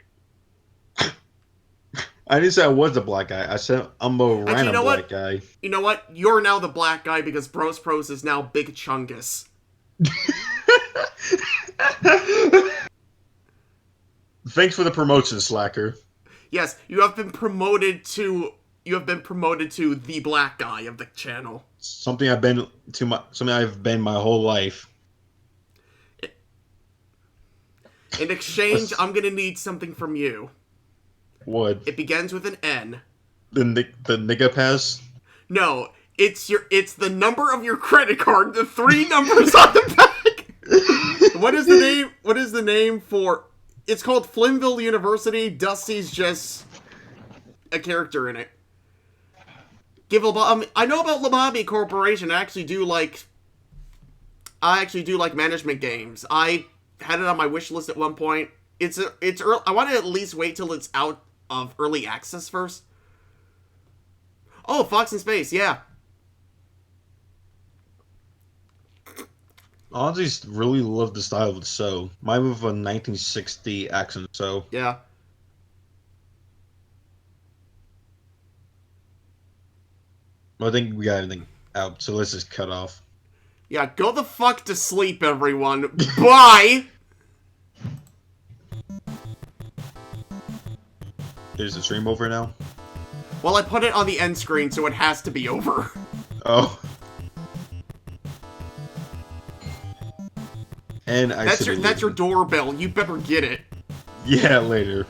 Speaker 4: I didn't say I was the black guy. I said I'm a random black guy.
Speaker 3: You know what? You're now the black guy because Bros Pros is now Big Chungus.
Speaker 4: Thanks for the promotion, Slacker.
Speaker 3: Yes, you have been promoted to the black guy of the channel.
Speaker 4: Something I've been my whole life.
Speaker 3: In exchange, I'm gonna need something from you.
Speaker 4: What?
Speaker 3: It begins with an N.
Speaker 4: The nigga pass?
Speaker 3: No, it's the number of your credit card, the 3 numbers on the back. What is the name for? It's called Flimville University. Dusty's just a character in it. I know about Lamabi Corporation. I actually do like management games. I had it on my wish list at one point. It's early. I want to at least wait till it's out of early access first. Oh, Fox in Space, yeah.
Speaker 4: I honestly really love the style of the show. Mine with a 1960 accent, so.
Speaker 3: Yeah.
Speaker 4: I think we got everything out, so let's just cut off.
Speaker 3: Yeah, go the fuck to sleep, everyone. Bye!
Speaker 4: Is the stream over now?
Speaker 3: Well, I put it on the end screen, so it has to be over.
Speaker 4: Oh. And
Speaker 3: that's your doorbell. You better get it.
Speaker 4: Yeah, later.